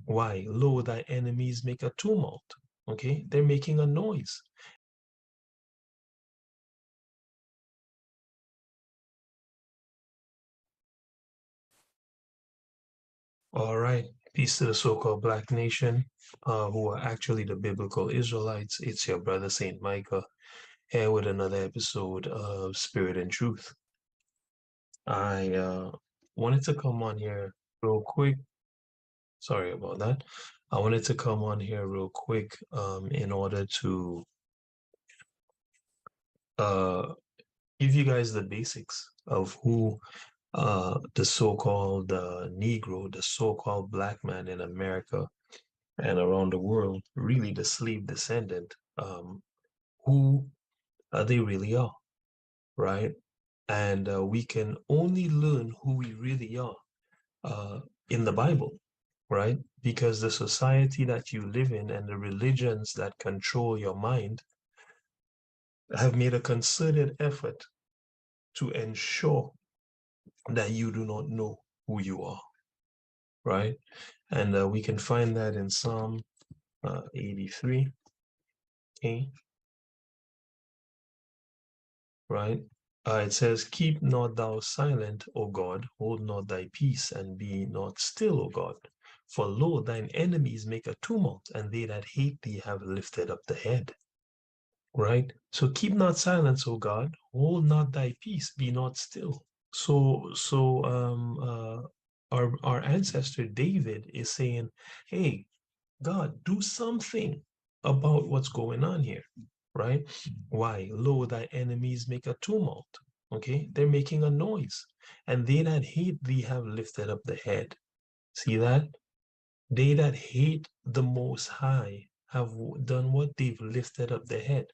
Why? Lo, thy enemies make a tumult. Okay, they're making a noise. All right. Peace to the so-called Black nation, who are actually the biblical Israelites. It's your brother Saint Micah here with another episode of Spirit and Truth. I wanted to come on here real quick. Sorry about that. I wanted to come on here real quick in order to uh, give you guys the basics of who the so-called Negro, the so-called black man in America and around the world, really the slave descendant, who they really are, right? And we can only learn who we really are in the Bible, right? Because the society that you live in and the religions that control your mind have made a concerted effort to ensure that you do not know who you are, right? And we can find that in Psalm 83, okay, right? It says, keep not thou silent, O God, hold not thy peace, and be not still, O God. For lo, thine enemies make a tumult, and they that hate thee have lifted up the head. Right? So keep not silence, O God, hold not thy peace, be not still. Our ancestor David is saying, hey, God, do something about what's going on here, right? Why? Lo, thy enemies make a tumult. Okay, they're making a noise, and they that hate thee have lifted up the head. See that? They that hate the Most High have done what? They've lifted up the head.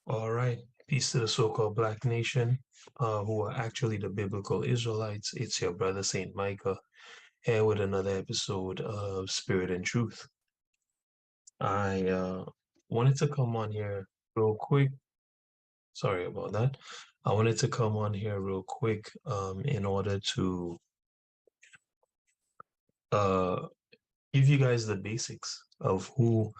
All right. Peace to the so-called Black nation, who are actually the biblical Israelites. It's your brother Saint Micah here with another episode of Spirit and Truth. I wanted to come on here real quick. Sorry about that. I wanted to come on here real quick in order to uh, give you guys the basics of who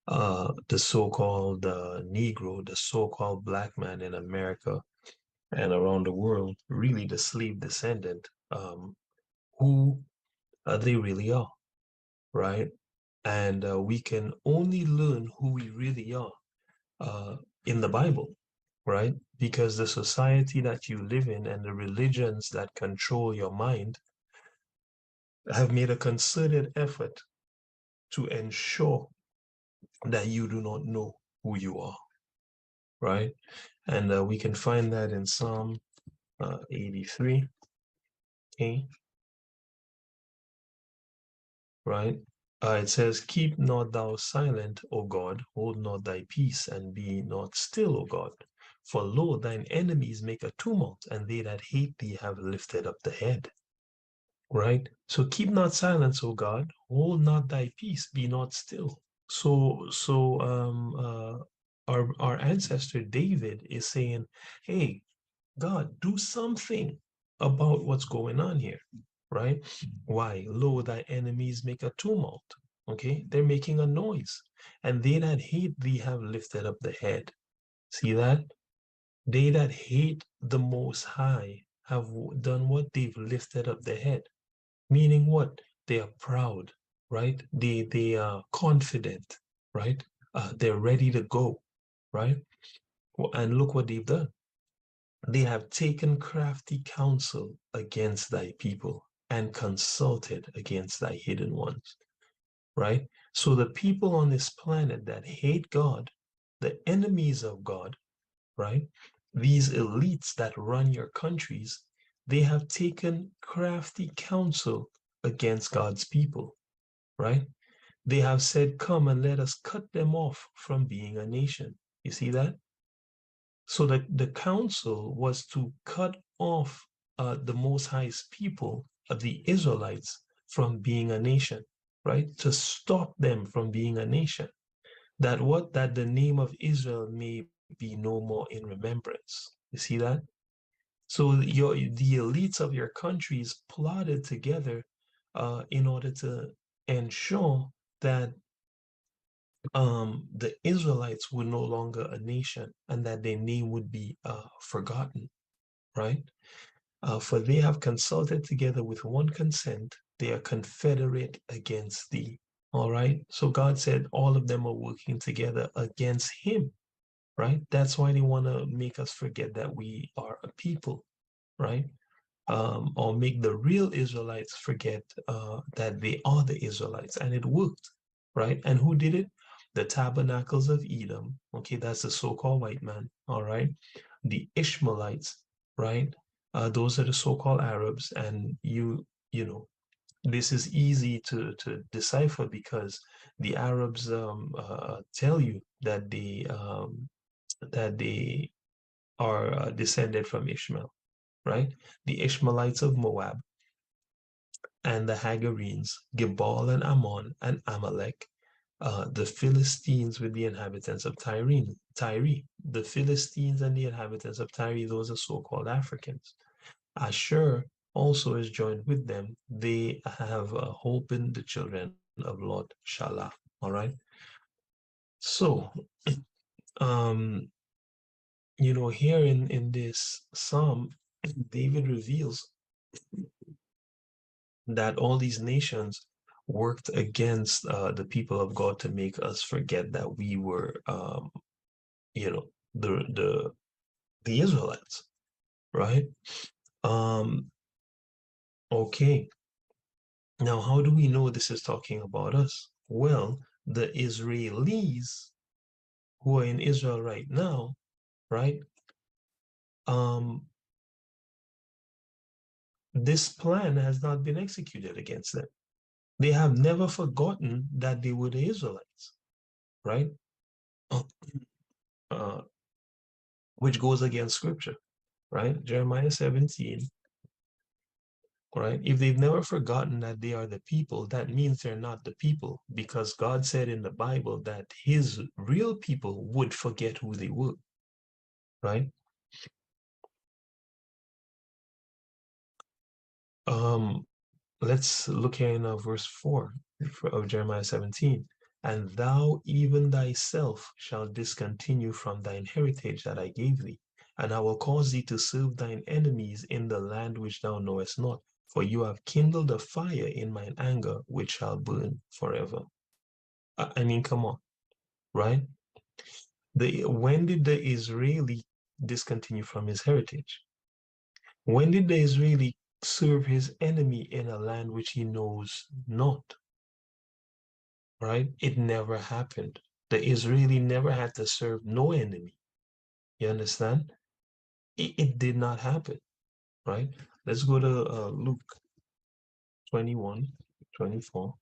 the so-called Negro, the so-called black man in America and around the world, really the slave descendant, who they really are, right? And we can only learn who we really are in the Bible, right? Because the society that you live in and the religions that control your mind have made a concerted effort to ensure that you do not know who you are, right? And we can find that in Psalm 83, okay, right? It says, keep not thou silent, O God, hold not thy peace, and be not still, O God. For lo, thine enemies make a tumult, and they that hate thee have lifted up the head. Right? So keep not silence, O God, hold not thy peace, be not still. Our ancestor David is saying, hey, God, do something about what's going on here, right? Why? Lo, thy enemies make a tumult. Okay, they're making a noise, and they that hate thee have lifted up the head. See that? They that hate the Most High have done what? They've lifted up the head. Meaning what? They are proud, right? They are confident, right? They're ready to go, right? And look what they've done. They have taken crafty counsel against thy people and consulted against thy hidden ones, right? So the people on this planet that hate God, the enemies of God, right? These elites that run your countries, they have taken crafty counsel against God's people, right? They have said, come and let us cut them off from being a nation. You see that? So the counsel was to cut off the Most High's people, the Israelites, from being a nation, right? To stop them from being a nation. That the name of Israel may be no more in remembrance. You see that? So the elites of your countries plotted together in order to ensure that the Israelites were no longer a nation and that their name would be forgotten, right? For they have consulted together with one consent, they are confederate against thee. All right. So God said all of them are working together against him, right? That's why they want to make us forget that we are a people, right? Or make the real Israelites forget that they are the Israelites. And it worked, right? And who did it? The tabernacles of Edom. Okay, that's the so-called white man. All right. The Ishmaelites, right? Those are the so-called Arabs. And you know, this is easy to decipher because the Arabs tell you that they are descended from Ishmael, right? The Ishmaelites of Moab and the Hagarenes, Gebal and Ammon and Amalek, the Philistines with the inhabitants of Tyre. The Philistines and the inhabitants of Tyre, those are so-called Africans. Ashur also is joined with them. They have hope in the children of Lord Shalah. All right. So, um, here in this psalm, David reveals that all these nations worked against the people of God to make us forget that we were, you know, the Israelites, right? Um, okay. Now, how do we know this is talking about us? Well, the Israelis who are in Israel right now, right? Um, this plan has not been executed against them. They have never forgotten that they were the Israelites, right? Uh, which goes against scripture, right? Jeremiah 17, right? If they've never forgotten that they are the people, that means they're not the people because God said in the Bible that his real people would forget who they were, right? Um, let's look here in verse 4 of Jeremiah 17. And thou even thyself shalt discontinue from thine heritage that I gave thee, and I will cause thee to serve thine enemies in the land which thou knowest not, for you have kindled a fire in mine anger, which shall burn forever. I mean, come on, right? When did the Israeli discontinue from his heritage? When did the Israeli serve his enemy in a land which he knows not? Right? It never happened. The Israeli never had to serve no enemy. You understand? It did not happen, right? Let's go to Luke 21:24.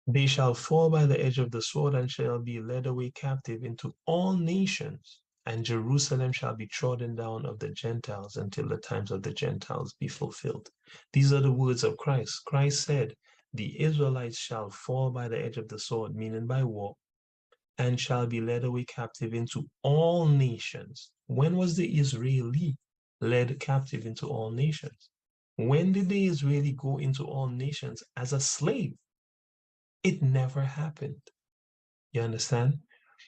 They shall fall by the edge of the sword and shall be led away captive into all nations, and Jerusalem shall be trodden down of the Gentiles until the times of the Gentiles be fulfilled. These are the words of Christ. Christ said, the Israelites shall fall by the edge of the sword, meaning by war, and shall be led away captive into all nations. When was the Israeli led captive into all nations? When did the Israeli go into all nations as a slave? It never happened. You understand?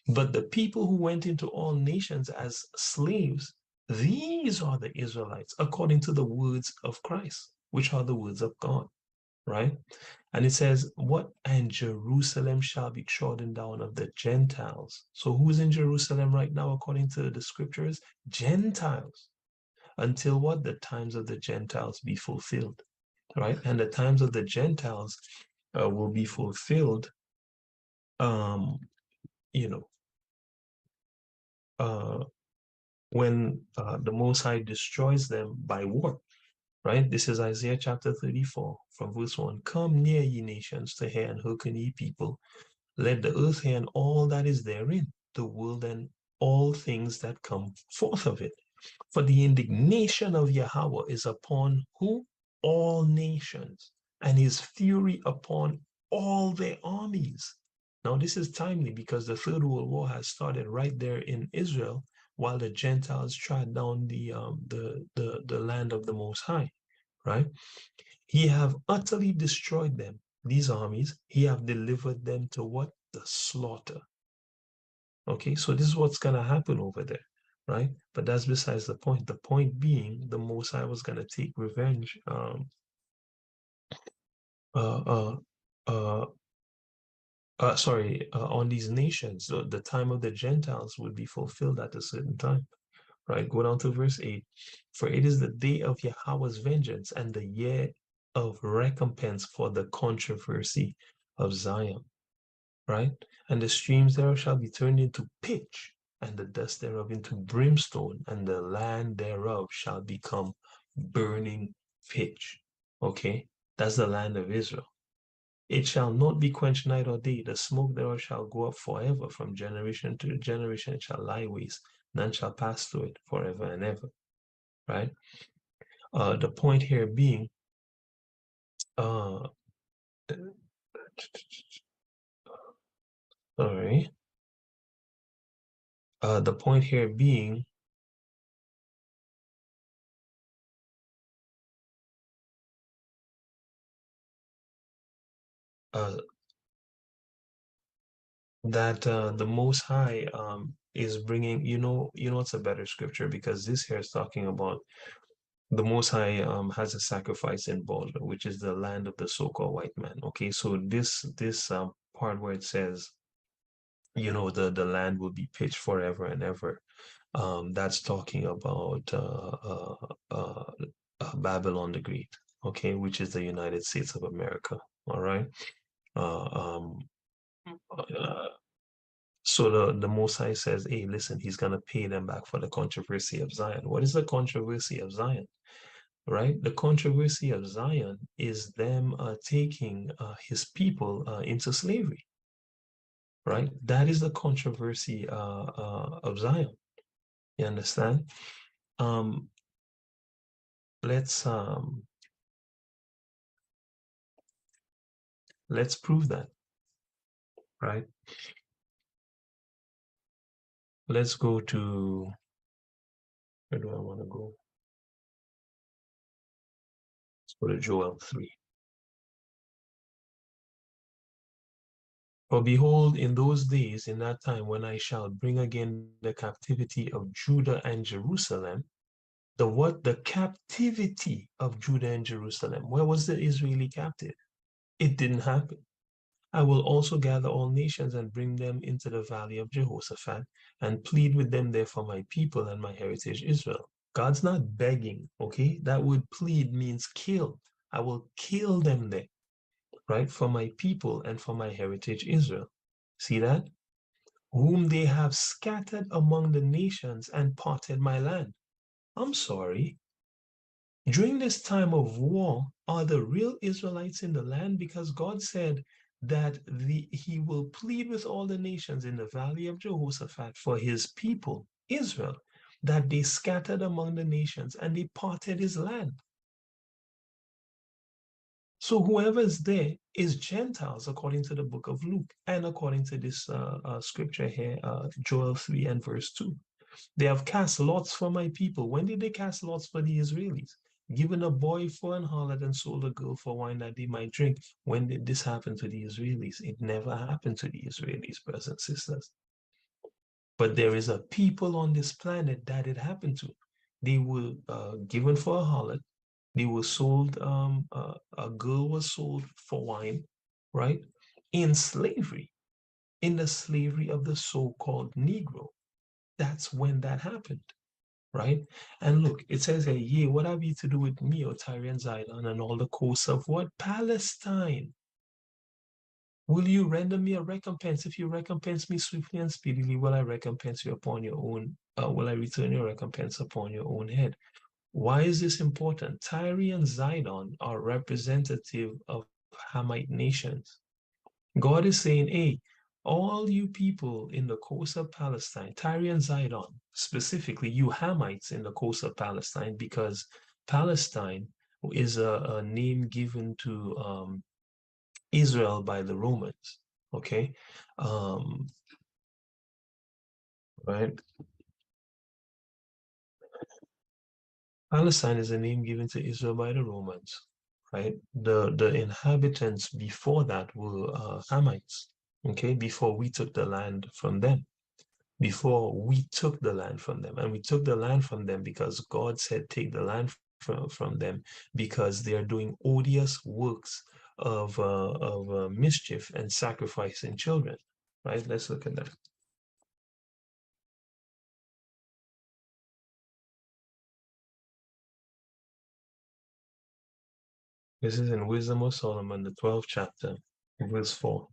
But the people who went into all nations as slaves, these are the Israelites, according to the words of Christ, which are the words of God, right? And it says, what? And Jerusalem shall be trodden down of the Gentiles. So who's in Jerusalem right now, according to the scriptures? Gentiles. Until what? The times of the Gentiles be fulfilled, right? And the times of the Gentiles will be fulfilled, um, you know, uh, when the Most High destroys them by war, right? This is Isaiah chapter 34 from verse 1. Come near, ye nations, to hear, and hearken, ye people. Let the earth hear and all that is therein, the world and all things that come forth of it. For the indignation of Yahweh is upon who? All nations, and his fury upon all their armies. Now, this is timely because the Third World War has started right there in Israel, while the Gentiles trod down the land of the Most High, right? He have utterly destroyed them, these armies. He have delivered them to what? The slaughter. Okay, so this is what's going to happen over there, right? But that's besides the point. The point being, the Most High was going to take revenge uh, uh, on these nations. So the time of the Gentiles would be fulfilled at a certain time, right? Go down to verse 8. For it is the day of Yahweh's vengeance and the year of recompense for the controversy of Zion, right? And the streams thereof shall be turned into pitch, and the dust thereof into brimstone, and the land thereof shall become burning pitch. Okay? That's the land of Israel. It shall not be quenched night or day. The smoke thereof shall go up forever. From generation to generation it shall lie waste. None shall pass through it forever and ever. Right? The point here being, sorry. The point here being, that the Most High is bringing, it's a better scripture because this here is talking about the Most High has a sacrifice involved, which is the land of the so-called white man. Okay, so this part where it says, the land will be pitched forever and ever. That's talking about Babylon the Great, okay, which is the United States of America. All right. Uh, um, uh, So the Most High says, hey, listen, he's going to pay them back for the controversy of Zion. What is the controversy of Zion? Right? The controversy of Zion is them taking his people into slavery. Right? That is the controversy of Zion. You understand? Um, let's prove that. Right? Let's go to, where do I want to go? Let's go to Joel 3. For behold, in those days, in that time, when I shall bring again the captivity of Judah and Jerusalem, the what? The captivity of Judah and Jerusalem. Where was the Israeli captive? It didn't happen. I will also gather all nations and bring them into the valley of Jehoshaphat and plead with them there for my people and my heritage Israel. God's not begging, okay? That word plead means kill. I will kill them there, right? For my people and for my heritage Israel. See that? Whom they have scattered among the nations and parted my land. I'm sorry. During this time of war, are the real Israelites in the land? Because God said that he will plead with all the nations in the valley of Jehoshaphat for his people, Israel, that they scattered among the nations and they parted his land. So whoever is there is Gentiles, according to the book of Luke, and according to this scripture here, Joel 3 and verse 2. They have cast lots for my people. When did they cast lots for the Israelis? Given a boy for an harlot and sold a girl for wine that they might drink. When did this happen to the Israelis? It never happened to the Israelis, brothers and sisters. But there is a people on this planet that it happened to. They were given for a harlot. They were sold, a girl was sold for wine, right? In slavery, in the slavery of the so-called Negro. That's when that happened, right? And look, it says here, yea, what have you to do with me, O Tyre and Zidon, and all the coasts of what? Palestine. Will you render me a recompense? If you recompense me swiftly and speedily, will I recompense you upon your own, will I return your recompense upon your own head? Why is this important? Tyre and Zidon are representative of Hamite nations. God is saying, hey, all you people in the coast of Palestine, Tyre and Zidon, specifically you Hamites in the coast of Palestine, because Palestine is a name given to Israel by the Romans. Okay, um, right? Palestine is a name given to Israel by the Romans, right? The inhabitants before that were Hamites. Okay, before we took the land from them. Before we took the land from them, and we took the land from them because God said, "Take the land from them," because they are doing odious works of mischief and sacrificing children. Right? Let's look at that. This is in Wisdom of Solomon, the 12th chapter, verse 4.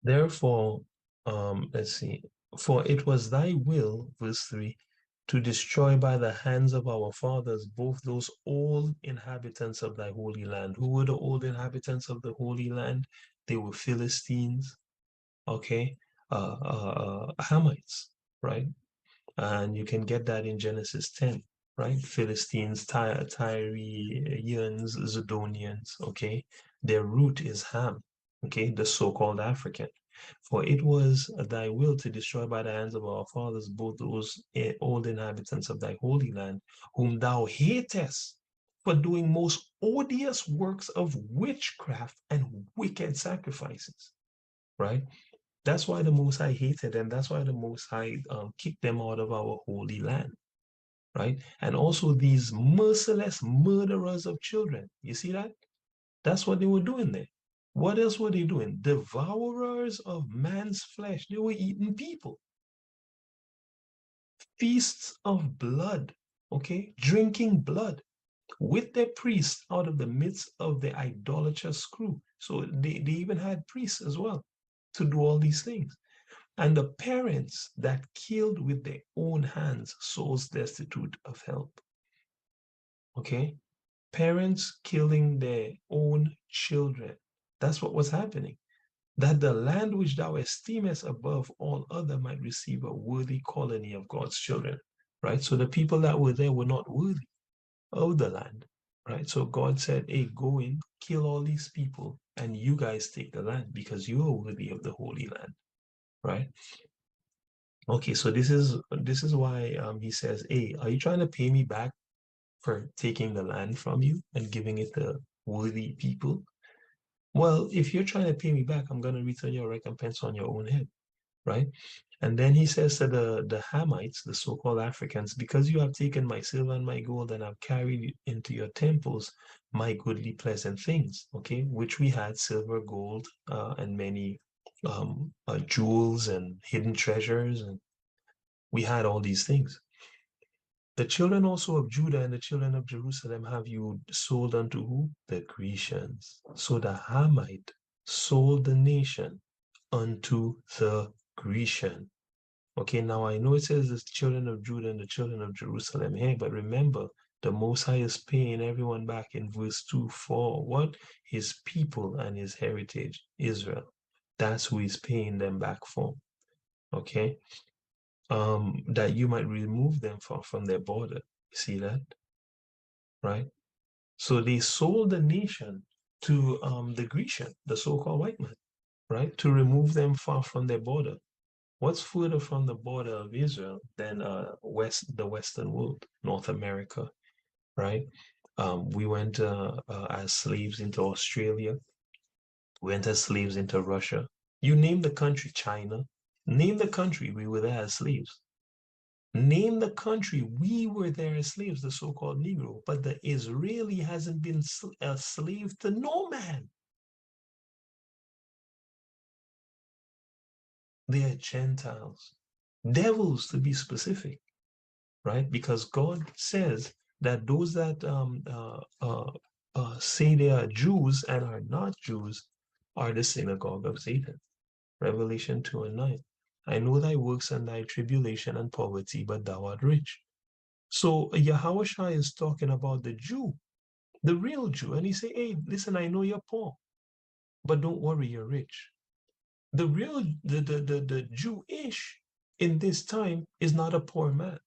Therefore, let's see, for it was thy will, verse 3, to destroy by the hands of our fathers both those old inhabitants of thy holy land. Who were the old inhabitants of the holy land? They were Philistines, okay, Hamites, right? And you can get that in Genesis 10, right? Philistines, Tyrians, Zidonians, okay? Their root is Ham, okay? The so-called African. For it was thy will to destroy by the hands of our fathers both those old inhabitants of thy holy land, whom thou hatest for doing most odious works of witchcraft and wicked sacrifices, right? That's why the Most High hated them. That's why the Most High kicked them out of our holy land, right? And also these merciless murderers of children. You see that? That's what they were doing there. What else were they doing? Devourers of man's flesh. They were eating people. Feasts of blood, okay? Drinking blood with their priests out of the midst of the idolatrous crew. So they even had priests as well to do all these things. And the parents that killed with their own hands, souls destitute of help. Okay? Parents killing their own children. That's what was happening. That the land which thou esteemest above all other might receive a worthy colony of God's children. Right? So the people that were there were not worthy of the land. Right? So God said, hey, go in, kill all these people, and you guys take the land because you are worthy of the Holy Land. Right? Okay, so this is why he says, "Hey, are you trying to pay me back for taking the land from you and giving it to worthy people? Well, if you're trying to pay me back, I'm going to return your recompense on your own head, right?" And then he says to the Hamites, the so-called Africans, "Because you have taken my silver and my gold and have carried into your temples my goodly pleasant things," okay, which we had silver, gold, and many jewels and hidden treasures, and we had all these things. The children also of Judah and the children of Jerusalem have you sold unto who? The Grecians. So the Hamite sold the nation unto the Grecian. Okay, now I know it says the children of Judah and the children of Jerusalem here, but remember, the Most High is paying everyone back in verse 2 for what? His people and his heritage, Israel. That's who he's paying them back for. Okay, that you might remove them from their border. See that? Right? So they sold the nation to the Grecian, the so-called white man, right? To remove them far from their border. What's further from the border of Israel than the Western world, North America, right? We went as slaves into Australia, went as slaves into Russia. You name the country, China. Name the country, we were there as slaves. Name the country, we were there as slaves, the so-called Negro, but the Israeli hasn't been a slave to no man. They are Gentiles, devils to be specific, right? Because God says that those that say they are Jews and are not Jews are the synagogue of Satan. Revelation 2 and 9. I know thy works and thy tribulation and poverty, but thou art rich. So Yahushua is talking about the Jew, the real Jew. And he say, hey, listen, I know you're poor, but don't worry, you're rich. The real, the Jewish in this time is not a poor man.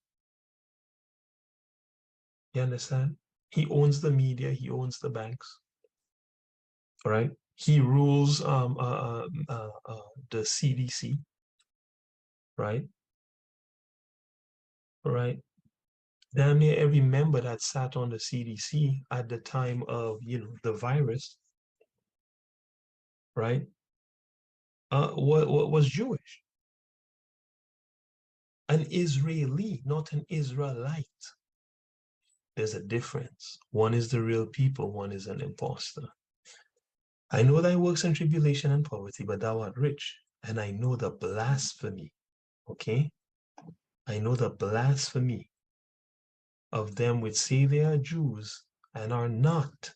You understand? He owns the media. He owns the banks. Right? He rules the CDC. Right? Right? Damn near every member that sat on the CDC at the time of, the virus, right? What was Jewish, an Israeli, not an Israelite. There's a difference. One is the real people, one is an impostor. I know thy works and tribulation and poverty, but thou art rich. And I know the blasphemy, okay? I know the blasphemy of them which say they are Jews and are not,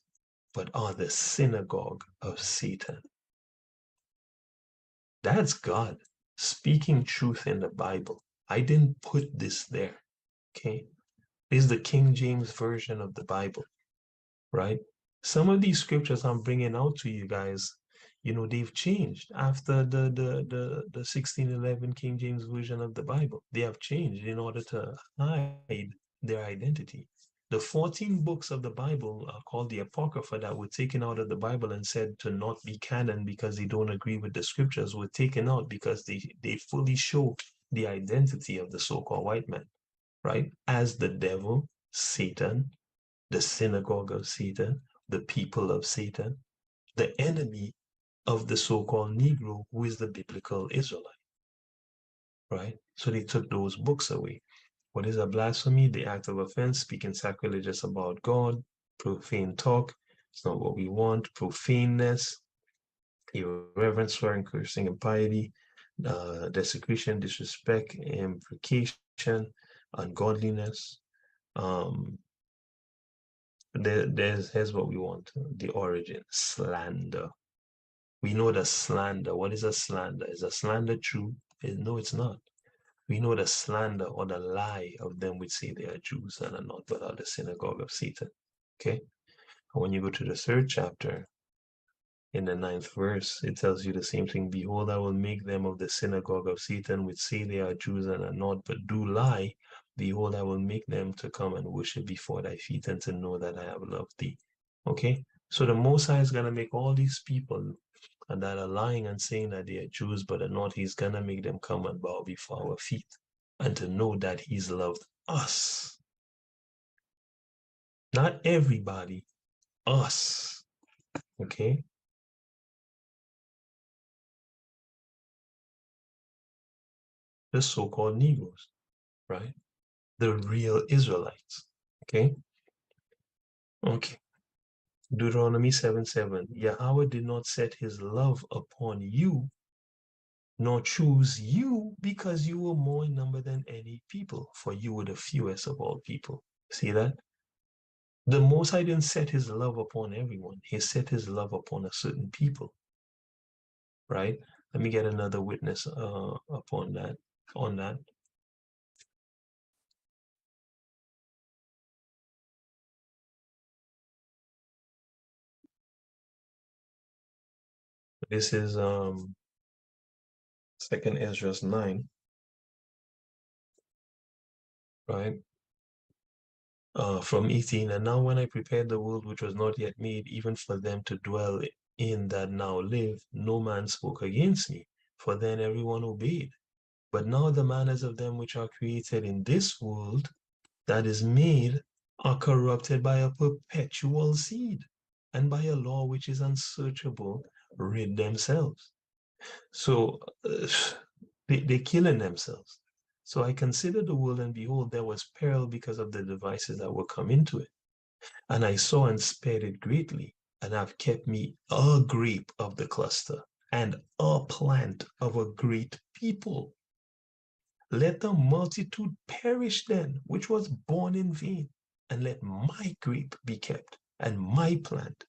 but are the synagogue of Satan. That's God speaking truth in the Bible. I didn't put this there, okay? This is the King James Version of the Bible, right? Some of these scriptures I'm bringing out to you guys, they've changed after the 1611 King James Version of the Bible. They have changed in order to hide their identity. The 14 books of the Bible are called the Apocrypha that were taken out of the Bible and said to not be canon because they don't agree with the scriptures were taken out because they fully show the identity of the so-called white man, right? As the devil, Satan, the synagogue of Satan, the people of Satan, the enemy of the so-called Negro, who is the biblical Israelite, right? So they took those books away. What is a blasphemy? The act of offense, speaking sacrilegious about God, profane talk. It's not what we want. Profaneness, irreverence, swearing, cursing, impiety, desecration, disrespect, imprecation, ungodliness. Here's what we want. The origin, slander. We know the slander. What is a slander? Is a slander true? No, it's not. We know the slander or the lie of them which say they are Jews and are not, but are the synagogue of Satan. Okay? And when you go to the third chapter, in the 9th verse, it tells you the same thing. Behold, I will make them of the synagogue of Satan, which say they are Jews and are not, but do lie. Behold, I will make them to come and worship before thy feet and to know that I have loved thee. Okay? So the Most High is going to make all these people and that are lying and saying that they are Jews but are not, he's going to make them come and bow before our feet and to know that he's loved us. Not everybody, us. Okay? The so-called Negroes, right? The real Israelites. Okay? Okay. Deuteronomy 7:7. Yahweh did not set his love upon you, nor choose you because you were more in number than any people, for you were the fewest of all people. See that? The Most High didn't set his love upon everyone. He set his love upon a certain people, right? Let me get another witness upon that, on that. This is 2nd Ezra 9, right? From 18, and now when I prepared the world which was not yet made, even for them to dwell in that now live, no man spoke against me, for then everyone obeyed. But now the manners of them which are created in this world that is made are corrupted by a perpetual seed, and by a law which is unsearchable, rid themselves. So they're killing themselves. So I considered the world, and behold, there was peril because of the devices that were come into it. And I saw and spared it greatly, and have kept me a grape of the cluster, and a plant of a great people. Let the multitude perish then, which was born in vain, and let my grape be kept, and my plant,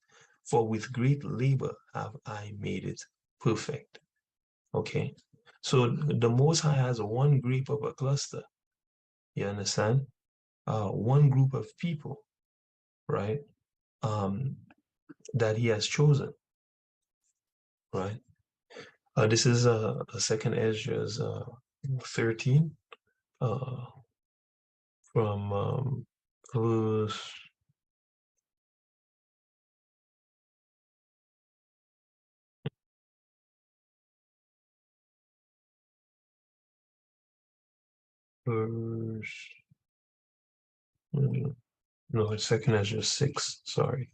for with great labor have I made it perfect. Okay, so the Most High has one grape of a cluster, you understand? One group of people, right? That he has chosen, right? This is a 2nd Ezra's 13 from verse verse, no, it's second Ezra 6, sorry.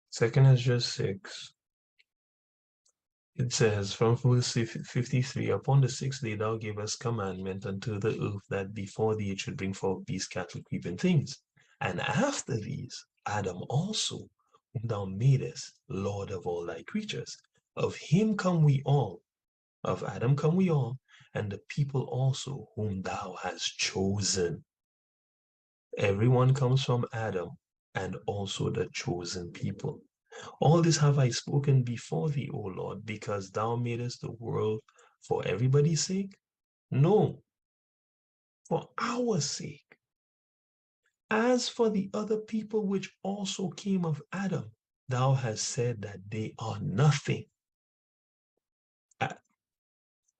Second Ezra 6. It says from verse 53, upon the 6th day thou gavest commandment unto the earth that before thee it should bring forth beasts, cattle, creeping things. And after these, Adam also, whom thou madest Lord of all thy creatures. Of him come we all, of Adam come we all, and the people also whom thou hast chosen. Everyone comes from Adam, and also the chosen people. All this have I spoken before thee, O Lord, because thou madest the world for everybody's sake? No, for our sake. As for the other people which also came of Adam, thou hast said that they are nothing.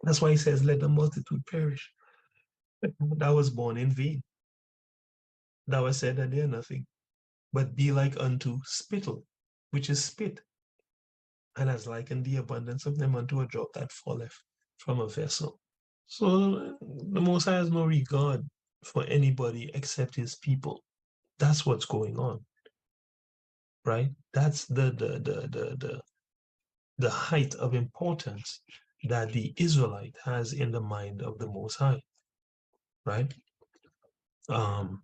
That's why he says, let the multitude perish. Thou was born in vain. Thou hast said that they are nothing, but be like unto spittle, which is spit, and has likened the abundance of them unto a drop that falleth from a vessel. So the Most High has no regard for anybody except his people. That's what's going on, right? That's the height of importance that the Israelite has in the mind of the Most High, right? Um,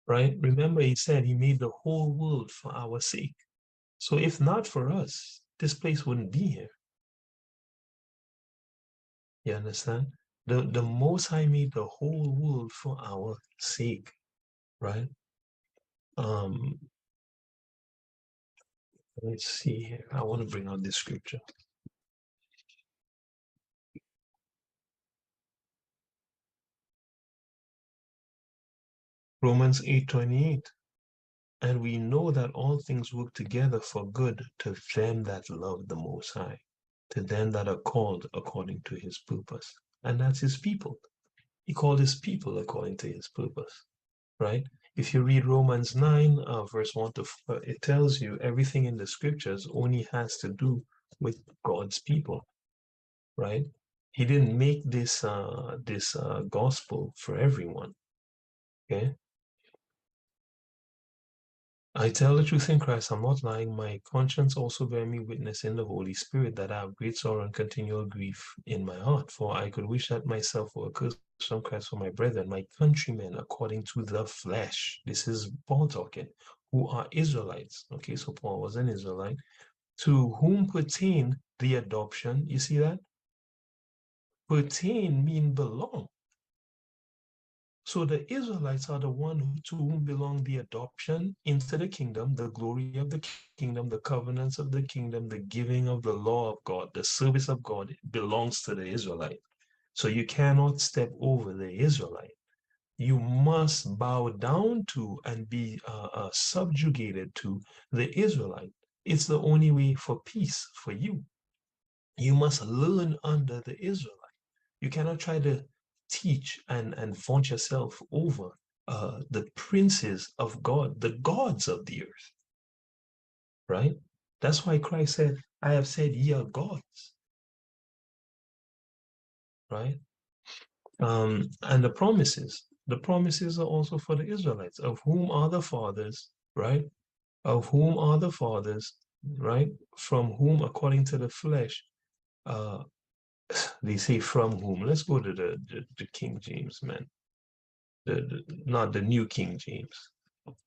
right? Remember, he said he made the whole world for our sake. So if not for us, this place wouldn't be here. You understand? The Most High made the whole world for our sake, right? Um, let's see here. I want to bring out this scripture. Romans 8:28. And we know that all things work together for good to them that love the Most High, to them that are called according to his purpose. And that's his people. He called his people according to his purpose, right? If you read Romans 9, verse 1 to 4, it tells you everything in the scriptures only has to do with God's people, right? He didn't make this gospel for everyone, okay? I tell the truth in Christ, I'm not lying. My conscience also bear me witness in the Holy Spirit that I have great sorrow and continual grief in my heart. For I could wish that myself were accursed from Christ for my brethren, my countrymen, according to the flesh. This is Paul talking, who are Israelites. Okay, so Paul was an Israelite, to whom pertain the adoption. You see that? Pertain mean belong. So the Israelites are the one to whom belong the adoption into the kingdom, the glory of the kingdom, the covenants of the kingdom, the giving of the law of God, the service of God belongs to the Israelite. So you cannot step over the Israelite. You must bow down to and be subjugated to the Israelite. It's the only way for peace for you. You must learn under the Israelite. You cannot try to teach and vaunt yourself over the princes of God, the gods of the earth, right? That's why Christ said, I have said ye are gods, right? And the promises are also for the Israelites, of whom are the fathers, right? Of whom are the fathers, right? From whom, according to the flesh, uh, they say from whom. Let's go to the King James, man. Not the New King James.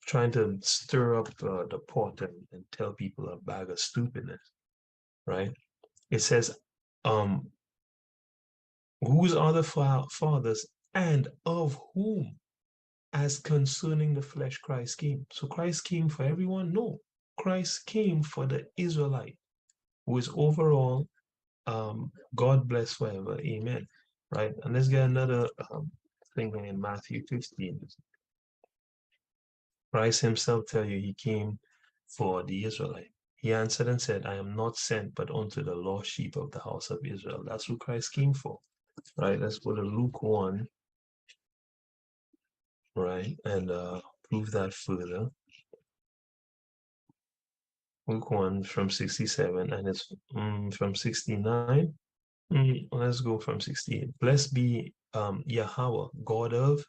Trying to stir up the pot and tell people a bag of stupidness, right? It says, whose are the fathers and of whom, as concerning the flesh, Christ came. So Christ came for everyone? No. Christ came for the Israelite, who is overall, God bless forever. Amen. Right? And let's get another thing in Matthew 15. Christ himself tell you he came for the Israelite. He answered and said, I am not sent but unto the lost sheep of the house of Israel. That's who Christ came for. Right? Let's go to Luke 1, right? And prove that further. Luke 1 from 67, and it's from 69. Let's go from 68. Blessed be Yahweh, God of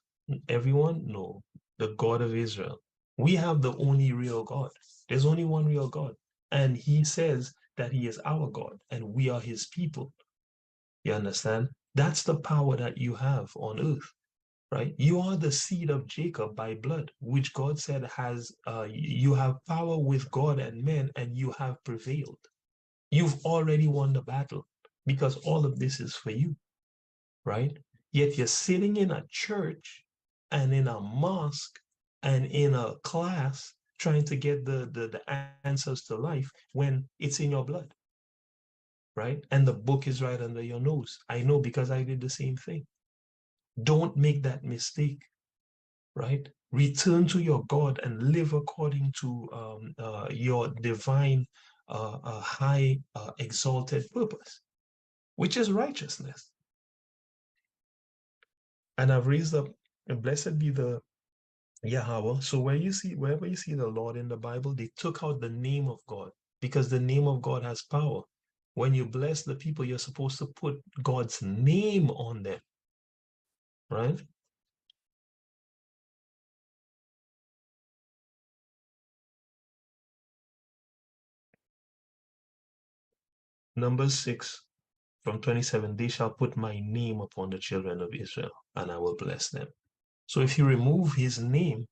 everyone? No, the God of Israel. We have the only real God. There's only one real God. And he says that he is our God and we are his people. You understand? That's the power that you have on earth, right? You are the seed of Jacob by blood, which God said has, you have power with God and men, and you have prevailed. You've already won the battle because all of this is for you, right? Yet you're sitting in a church and in a mosque and in a class trying to get the answers to life when it's in your blood, right? And the book is right under your nose. I know because I did the same thing. Don't make that mistake, right? Return to your God and live according to your divine, high, exalted purpose, which is righteousness. And I've raised up, and blessed be the Yahweh. So wherever you see the Lord in the Bible, they took out the name of God because the name of God has power. When you bless the people, you're supposed to put God's name on them, right? Number 6 from 27, they shall put my name upon the children of Israel, and I will bless them. So if you remove his name,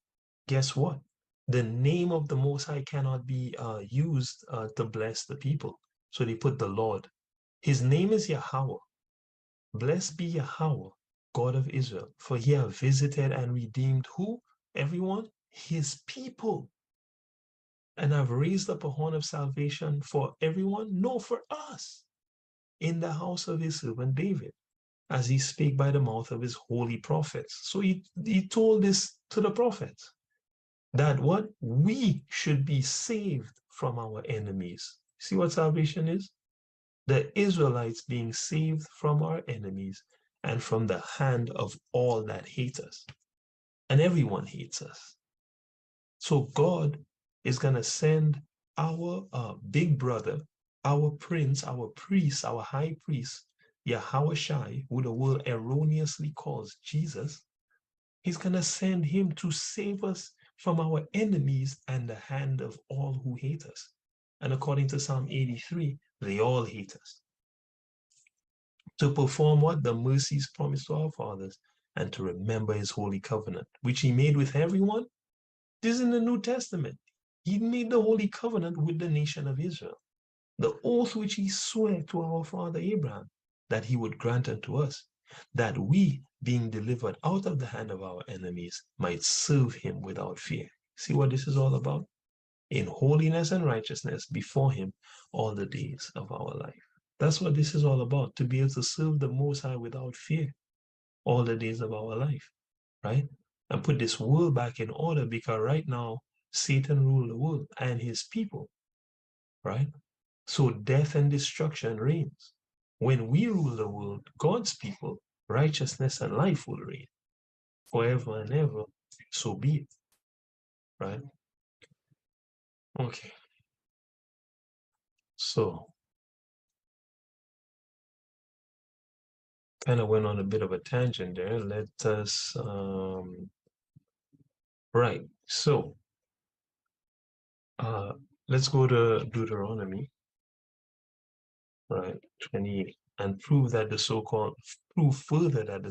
guess what? The name of the Most High cannot be used to bless the people. So they put the Lord. His name is Yahweh. Blessed be Yahweh, God of Israel, for he hath visited and redeemed who? Everyone? His people. And have raised up a horn of salvation for everyone? No, for us, in the house of his servant David, as he spake by the mouth of his holy prophets. So he told this to the prophets, that what? We should be saved from our enemies. See what salvation is? The Israelites being saved from our enemies and from the hand of all that hate us. And everyone hates us. So God is going to send our big brother, our prince, our priest, our high priest, Yahweh Shai, who the world erroneously calls Jesus. He's going to send him to save us from our enemies and the hand of all who hate us. And according to Psalm 83, they all hate us. To perform what? The mercies promised to our fathers, and to remember his holy covenant, which he made with everyone. This is in the New Testament. He made the holy covenant with the nation of Israel, the oath which he swore to our father Abraham, that he would grant unto us, that we, being delivered out of the hand of our enemies, might serve him without fear. See what this is all about? In holiness and righteousness before him all the days of our life. That's what this is all about, to be able to serve the Most High without fear all the days of our life, right? And put this world back in order, because right now Satan rule the world and his people, right? So death and destruction reigns. When we rule the world, God's people, righteousness and life will reign forever and ever. So be it, right? Okay. So kind of went on a bit of a tangent there. Let us, right. So uh, let's go to Deuteronomy, right, 28, and prove further that the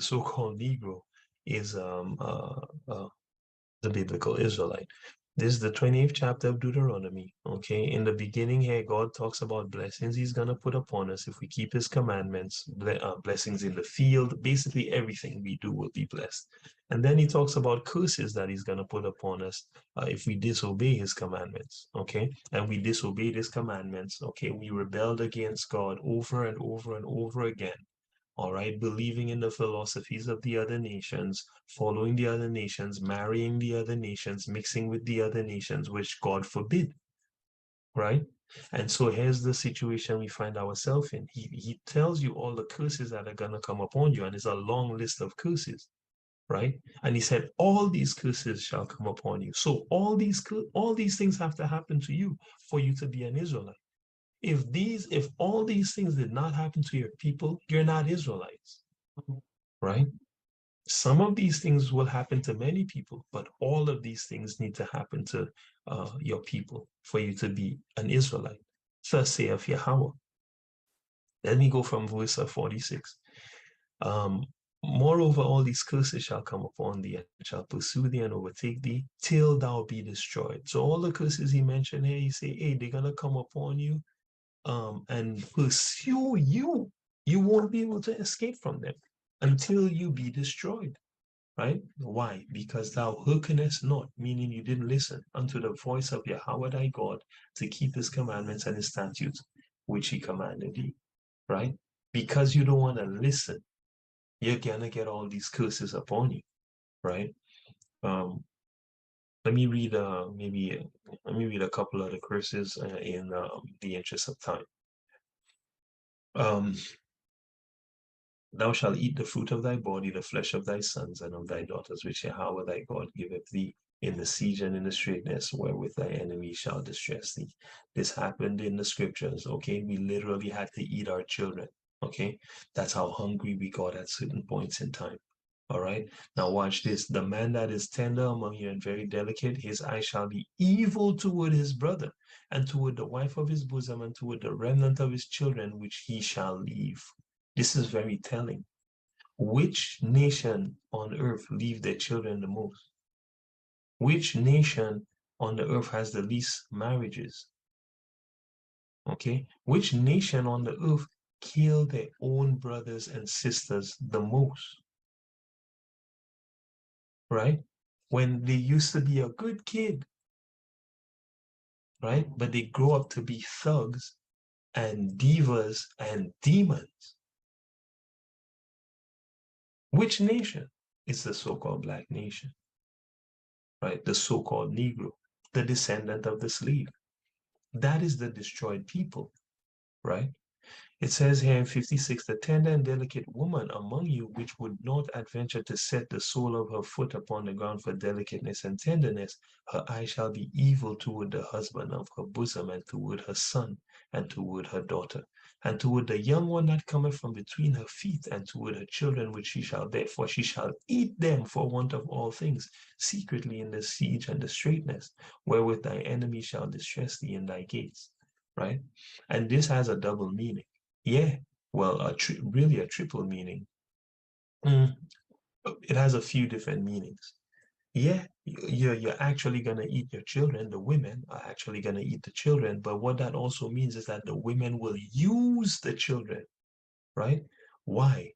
so-called Negro is the biblical Israelite. This is the 28th chapter of Deuteronomy. Okay, in the beginning here, God talks about blessings he's going to put upon us if we keep his commandments, blessings in the field. Basically, everything we do will be blessed. And then he talks about curses that he's going to put upon us if we disobey his commandments. Okay, and we disobeyed his commandments. Okay, we rebelled against God over and over and over again. All right, believing in the philosophies of the other nations, following the other nations, marrying the other nations, mixing with the other nations, which God forbid, right? And so here's the situation we find ourselves in. He tells you all the curses that are going to come upon you, and it's a long list of curses, right? And he said, all these curses shall come upon you. So all these things have to happen to you for you to be an Israelite. If all these things did not happen to your people, you're not Israelites, right? Some of these things will happen to many people, but all of these things need to happen to your people for you to be an Israelite. Thus saith Yahweh. Let me go from verse 46. Um, Moreover, all these curses shall come upon thee, and shall pursue thee and overtake thee till thou be destroyed. So all the curses he mentioned here, he say, hey, they're gonna come upon you and pursue you. You won't be able to escape from them until you be destroyed. Right? Why? Because thou hearkenest not, meaning you didn't listen unto the voice of Yahweh thy God to keep his commandments and his statutes, which he commanded thee. Right? Because you don't want to listen, you're gonna get all these curses upon you. Right? Um, let me read let me read a couple of the curses in the interest of time. Thou shalt eat the fruit of thy body, the flesh of thy sons and of thy daughters, which Yahweh thy God giveth thee in the siege and in the straitness, wherewith thy enemy shall distress thee. This happened in the scriptures, okay? We literally had to eat our children, okay? That's how hungry we got at certain points in time. All right. Now watch this. The man that is tender among you and very delicate, his eye shall be evil toward his brother, and toward the wife of his bosom, and toward the remnant of his children, which he shall leave. This is very telling. Which nation on earth leave their children the most? Which nation on the earth has the least marriages? Okay. Which nation on the earth kill their own brothers and sisters the most? Right? When they used to be a good kid, right? But they grow up to be thugs and divas and demons. Which nation? It's the so-called black nation, right? The so-called Negro, the descendant of the slave. That is the destroyed people, right? It says here in 56, the tender and delicate woman among you, which would not adventure to set the sole of her foot upon the ground for delicateness and tenderness, her eye shall be evil toward the husband of her bosom, and toward her son, and toward her daughter, and toward the young one that cometh from between her feet, and toward her children which she shall bear, for she shall eat them for want of all things, secretly in the siege and the straitness, wherewith thy enemy shall distress thee in thy gates. Right? And this has a double meaning. Yeah, well, really a triple meaning. It has a few different meanings. Yeah, you're actually gonna eat your children. The women are actually gonna eat the children. But what that also means is that the women will use the children, right? Why?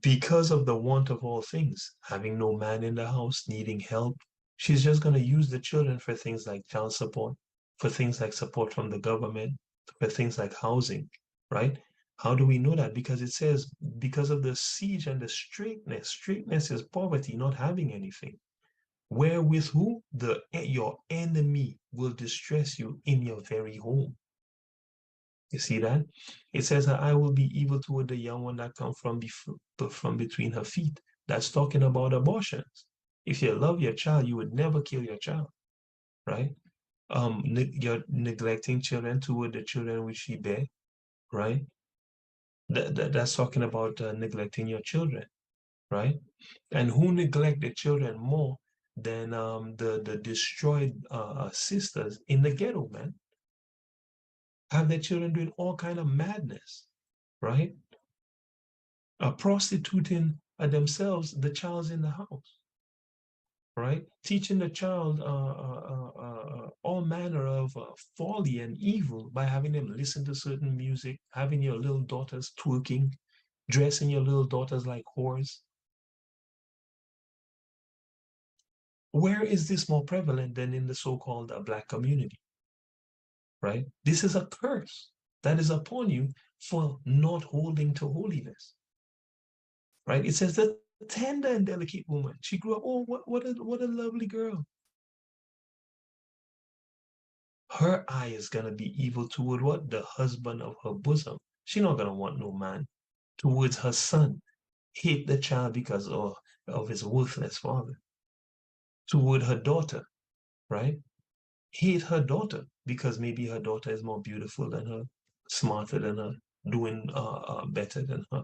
Because of the want of all things, having no man in the house, needing help. She's just gonna use the children for things like child support, for things like support from the government, for things like housing, right? How do we know that? Because it says, because of the siege and the straitness. Straitness is poverty, not having anything. Wherewith who? Your enemy will distress you in your very home. You see that? It says that I will be evil toward the young one that come from between her feet. That's talking about abortions. If you love your child, you would never kill your child, right? You're neglecting children toward the children which she bear, right? That's talking about neglecting your children, right? And who neglect the children more than the destroyed sisters in the ghetto, man? Have their children doing all kind of madness, right? Prostituting themselves, the child's in the house, right? Teaching the child all manner of folly and evil by having them listen to certain music, having your little daughters twerking, dressing your little daughters like whores. Where is this more prevalent than in the so-called black community, right? This is a curse that is upon you for not holding to holiness, right? It says the tender and delicate woman. She grew up, oh, what a lovely girl. Her eye is gonna be evil toward what? The husband of her bosom. She's not gonna want no man. Towards her son. Hate the child because, oh, of his worthless father toward her daughter, right? Hate her daughter because maybe her daughter is more beautiful than her, smarter than her, doing better than her.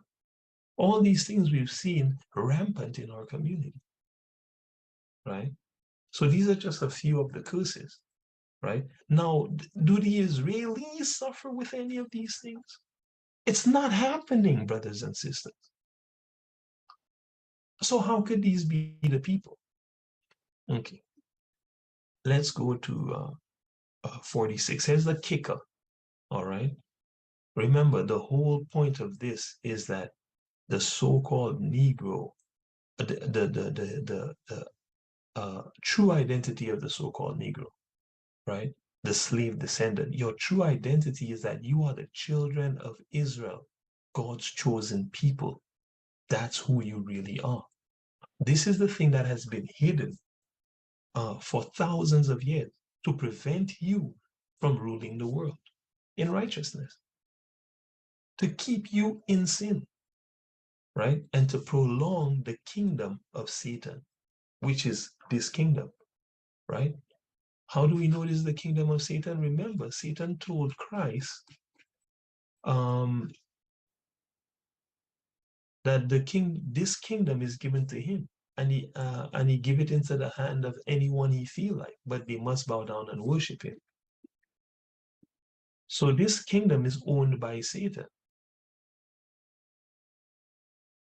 All these things we've seen rampant in our community, right? So these are just a few of the curses, right? Now, do the Israelis suffer with any of these things? It's not happening, brothers and sisters. So how could these be the people? Okay, let's go to 46. Here's the kicker, all right? Remember, the whole point of this is that the so-called Negro, the true identity of the so-called Negro, right? The slave descendant. Your true identity is that you are the children of Israel, God's chosen people. That's who you really are. This is the thing that has been hidden for thousands of years to prevent you from ruling the world in righteousness, to keep you in sin, right? And to prolong the kingdom of Satan, which is this kingdom, right? How do we know this is the kingdom of Satan? Remember, Satan told Christ um, that this kingdom is given to him, and he give it into the hand of anyone he feel like, but they must bow down and worship him. So this kingdom is owned by Satan,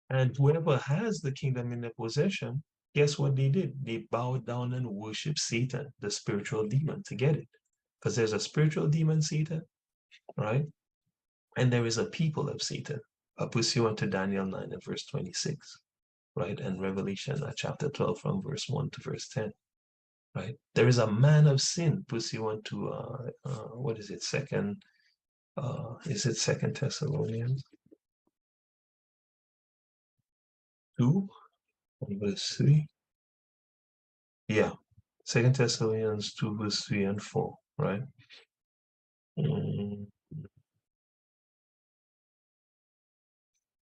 and whoever has the kingdom in their possession, guess what they did? They bowed down and worshiped Satan, the spiritual demon, to get it, because there's a spiritual demon, Satan, right? And there is a people of Satan, pursuant to Daniel 9 and verse 26, right? And Revelation chapter 12 from verse 1 to verse 10, right? There is a man of sin pursuant to, what is it, Second Thessalonians 2, verse 3? Yeah, Second Thessalonians 2, verse 3 and 4, right? Mm.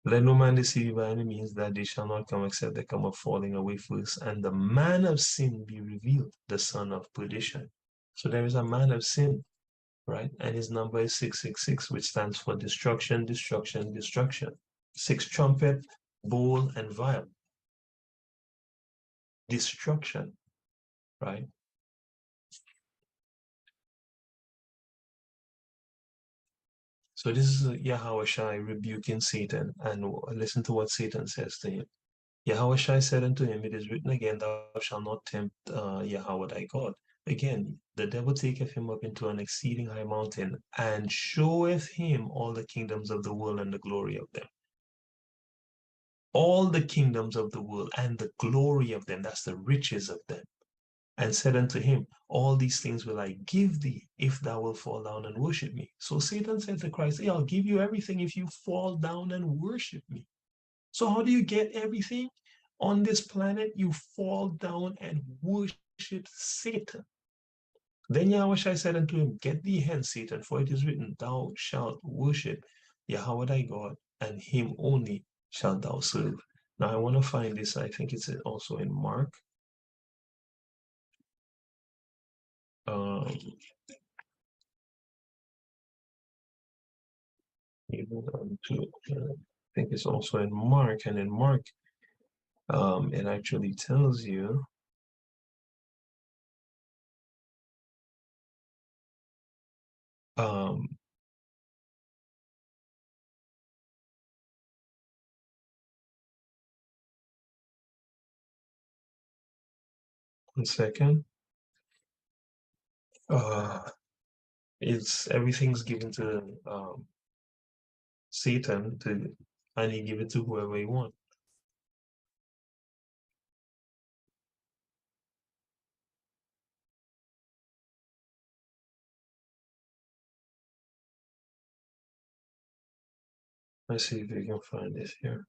Let no man deceive you by any means that they shall not come except they come of falling away first, and the man of sin be revealed, the son of perdition. So there is a man of sin, right? And his number is 666, which stands for destruction, destruction, destruction. Six trumpet, bowl, and vial. Destruction, right? So this is Yahweh Shai rebuking Satan, and listen to what Satan says to him. Yahweh Shai said unto him, It is written again, Thou shalt not tempt Yahweh thy God. Again, the devil taketh him up into an exceeding high mountain, and showeth him all the kingdoms of the world and the glory of them. All the kingdoms of the world and the glory of them, that's the riches of them. And said unto him, All these things will I give thee if thou wilt fall down and worship me. So Satan said to Christ, Hey, I'll give you everything if you fall down and worship me. So how do you get everything? On this planet, you fall down and worship Satan. Then Yahweh said unto him, Get thee hence, Satan, for it is written, Thou shalt worship Yahweh thy God, and him only shalt thou serve. Now I want to find this, I think it's also in Mark. Um, I think it's also in Mark, and in Mark, it actually tells you, um, 1 second. It's everything's given to Satan to, and he give it to whoever he wants. Let's see if we can find this here.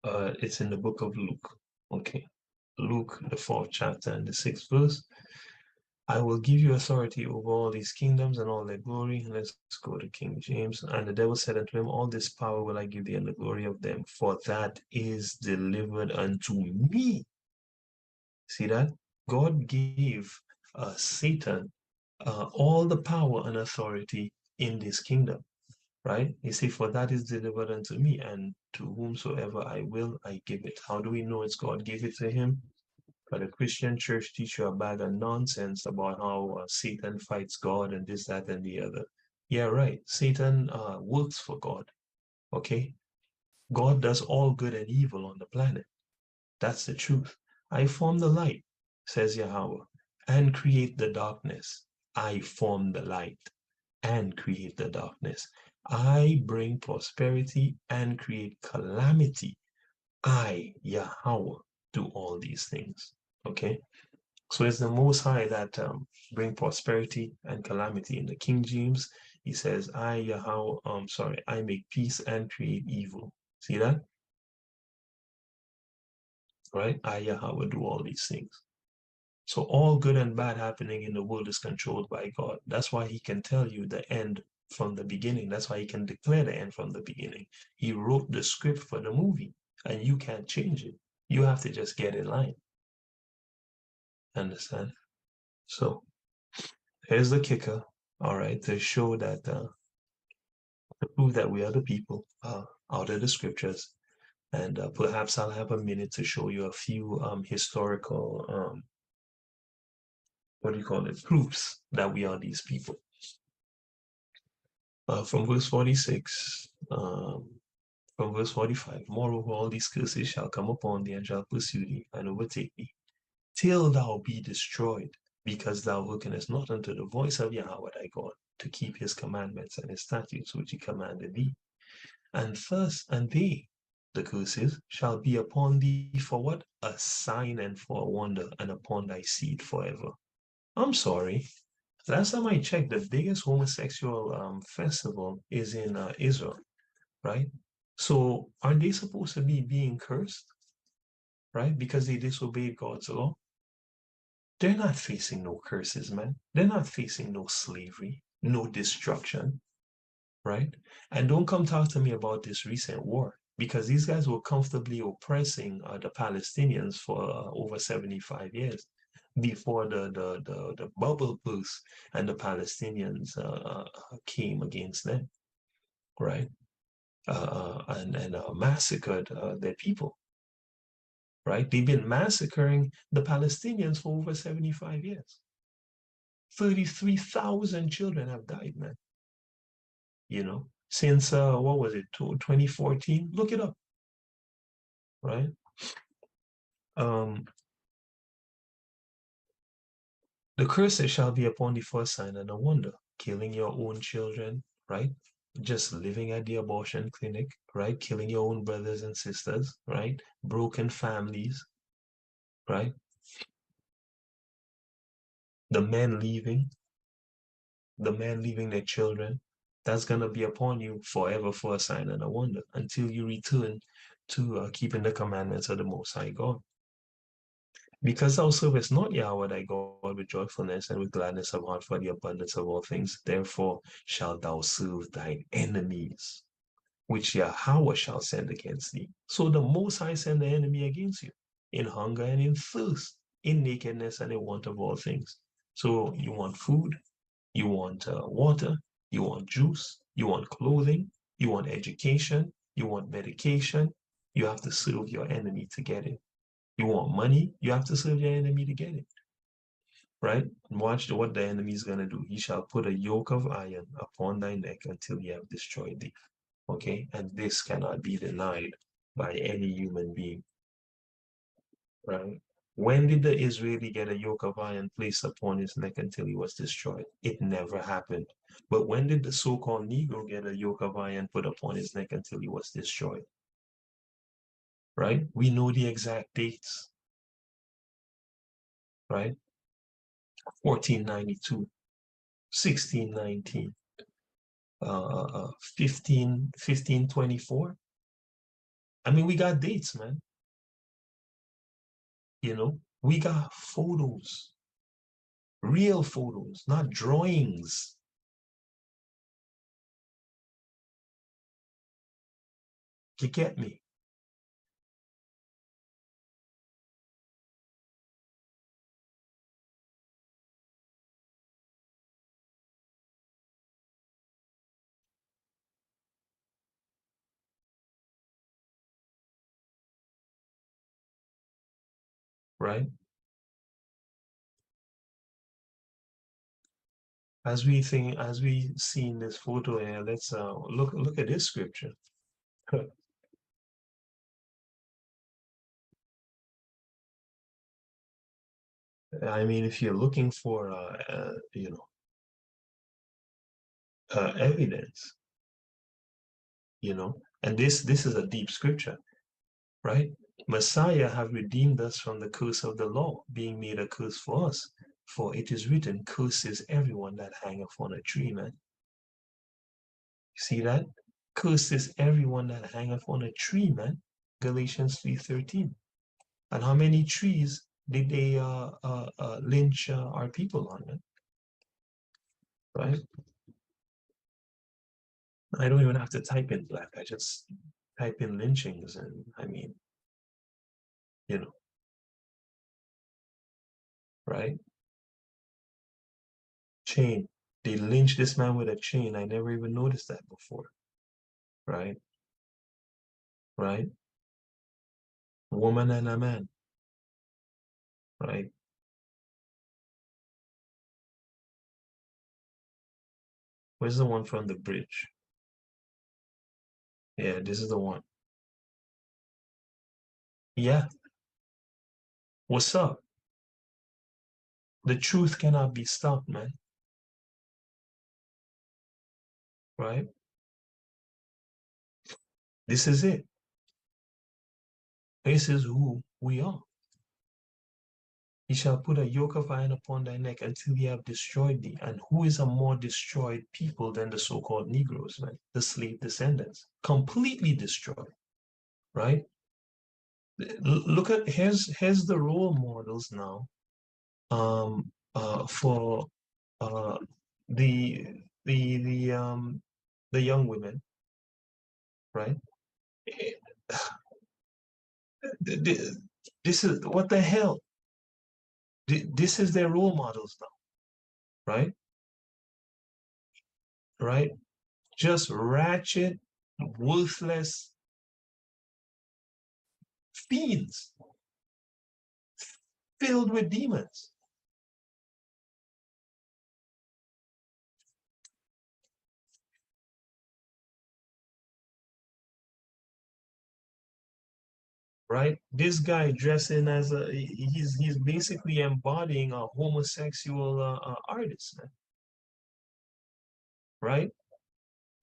It's in the book of Luke. Okay, Luke, the 4th chapter and the 6th verse. I will give you authority over all these kingdoms and all their glory. Let's go to King James. And the devil said unto him, all this power will I give thee, and the glory of them, for that is delivered unto me. See that? God gave Satan all the power and authority in this kingdom, right? He said, for that is delivered unto me, and to whomsoever I will, I give it. How do we know it's God gave it to him? But the Christian church teach you a bag of nonsense about how Satan fights God and this, that, and the other. Yeah, right. Satan works for God. Okay. God does all good and evil on the planet. That's the truth. I form the light, says Yahweh, and create the darkness. I form the light and create the darkness. I bring prosperity and create calamity. I, Yahweh, do all these things. Okay. So it's the Most High that bring prosperity and calamity. In the King James, he says, I, Yahweh, I make peace and create evil. See that? Right? I, Yahweh, do all these things. So all good and bad happening in the world is controlled by God. That's why he can tell you the end from the beginning. That's why he can declare the end from the beginning. He wrote the script for the movie, and you can't change it. You have to just get in line. Understand? So here's the kicker. All right, to show that to prove that we are the people out of the scriptures. And perhaps I'll have a minute to show you a few historical, what do you call it, proofs that we are these people. From verse 46, from verse 45, moreover, all these curses shall come upon thee and shall pursue thee and overtake thee, till thou be destroyed, because thou hearkenest not unto the voice of Yahweh thy God, to keep his commandments and his statutes which he commanded thee. And thus, and they, the curses, shall be upon thee for what? A sign and for a wonder, and upon thy seed forever. I'm sorry. Last time I checked, the biggest homosexual festival is in Israel, right? So are they supposed to be being cursed, right? Because they disobeyed God's law? They're not facing no curses, man. They're not facing no slavery, no destruction, right? And don't come talk to me about this recent war, because these guys were comfortably oppressing the Palestinians for over 75 years before the bubble burst and the Palestinians came against them, right? And massacred their people, right? They've been massacring the Palestinians for over 75 years. 33,000 children have died, man. You know, since what was it, 2014? Look it up, right? Um, the curses shall be upon thee for a sign and a wonder, killing your own children, right? Just living at the abortion clinic, right? Killing your own brothers and sisters, right? Broken families, right? The men leaving, the men leaving their children. That's going to be upon you forever for a sign and a wonder until you return to keeping the commandments of the Most High God. Because thou servest not Yahweh thy God with joyfulness and with gladness of heart for the abundance of all things, therefore shalt thou serve thine enemies, which Yahweh shall send against thee. So the Most High send the enemy against you in hunger and in thirst, in nakedness and in want of all things. So you want food, you want water, you want juice, you want clothing, you want education, you want medication. You have to serve your enemy to get it. You want money, you have to serve your enemy to get it. Right? And watch what the enemy is going to do. He shall put a yoke of iron upon thy neck until he have destroyed thee. Okay? And this cannot be denied by any human being. Right? When did the Israeli get a yoke of iron placed upon his neck until he was destroyed? It never happened. But when did the so-called Negro get a yoke of iron put upon his neck until he was destroyed? Right? We know the exact dates. Right? 1492, 1619, 1524. I mean, we got dates, man. You know, we got photos, Real photos, not drawings. You get me? Right? As we see in this photo here, let's look at this scripture. I mean, if you're looking for evidence, and this is a deep scripture, right? Messiah have redeemed us from the curse of the law, being made a curse for us. For it is written, curses everyone that hangeth on a tree, man. See that? Curses everyone that hangeth on a tree, man. Galatians 3:13. And how many trees did they lynch our people on, man? Right? I don't even have to type in black. I just type in lynchings, and I mean, you know, right? Chain. They lynched this man with a chain. I never even noticed that before. Right? Right? Woman and a man. Right? Where's the one from the bridge? Yeah, this is the one. Yeah. What's up? The truth cannot be stopped, man. Right? This is it. This is who we are. He shall put a yoke of iron upon thy neck until he have destroyed thee. And who is a more destroyed people than the so-called Negroes, man? The slave descendants. Completely destroyed, right? Look at here's the role models now for uh the the young women, right? This is what the hell? This is their role models now, right? Right? Just ratchet, worthless fiends filled with demons. Right? This guy dressing as he's basically embodying a homosexual artist, man, right?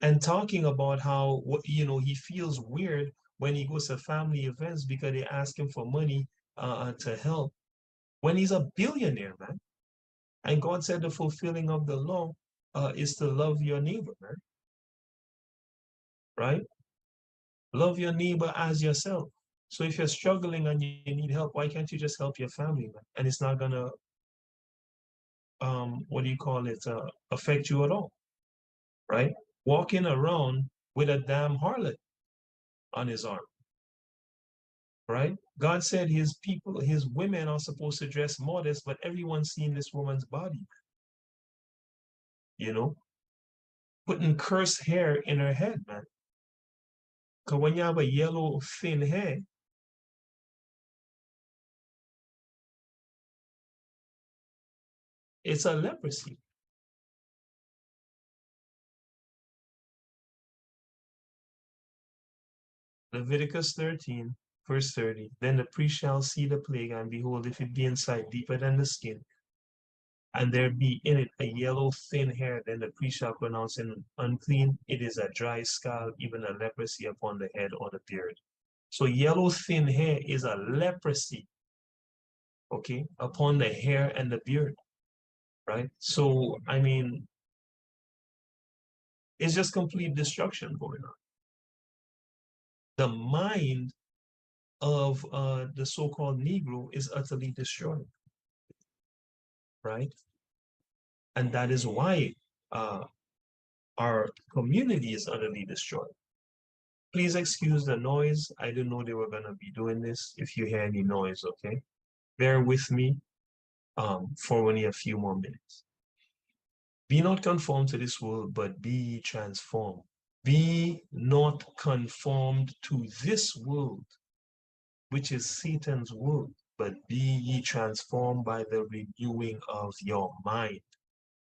And talking about how he feels weird when he goes to family events because they ask him for money to help when he's a billionaire, man. And God said the fulfilling of the law is to love your neighbor, man, right? Love your neighbor as yourself. So if you're struggling and you need help, why can't you just help your family, man? And it's not gonna what do you call it, affect you at all, right? Walking around with a damn harlot on his arm, right? God said his people, his women are supposed to dress modest, but everyone's seeing this woman's body, you know, putting cursed hair in her head, man. Because when you have a yellow, thin hair, it's a leprosy. Leviticus 13, verse 30. Then the priest shall see the plague, and behold, if it be inside deeper than the skin, and there be in it a yellow thin hair, then the priest shall pronounce him unclean. It is a dry scald, even a leprosy upon the head or the beard. So yellow thin hair is a leprosy, okay, upon the hair and the beard, right? So I mean, it's just complete destruction going on. The mind of the so-called Negro is utterly destroyed, right? And that is why our community is utterly destroyed. Please excuse the noise. I didn't know they were going to be doing this. If you hear any noise, okay? Bear with me for only a few more minutes. Be not conformed to this world, but be ye transformed. Be not conformed to this world, which is Satan's world, but be ye transformed by the renewing of your mind,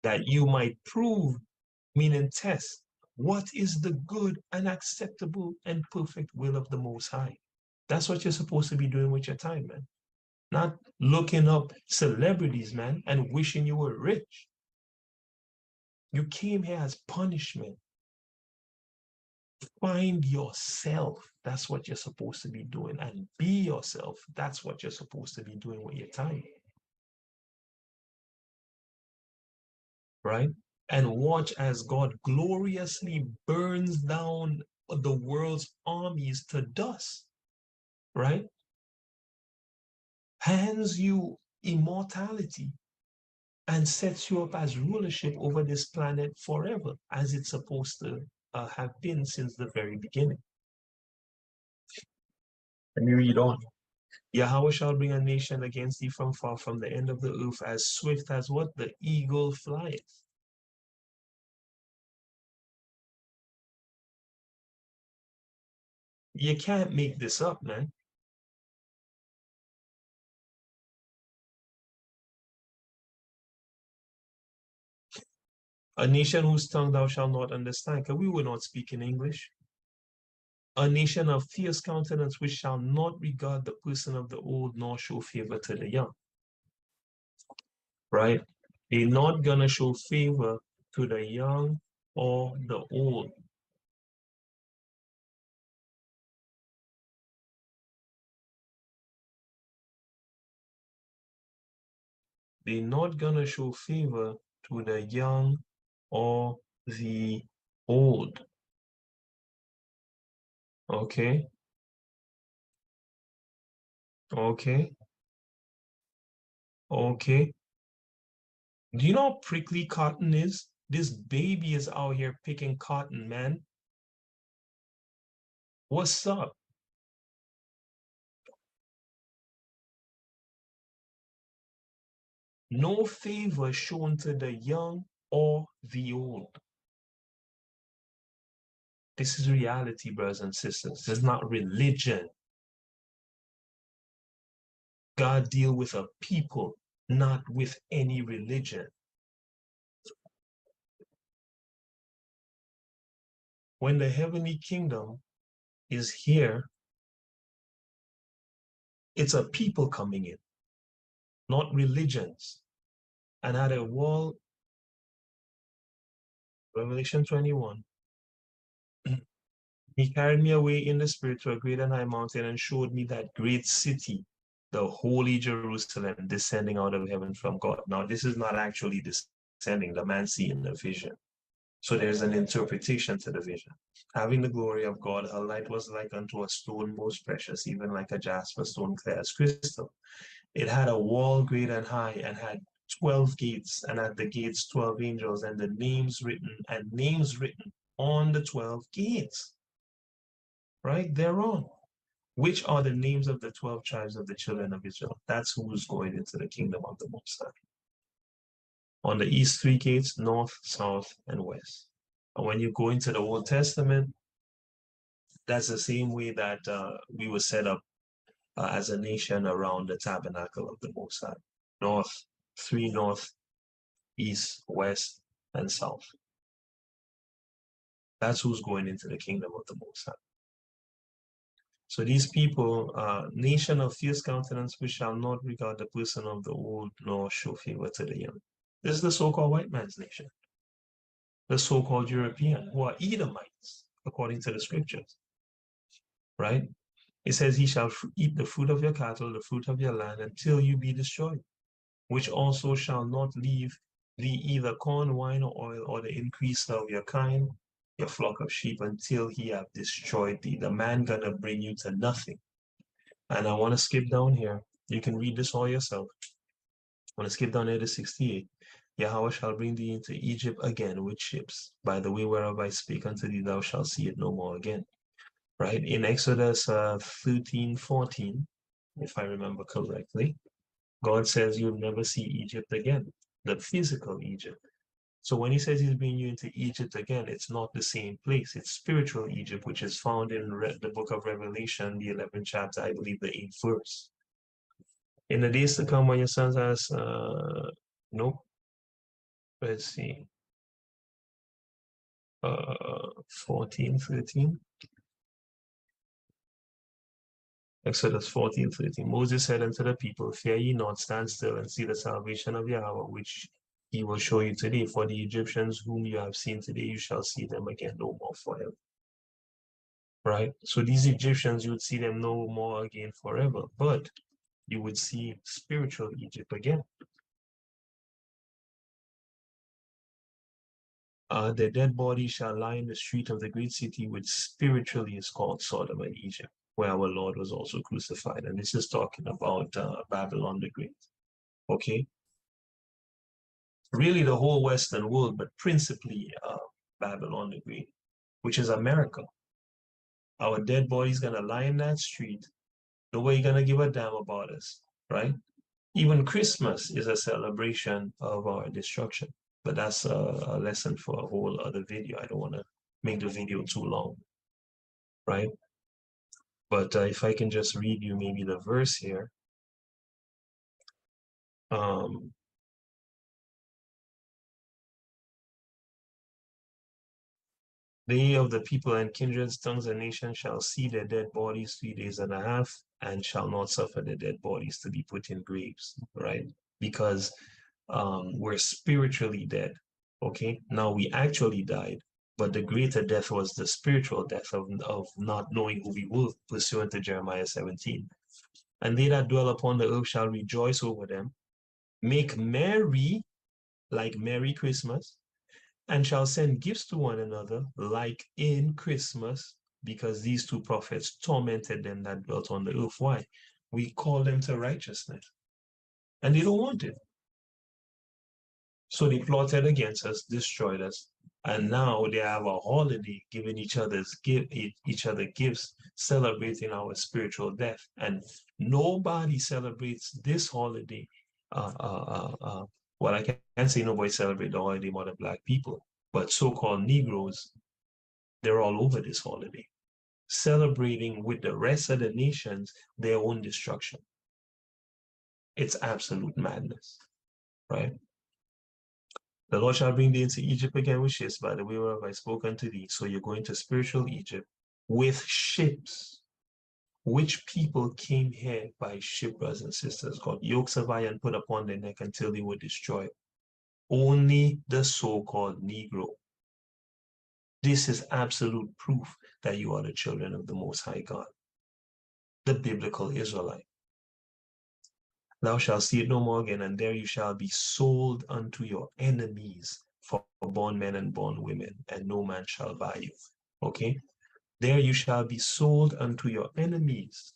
that you might prove, meaning test, what is the good and acceptable and perfect will of the Most High. That's what you're supposed to be doing with your time, man. Not looking up celebrities, man, and wishing you were rich. You came here as punishment. Find yourself. That's what you're supposed to be doing. And be yourself. That's what you're supposed to be doing with your time. Right? And watch as God gloriously burns down the world's armies to dust. Right? Hands you immortality and sets you up as rulership over this planet forever, as it's supposed to have been since the very beginning. Let me read on. Yahweh shall bring a nation against thee from far, from the end of the earth, as swift as what? The eagle flieth. You can't make this up, man. A nation whose tongue thou shalt not understand, because we were not speaking English. A nation of fierce countenance which shall not regard the person of the old, nor show favor to the young. Right? They're not gonna show favor to the young or the old. They're not gonna show favor to the young or the old. Okay. Okay. Okay. Do you know how prickly cotton is? This baby is out here picking cotton, man. What's up? No favor shown to the young or the old. This is reality, brothers and sisters. This is not religion. God deal with a people, not with any religion. When the heavenly kingdom is here, it's a people coming in, not religions. And at a wall, Revelation 21, he carried me away in the spirit to a great and high mountain and showed me that great city, the holy Jerusalem, descending out of heaven from God. Now, this is not actually descending, the man seeing the vision. So there's an interpretation to the vision. Having the glory of God, her light was like unto a stone most precious, even like a jasper stone clear as crystal. It had a wall great and high and had 12 gates, and at the gates 12 angels, and the names written on the 12 gates. Right thereon, which are the names of the 12 tribes of the children of Israel. That's who's going into the kingdom of the Most High. On the east, 3 gates, north, south, and west. And when you go into the Old Testament, that's the same way that we were set up as a nation around the tabernacle of the Most High. North, 3 north, east, west, and south. That's who's going into the kingdom of the Most High. So these people, nation of fierce countenance, which shall not regard the person of the old, nor show favor to the young. This is the so-called white man's nation. The so-called European, who are Edomites, according to the scriptures. Right? It says, he shall eat the fruit of your cattle, the fruit of your land, until you be destroyed, which also shall not leave thee either corn, wine, or oil, or the increase of your kind, your flock of sheep, until he have destroyed thee. The man gonna bring you to nothing. And I want to skip down here. You can read this all yourself. I want to skip down here to 68. Yahweh shall bring thee into Egypt again with ships. By the way whereof I speak unto thee, thou shalt see it no more again. Right? In Exodus 13:14, if I remember correctly, God says you'll never see Egypt again, the physical Egypt. So when he says he's bringing you into Egypt again, it's not the same place. It's spiritual Egypt, which is found in the book of Revelation, the 11th chapter, I believe the 8th verse. In the days to come, when your sons ask, nope, let's see, 14:13. Exodus 14:13. Moses said unto the people, fear ye not, stand still and see the salvation of Yahweh, which he will show you today. For the Egyptians whom you have seen today, you shall see them again no more forever. Right? So these Egyptians, you would see them no more again forever, but you would see spiritual Egypt again. The dead body shall lie in the street of the great city, which spiritually is called Sodom and Egypt, where our Lord was also crucified. And this is talking about Babylon the Great. Okay? Really the whole Western world, but principally Babylon the Great, which is America. Our dead body's gonna lie in that street. Nobody gonna give a damn about us, right? Even Christmas is a celebration of our destruction, but that's a lesson for a whole other video. I don't want to make the video too long, right? But if I can just read you maybe the verse here. They of the people and kindreds, tongues, and nations shall see their dead bodies 3 days and a half, and shall not suffer the dead bodies to be put in graves, right? Because we're spiritually dead, okay? Now we actually died, but the greater death was the spiritual death of not knowing who we were, pursuant to Jeremiah 17. And they that dwell upon the earth shall rejoice over them, make merry, like Merry Christmas, and shall send gifts to one another, like in Christmas, because these two prophets tormented them that dwelt on the earth. Why? We call them to righteousness, and they don't want it. So they plotted against us, destroyed us, and now they have a holiday, giving each other gifts, celebrating our spiritual death. And nobody celebrates this holiday. Well, I can't say nobody celebrates the holiday more than Black people, but so-called Negroes, they're all over this holiday, celebrating with the rest of the nations their own destruction. It's absolute madness, right? The Lord shall bring thee into Egypt again with ships, by the way whereof I spoke unto thee. So you're going to spiritual Egypt with ships. Which people came here by ship, brothers and sisters, got yokes of iron put upon their neck until they were destroyed. Only the so-called Negro. This is absolute proof that you are the children of the Most High God, the biblical Israelite. Thou shalt see it no more again, and there you shall be sold unto your enemies for bondmen and bondwomen, and no man shall buy you. Okay? There you shall be sold unto your enemies.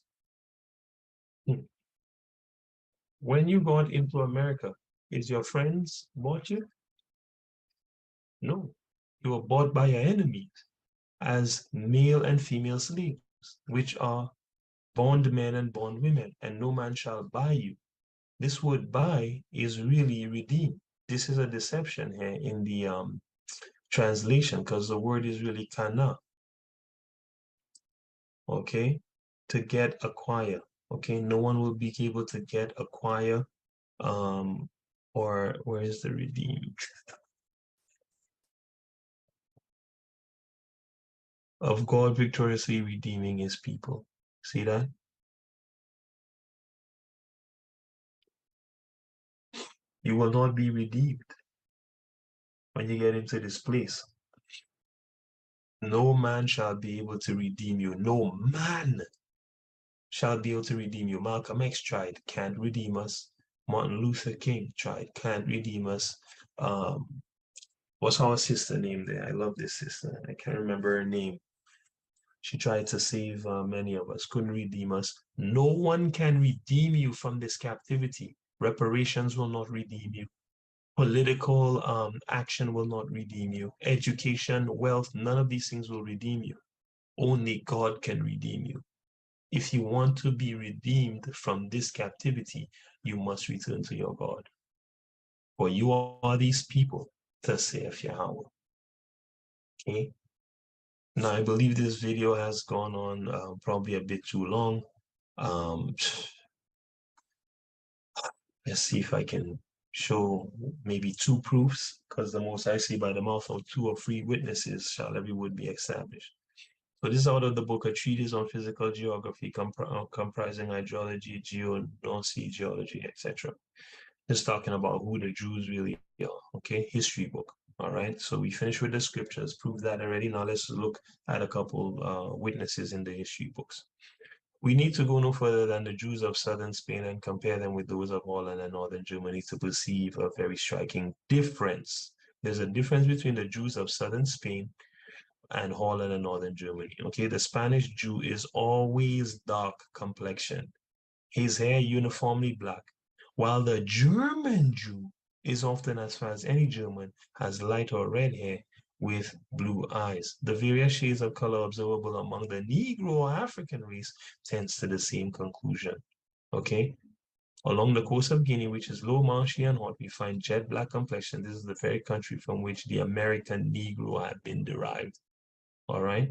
When you got into America, is your friends bought you? No. You were bought by your enemies as male and female slaves, which are bondmen and bondwomen, and no man shall buy you. This word buy is really redeem. This is a deception here in the translation, because the word is really kana. Okay? To get, acquire. Okay? No one will be able to get, acquire, or where is the redeem? Of God victoriously redeeming his people. See that? You will not be redeemed when you get into this place. No man shall be able to redeem you. No man shall be able to redeem you. Malcolm X tried, can't redeem us. Martin Luther King tried, can't redeem us. What's our sister name there? I love this sister. I can't remember her name. She tried to save many of us, couldn't redeem us. No one can redeem you from this captivity. Reparations will not redeem you. Political action will not redeem you. Education, wealth, none of these things will redeem you. Only God can redeem you. If you want to be redeemed from this captivity, you must return to your God. For you are these people, thus saith Yahweh. Okay. Now, I believe this video has gone on probably a bit too long. Um, let's see if I can show maybe 2 proofs, because the most I see by the mouth of 2 or 3 witnesses shall every word be established. So this is out of the book, A Treatise on Physical Geography, comprising hydrology, geodesy, geology, etc. It's talking about who the Jews really are, okay? History book, all right? So we finished with the scriptures, proved that already. Now let's look at a couple witnesses in the history books. We need to go no further than the Jews of southern Spain and compare them with those of Holland and northern Germany to perceive a very striking difference. There's a difference between the Jews of southern Spain and Holland and northern Germany. Okay, the Spanish Jew is always dark complexion, his hair uniformly black, while the German Jew is often, as far as any German, has light or red hair with blue eyes. The various shades of color observable among the Negro or African race tends to the same conclusion. Okay, along the coast of Guinea, which is low, marshy, and hot, we find jet black complexion. This is the very country from which the American Negro had been derived. All right.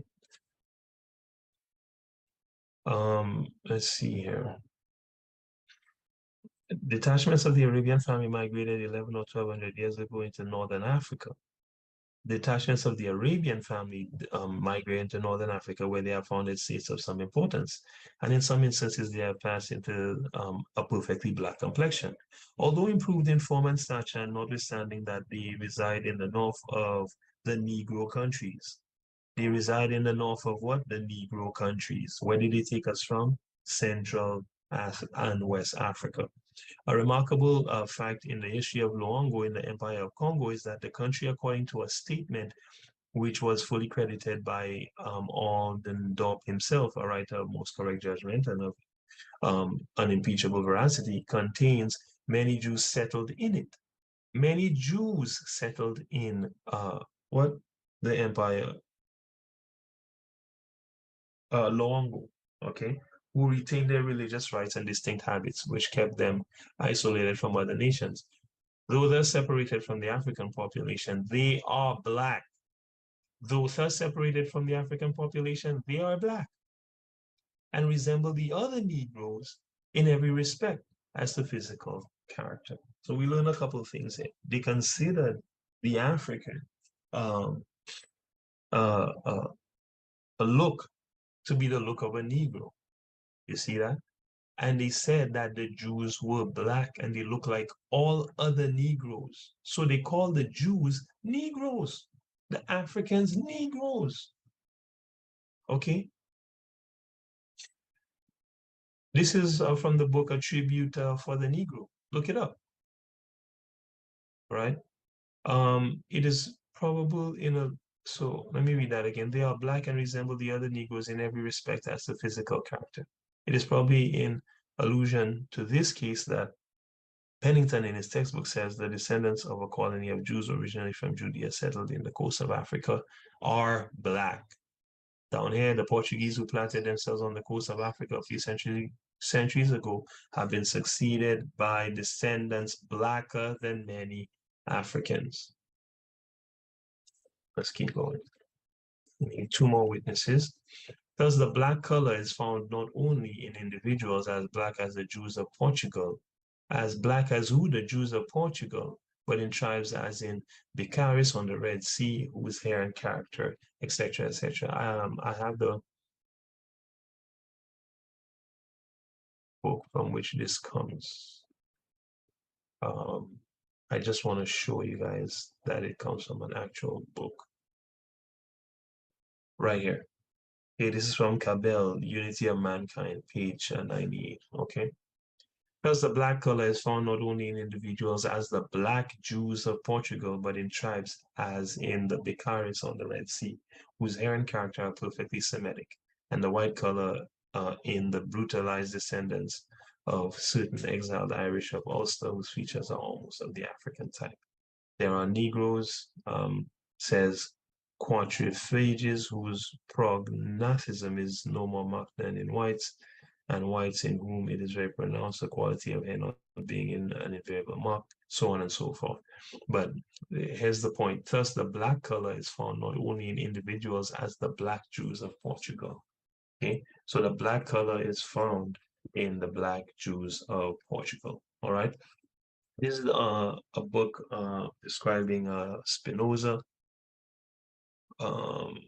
Let's see here. Detachments of the Arabian family migrated 11 or 1200 years ago into northern Africa. Detachments of the Arabian family migrated into northern Africa, where they have founded states of some importance. And in some instances, they have passed into a perfectly black complexion. Although improved in form and stature, and notwithstanding that they reside in the north of the Negro countries. They reside in the north of what? The Negro countries. Where did they take us from? Central and West Africa. A remarkable fact in the history of Luongo in the Empire of Congo is that the country, according to a statement which was fully credited by Alden Dorp himself, a writer of most correct judgment and of unimpeachable veracity, contains many Jews settled in it. Many Jews settled in what? The Empire Luongo, okay, who retained their religious rights and distinct habits, which kept them isolated from other nations. Though they're separated from the African population, they are Black. Though they're separated from the African population, they are Black and resemble the other Negroes in every respect as to physical character. So we learn a couple of things here. They considered the African um, a look to be the look of a Negro. You see that? And they said that the Jews were Black and they look like all other Negroes. So they called the Jews Negroes, the Africans Negroes. Okay? This is from the book A Tribute for the Negro. Look it up, right? It is probable in a, so let me read that again. They are Black and resemble the other Negroes in every respect as to physical character. It is probably in allusion to this case that Pennington in his textbook says the descendants of a colony of Jews originally from Judea settled in the coast of Africa are Black. Down here, the Portuguese who planted themselves on the coast of Africa a few centuries ago have been succeeded by descendants blacker than many Africans. Let's keep going. We need 2 more witnesses. Thus, the Black color is found not only in individuals as Black as the Jews of Portugal, as Black as who? The Jews of Portugal, but in tribes as in Bicaris on the Red Sea, whose hair and character, etc., etc. I have the book from which this comes. I just want to show you guys that it comes from an actual book. Right here. Okay, this is from Cabell, Unity of Mankind, page 98, okay? Because the Black color is found not only in individuals as the Black Jews of Portugal, but in tribes as in the Bicaris on the Red Sea, whose hair and character are perfectly Semitic, and the white color in the brutalized descendants of certain exiled Irish of Ulster, whose features are almost of the African type. There are Negroes, says quadriphages whose prognatism is no more marked than in whites, and whites in whom it is very pronounced the quality of hair not being in an invariable mark, so on and so forth. But here's the point. Thus, the black color is found not only in individuals as the Black Jews of Portugal. Okay, so the black color is found in the Black Jews of Portugal. All right. This is a book describing Spinoza. Um,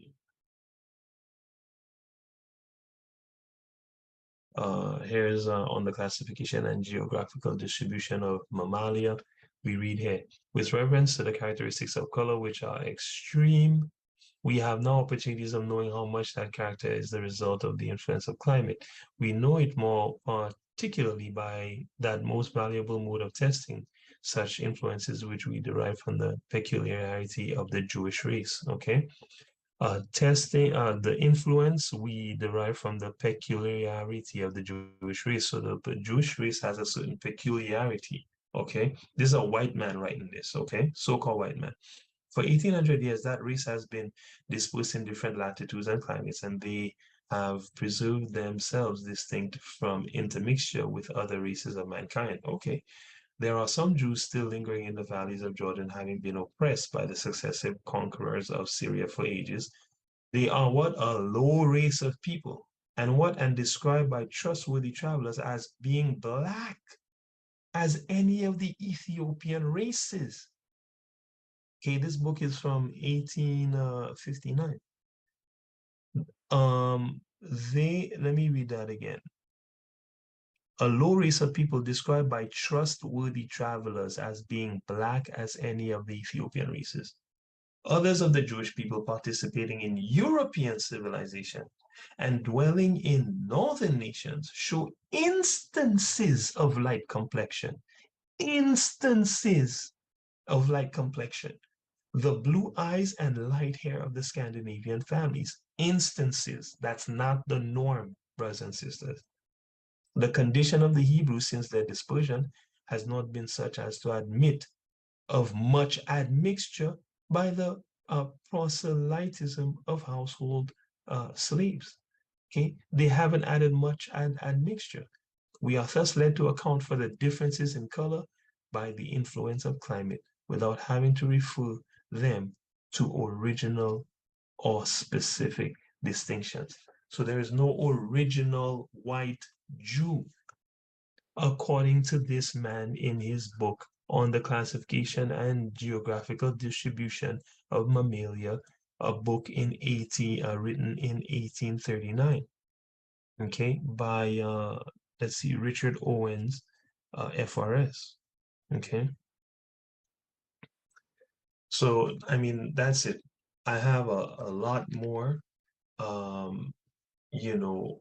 Here's on the classification and geographical distribution of mammalia. We read here, with reference to the characteristics of color, which are extreme, we have now opportunities of knowing how much that character is the result of the influence of climate. We know it more particularly by that most valuable mode of testing such influences which we derive from the peculiarity of the Jewish race, okay? Testing the influence we derive from the peculiarity of the Jewish race. So the Jewish race has a certain peculiarity, okay? This is a white man writing this, okay? So-called white man. For 1800 years, that race has been dispersed in different latitudes and climates, and they have preserved themselves distinct from intermixture with other races of mankind. Okay, there are some Jews still lingering in the valleys of Jordan, having been oppressed by the successive conquerors of Syria for ages. They are what? A low race of people, and described by trustworthy travelers as being black as any of the Ethiopian races. Okay, this book is from 1859. Let me read that again. A low race of people described by trustworthy travelers as being black as any of the Ethiopian races. Others of the Jewish people participating in European civilization and dwelling in northern nations show instances of light complexion. Instances of light complexion. The blue eyes and light hair of the Scandinavian families. Instances. That's not the norm, brothers and sisters. The condition of the Hebrews since their dispersion has not been such as to admit of much admixture by the proselytism of household slaves. Okay, they haven't added much admixture. We are thus led to account for the differences in color by the influence of climate without having to refer them to original or specific distinctions. So there is no original white Jew, according to this man in his book on the classification and geographical distribution of mammalia, a book written in 1839, okay, by let's see, Richard Owens, FRS, okay. So I mean that's it. I have a lot more, um, you know,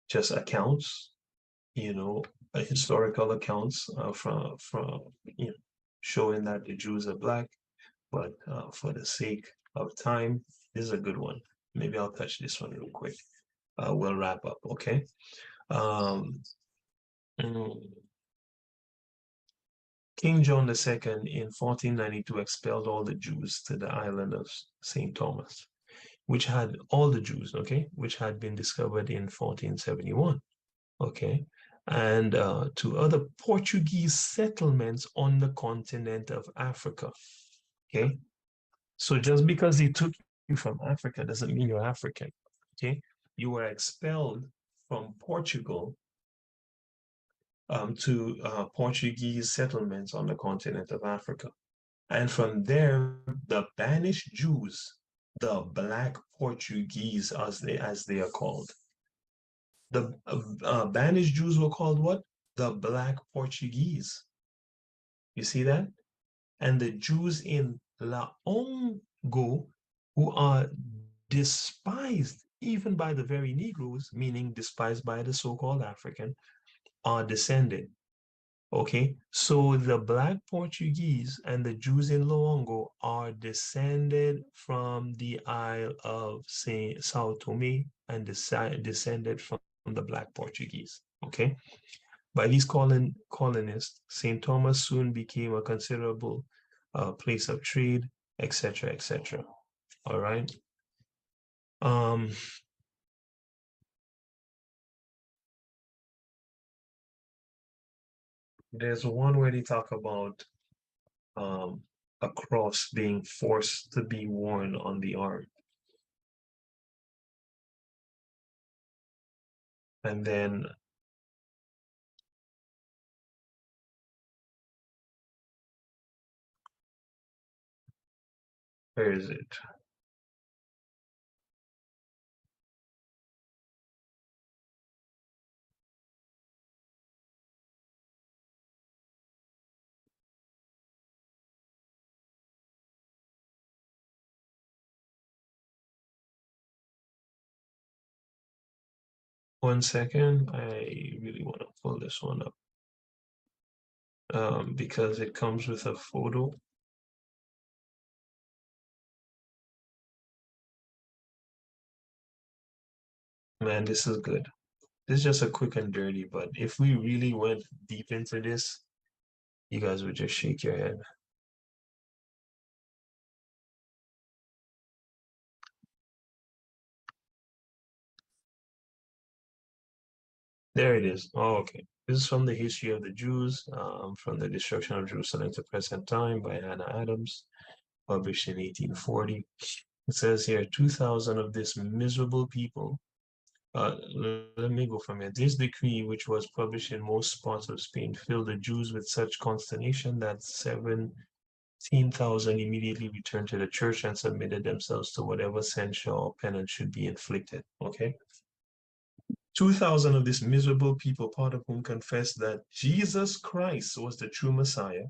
just accounts, you know, historical accounts from you know, showing that the Jews are black. But for the sake of time, this is a good one. Maybe I'll touch this one real quick. We'll wrap up, okay? Um, mm, King John II in 1492 expelled all the Jews to the island of St. Thomas, which had all the Jews, okay, which had been discovered in 1471, okay, and to other Portuguese settlements on the continent of Africa, okay? So just because they took you from Africa doesn't mean you're African, okay? You were expelled from Portugal to Portuguese settlements on the continent of Africa. And from there, the banished Jews, the Black Portuguese, as they are called. The banished Jews were called what? The Black Portuguese. You see that? And the Jews in Laongo, who are despised even by the very Negroes, meaning despised by the so-called African, are descended. Okay, so the Black Portuguese and the Jews in Luongo are descended from the Isle of Sao Tome and descended from the Black Portuguese. Okay, by these colonists, St. Thomas soon became a considerable place of trade, etc., etc. All right. Um, there's one where they talk about um, a cross being forced to be worn on the arm. And then, where is it? One second. I really want to pull this one up because it comes with a photo. Man, this is good. This is just a quick and dirty, but if we really went deep into this, you guys would just shake your head. There it is. Oh, okay. This is from the History of the Jews, from the Destruction of Jerusalem to Present Time by Hannah Adams, published in 1840. It says here, 2,000 of this miserable people. Let me go from here. This decree, which was published in most parts of Spain, filled the Jews with such consternation that 17,000 immediately returned to the church and submitted themselves to whatever censure or penance should be inflicted. Okay. 2,000 of this miserable people, part of whom confessed that Jesus Christ was the true Messiah,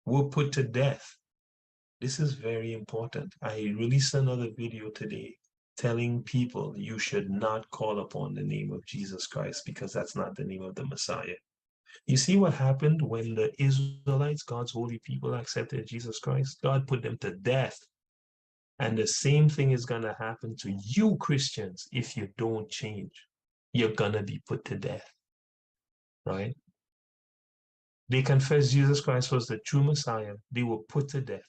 were put to death. This is very important. I released another video today telling people you should not call upon the name of Jesus Christ because that's not the name of the Messiah. You see what happened when the Israelites, God's holy people, accepted Jesus Christ? God put them to death. And the same thing is going to happen to you, Christians, if you don't change. You're going to be put to death, right? They confessed Jesus Christ was the true Messiah. They were put to death.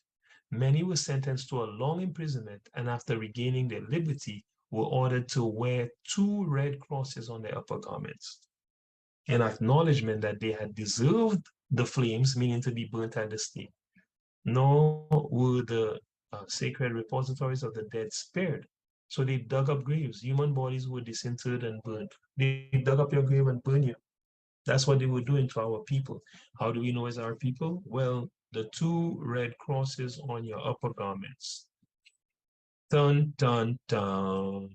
Many were sentenced to a long imprisonment, and after regaining their liberty, were ordered to wear 2 red crosses on their upper garments, in acknowledgement that they had deserved the flames, meaning to be burnt at the stake. Nor were the sacred repositories of the dead spared. So they dug up graves. Human bodies were disinterred and burned. They dug up your grave and burned you. That's what they were doing to our people. How do we know it's our people? Well, the 2 red crosses on your upper garments. Dun, dun, dun.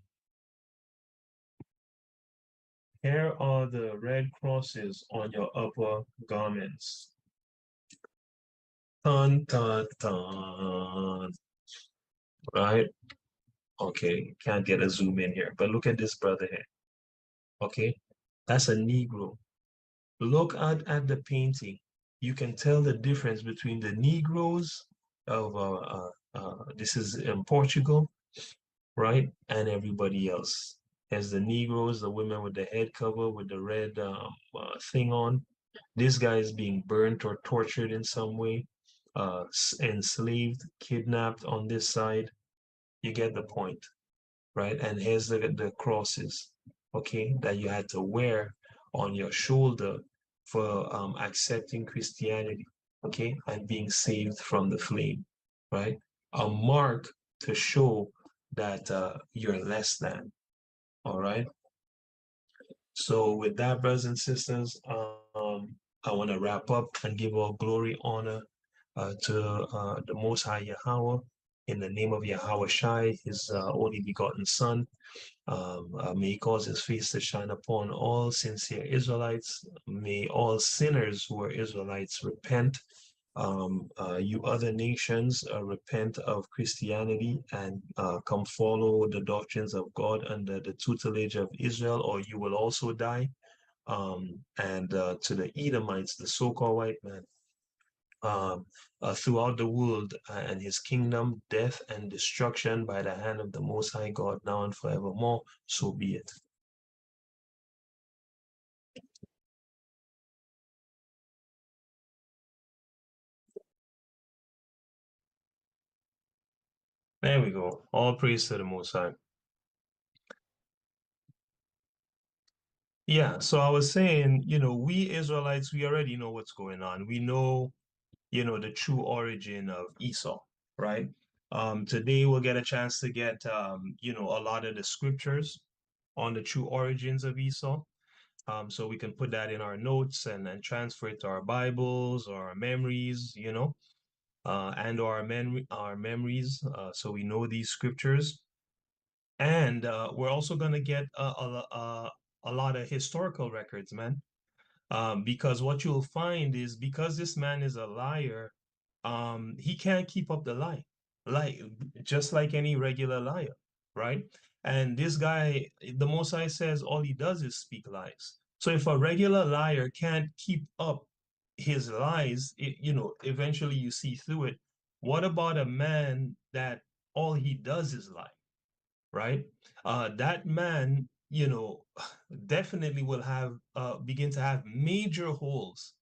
Here are the red crosses on your upper garments. Dun, dun, dun. Right? Okay, can't get a zoom in here, but look at this brother here. Okay, that's a Negro. Look at the painting. You can tell the difference between the Negroes of this is in Portugal, right? And everybody else. As the Negroes, the women with the head cover with the red thing on. This guy is being burnt or tortured in some way, enslaved, kidnapped on this side. You get the point, right? And here's the crosses, okay, that you had to wear on your shoulder for accepting Christianity, okay, and being saved from the flame, right? A mark to show that you're less than, all right? So with that, brothers and sisters, I want to wrap up and give all glory, honor to the Most High Yahweh, in the name of Yahweh Shai, his only begotten Son. May he cause his face to shine upon all sincere Israelites. May all sinners who are Israelites repent. You other nations repent of Christianity and come follow the doctrines of God under the tutelage of Israel, or you will also die. And to the Edomites, the so-called white man, throughout the world and his kingdom, death and destruction by the hand of the Most High God, now and forevermore, so be it. There we go. All praise to the Most High. Yeah, so I was saying, we Israelites, we already know what's going on. We know, the true origin of Esau, right? Today we'll get a chance to get, a lot of the scriptures on the true origins of Esau. So we can put that in our notes and transfer it to our Bibles or our memories, and our memories, so we know these scriptures. And we're also going to get a lot of historical records, man. Because what you'll find is because this man is a liar, he can't keep up the lie, like just like any regular liar, right? And this guy, the Most High says all he does is speak lies. So if a regular liar can't keep up his lies, eventually you see through it. What about a man that all he does is lie? Right? That man, definitely will have begin to have major holes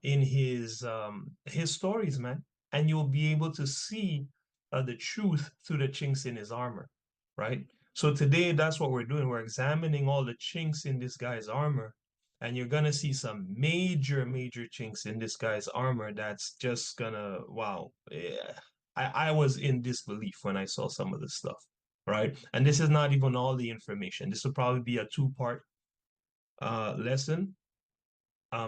in his stories, man, and you'll be able to see the truth through the chinks in his armor, right? So today, that's what we're doing. We're examining all the chinks in this guy's armor, and you're gonna see some major, major chinks in this guy's armor. That's just gonna, wow. Yeah. I was in disbelief when I saw some of the stuff, right? And this is not even all the information. This will probably be a two-part lesson.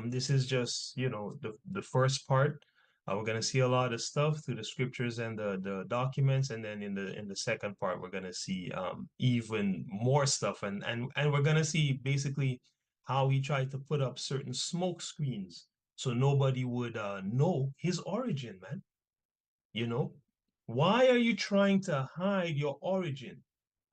This is just, the first part. We're gonna see a lot of stuff through the scriptures and the documents, and then in the second part, we're gonna see even more stuff, and we're gonna see basically how he tried to put up certain smoke screens so nobody would know his origin, man. You know, why are you trying to hide your origin,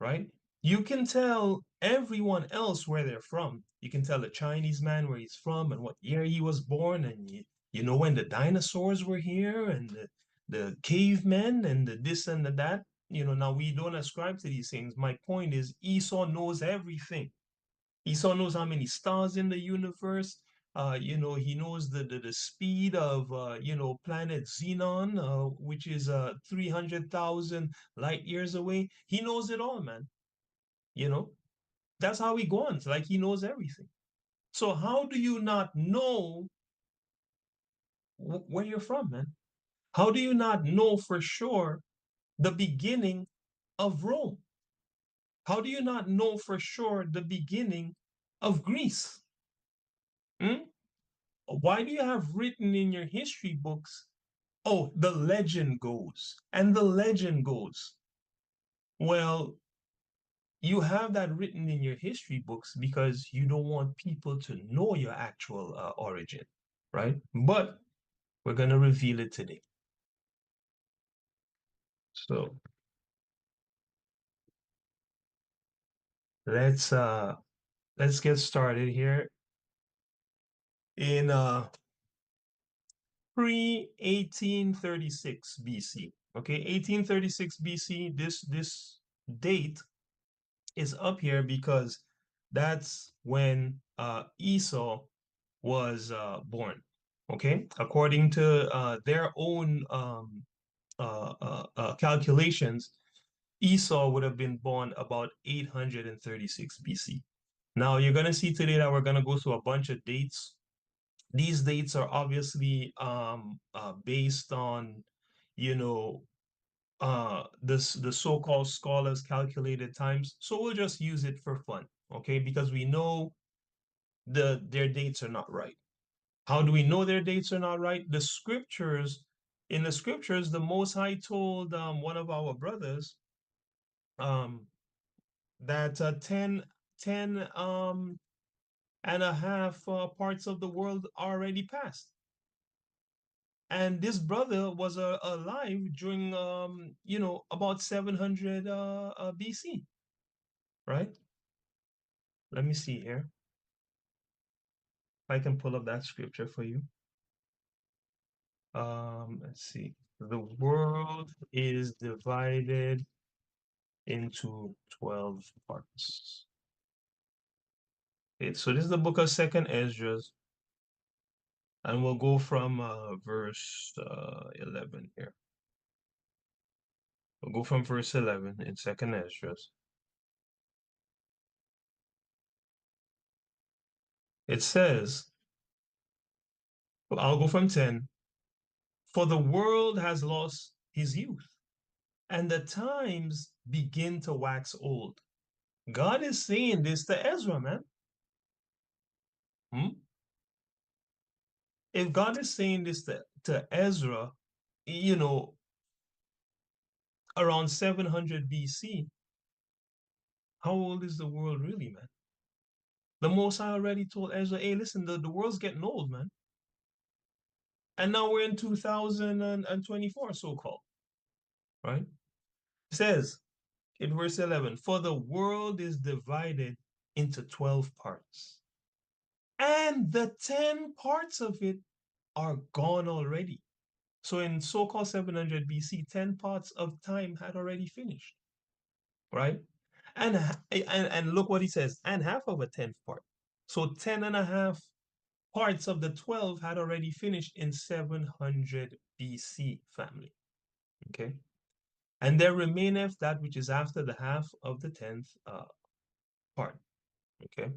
right? You can tell everyone else where they're from. You can tell a Chinese man where he's from and what year he was born, and you know when the dinosaurs were here and the cavemen and the this and the that. Now we don't ascribe to these things. My point is Esau knows everything. Esau knows how many stars in the universe. He knows the speed of planet Xenon, which is 300,000 light years away. He knows it all, man. You know, that's how he goes. Like he knows everything. So how do you not know where you're from, man? How do you not know for sure the beginning of Rome? How do you not know for sure the beginning of Greece? Hmm? Why do you have written in your history books, oh, the legend goes, and the legend goes? Well, you have that written in your history books because you don't want people to know your actual origin, right? But we're going to reveal it today. So let's uh let's get started here in pre-1836 BC. Okay, 1836 BC, this date is up here because that's when Esau was born. Okay, according to their own calculations, Esau would have been born about 836 BC. Now you're gonna see today that we're gonna go through a bunch of dates. These dates are obviously based on, you know, the so-called scholars calculated times. So we'll just use it for fun, okay? Because we know their dates are not right. How do we know their dates are not right? In the scriptures, the Most High told one of our brothers um, that 10 and a half parts of the world already passed. And this brother was alive during, about 700 BC, right? Let me see here. I can pull up that scripture for you. Let's see. The world is divided into 12 parts. Okay, so this is the book of Second Esdras, and we'll go from verse 11 here. We'll go from verse 11 in Second Esdras. It says, I'll go from 10. For the world has lost his youth, and the times begin to wax old. God is saying this to Ezra, man. Hmm? If God is saying this to Ezra, you know, around 700 BC, how old is the world really, man? The Most High already told Ezra, hey, listen, the world's getting old, man. And now we're in 2024, so-called, right? It says in verse 11, for the world is divided into 12 parts, and the 10 parts of it are gone already. So in so-called 700 BC, 10 parts of time had already finished, right? And look what he says, and half of a 10th part. So 10 and a half parts of the 12 had already finished in 700 BC, family. Okay. And there remaineth that which is after the half of the 10th part. Okay.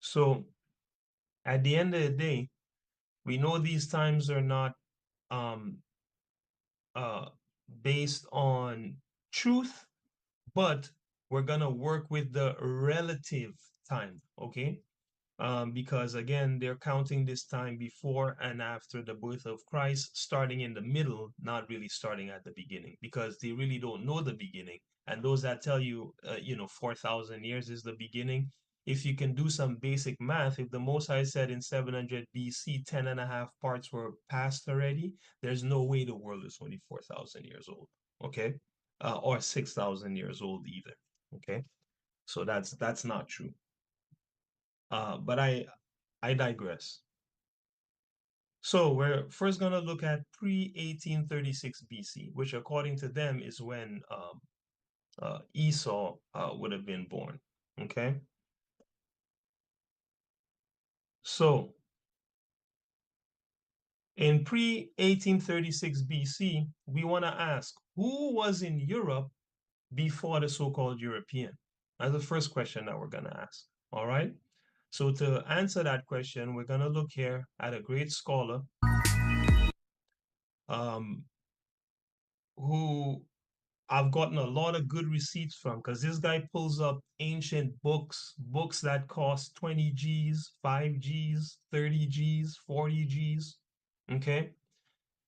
So at the end of the day, we know these times are not um, uh, based on truth, but we're gonna work with the relative time, okay? Because again, they're counting this time before and after the birth of Christ, starting in the middle, not really starting at the beginning, because they really don't know the beginning. And those that tell you, 4,000 years is the beginning, if you can do some basic math, if the Most High said in 700 BC, 10 and a half parts were passed already, there's no way the world is only 4,000 years old, okay? Or 6,000 years old either, okay? So that's not true. But I digress. So we're first going to look at pre-1836 BC, which according to them is when Esau would have been born. Okay. So in pre-1836 BC, we want to ask who was in Europe before the so-called European? That's the first question that we're going to ask. All right. So to answer that question, we're going to look here at a great scholar um, who I've gotten a lot of good receipts from, because this guy pulls up ancient books that cost 20 G's, 5 G's, 30 G's, 40 G's. Okay.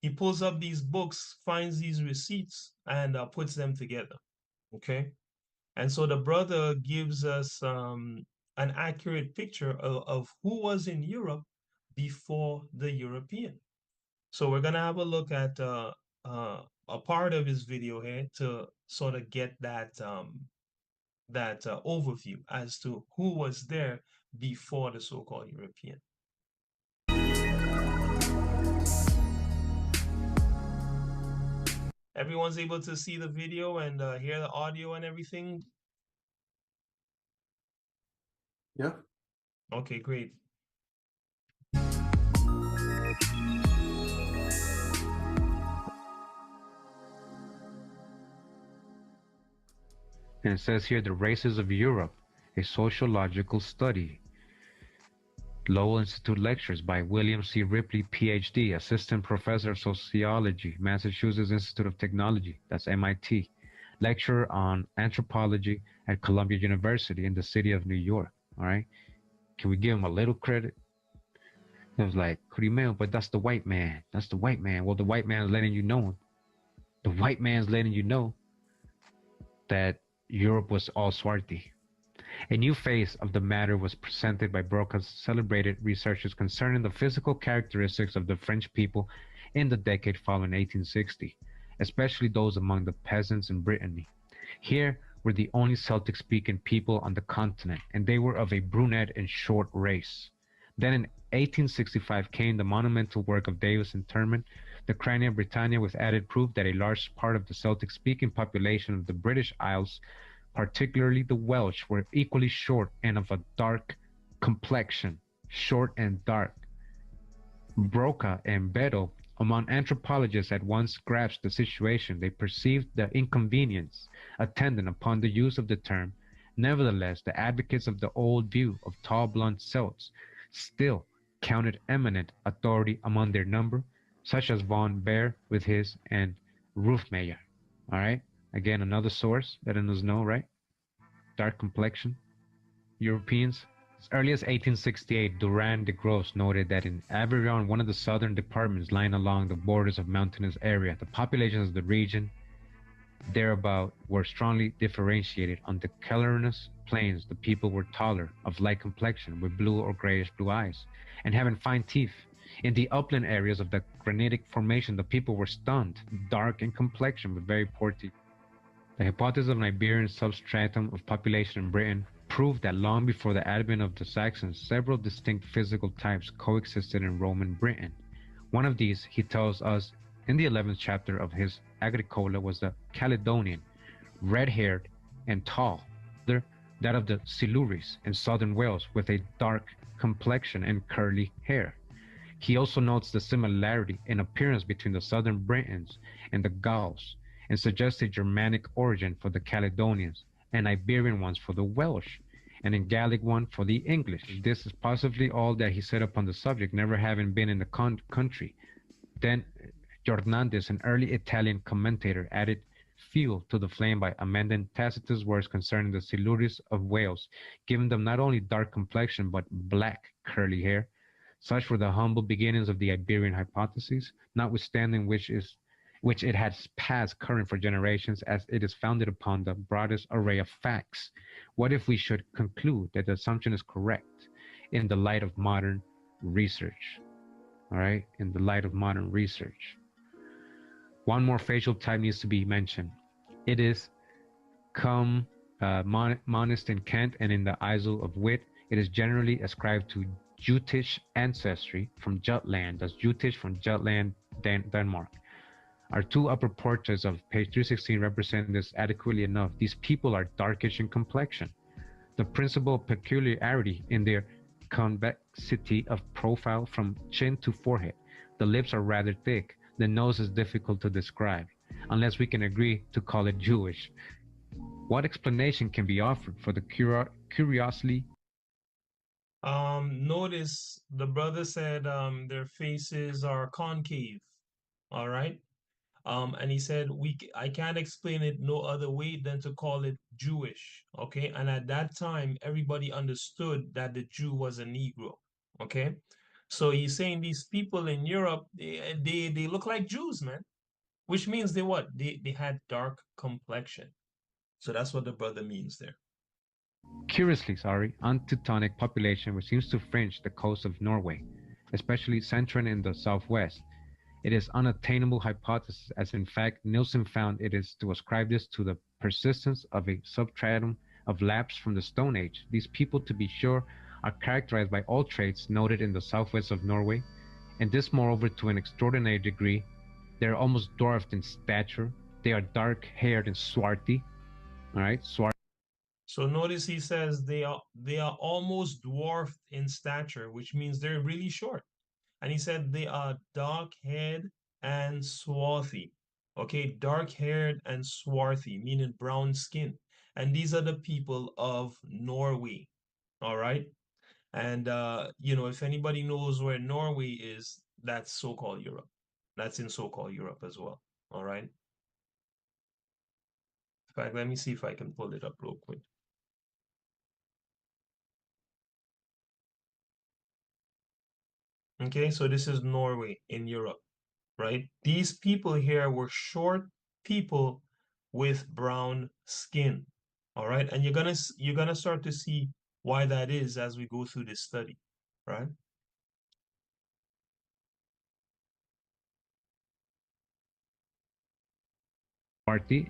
He pulls up these books, finds these receipts, and puts them together. Okay. And so the brother gives us an accurate picture of who was in Europe before the European. So we're gonna have a look at a part of his video here to sort of get that overview as to who was there before the so-called European. Everyone's able to see the video and hear the audio and everything? Yeah. Okay, great. And it says here, The Races of Europe, a Sociological Study. Lowell Institute Lectures by William C. Ripley, Ph.D., Assistant Professor of Sociology, Massachusetts Institute of Technology, that's MIT. Lecturer on Anthropology at Columbia University in the city of New York, all right? Can we give him a little credit? It was like, what do you mean? But that's the white man. That's the white man. Well, the white man's letting you know. The white man's letting you know that Europe was all Swarthy. A new phase of the matter was presented by Broca's celebrated researches concerning the physical characteristics of the French people in the decade following 1860, especially those among the peasants in Brittany. Here were the only Celtic-speaking people on the continent, and they were of a brunette and short race. Then in 1865 came the monumental work of Davis Interment, the Crania Britannia, with added proof that a large part of the Celtic-speaking population of the British Isles, particularly the Welsh, were equally short and of a dark complexion, short and dark. Broca and Beddoe Among anthropologists at once grasped the situation, they perceived the inconvenience attendant upon the use of the term. Nevertheless, the advocates of the old view of tall blond Celts still counted eminent authority among their number, such as von Baer with his and Ruffmeyer. All right, again another source letting us know, right? Dark complexion Europeans. As early as 1868, Durand de Grosse noted that in Aveyron, one of the southern departments lying along the borders of mountainous area, the populations of the region thereabout were strongly differentiated. On the Callernous plains, the people were taller, of light complexion, with blue or grayish blue eyes, and having fine teeth. In the upland areas of the granitic formation, the people were stunned, dark in complexion, with very poor teeth. The hypothesis of an Iberian substratum of population in Britain proved that long before the advent of the Saxons, several distinct physical types coexisted in Roman Britain. One of these, he tells us in the 11th chapter of his Agricola, was the Caledonian, red-haired and tall. That of the Silures in southern Wales, with a dark complexion and curly hair. He also notes the similarity in appearance between the southern Britons and the Gauls, and suggests a Germanic origin for the Caledonians, and Iberian ones for the Welsh, and a Gallic one for the English. This is possibly all that he said upon the subject, never having been in the country. Then Jornandes, an early Italian commentator, added fuel to the flame by amending Tacitus' words concerning the Silures of Wales, giving them not only dark complexion but black curly hair. Such were the humble beginnings of the Iberian hypothesis, notwithstanding which it has passed current for generations, as it is founded upon the broadest array of facts. What if we should conclude that the assumption is correct in the light of modern research? All right, in the light of modern research. One more facial type needs to be mentioned. It is monist in Kent and in the Isle of Wight. It is generally ascribed to Jutish ancestry from Jutland, that's Jutish from Jutland, Denmark. Our two upper portraits of page 316 represent this adequately enough. These people are darkish in complexion. The principal peculiarity in their convexity of profile from chin to forehead. The lips are rather thick. The nose is difficult to describe, unless we can agree to call it Jewish. What explanation can be offered for the curiously? Notice the brother said their faces are concave. All right. And he said I can't explain it no other way than to call it Jewish. Okay. And at that time, everybody understood that the Jew was a Negro. Okay. So he's saying these people in Europe, they look like Jews, man. Which means they what? They had dark complexion. So that's what the brother means there. Curiously, unteutonic population which seems to fringe the coast of Norway, especially central in the southwest. It is unattainable hypothesis, as in fact Nielsen found it is to ascribe this to the persistence of a substratum of lapse from the Stone Age. These people, to be sure, are characterized by all traits noted in the southwest of Norway, and this moreover to an extraordinary degree. They are almost dwarfed in stature. They are dark-haired and swarthy. All right, swarthy. So notice he says they are almost dwarfed in stature, which means they're really short. And he said they are dark-haired and swarthy. Okay, dark-haired and swarthy, meaning brown skin. And these are the people of Norway. All right. And if anybody knows where Norway is, that's so-called Europe. That's in so-called Europe as well. All right. In fact, let me see if I can pull it up real quick. Okay, so this is Norway in Europe, right? These people here were short people with brown skin. All right, and you're gonna start to see why that is as we go through this study, right?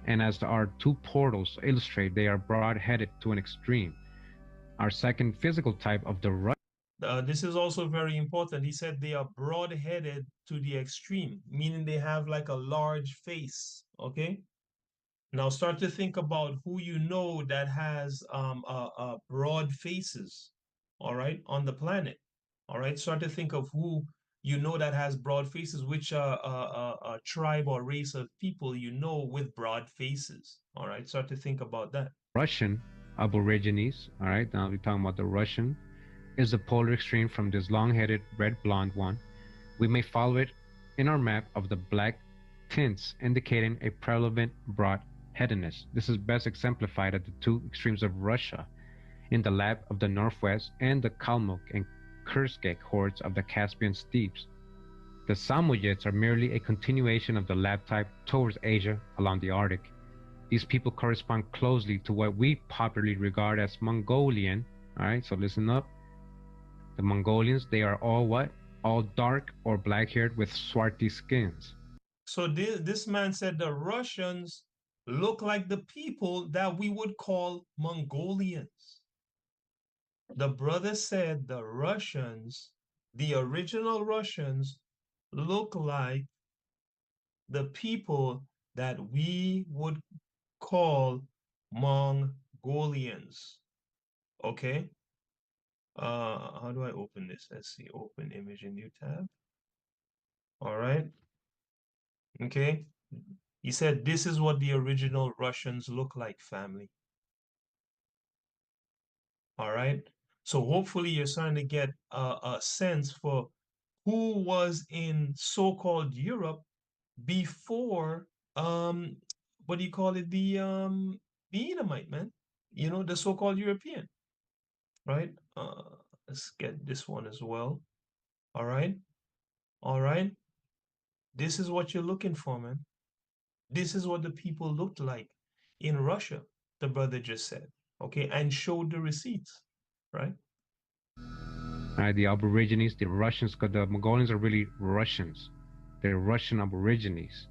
And as our two portals illustrate, they are broad-headed to an extreme. Our second physical type of the right. This is also very important. He said they are broad-headed to the extreme, meaning they have like a large face. Okay. Now start to think about who you know that has broad faces. All right, on the planet. All right. Start to think of who you know that has broad faces, which a tribe or race of people you know with broad faces. All right, start to think about that. Russian Aborigines, all right, now we're talking about the Russian, is the polar extreme from this long-headed red blonde one. We may follow it in our map of the black tints indicating a prevalent broad headedness. This is best exemplified at the two extremes of Russia, in the lap of the northwest and the Kalmuk and Kursk hordes of the Caspian steppes. The Samoyeds are merely a continuation of the lap type towards Asia along the Arctic. These people correspond closely to what we popularly regard as Mongolian. All right, so listen up. The Mongolians, they are all what? All dark or black haired with swarthy skins. So this man said the Russians look like the people that we would call Mongolians. The brother said the Russians, the original Russians, look like the people that we would call Mongolians. Okay. How do I open this? Let's see. Open image in new tab. All right. Okay. He said this is what the original Russians look like, family. All right. So hopefully you're starting to get a sense for who was in so-called Europe before what do you call it? The Edomite, man. You know, the so-called European, right? Let's get this one as well. All right. All right. This is what you're looking for, man. This is what the people looked like in Russia, the brother just said. Okay, and showed the receipts, right? All right, the Aborigines, the Russians, because the Mongolians are really Russians. They're Russian Aborigines.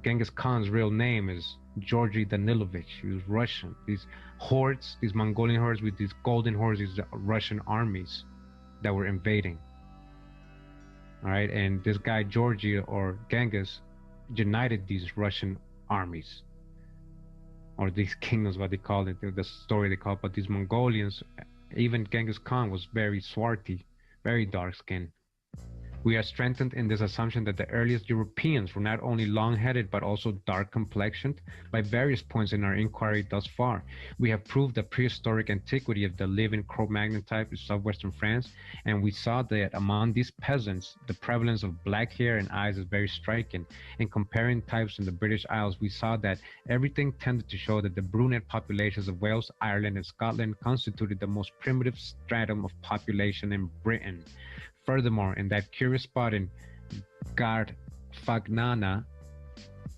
Genghis Khan's real name is Georgy Danilovich. He was Russian. These hordes, these Mongolian hordes with these golden hordes, these Russian armies that were invading. All right, and this guy Georgy or Genghis united these Russian armies or these kingdoms, what they call it, the story they call it. But these Mongolians, even Genghis Khan was very swarthy, very dark skinned. We are strengthened in this assumption that the earliest Europeans were not only long-headed but also dark-complexioned. By various points in our inquiry thus far, we have proved the prehistoric antiquity of the living Cro-Magnon type in southwestern France, and we saw that among these peasants, the prevalence of black hair and eyes is very striking. In comparing types in the British Isles, we saw that everything tended to show that the brunette populations of Wales, Ireland, and Scotland constituted the most primitive stratum of population in Britain. Furthermore, in that curious spot in Garfagnana,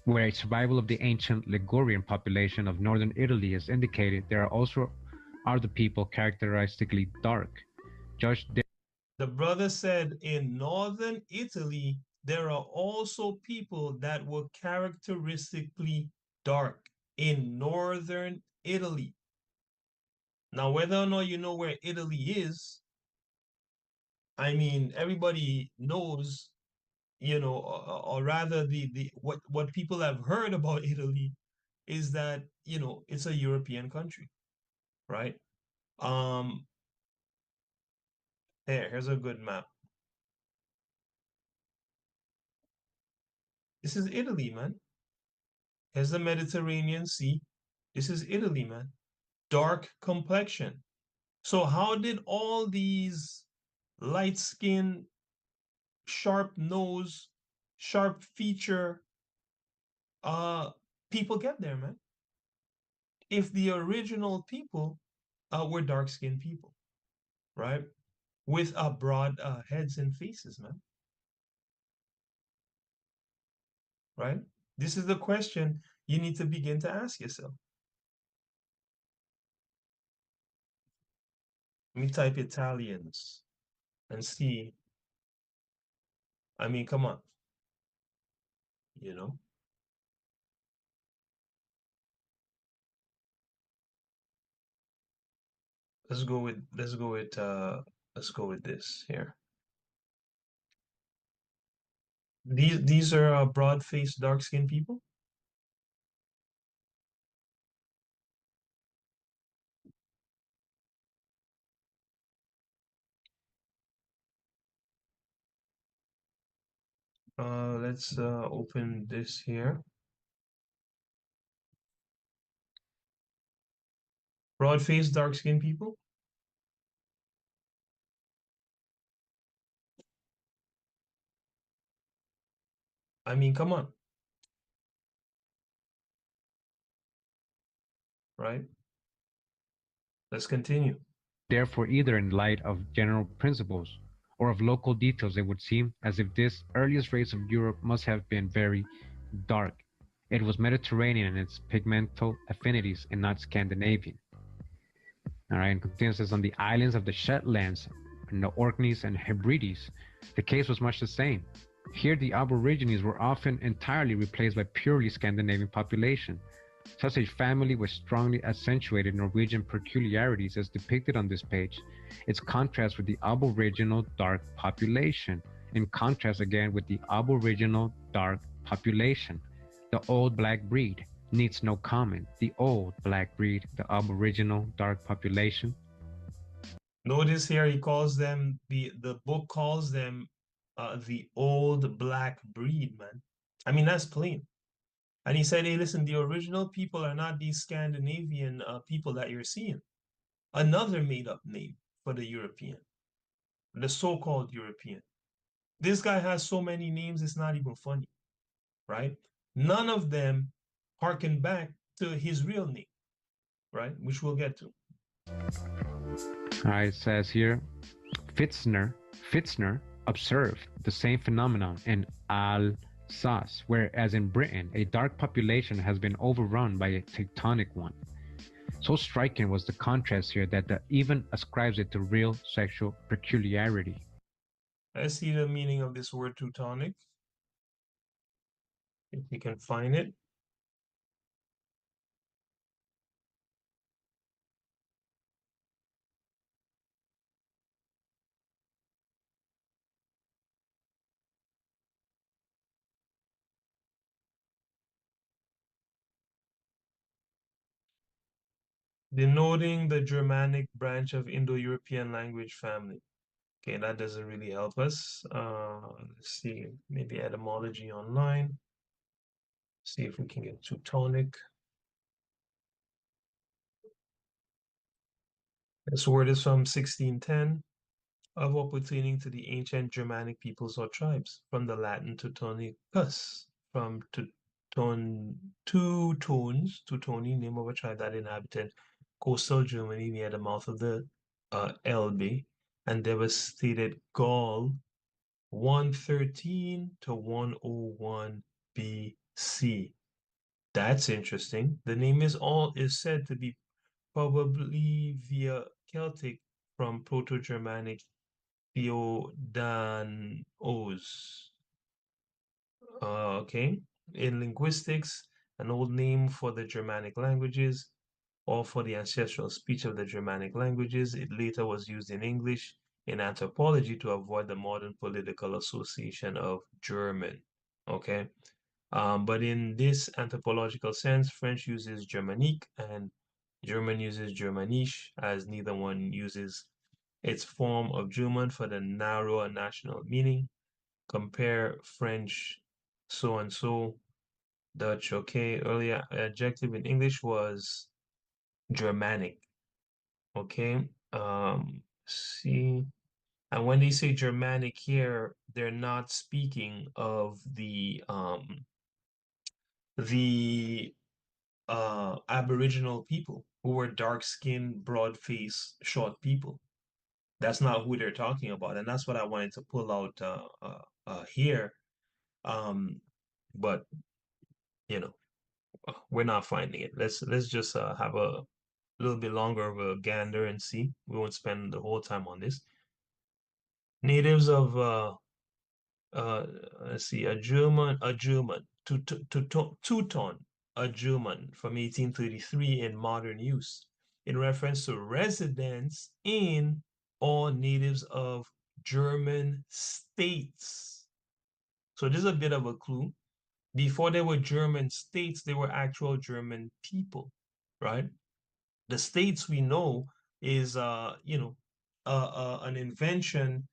where a survival of the ancient Ligurian population of northern Italy is indicated, there are also the people characteristically dark. Judge The brother said in northern Italy, there are also people that were characteristically dark in northern Italy. Now, whether or not you know where Italy is, I mean, everybody knows, you know, or rather the what people have heard about Italy is that, you know, it's a European country, right? Um, here's a good map. This is Italy, man. Here's the Mediterranean Sea. This is Italy, man. Dark complexion. So how did all these light skin, sharp nose, sharp feature uh people get there, man? If the original people were dark skinned people, right? With broad heads and faces, man, right? This is the question you need to begin to ask yourself. Let me type Italians and see. I mean, come on, you know. Let's go with this here. These are broad-faced, dark-skinned people. Let's open this here. Broad-faced, dark-skinned people. I mean, come on, right? Let's continue. Therefore, either in light of general principles or of local details, it would seem as if this earliest race of Europe must have been very dark. It was Mediterranean in its pigmental affinities and not Scandinavian. All right, and continues says on the islands of the Shetlands, and the Orkneys and Hebrides, the case was much the same. Here, the Aborigines were often entirely replaced by purely Scandinavian population. Such a family with strongly accentuated Norwegian peculiarities as depicted on this page. Its contrast with the Aboriginal dark population, in contrast again with the Aboriginal dark population. The old black breed needs no comment. The old black breed, the Aboriginal dark population. Notice here he calls them the book calls them the old black breed, man. I mean, that's plain. And he said, hey, listen, the original people are not these Scandinavian people that you're seeing. Another made up name for the European, the so-called European. This guy has so many names, it's not even funny, right? None of them harken back to his real name, right? Which we'll get to. All right, it says here, Pfitzner observed the same phenomenon in Alsace, whereas in Britain, a dark population has been overrun by a Teutonic one. So striking was the contrast here that even ascribes it to real sexual peculiarity. Let's see the meaning of this word Teutonic, if you can find it. Denoting the Germanic branch of Indo-European language family. Okay, that doesn't really help us. Let's see, maybe etymology online. See if we can get Teutonic. This word is from 1610, of or pertaining to the ancient Germanic peoples or tribes, from the Latin Teutonicus, from Teutoni, name of a tribe that inhabited coastal Germany near the mouth of the Elbe and devastated Gaul 113 to 101 BC. That's interesting. The name is said to be probably via Celtic from Proto-Germanic Theodanos. Okay. In linguistics, an old name for the Germanic languages or for the ancestral speech of the Germanic languages. It later was used in English in anthropology to avoid the modern political association of German. Okay. But in this anthropological sense, French uses Germanique and German uses Germanisch, as neither one uses its form of German for the narrower national meaning. Compare French so and so, Dutch, okay. Earlier adjective in English was Germanic, okay. See, and when they say Germanic here, they're not speaking of the Aboriginal people who were dark-skinned, broad-faced, short people. That's not who they're talking about, and that's what I wanted to pull out here. Um, but you know, we're not finding it. Let's just have a little bit longer of a gander and see. We won't spend the whole time on this. Natives of let's see, Teuton, a German from 1833 in modern use, in reference to residents in or natives of German states. So this is a bit of a clue. Before there were German states, there were actual German people, right? The states we know is, an invention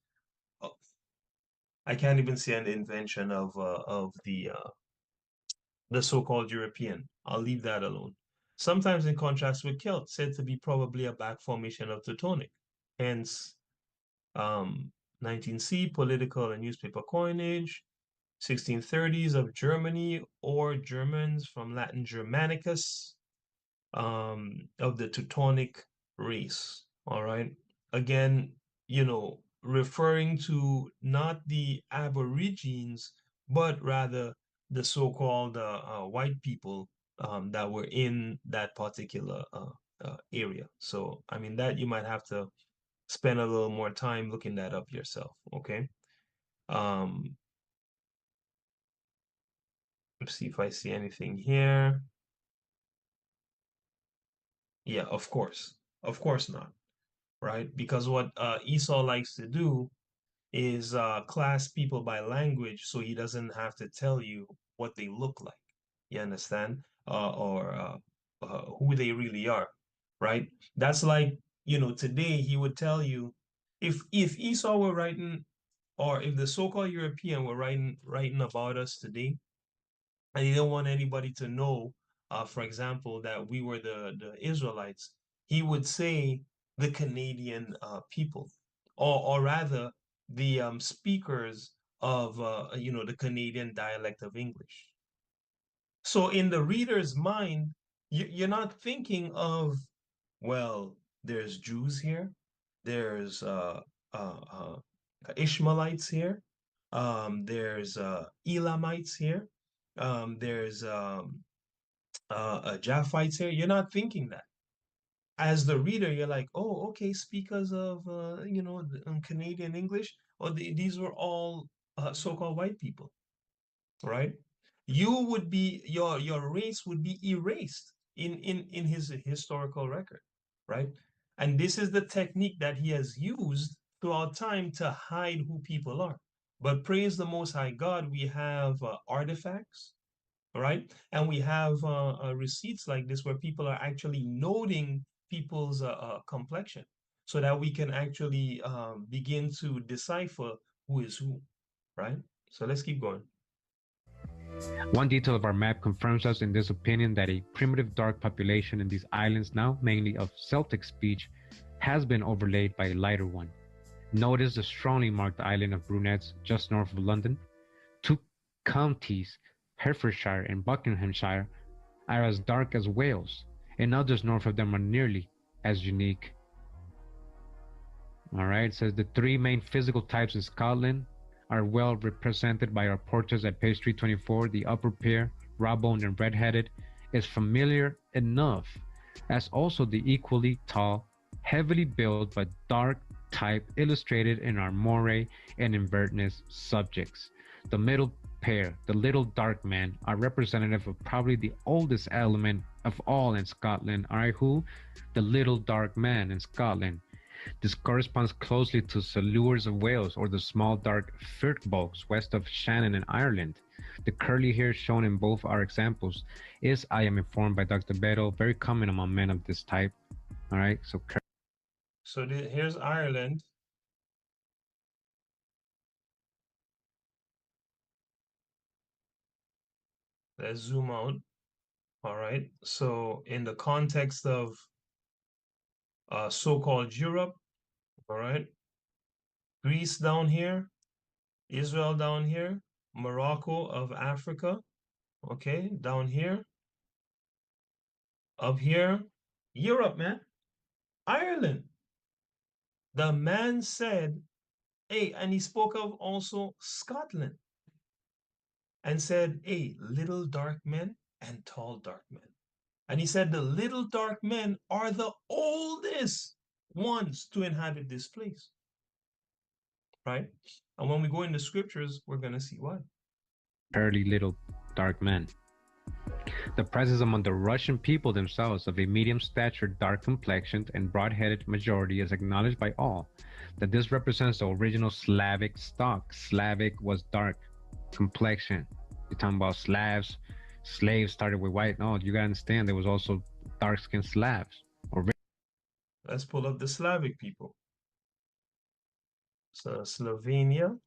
I can't even say an invention of the so-called European. I'll leave that alone. Sometimes in contrast with Celt, said to be probably a back formation of Teutonic. Hence, 19C, political and newspaper coinage, 1630s of Germany or Germans from Latin Germanicus, of the Teutonic race. All right. Again, referring to not the Aborigines, but rather the so-called white people that were in that particular area. So, I mean, that you might have to spend a little more time looking that up yourself. Okay. Um, let's see if I see anything here. Yeah, of course. Of course not. Right? Because what Esau likes to do is class people by language so he doesn't have to tell you what they look like. You understand? Or who they really are, right? That's like, today he would tell you if Esau were writing, or if the so-called European were writing about us today, and he didn't want anybody to know, for example, that we were the Israelites, he would say the Canadian people, or rather the speakers of the Canadian dialect of English. So in the reader's mind, you're not thinking of, well, there's Jews here, there's uh, uh, Ishmaelites here, there's Elamites here, there's Japhites here. You're not thinking that. As the reader, you're like, oh, okay, speakers of Canadian English, or these were all so-called white people, right? Your race would be erased in his historical record, right? And this is the technique that he has used throughout time to hide who people are. But praise the Most High God, we have artifacts, right? And we have receipts like this where people are actually noting people's complexion so that we can actually begin to decipher who is who, right? So let's keep going. One detail of our map confirms us in this opinion that a primitive dark population in these islands, now mainly of Celtic speech, has been overlaid by a lighter one. Notice the strongly marked island of brunettes just north of London. Two counties, Herefordshire and Buckinghamshire, are as dark as Wales, and others north of them are nearly as unique. Alright, it says the three main physical types in Scotland are well represented by our portraits at page 324. The upper pair, raw-boned and red-headed, is familiar enough, as also the equally tall, heavily built but dark type illustrated in our Moray and Inverness subjects. The middle pair, the little dark men, are representative of probably the oldest element of all in Scotland. Alright, who? The little dark man in Scotland. This corresponds closely to Silures of Wales or the small dark Firbolgs west of Shannon in Ireland. The curly hair shown in both our examples is, I am informed by Dr. Beto, very common among men of this type. All right, so here's Ireland. Let's zoom out. All right. So in the context of so-called Europe, all right, Greece down here, Israel down here, Morocco of Africa, okay, down here, up here, Europe, man, Ireland. The man said, hey, and he spoke of also Scotland and said, hey, little dark men and tall dark men. And he said the little dark men are the oldest ones to inhabit this place, right? And when we go in the scriptures, we're going to see why. curly little dark men. The presence among the Russian people themselves of a medium stature, dark complexioned, and broad-headed majority is acknowledged by all, that this represents the original Slavic stock. Slavic was dark complexion. You're talking about Slavs, slaves started with white. No, you gotta understand there was also dark-skinned Slavs. Let's pull up the Slavic people. So Slovenia,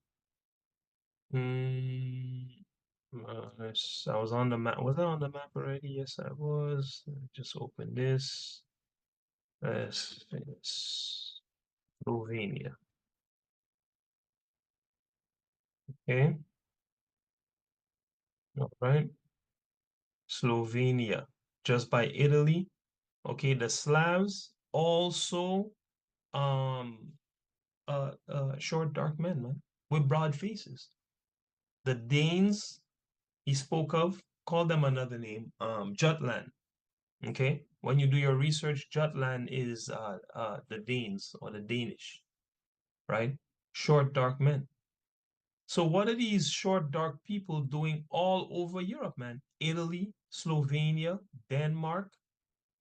Mm, I was on the map. Was I on the map already? Yes, I was. Let me just open this. It's Slovenia. Okay. All right. Slovenia. Just by Italy. Okay. The Slavs also short dark men, man, with broad faces. The Danes he spoke of, call them another name, Jutland. Okay, when you do your research, Jutland is the Danes or the Danish, right? Short dark men. So what are these short dark people doing all over Europe, man? Italy, Slovenia, Denmark.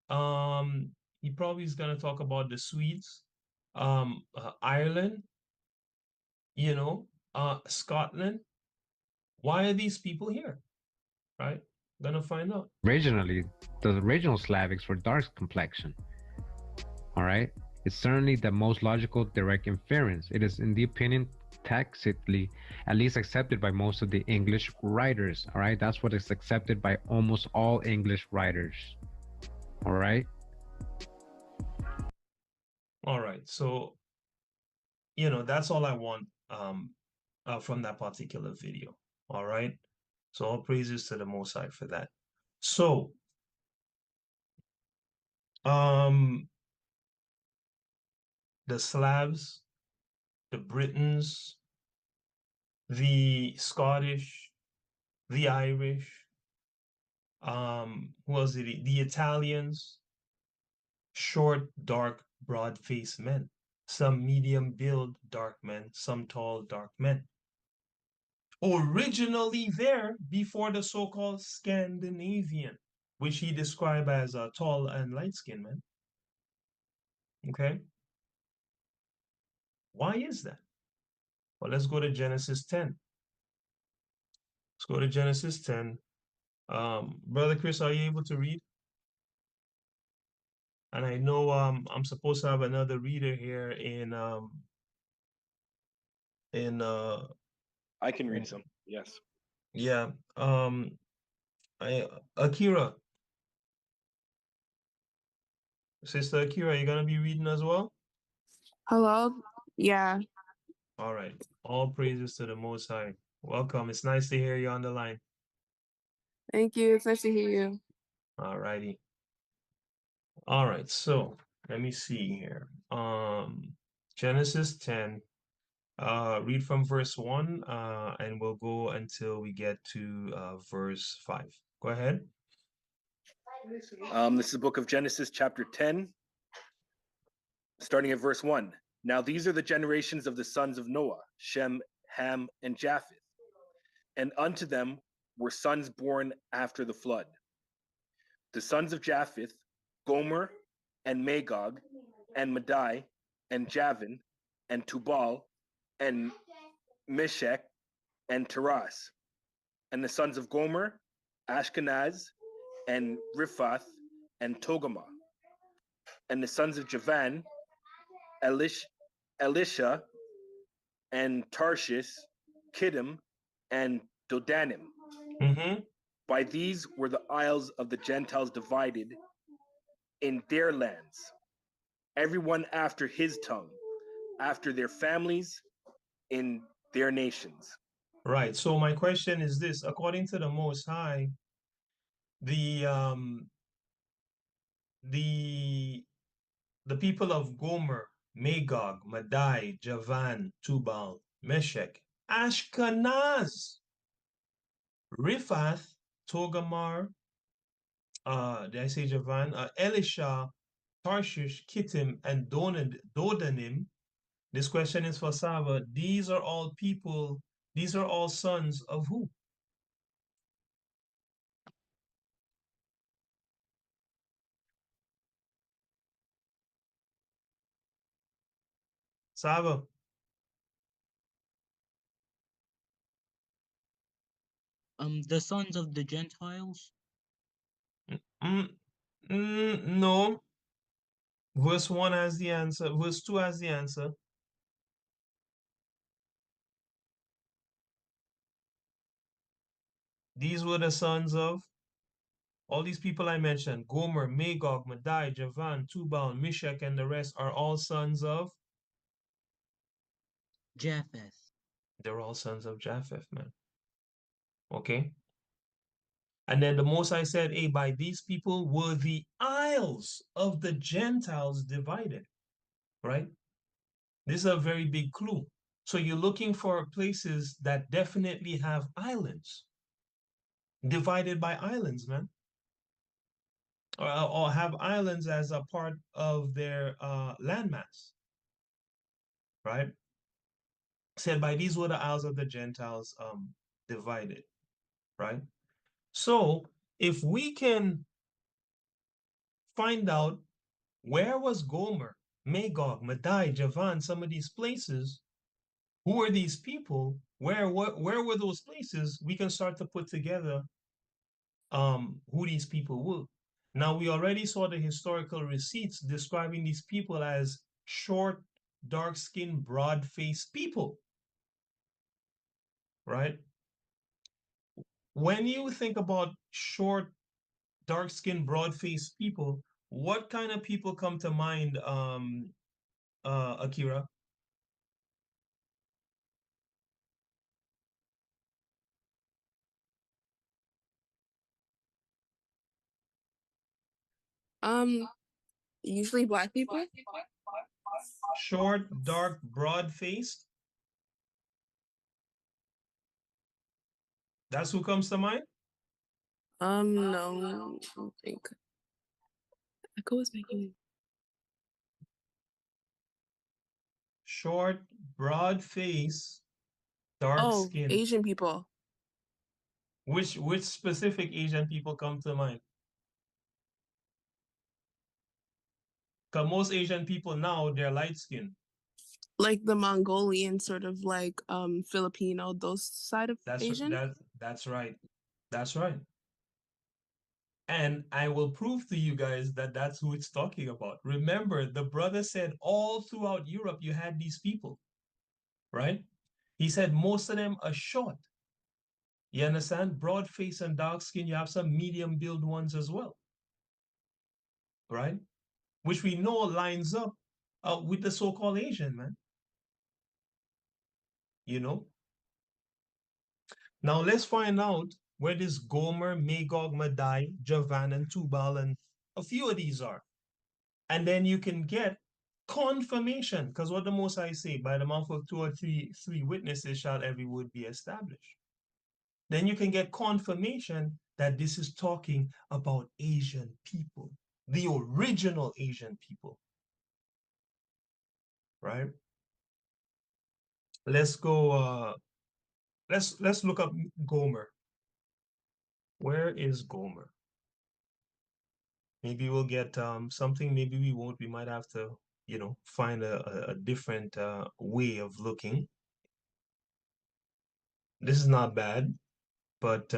He probably is gonna talk about the Swedes, Ireland, Scotland. Why are these people here? Right? Gonna find out. Originally, the original Slavics were dark complexion. All right, it's certainly the most logical direct inference. It is, in the opinion, tacitly at least accepted by most of the English writers. All right, that's what is accepted by almost all English writers. All right. All right. So, that's all I want from that particular video. All right. So all praises to the Most High for that. So, um, the Slavs, the Britons, the Scottish, the Irish, who was it? The Italians, short, dark, broad-faced men. Some medium build dark men, some tall dark men. Originally there before the so-called Scandinavian, which he described as a tall and light-skinned man. Okay. Why is that? Well, let's go to Genesis 10. Let's go to Genesis 10. Brother Chris, are you able to read? And I know I'm supposed to have another reader here in I can read some. Yes. yeah. Akira, Sister Akira, you gonna be reading as well? Hello? Yeah. All right. All praises to the Most High. Welcome. It's nice to hear you on the line. Thank you. It's nice to hear you. All righty. All right. So let me see here. Genesis 10. Read from verse 1, and we'll go until we get to verse 5. Go ahead. This is the book of Genesis, chapter 10, starting at verse 1. Now these are the generations of the sons of Noah, Shem, Ham, and Japheth. And unto them were sons born after the flood. The sons of Japheth, Gomer, and Magog, and Madai, and Javan, and Tubal, and Meshech, and Taras. And the sons of Gomer, Ashkenaz, and Riphath, and Togarmah. And the sons of Javan, Elisha, and Tarshish, Kittim, and Dodanim. Mm-hmm. By these were the isles of the Gentiles divided in their lands, everyone after his tongue, after their families, in their nations. Right. So my question is this: according to the Most High, the the the people of Gomer, Magog, Madai, Javan, Tubal, Meshech, Ashkenaz, Riphath, Togarmah, did I say Javan? Elisha, Tarshish, Kittim, and Dodanim. This question is for Saba. These are all people, these are all sons of who? Saba. The sons of the Gentiles. Mm, no. Verse 1 has the answer. Verse 2 has the answer. These were the sons of all these people I mentioned. Gomer, Magog, Madai, Javan, Tubal, Meshach, and the rest are all sons of, Japheth. they're all sons of Japheth, man. Okay? And then the Most I said, hey, by these people were the isles of the Gentiles divided, right? This is a very big clue. So you're looking for places that definitely have islands, divided by islands, man. Or have islands as a part of their landmass, right? Said by these were the isles of the Gentiles divided, right? So if we can find out where was Gomer, Magog, Madai, Javan, some of these places, who are these people? Where were those places? We can start to put together who these people were. Now we already saw the historical receipts describing these people as short, dark-skinned, broad-faced people, right? When you think about short, dark-skinned, broad-faced people, what kind of people come to mind, Akira? Um, usually black people. Short, dark, broad-faced. That's who comes to mind? No, I don't think. Echo was making. Short, broad face, dark Oh, skin. Asian people. Which specific Asian people come to mind? Because most Asian people now, they're light skinned. Like the Mongolian sort of like Filipino, those side of Asian. That's right. That's right. And I will prove to you guys that that's who it's talking about. Remember, the brother said all throughout Europe you had these people, right? He said most of them are short. You understand? Broad face and dark skin. You have some medium build ones as well, right? Which we know lines up with the so-called Asian, man. You know? Now let's find out where this Gomer, Magog, Madai, Javan, and Tubal, and a few of these are. And then you can get confirmation, because what the Most I say, by the mouth of two or three witnesses shall every word be established. Then you can get confirmation that this is talking about Asian people, the original Asian people, right? Let's go, let's look up Gomer. Where is Gomer? Maybe we'll get something, maybe we won't. We might have to, find a different way of looking. This is not bad, but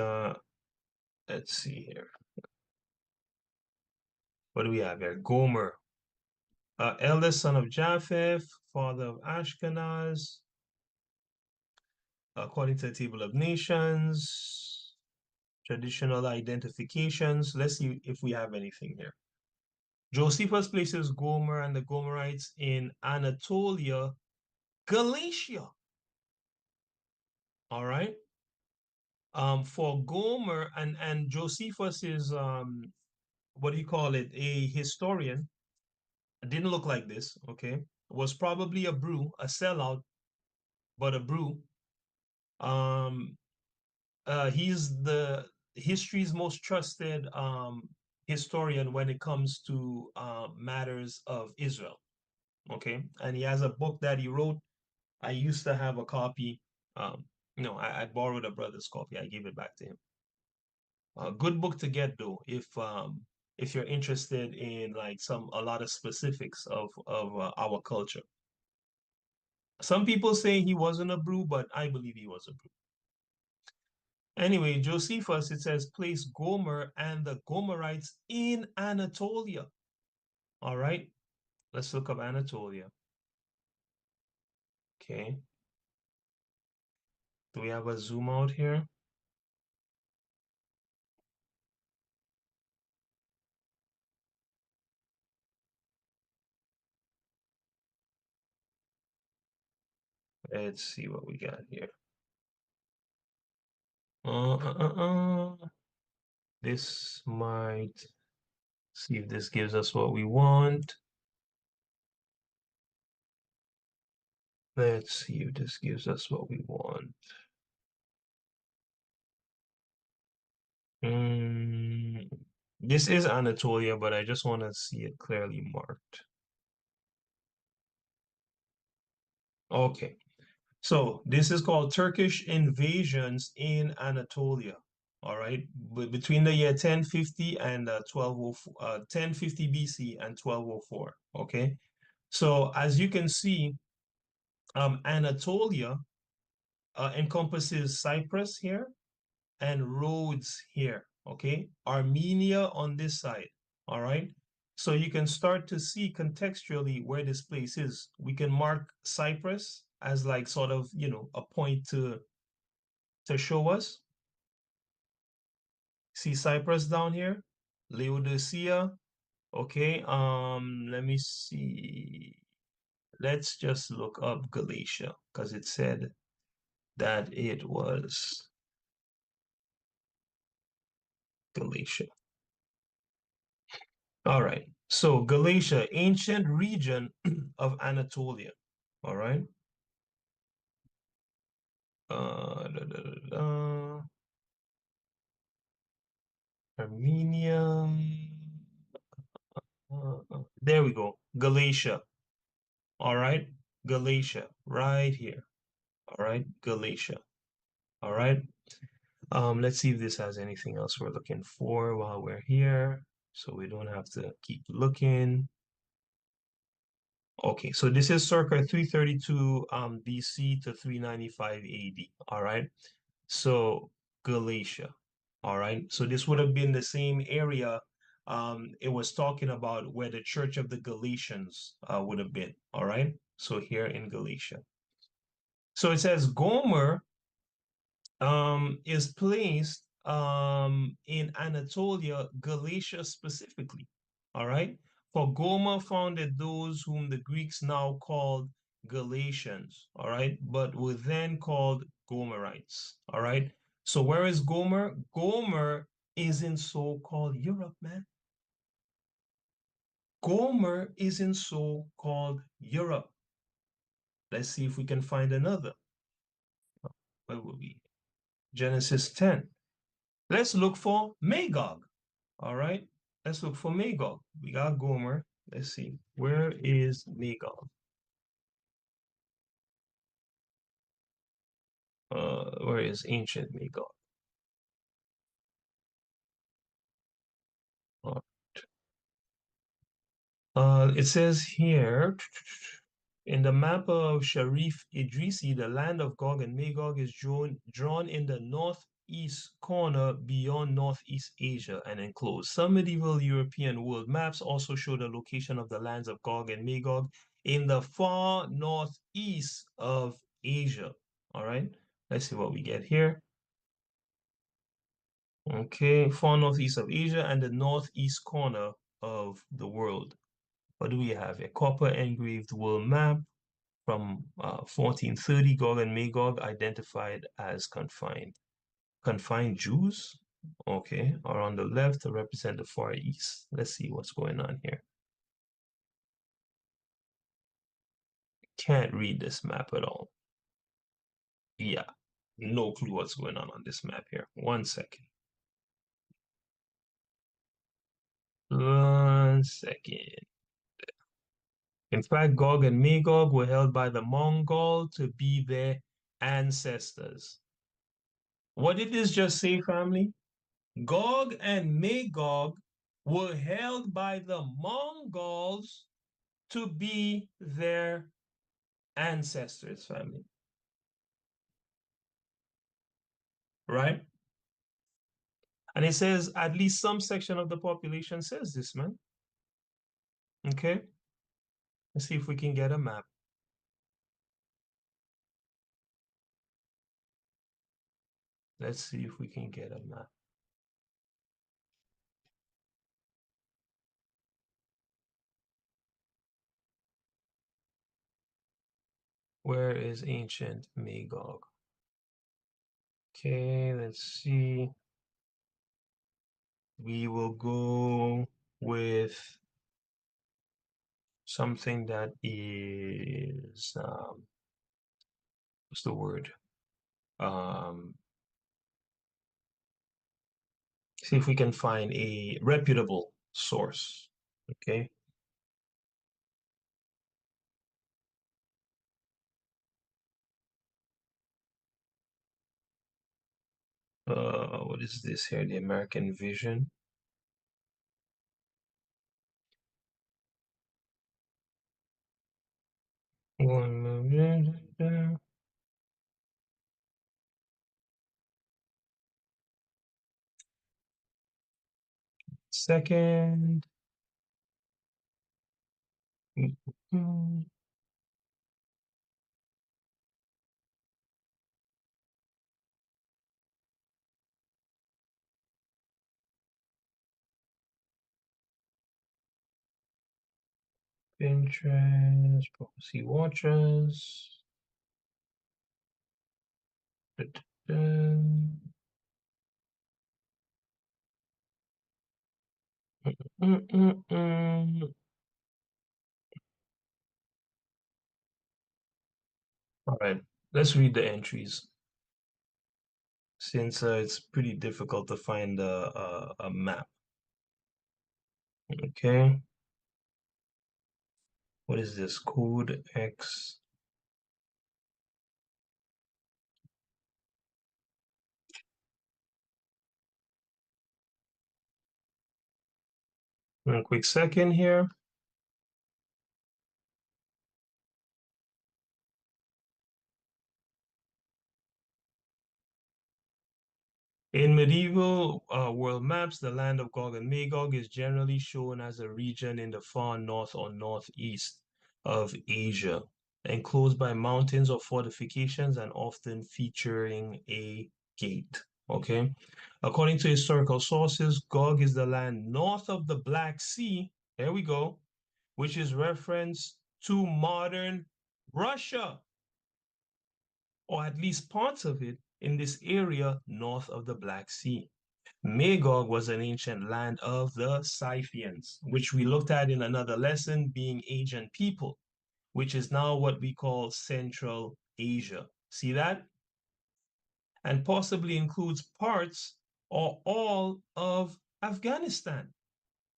let's see here. What do we have here? Gomer, eldest son of Japheth, father of Ashkenaz, according to the Table of Nations, traditional identifications. Let's see if we have anything here. Josephus places Gomer and the Gomerites in Anatolia, Galatia. All right. For Gomer and Josephus is what do you call it? A historian. It didn't look like this. Okay, was probably a brew, a sellout, but a brew. Um, he's the history's most trusted historian when it comes to matters of Israel. Okay, and he has a book that he wrote. I used to have a copy. No, I borrowed a brother's copy. I gave it back to him. A good book to get though, if you're interested in like a lot of specifics of our culture. Some people say he wasn't a brew, but I believe he was a brew. Anyway, Josephus, it says, place Gomer and the Gomerites in Anatolia. All right, let's look up Anatolia. Okay. Do we have a zoom out here? Let's see what we got here. This might see if this gives us what we want. Let's see if this gives us what we want. This is Anatolia, but I just want to see it clearly marked. Okay, so this is called Turkish invasions in Anatolia. All right, between the year 1050 and 1050 BC and 1204. Okay, so as you can see, Anatolia encompasses Cyprus here and Rhodes here. Okay, Armenia on this side. All right. So you can start to see contextually where this place is. We can mark Cyprus as like sort of, a point to show us. See Cyprus down here, Laodicea. Okay, let me see. Let's just look up Galatia because it said that it was Galatia. All right. So Galatia, ancient region of Anatolia. All right. Da, da, da, da. Armenia. There we go. Galatia. All right. Galatia right here. All right. Galatia. All right. Let's see if this has anything else we're looking for while we're here, so we don't have to keep looking. Okay, so this is circa 332 BC to 395 AD. All right. So Galatia. All right. So this would have been the same area it was talking about where the Church of the Galatians would have been. All right. So here in Galatia. So it says Gomer is placed in Anatolia, Galatia specifically. All right. For Gomer founded those whom the Greeks now called Galatians. All right. But were then called Gomerites. All right. So where is Gomer? Gomer is in so-called Europe, man. Gomer is in so-called Europe. Let's see if we can find another. Where will we? Genesis 10. Let's look for Magog. All right. Let's look for Magog. We got Gomer. Let's see. Where is Magog? Where is ancient Magog? It says here in the map of Sharif Idrisi, the land of Gog and Magog is drawn in the northeast corner beyond Northeast Asia and enclosed. Some medieval European world maps also show the location of the lands of Gog and Magog in the far northeast of Asia. All right, let's see what we get here. Okay, far northeast of Asia and the northeast corner of the world. What do we have? A copper engraved world map from 1430, Gog and Magog identified as confined. Confined Jews? Okay, are on the left to represent the Far East. Let's see what's going on here. Can't read this map at all. Yeah, no clue what's going on this map here. 1 second. 1 second. In fact, Gog and Magog were held by the Mongol to be their ancestors. What did this just say, family? Gog and Magog were held by the Mongols to be their ancestors, family. Right? And it says at least some section of the population says this, man. Okay? Let's see if we can get a map. Let's see if we can get a map. Where is ancient Magog? Okay, let's see. We will go with something that is what's the word? See if we can find a reputable source. Okay. What is this here? The American Vision. Second. Mhm. Pinterest, Prophecy Watchers. Da-da-da. Mm-mm-mm. All right, let's read the entries since it's pretty difficult to find a map. Okay, what is this? Code X. A quick second here. In medieval world maps, the land of Gog and Magog is generally shown as a region in the far north or northeast of Asia, enclosed by mountains or fortifications and often featuring a gate. Okay. According to historical sources, Gog is the land north of the Black Sea. There we go, which is reference to modern Russia, or at least parts of it in this area north of the Black Sea. Magog was an ancient land of the Scythians, which we looked at in another lesson, being ancient people, which is now what we call Central Asia. See that? And possibly includes parts or all of Afghanistan.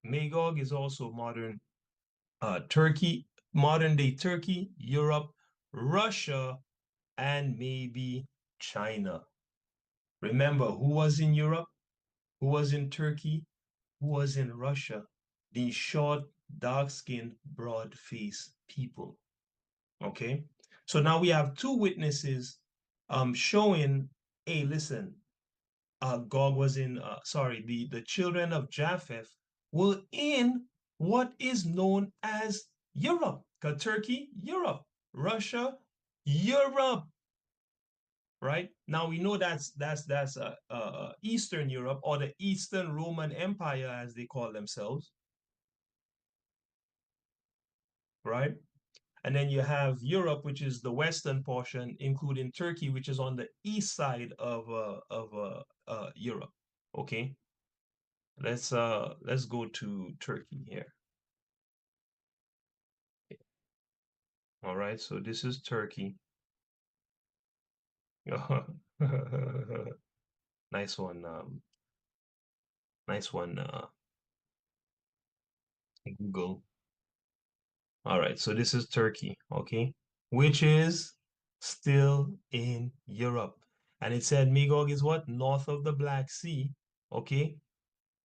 Magog is also modern Turkey, modern day Turkey, Europe, Russia, and maybe China. Remember, who was in Europe? Who was in Turkey? Who was in Russia? These short, dark-skinned, broad-faced people. Okay? So now we have two witnesses showing, hey, listen, Gog was in, the children of Japheth were in what is known as Europe. Turkey, Europe. Russia, Europe. Right now we know that's Eastern Europe, or the Eastern Roman Empire as they call themselves, right? And then you have Europe, which is the western portion, including Turkey, which is on the east side of Europe. Okay, let's go to Turkey here. All right, so this is Turkey. Nice one, nice one, Google. All right, so this is Turkey, okay, which is still in Europe. And it said Magog is what? North of the Black Sea, okay,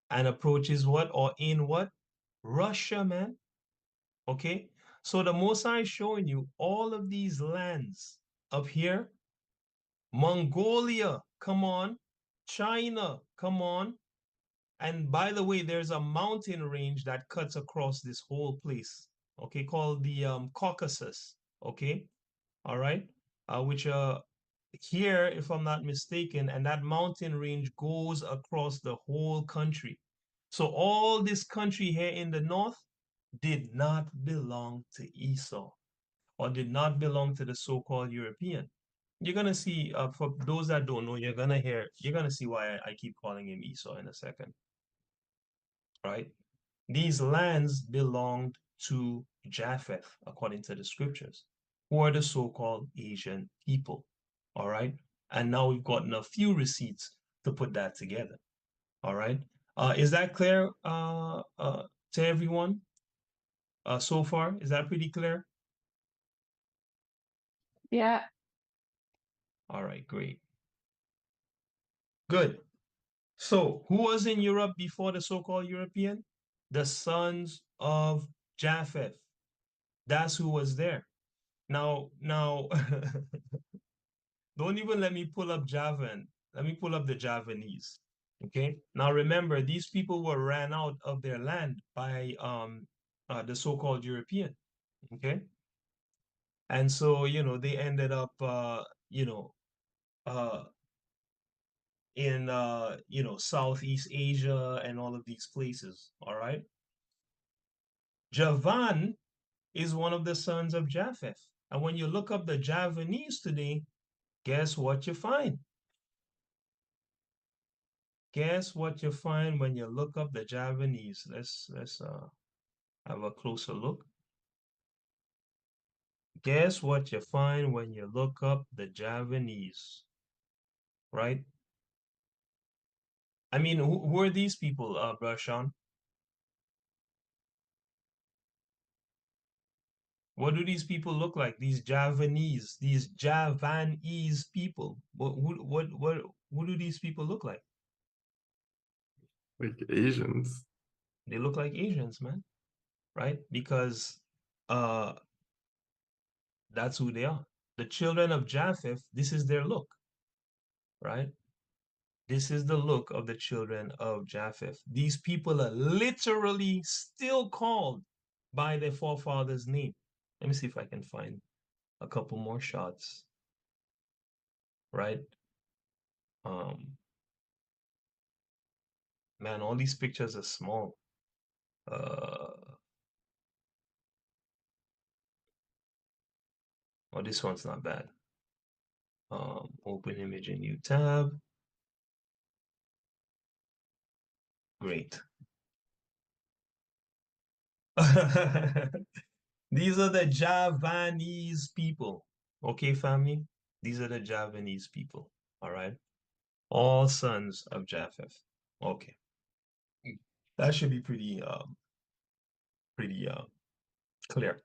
and approaches what? Or in what? Russia, man, okay? So the Most High is showing you all of these lands up here. Mongolia, come on. China, come on. And by the way, there's a mountain range that cuts across this whole place, okay, called the Caucasus, okay, all right, which here, if I'm not mistaken, and that mountain range goes across the whole country. So all this country here in the north did not belong to Esau. or did not belong to the so-called European. You're gonna see, for those that don't know, you're gonna see why I keep calling him Esau in a second, right? These lands belonged to Japheth, according to the scriptures, who are the so-called Asian people, all right? And now we've gotten a few receipts to put that together, all right? Is that clear to everyone so far? Is that pretty clear? Yeah. All right, great. Good. So who was in Europe before the so-called European? The sons of Japheth. That's who was there. Now, don't even let me pull up Javan. Let me pull up the Javanese. Okay. Now remember, these people were ran out of their land by the so-called European. Okay. And so, they ended up in Southeast Asia and all of these places. All right. Javan is one of the sons of Japheth. And when you look up the Javanese today, guess what you find? Guess what you find when you look up the Javanese? Let's have a closer look. Guess what you find when you look up the Javanese, right? I mean, who are these people, Brashan? What do these people look like? These Javanese people. Who do these people look like? Like Asians. They look like Asians, man, right? Because that's who they are. The children of Japheth, this is their look, right? This is the look of the children of Japheth. These people are literally still called by their forefathers' name. Let me see if I can find a couple more shots, right? Man, all these pictures are small. Oh, this one's not bad. Open image in new tab. Great. These are the Javanese people. Okay, family? These are the Javanese people. All right. All sons of Japheth. Okay. That should be pretty clear.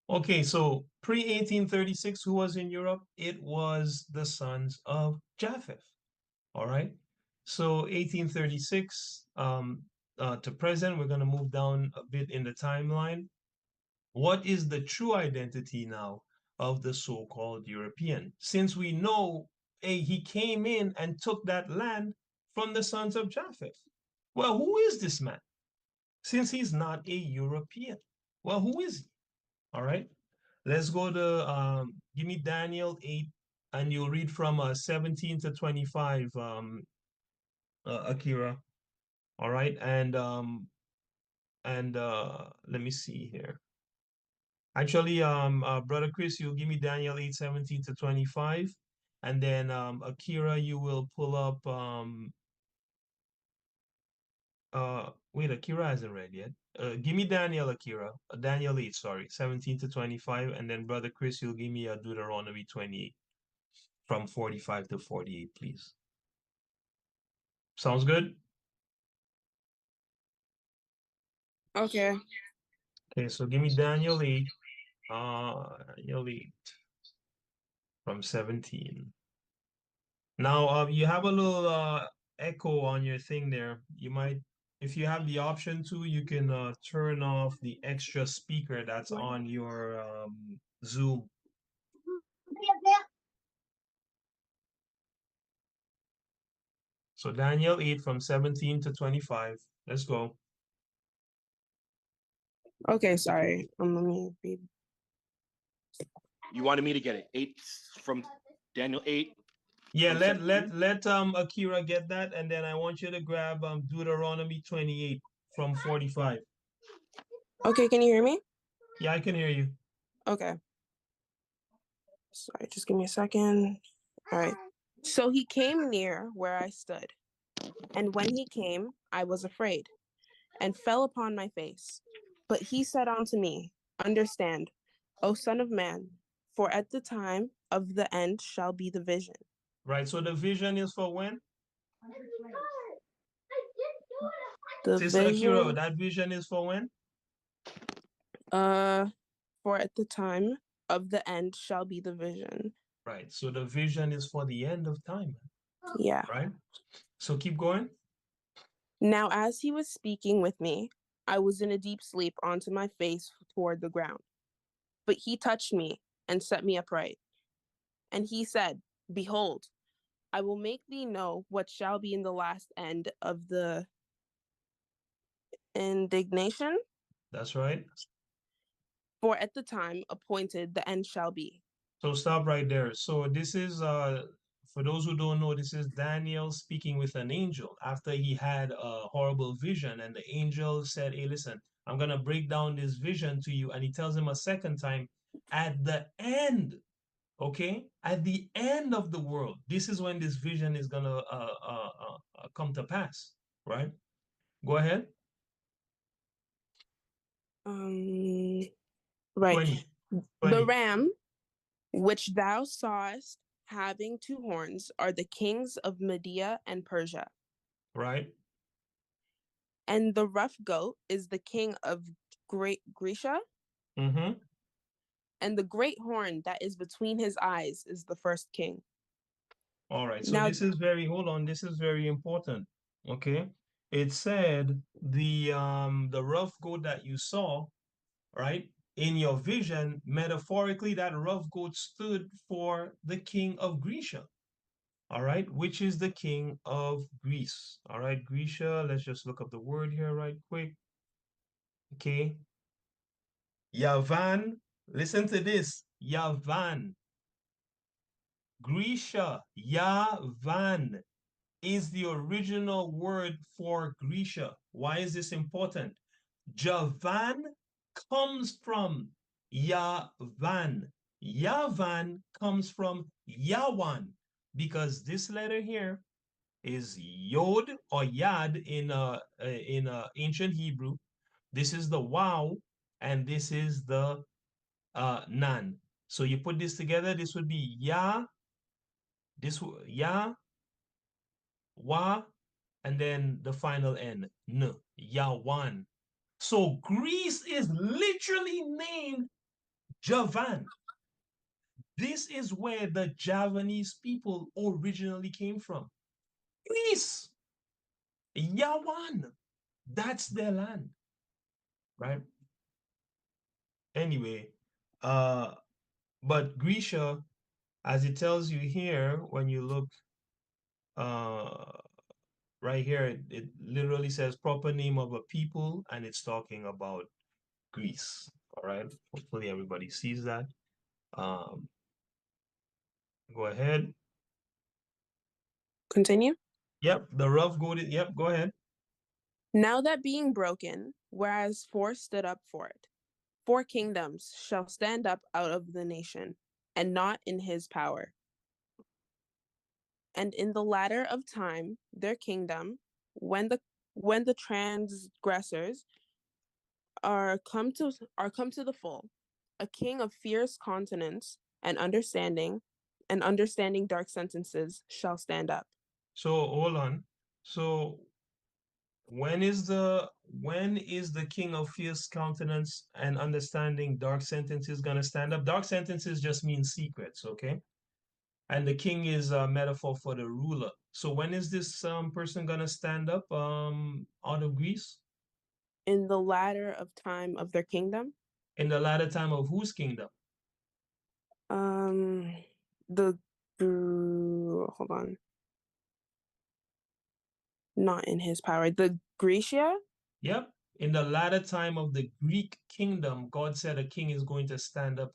Okay, so pre-1836, who was in Europe? It was the sons of Japheth. All right. So 1836 to present, we're going to move down a bit in the timeline. What is the true identity now of the so-called European? Since we know he came in and took that land from the sons of Japheth. Well, who is this man? Since he's not a European. Well, who is he? All right. Let's go to, give me Daniel 8, and you'll read from 17 to 25, Akira. All right. And let me see here. Actually, Brother Chris, you'll give me Daniel 8, 17 to 25. And then Akira, you will pull up wait, Akira hasn't read yet. Give me Daniel, Akira. Daniel 8, sorry, 17 to 25. And then Brother Chris, you'll give me a Deuteronomy 28 from 45 to 48, please. Sounds good? Okay. Okay, so give me Daniel 8. Daniel 8 from 17. Now, you have a little echo on your thing there. You might, if you have the option to, you can turn off the extra speaker that's on your Zoom. So Daniel 8 from 17 to 25. Let's go. Okay, sorry. Let me read. You wanted me to get it. 8 from Daniel 8. Yeah, from let Akira get that, and then I want you to grab Deuteronomy 28 from 45. Okay, can you hear me? Yeah, I can hear you. Okay. Sorry, just give me a second. All right. So he came near where I stood, and when he came, I was afraid and fell upon my face. But he said unto me, Understand, O Son of Man, for at the time of the end shall be the vision. Right. So the vision is for when? The Sister Akira, vision, that vision is for when? for at the time of the end shall be the vision. Right. So the vision is for the end of time, Yeah. right? So keep going. Now, as he was speaking with me, I was in a deep sleep onto my face toward the ground. But he touched me and set me upright. And he said, Behold, I will make thee know what shall be in the last end of the indignation, That's right. for at the time appointed the end shall be. So stop right there. So this is for those who don't know, this is Daniel speaking with an angel after he had a horrible vision, and the angel said, Hey, listen, I'm gonna break down this vision to you. And he tells him a second time, at the end, okay, at the end of the world, this is when this vision is gonna come to pass, right? Go ahead. Right. 20. The 20. ram which thou sawest having two horns are the kings of Media and Persia. Right. And the rough goat is the king of Great Grecia. Mm-hmm. And the great horn that is between his eyes is the first king. All right. So Now, this is very, hold on, this is very important. Okay. It said the rough goat that you saw, right? In your vision, metaphorically, that rough goat stood for the king of Grecia. All right, which is the king of Greece. All right, Grecia. Let's just look up the word here right quick. Okay. Yavan. Listen to this. Yavan. Grecia. Yavan is the original word for Grecia. Why is this important? Javan comes from Yavan. Yavan comes from Yawan because this letter here is Yod or Yad in ancient Hebrew. This is the Waw and this is the Nan. So you put this together, this would be Ya, this Ya, Wa, and then the final N, Yawan. So Greece is literally named Javan. This is where the Javanese people originally came from. Greece, Yawan, that's their land, right? Anyway, but Grisha, as it tells you here, when you look right here, it literally says proper name of a people, and it's talking about Greece. All right. Hopefully everybody sees that. Go ahead. continue. Yep, the rough goat. Yep, go ahead. Now that being broken, whereas four stood up for it, four kingdoms shall stand up out of the nation, and not in his power. And in the latter of time, their kingdom, when the transgressors are come to the full, a king of fierce countenance and understanding dark sentences shall stand up. So hold on. So when is the king of fierce countenance and understanding dark sentences gonna stand up? Dark sentences just mean secrets, okay? And the king is a metaphor for the ruler. So when is this person gonna stand up out of Greece? In the latter of time of their kingdom, In the latter time of whose kingdom? the hold on, not in his power. The Grecia. Yep. In the latter time of the Greek kingdom, God said a king is going to stand up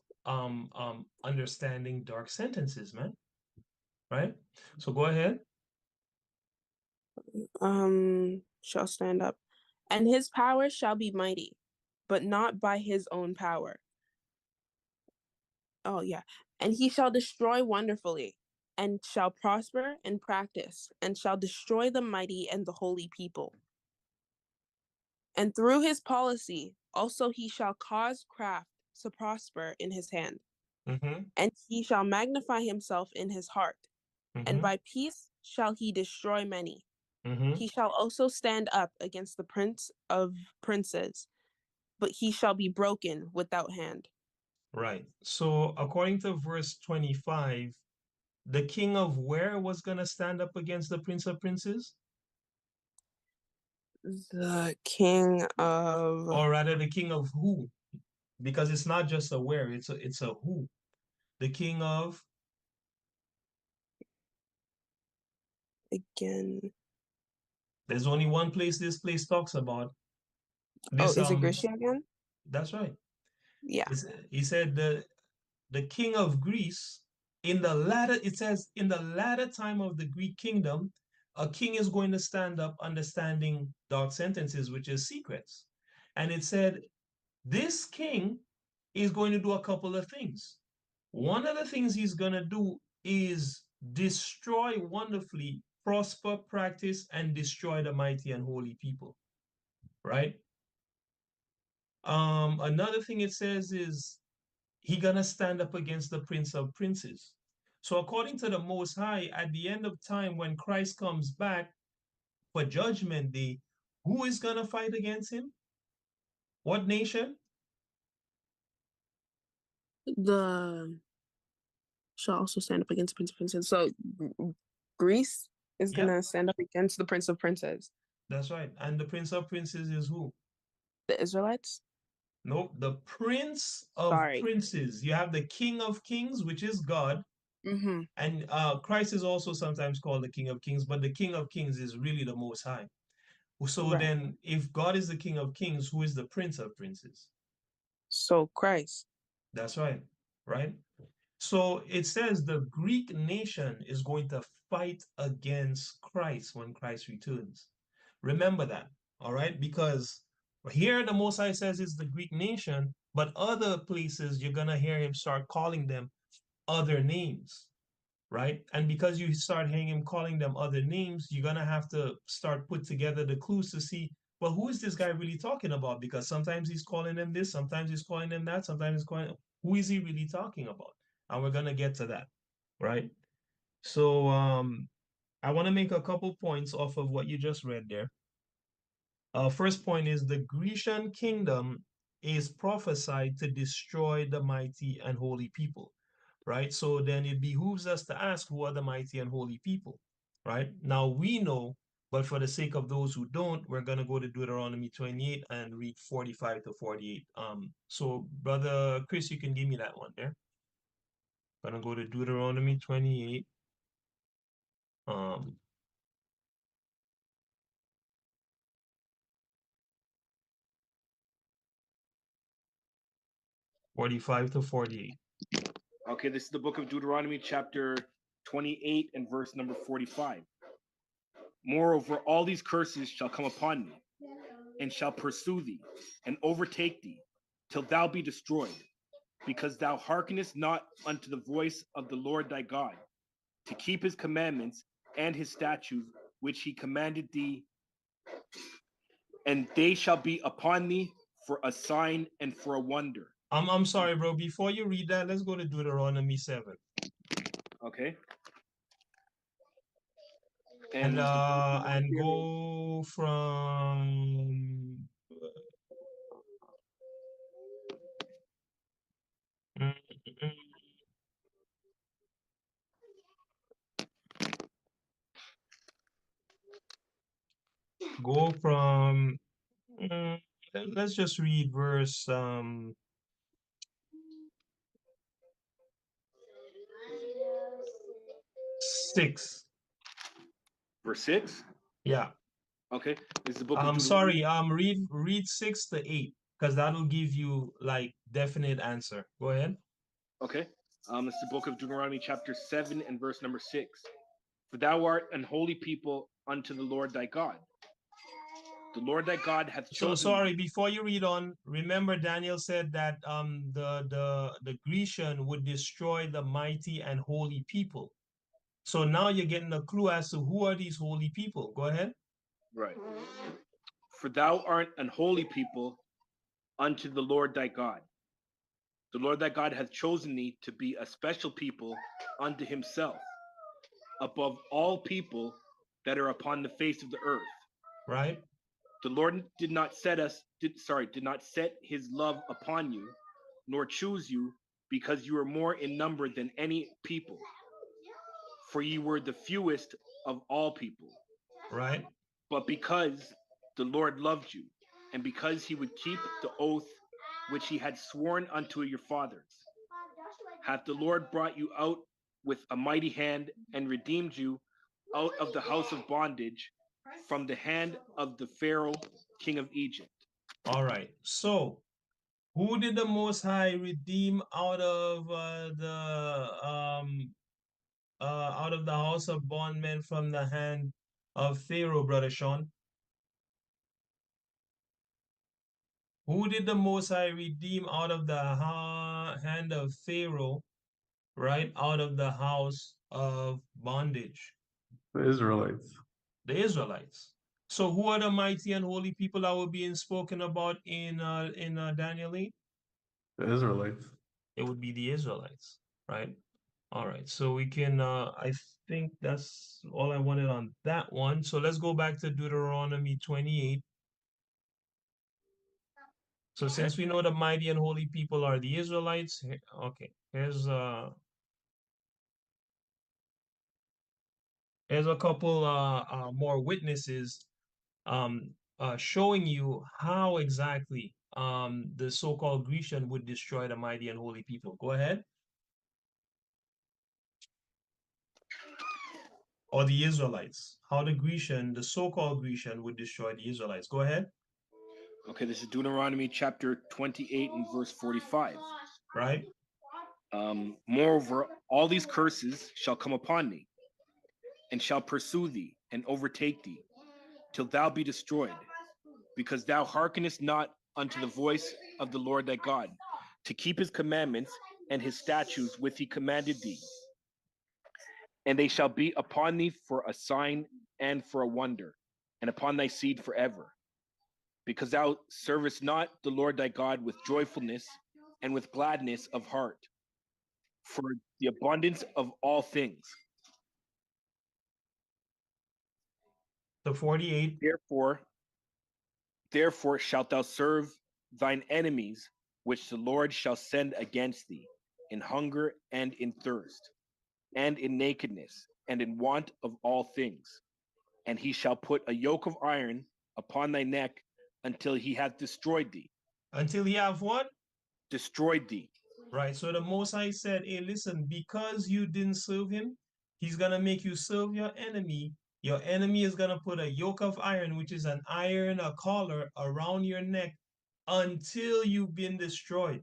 understanding dark sentences, man. Right? So go ahead. Shall stand up, and his power shall be mighty, but not by his own power. Oh, yeah. And he shall destroy wonderfully, and shall prosper in practice, and shall destroy the mighty and the holy people. And through his policy also he shall cause craft to prosper in his hand. Mm-hmm. And he shall magnify himself in his heart, and Mm-hmm. by peace shall he destroy many. Mm-hmm. He shall also stand up against the prince of princes, but he shall be broken without hand. Right. So according to verse 25, the king of where was gonna stand up against the prince of princes? The king of, Or rather the king of who? Because it's not just a where, it's a who. The king of, again, there's only one place this place talks about oh, this is it Grisha again? that's right. Yeah. He said the king of Greece in the latter, it says in the latter time of the Greek kingdom, a king is going to stand up understanding dark sentences, which is secrets. And it said this king is going to do a couple of things. One of the things he's going to do is destroy wonderfully, prosper, practice, and destroy the mighty and holy people, right? Another thing it says is he gonna stand up against the prince of princes. So according to the Most High, at the end of time, when Christ comes back for judgment day, who is gonna fight against him? What nation? The shall also stand up against the prince of princes. So Greece is Yep, gonna stand up against the prince of princes. that's right. And the prince of princes is who? The Israelites. No, the prince of Sorry. princes. You have the king of kings, which is God, Mm-hmm. and Christ is also sometimes called the king of kings, but the king of kings is really the Most High. So Right. then, if God is the king of kings, who is the prince of princes? So Christ. That's right, right? So it says the Greek nation is going to fight against Christ when Christ returns. Remember that, all right? Because here the Most High says it's the Greek nation, but other places you're going to hear him start calling them other names, right? And because you start hearing him calling them other names, you're going to have to start put together the clues to see, well, who is this guy really talking about? Because sometimes he's calling them this, sometimes he's calling them that, sometimes he's calling, who is he really talking about? And we're going to get to that, right? So I want to make a couple points off of what you just read there. First point is the Grecian kingdom is prophesied to destroy the mighty and holy people, right? So then it behooves us to ask who are the mighty and holy people, right? Now we know, but for the sake of those who don't, we're going to go to Deuteronomy 28 and read 45 to 48. So Brother Chris, you can give me that one there. Gonna go to Deuteronomy 28. Um, 45 to 48. Okay, this is the book of Deuteronomy, chapter 28 and verse number 45. Moreover, all these curses shall come upon thee, and shall pursue thee, and overtake thee, till thou be destroyed, because thou hearkenest not unto the voice of the Lord thy God, to keep his commandments and his statutes, which he commanded thee, and they shall be upon thee for a sign and for a wonder. I'm sorry, bro. Before you read that, let's go to Deuteronomy 7. Okay. And go from mm, mm, go from mm, let's just read verse 6. Verse 6. Yeah. Okay. This is the book of I'm Deuteronomy. sorry. Read 6 to 8 because that'll give you like definite answer. Go ahead. Okay. It's the book of Deuteronomy, chapter 7 and verse number 6. For thou art an holy people unto the Lord thy God. the Lord thy God hath So chosen. sorry, before you read on, remember Daniel said that the Grecian would destroy the mighty and holy people. So now you're getting a clue as to who are these holy people. Go ahead. Right. For thou art an holy people unto the Lord thy God. The Lord thy God hath chosen thee to be a special people unto himself, above all people that are upon the face of the earth. Right? The Lord did not set his love upon you, nor choose you, because you are more in number than any people. For ye were the fewest of all people. Right? But because the Lord loved you, and because he would keep the oath which he had sworn unto your fathers, hath the Lord brought you out with a mighty hand, and redeemed you out of the house of bondage, from the hand of the Pharaoh, king of Egypt. All right. So who did the Most High redeem out of the house of bondmen from the hand of Pharaoh, Brother Sean? Who did the Most High redeem out of the hand of Pharaoh, right? Out of the house of bondage? The Israelites. The Israelites. So who are the mighty and holy people that were being spoken about in Daniel 8? The Israelites. It would be the Israelites, right? All right, so we can, I think that's all I wanted on that one. So let's go back to Deuteronomy 28. So since we know the mighty and holy people are the Israelites, okay, here's a couple more witnesses showing you how exactly the so-called Grecian would destroy the mighty and holy people. Go ahead. Or the Israelites. How the Grecian, the so-called Grecian, would destroy the Israelites. Go ahead. Okay, this is Deuteronomy chapter 28 and verse 45. Right? Moreover, all these curses shall come upon thee, and shall pursue thee, and overtake thee, till thou be destroyed, because thou hearkenest not unto the voice of the Lord thy God, to keep his commandments and his statutes which he commanded thee. And they shall be upon thee for a sign and for a wonder, and upon thy seed forever. Because thou servest not the Lord thy God with joyfulness and with gladness of heart, for the abundance of all things. The 48. Therefore shalt thou serve thine enemies, which the Lord shall send against thee, in hunger and in thirst, and in nakedness, and in want of all things. And he shall put a yoke of iron upon thy neck until he hath destroyed thee. Until he have what? Destroyed thee. Right. So the Most High said, hey, listen, because you didn't serve him, he's going to make you serve your enemy. Your enemy is going to put a yoke of iron, which is an iron, a collar around your neck until you've been destroyed.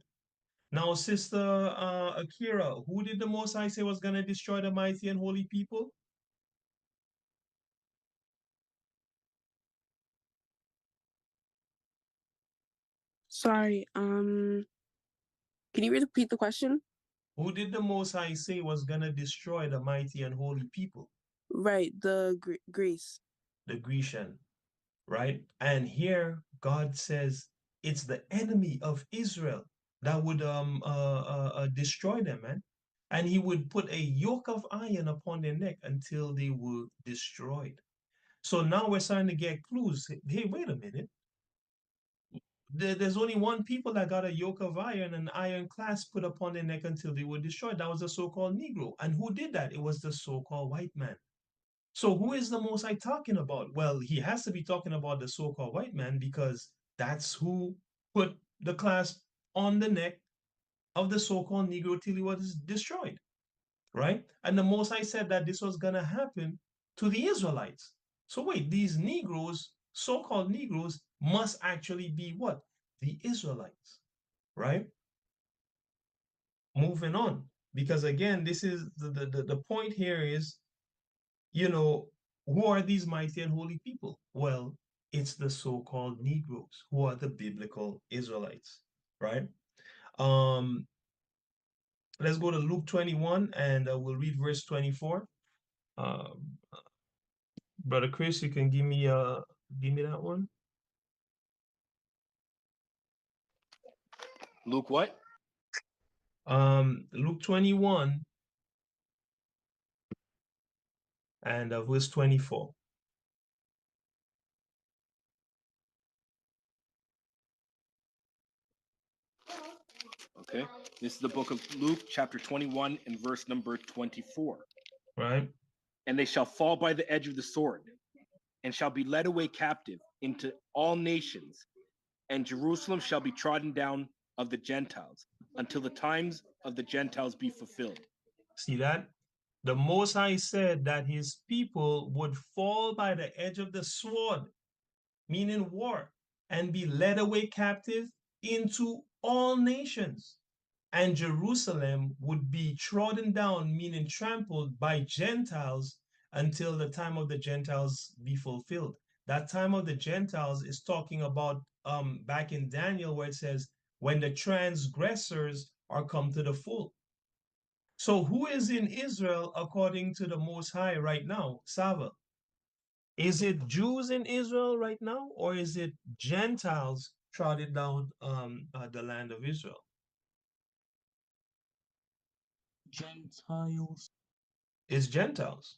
Now, Sister Akira, who did the Most High say was going to destroy the mighty and holy people? Sorry, can you repeat the question? Who did the Most High say was going to destroy the mighty and holy people? Right, the Greece. The Grecian, right? And here God says it's the enemy of Israel that would destroy them, man. And he would put a yoke of iron upon their neck until they were destroyed. So now we're starting to get clues. Hey, wait a minute. There's only one people that got a yoke of iron and iron clasp put upon their neck until they were destroyed. That was the so-called Negro. And who did that? It was the so-called white man. So who is the Most High talking about? Well, he has to be talking about the so-called white man because that's who put the clasp on the neck of the so-called Negro till he was destroyed, right? And the Most High said that this was going to happen to the Israelites. So wait, these Negroes, so-called Negroes, must actually be what? The Israelites, right? Moving on, because again, this is the point here is, you know, who are these mighty and holy people? Well, It's the so-called Negroes who are the biblical Israelites, right? Um, let's go to Luke 21 and we'll read verse 24. Uh, Brother Chris, you can give me that one. Luke what? Luke 21 and verse 24. Okay. This is the book of Luke, chapter 21, and verse number 24. Right? And they shall fall by the edge of the sword, and shall be led away captive into all nations, and Jerusalem shall be trodden down of the Gentiles, until the times of the Gentiles be fulfilled. See that? The Most High said that his people would fall by the edge of the sword, meaning war, and be led away captive into all nations. And Jerusalem would be trodden down, meaning trampled by Gentiles until the time of the Gentiles be fulfilled. That time of the Gentiles is talking about back in Daniel where it says, when the transgressors are come to the full. So who is in Israel according to the Most High right now, Sava? Is it Jews in Israel right now, or is it Gentiles trodden down the land of Israel? Gentiles. It's Gentiles.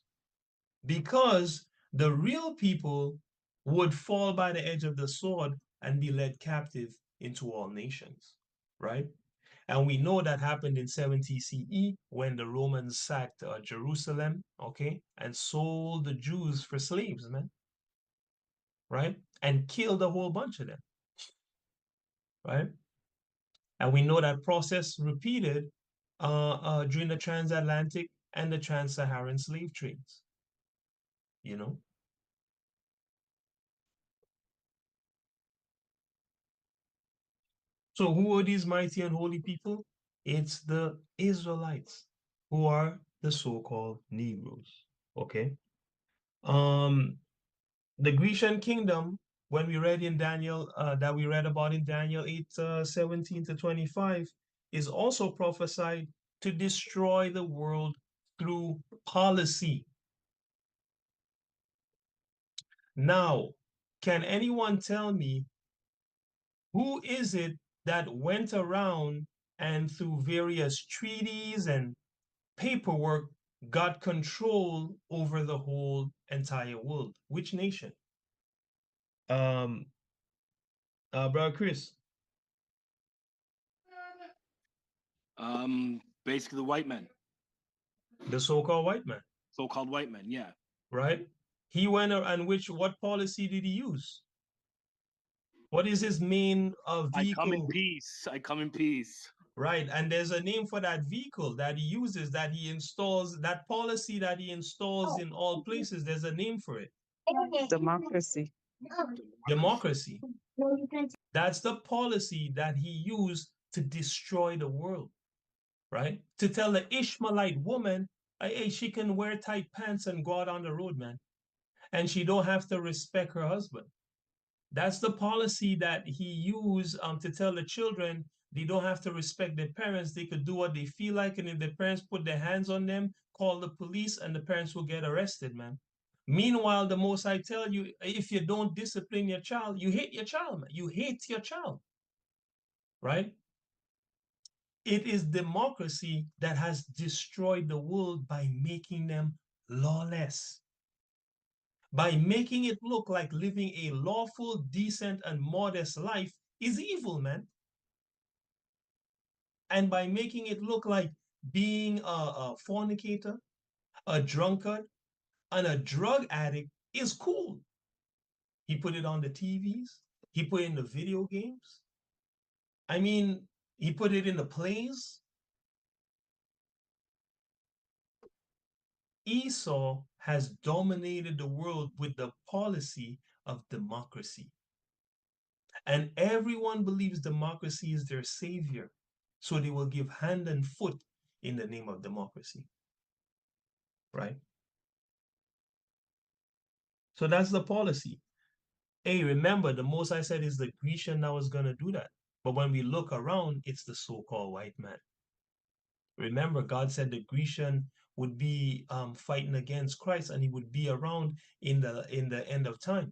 Because the real people would fall by the edge of the sword and be led captive into all nations, right? And we know that happened in 70 CE when the Romans sacked Jerusalem, okay, and sold the Jews for slaves, man, right? And killed a whole bunch of them, right? And we know that process repeated during the transatlantic and the trans-Saharan slave trades, you know? So who are these mighty and holy people? It's the Israelites who are the so-called Negroes, okay? The Grecian kingdom, when we read in Daniel, that we read about in Daniel 8, 17 to 25, is also prophesied to destroy the world through policy. Now, can anyone tell me who is it that went around and through various treaties and paperwork got control over the whole entire world? Which nation? Brother Chris. Basically the white men, The so-called white man, so-called white men, yeah. right? He went and what policy did he use? What is his main I come in vehicle? peace. I come in peace. Right, and there's a name for that vehicle that he uses, that he installs, that policy that he installs in all places. There's a name for it. Democracy. Democracy. That's the policy that he used to destroy the world, right? To tell the Ishmaelite woman, hey, she can wear tight pants and go out on the road, man. And she don't have to respect her husband. That's the policy that he used to tell the children they don't have to respect their parents. They could do what they feel like. And if their parents put their hands on them, call the police and the parents will get arrested, man. Meanwhile, the most I tell you, if you don't discipline your child, you hate your child, man. You hate your child, right? It is democracy that has destroyed the world by making them lawless, by making it look like living a lawful, decent, and modest life is evil, man. And by making it look like being a fornicator, a drunkard, and a drug addict is cool. He put it on the TVs. He put it in the video games. I mean, he put it in the plays. Esau has dominated the world with the policy of democracy. And everyone believes democracy is their savior. So they will give hand and foot in the name of democracy. Right? So that's the policy. Hey, remember, the Most I said is the Grecian that was going to do that. But when we look around, it's the so-called white man. Remember, God said the Grecian would be fighting against Christ, and he would be around in the end of time.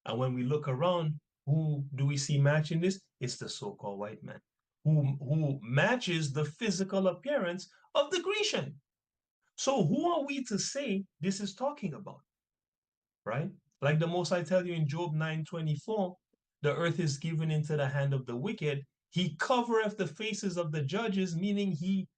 And when we look around, who do we see matching this? It's the so-called white man, who matches the physical appearance of the Grecian. So who are we to say this is talking about? Right? Like the Most I tell you in Job 9:24, the earth is given into the hand of the wicked. He covereth the faces of the judges, meaning he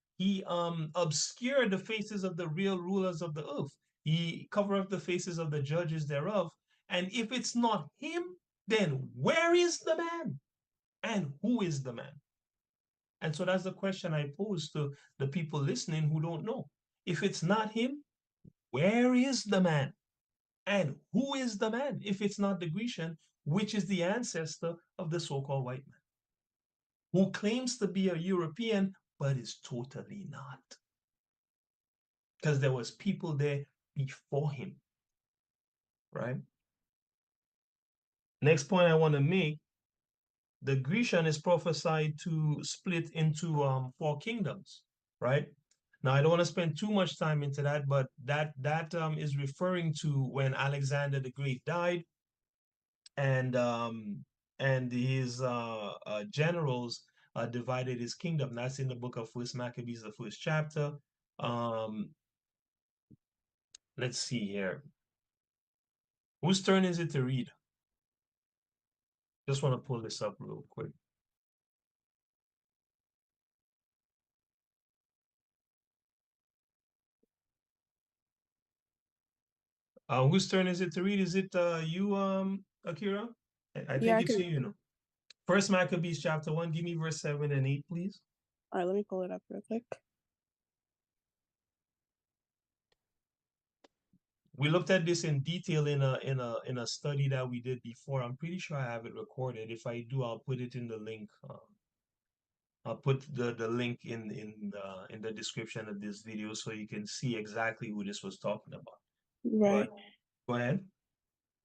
obscured the faces of the real rulers of the earth. He covereth the faces of the judges thereof. And if it's not him, then where is the man? And who is the man? And so that's the question I pose to the people listening who don't know. If it's not him, where is the man? And who is the man if it's not the Grecian, which is the ancestor of the so-called white man, who claims to be a European, but is totally not? Because there was people there before him, right? Next point I want to make, the Grecian is prophesied to split into 4 kingdoms, right? Now, I don't want to spend too much time into that, but that is referring to when Alexander the Great died, and his generals divided his kingdom. That's in the book of First Maccabees, the first chapter. Let's see here. Whose turn is it to read? Just want to pull this up real quick. Whose turn is it to read? Is it you, Akira? I Yeah, think I it's can. you, you know. First Maccabees chapter 1, give me verse 7 and 8, please. All right, let me pull it up real quick. We looked at this in detail in a study that we did before. I'm pretty sure I have it recorded. If I do, I'll put it in the link. I'll put the link in the description of this video so you can see exactly who this was talking about. Right. But go ahead.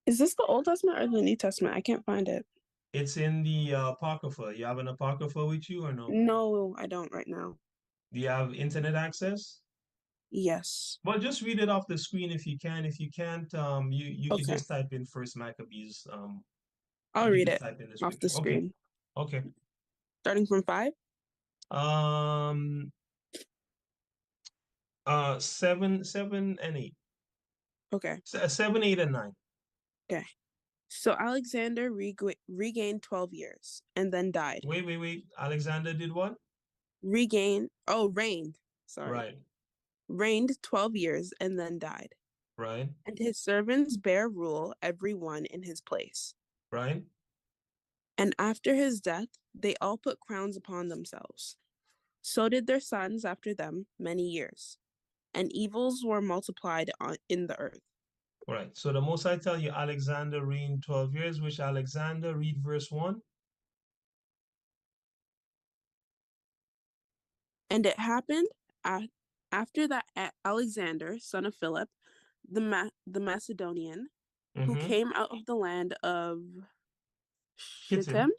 Is this the Old Testament or the New Testament? I can't find it. It's in the Apocrypha. You have an Apocrypha with you or no? No, I don't right now. Do you have internet access? Yes. Well, just read it off the screen if you can. If you can't, you can Okay. just type in First Maccabees. I'll You read just it type in the off the scripture. Okay. screen. Okay. Starting from 5? 7 and 8. Okay. 7, 8, and 9. Okay. So Alexander regained 12 years and then died. Wait. Alexander did what? Reigned. Sorry. Right. Reigned 12 years and then died. Right. And his servants bare rule, every one in his place. Right. And after his death, they all put crowns upon themselves. So did their sons after them many years. And evils were multiplied in the earth. Right. So the Most I tell you, Alexander reigned 12 years, which Alexander, read verse 1. And it happened after that Alexander, son of Philip, the Macedonian, who came out of the land of Shittim,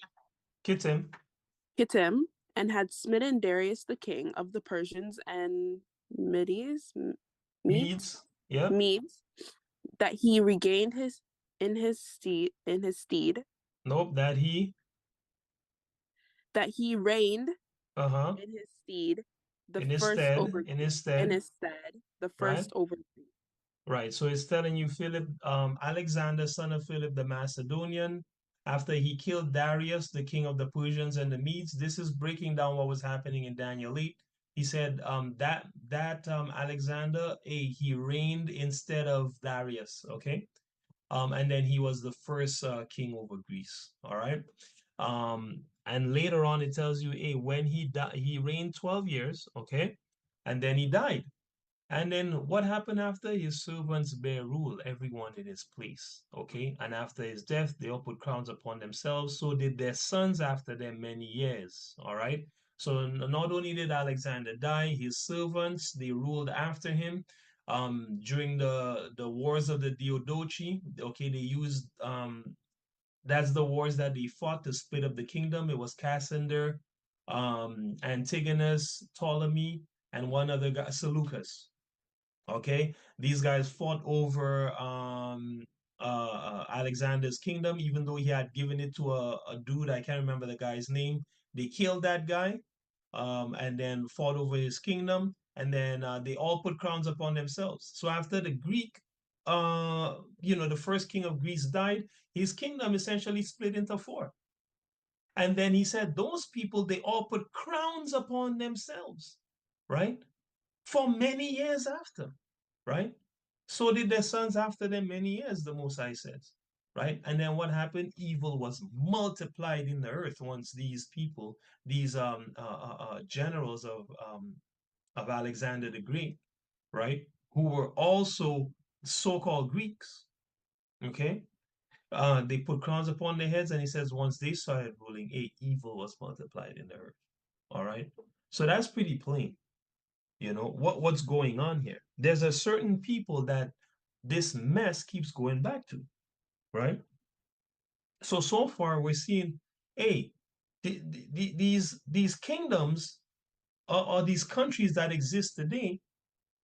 and had smitten Darius the king of the Persians and Medes, Yep. Medes, that he regained his steed. Nope, that he reigned uh-huh in his steed, the in his first stead, over in his stead, the right? first over. Right. So it's telling you Philip, Alexander, son of Philip the Macedonian, after he killed Darius, the king of the Persians and the Medes. This is breaking down what was happening in Daniel 8. He said that Alexander, he reigned instead of Darius, okay? And then he was the first king over Greece, all right? And later on it tells you, when he reigned 12 years, okay? And then he died. And then what happened after? His servants bear rule, everyone in his place. Okay. And after his death, they all put crowns upon themselves. So did their sons after them many years. All right. So not only did Alexander die, his servants, they ruled after him. During the wars of the Diadochi, okay, they used That's the wars that they fought to split up the kingdom. It was Cassander, Antigonus, Ptolemy, and one other guy, Seleucus. Okay, these guys fought over Alexander's kingdom, even though he had given it to a dude, I can't remember the guy's name. They killed that guy, and then fought over his kingdom, and then they all put crowns upon themselves. So after the Greek, the first king of Greece died, his kingdom essentially split into four. And then he said, those people, they all put crowns upon themselves, right? For many years after, right? So did their sons after them many years, the Most High says, right? And then what happened? Evil was multiplied in the earth once these people, these generals of Alexander the Great, right, who were also so-called Greeks, okay? They put crowns upon their heads, and he says once they started ruling, evil was multiplied in the earth. All right. So that's pretty plain. What's going on here? There's a certain people that this mess keeps going back to, right? So far we're seeing, hey, these kingdoms or these countries that exist today,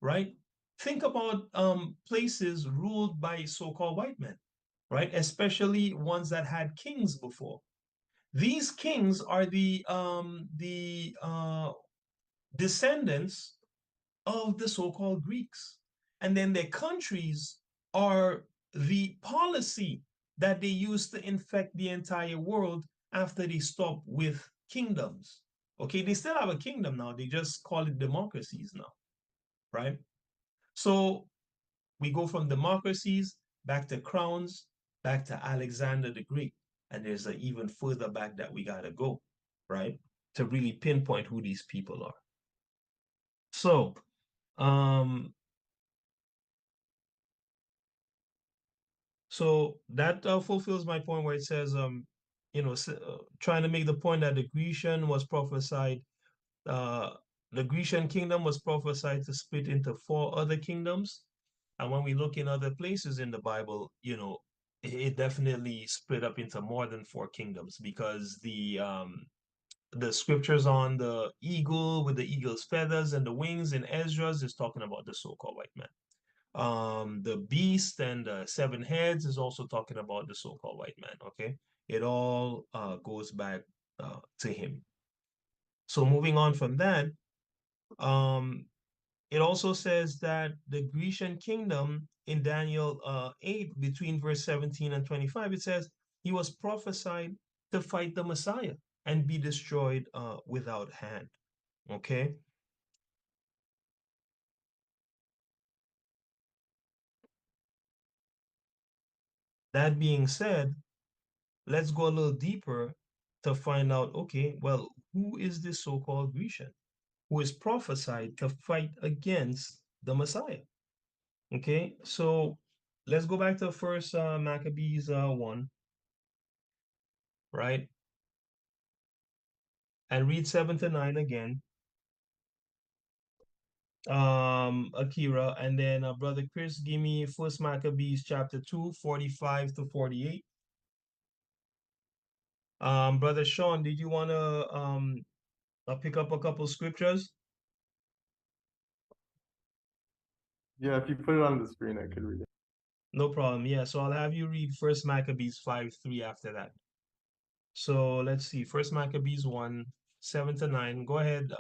right? Think about places ruled by so-called white men, right? Especially ones that had kings before. These kings are the descendants of the so-called Greeks. And then their countries are the policy that they used to infect the entire world after they stopped with kingdoms. Okay, they still have a kingdom now. They just call it democracies now, right? So we go from democracies back to crowns, back to Alexander the Great. And there's an even further back that we got to go, right? To really pinpoint who these people are. So, so that fulfills my point where it says, trying to make the point that the Grecian was prophesied, the Grecian kingdom was prophesied to split into four other kingdoms. And when we look in other places in the Bible, it definitely split up into more than four kingdoms, because the scriptures on the eagle with the eagle's feathers and the wings in Esdras is talking about the so-called white man. The beast and the seven heads is also talking about the so-called white man. Okay, it all goes back to him. So moving on from that, it also says that the Grecian kingdom in Daniel 8, between verse 17 and 25, it says he was prophesied to fight the Messiah and be destroyed without hand. Okay. That being said, let's go a little deeper to find out, okay, well, who is this so-called Grecian who is prophesied to fight against the Messiah? Okay, so let's go back to first Maccabees 1, right? And read 7 to 9 again. Akira, and then Brother Chris, give me first Maccabees chapter 2, 45 to 48. Brother Sean, did you want to pick up a couple scriptures? Yeah, if you put it on the screen, I could read it. No problem. Yeah, so I'll have you read first Maccabees 5:3 after that. So let's see, first Maccabees 1, 7 to 9. Go ahead,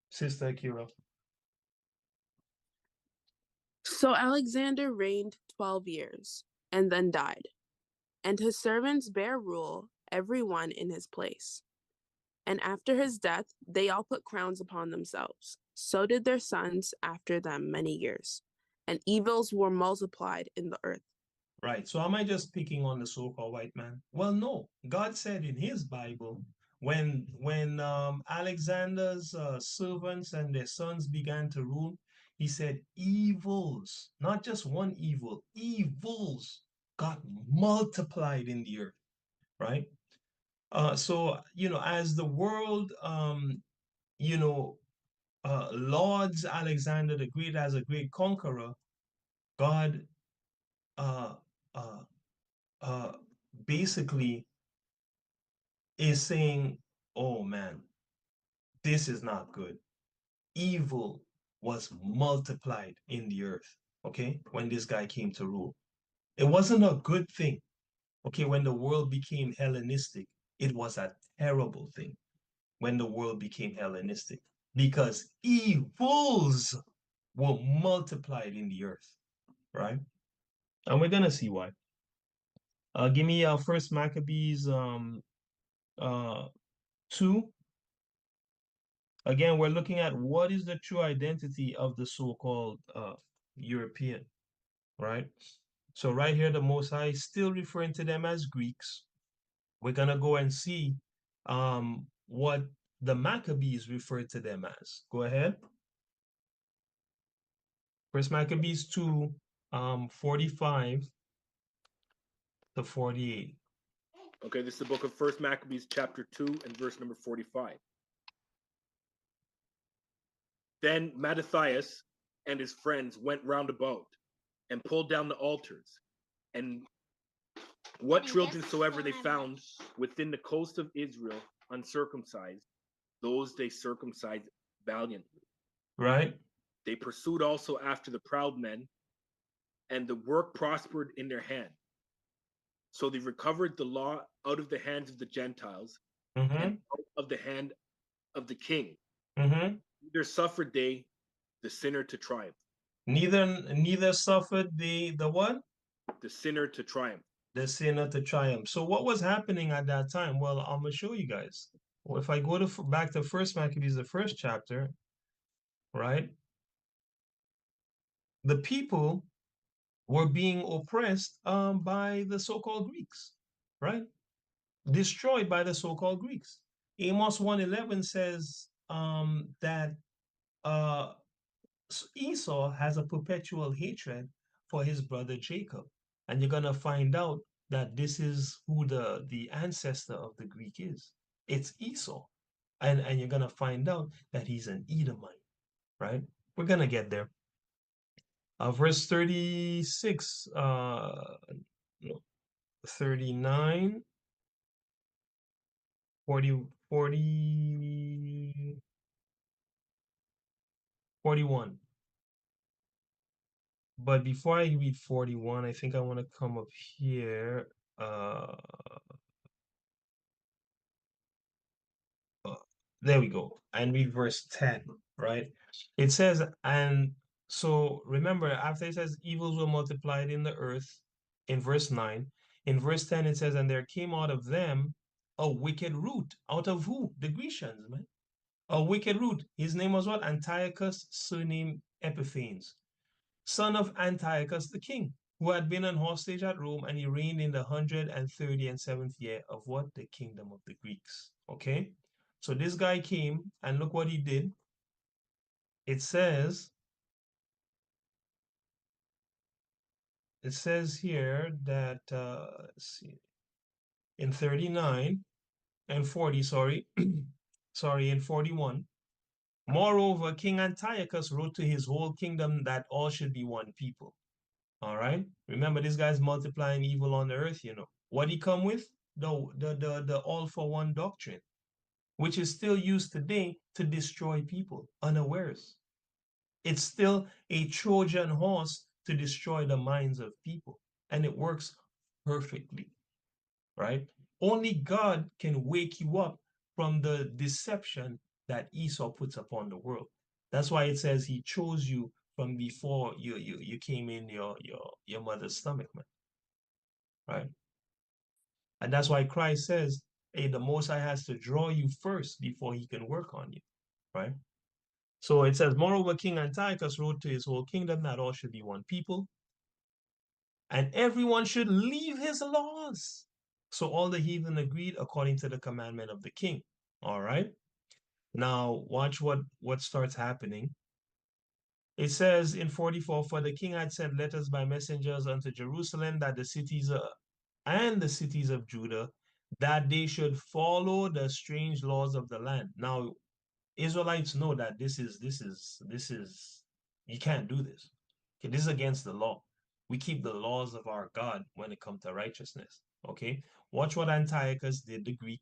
Sister Akira. So Alexander reigned 12 years and then died, and his servants bare rule, every one in his place. And after his death, they all put crowns upon themselves. So did their sons after them many years, and evils were multiplied in the earth. Right. So am I just picking on the so-called white man? Well, no. God said in his Bible, when Alexander's servants and their sons began to rule, he said evils, not just one evil, evils got multiplied in the earth, right? So, as the world, lauds Alexander the Great as a great conqueror, God uh, uh, uh, basically is saying, oh man, this is not good. Evil was multiplied in the earth, okay, when this guy came to rule. It wasn't a good thing, okay, when the world became Hellenistic. It was a terrible thing when the world became Hellenistic because evils were multiplied in the earth, right? And we're gonna see why. Give me First Maccabees uh 2. Again, we're looking at what is the true identity of the so-called European, right? So right here, the Most High is still referring to them as Greeks. We're gonna go and see what the Maccabees referred to them as. Go ahead. First Maccabees 2, 45 to 48. Okay, this is the book of First Maccabees, chapter 2, and verse number 45. Then Mattathias and his friends went round about and pulled down the altars, and what children soever they found within the coast of Israel uncircumcised, those they circumcised valiantly. Right? They pursued also after the proud men, and the work prospered in their hand. So they recovered the law out of the hands of the Gentiles Mm-hmm. and out of the hand of the king. Mm-hmm. Neither suffered they the sinner to triumph. Neither suffered the what? The sinner to triumph. The sinner to triumph. So what was happening at that time? Well, I'm gonna show you guys. Well, if I go to back to First Maccabees, the first chapter, right? The people were being oppressed by the so-called Greeks, right? Destroyed by the so-called Greeks. Amos 1:11 says that Esau has a perpetual hatred for his brother Jacob. And you're gonna find out that this is who the ancestor of the Greek is. It's Esau. And you're gonna find out that he's an Edomite, right? We're gonna get there. Verse 36, no, 39, 40, 40, 41. But before I read 41, I think I want to come up here. There we go. And read verse 10, right? It says, and so remember, after it says evils were multiplied in the earth in verse 9, in verse 10 it says, and there came out of them a wicked root. Out of who? The Grecians, man. A wicked root. His name was what? Antiochus, surname Epiphanes, son of Antiochus the king, who had been an hostage at Rome, and he reigned in the 137th year of what? The kingdom of the Greeks. Okay? So this guy came, and look what he did. It says here that, let's see, in 39 and 40, sorry, sorry, in 41, moreover, King Antiochus wrote to his whole kingdom that all should be one people. All right. Remember, this guy's multiplying evil on the earth, you know. What he come with? The all for one doctrine, which is still used today to destroy people unawares. It's still a Trojan horse to destroy the minds of people. And it works perfectly, right? Only God can wake you up from the deception that Esau puts upon the world. That's why it says he chose you from before you came in your mother's stomach, man. Right? And that's why Christ says, hey, the Most High has to draw you first before he can work on you. Right? So it says, moreover, King Antiochus wrote to his whole kingdom that all should be one people, and everyone should leave his laws. So all the heathen agreed according to the commandment of the king. All right. Now watch what starts happening. It says in 44, for the king had sent letters by messengers unto Jerusalem that the cities and the cities of Judah, that they should follow the strange laws of the land. Now, Israelites know that this is you can't do this. Okay, this is against the law. We keep the laws of our God when it comes to righteousness. Okay, watch what Antiochus did, the Greek.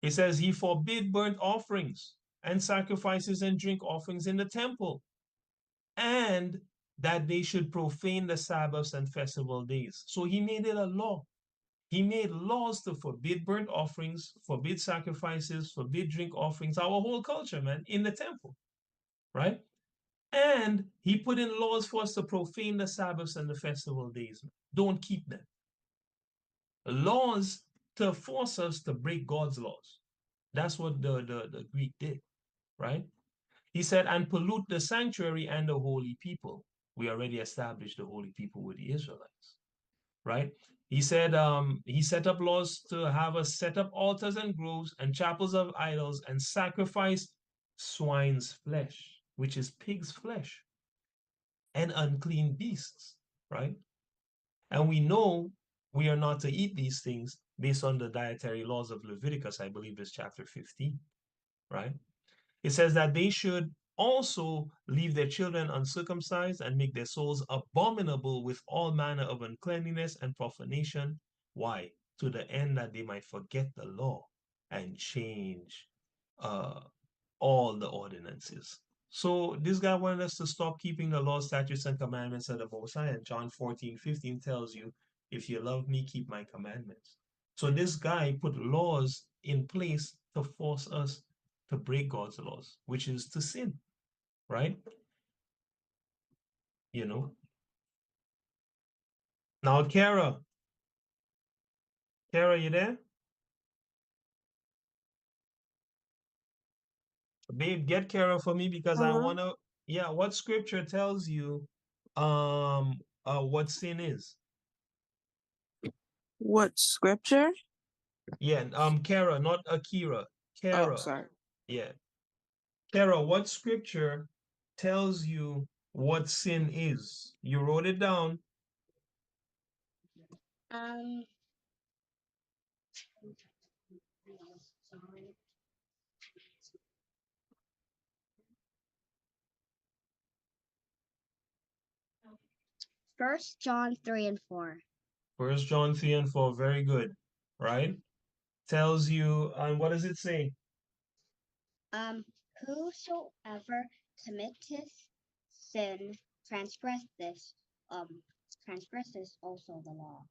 It says he forbid burnt offerings and sacrifices and drink offerings in the temple, and that they should profane the Sabbaths and festival days. So he made it a law. He made laws to forbid burnt offerings, forbid sacrifices, forbid drink offerings, our whole culture, man, in the temple, right? And he put in laws for us to profane the Sabbaths and the festival days. Don't keep them. Laws to force us to break God's laws. That's what the Greek did, right? He said, and pollute the sanctuary and the holy people. We already established the holy people with the Israelites, right? He said, he set up laws to have us set up altars and groves and chapels of idols and sacrifice swine's flesh, which is pig's flesh, and unclean beasts, right? And we know we are not to eat these things based on the dietary laws of Leviticus, I believe it's chapter 15, right? It says that they should also leave their children uncircumcised and make their souls abominable with all manner of uncleanness and profanation. Why? To the end that they might forget the law and change all the ordinances. So this guy wanted us to stop keeping the law, statutes, and commandments of the Most High. And John 14:15 tells you, if you love me, keep my commandments. So this guy put laws in place to force us to break God's laws, which is to sin, right? You know. Now, Kara, you there? Babe, get Kara for me because I wanna. Yeah, what scripture tells you, what sin is? What scripture? Yeah, Kara, not Akira. Oh, Kara. sorry. Yeah. Kara, what scripture tells you what sin is? You wrote it down. Um, First John 3 and 4. First John 3 and 4, very good, right? Tells you, and what does it say? Whosoever committeth sin transgresses also the law.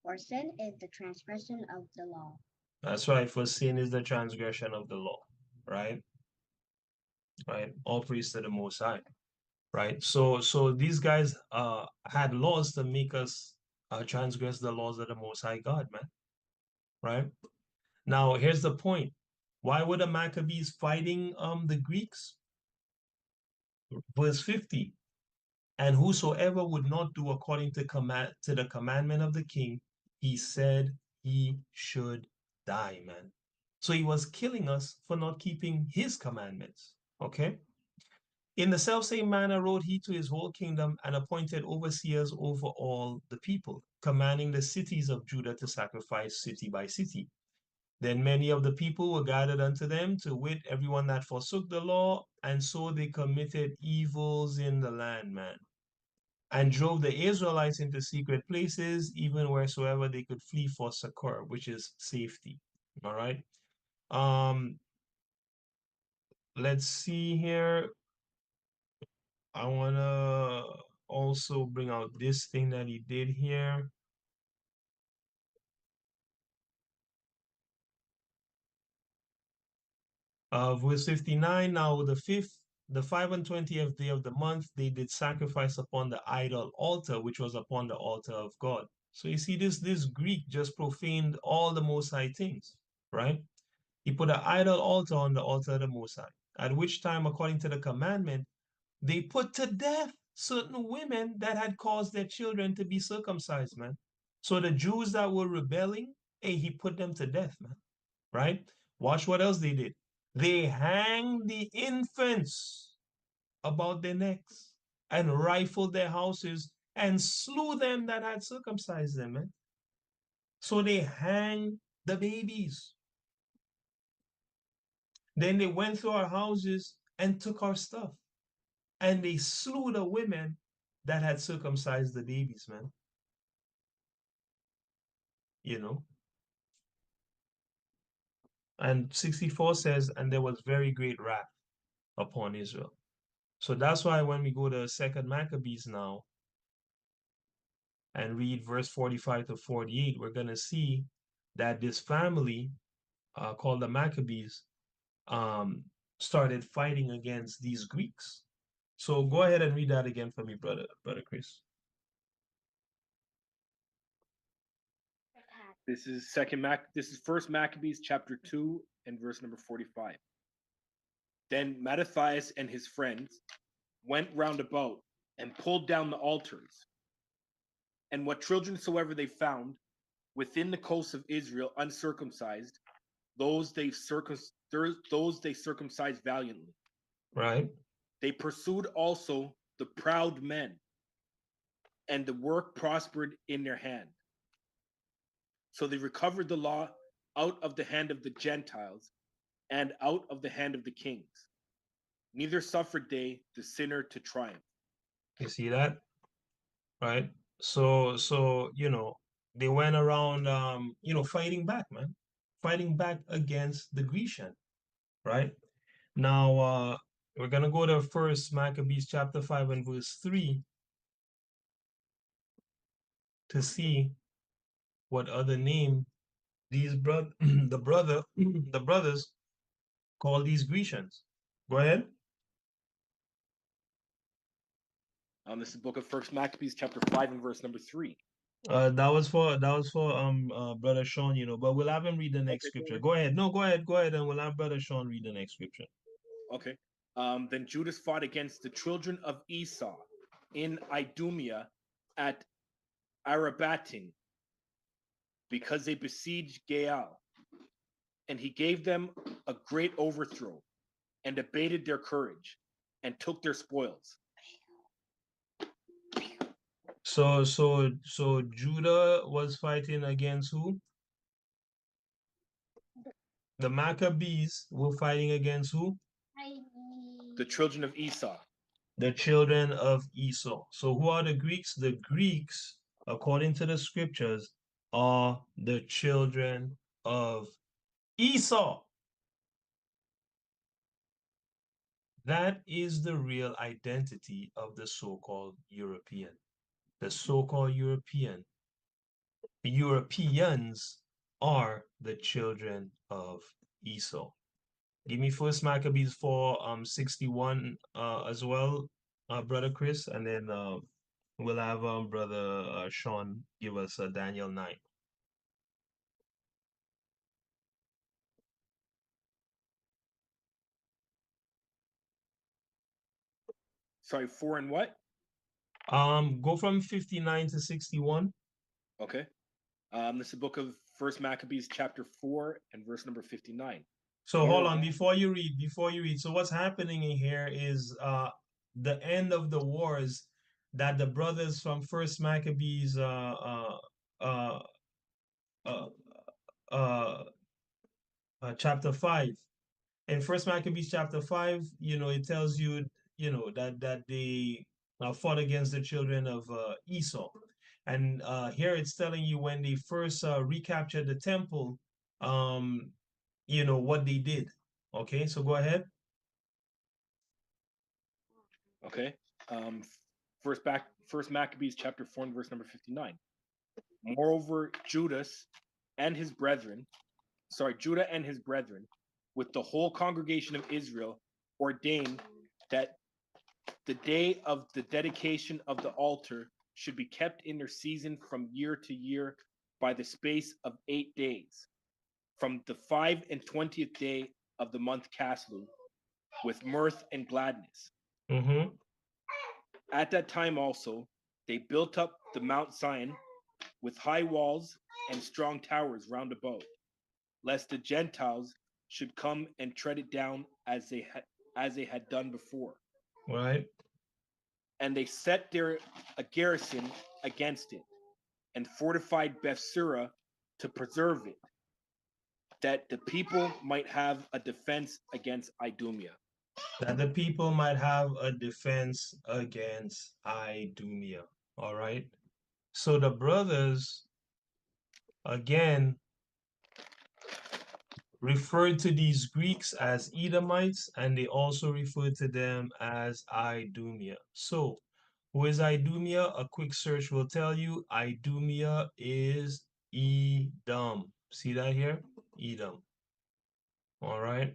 For sin is the transgression of the law. That's right, for sin is the transgression of the law, right? Right, all praise to the Most High, right? So these guys had laws to make us transgress the laws of the Most High God, man, right? Now, here's the point. Why were the Maccabees fighting the Greeks? Verse 50. And whosoever would not do according to the commandment of the king, he said he should die, man. So he was killing us for not keeping his commandments. Okay. In the selfsame manner wrote he to his whole kingdom and appointed overseers over all the people, commanding the cities of Judah to sacrifice city by city. Then many of the people were gathered unto them, to wit, everyone that forsook the law, and so they committed evils in the land, man, and drove the Israelites into secret places, even wheresoever they could flee for succor, which is safety. All right. Let's see here. I want to also bring out this thing that he did here. Verse 59, now the 25th day of the month, they did sacrifice upon the idol altar, which was upon the altar of God. So you see, this Greek just profaned all the Most High things, right? He put an idol altar on the altar of the Most High, at which time, according to the commandment, they put to death certain women that had caused their children to be circumcised, man. So the Jews that were rebelling, hey, he put them to death, man, right? Watch what else they did. They hanged the infants about their necks and rifled their houses and slew them that had circumcised them, man. So they hanged the babies. Then they went through our houses and took our stuff. And they slew the women that had circumcised the babies, man. you know. And 64 says, and there was very great wrath upon Israel. So that's why when we go to Second Maccabees now and read verse 45 to 48, we're going to see that this family called the Maccabees started fighting against these Greeks. So go ahead and read that again for me, brother Chris. This is First Maccabees chapter 2 and verse number 45. Then Mattathias and his friends went round about and pulled down the altars, and what children soever they found within the coasts of Israel uncircumcised, those they circumcised valiantly. Right. They pursued also the proud men, and the work prospered in their hand. So they recovered the law out of the hand of the Gentiles and out of the hand of the kings. Neither suffered they the sinner to triumph. You see that? Right. So they went around fighting back, man. Fighting back against the Grecian, right? Now we're gonna go to First Maccabees chapter 5 and verse 3 to see what other name these the brothers call these Grecians. Go ahead. This is the book of First Maccabees chapter 5 and verse number 3. That was for brother Sean, but we'll have him read the next scripture. Go ahead. No, go ahead, and we'll have brother Sean read the next scripture. Okay. Then Judas fought against the children of Esau in Idumea at Arabatim, because they besieged Gaal, and he gave them a great overthrow, and abated their courage, and took their spoils. So Judah was fighting against who? The Maccabees were fighting against who? The children of Esau. The children of Esau. So who are the Greeks? The Greeks, according to the scriptures, are the children of Esau. That is the real identity of the so-called European. The so-called Europeans are the children of Esau. Give me First Maccabees 4:61 as well, brother Chris, and then we'll have brother Sean give us Daniel 9. Sorry, 4 and what? Go from 59 to 61. Okay. This is the book of First Maccabees chapter 4 and verse number 59. So hold on, before you read. So what's happening in here is the end of the wars that the brothers from First Maccabees chapter 5. In First Maccabees chapter 5, it tells you, that they fought against the children of Esau. And here it's telling you when they first recaptured the temple, what they did. Okay, so go ahead. Okay. First Maccabees chapter 4 and verse number 59. Moreover, Judah and his brethren, with the whole congregation of Israel, ordained that the day of the dedication of the altar should be kept in their season from year to year by the space of 8 days, from the 25th day of the month Caslu, with mirth and gladness. Mm-hmm. At that time also, they built up the Mount Zion with high walls and strong towers round about, lest the Gentiles should come and tread it down as they had done before. Right. And they set there a garrison against it, and fortified Bethsura to preserve it, that the people might have a defense against Idumea. That the people might have a defense against Idumea. All right. So the brothers again referred to these Greeks as Edomites, and they also referred to them as Idumea. So, who is Idumea? A quick search will tell you Idumea is Edom. See that here? Edom. All right.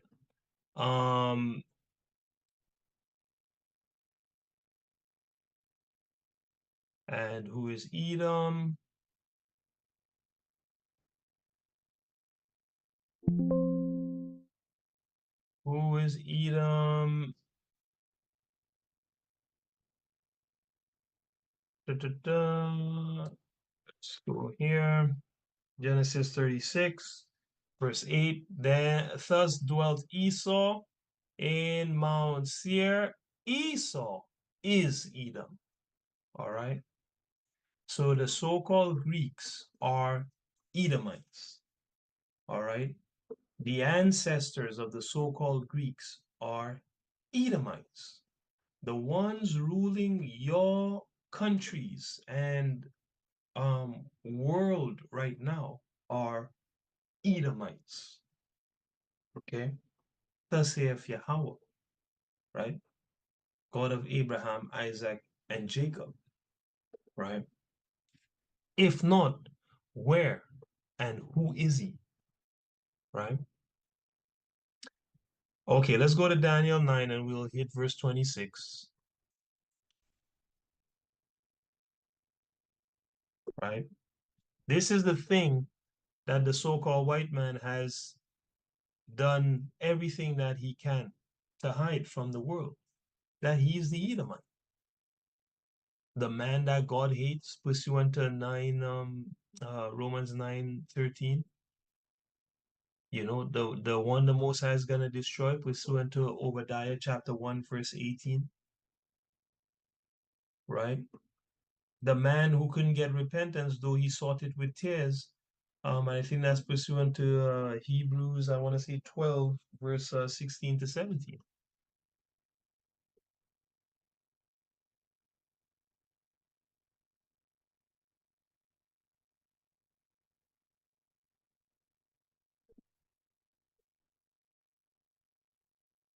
And who is Edom? Who is Edom? Let's go here. Genesis 36, verse 8. Then thus dwelt Esau in Mount Seir. Esau is Edom. All right. So the so-called Greeks are Edomites. All right. The ancestors of the so-called Greeks are Edomites. The ones ruling your countries and world right now are Edomites. Okay. Thus saith Yahweh, right? God of Abraham, Isaac, and Jacob, right? If not, where and who is he, right? Okay, let's go to Daniel 9 and we'll hit verse 26, right? This is the thing that the so-called white man has done everything that he can to hide from the world, that he is the Edomite, the man that God hates, pursuant to Romans 9:13. You know, the one the Most High is gonna destroy, pursuant to Obadiah chapter 1, verse 18, right? The man who couldn't get repentance, though he sought it with tears. I think that's pursuant to Hebrews, I want to say 12, verse 16 to 17.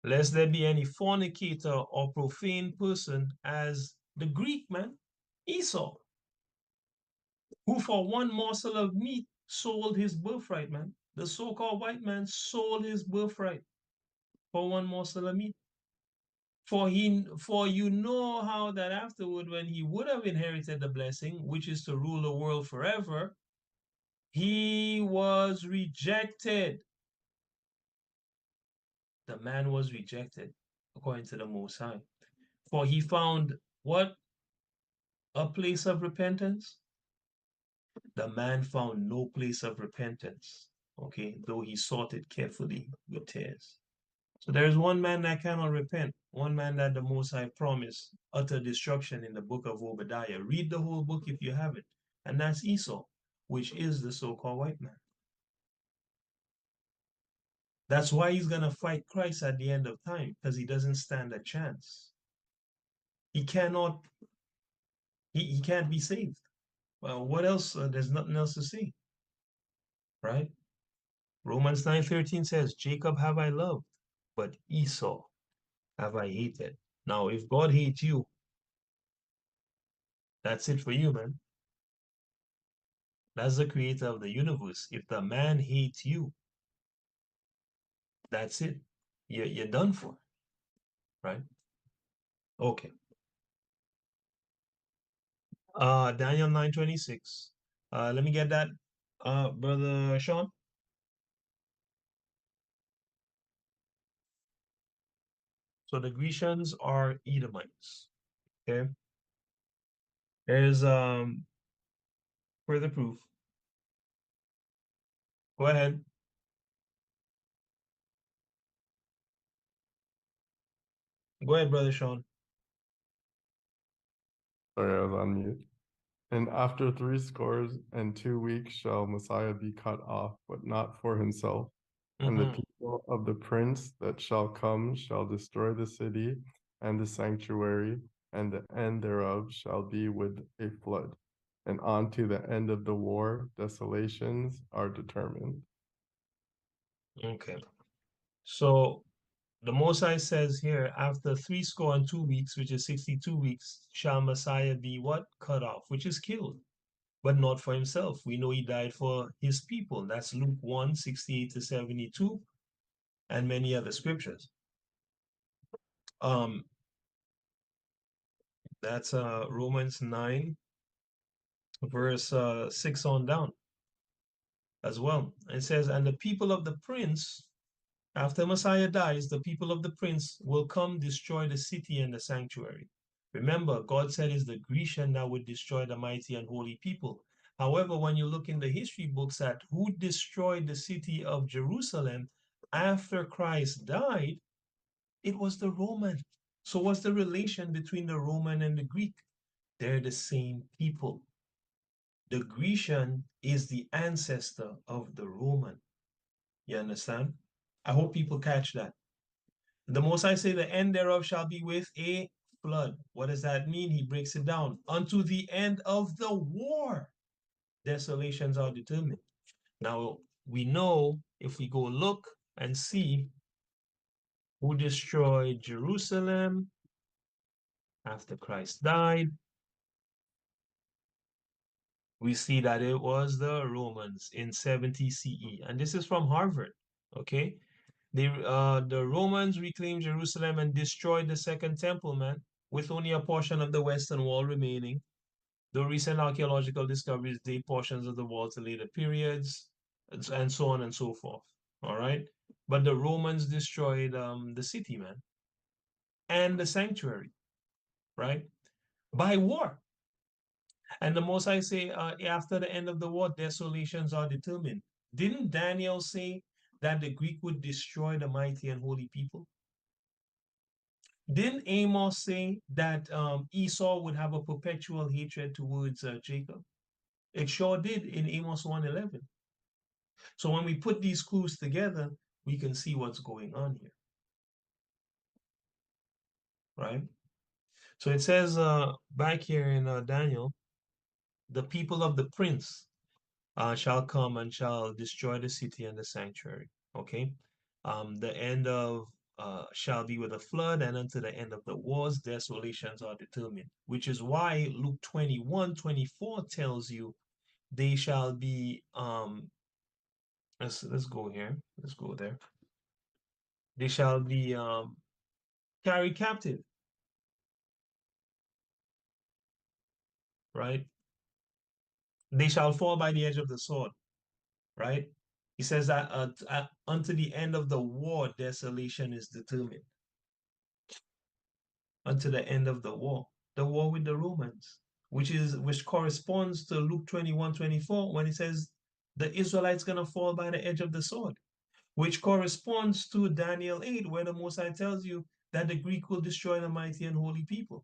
Lest there be any fornicator or profane person as the Greek man, Esau, who for one morsel of meat sold his birthright, man. The so-called white man sold his birthright for one morsel of meat. For you know how that afterward, when he would have inherited the blessing, which is to rule the world forever, he was rejected. The man was rejected, according to the Most High. For he found what? A place of repentance? The man found no place of repentance, okay, though he sought it carefully with tears. So there is one man that cannot repent, one man that the Most High promised utter destruction in the book of Obadiah. Read the whole book if you haven't, and that's Esau, which is the so-called white man. That's why he's going to fight Christ at the end of time, because he doesn't stand a chance. He cannot, he can't be saved. Well, what else? There's nothing else to say, right? Romans 9:13 says, Jacob have I loved, but Esau have I hated. Now, if God hates you, that's it for you, man. That's the creator of the universe. If the man hates you, that's it. You're done for, right? Okay. Daniel 9:26. Let me get that, Brother Sean. So the Grecians are Edomites. Okay. There's further proof. Go ahead. Go ahead, Brother Sean. Sorry, I was on mute. And after 62 weeks shall Messiah be cut off, but not for himself. And the people of the prince that shall come shall destroy the city and the sanctuary, and the end thereof shall be with a flood. and on to the end of the war, desolations are determined. Okay. So the Most High says here, after 62 weeks, which is 62 weeks, shall Messiah be what? Cut off, which is killed, but not for himself. We know he died for his people. That's Luke 1, 68 to 72, and many other scriptures. Um, that's Romans 9, verse 6 on down as well. It says, and the people of the prince, after Messiah dies, the people of the prince will come destroy the city and the sanctuary. Remember, God said it's the Grecian that would destroy the mighty and holy people. However, when you look in the history books at who destroyed the city of Jerusalem after Christ died, it was the Roman. So what's the relation between the Roman and the Greek? They're the same people. The Grecian is the ancestor of the Roman. You understand? I hope people catch that. The Most High say the end thereof shall be with a flood. What does that mean? He breaks it down. Unto the end of the war, desolations are determined. Now, we know if we go look and see who destroyed Jerusalem after Christ died, we see that it was the Romans in 70 CE. And this is from Harvard, okay? The Romans reclaimed Jerusalem and destroyed the Second Temple, man, with only a portion of the Western Wall remaining. The recent archaeological discoveries date portions of the wall to later periods, and so on and so forth. All right. But the Romans destroyed the city, man, and the sanctuary, right? By war. And the Most High say, after the end of the war, desolations are determined. Didn't Daniel say that the Greek would destroy the mighty and holy people? Didn't Amos say that Esau would have a perpetual hatred towards Jacob? It sure did in Amos 1:11. So when we put these clues together, we can see what's going on here, right? So it says back here in Daniel, the people of the prince shall come and shall destroy the city and the sanctuary. Okay, the end of shall be with a flood, and unto the end of the wars, desolations are determined. Which is why Luke 21:24 tells you they shall be let's go here. Let's go there. They shall be carried captive, right? They shall fall by the edge of the sword, right? He says that unto the end of the war, desolation is determined. Unto the end of the war with the Romans, which corresponds to Luke 21:24 when he says the Israelites gonna fall by the edge of the sword, which corresponds to Daniel 8, where the Most High tells you that the Greek will destroy the mighty and holy people.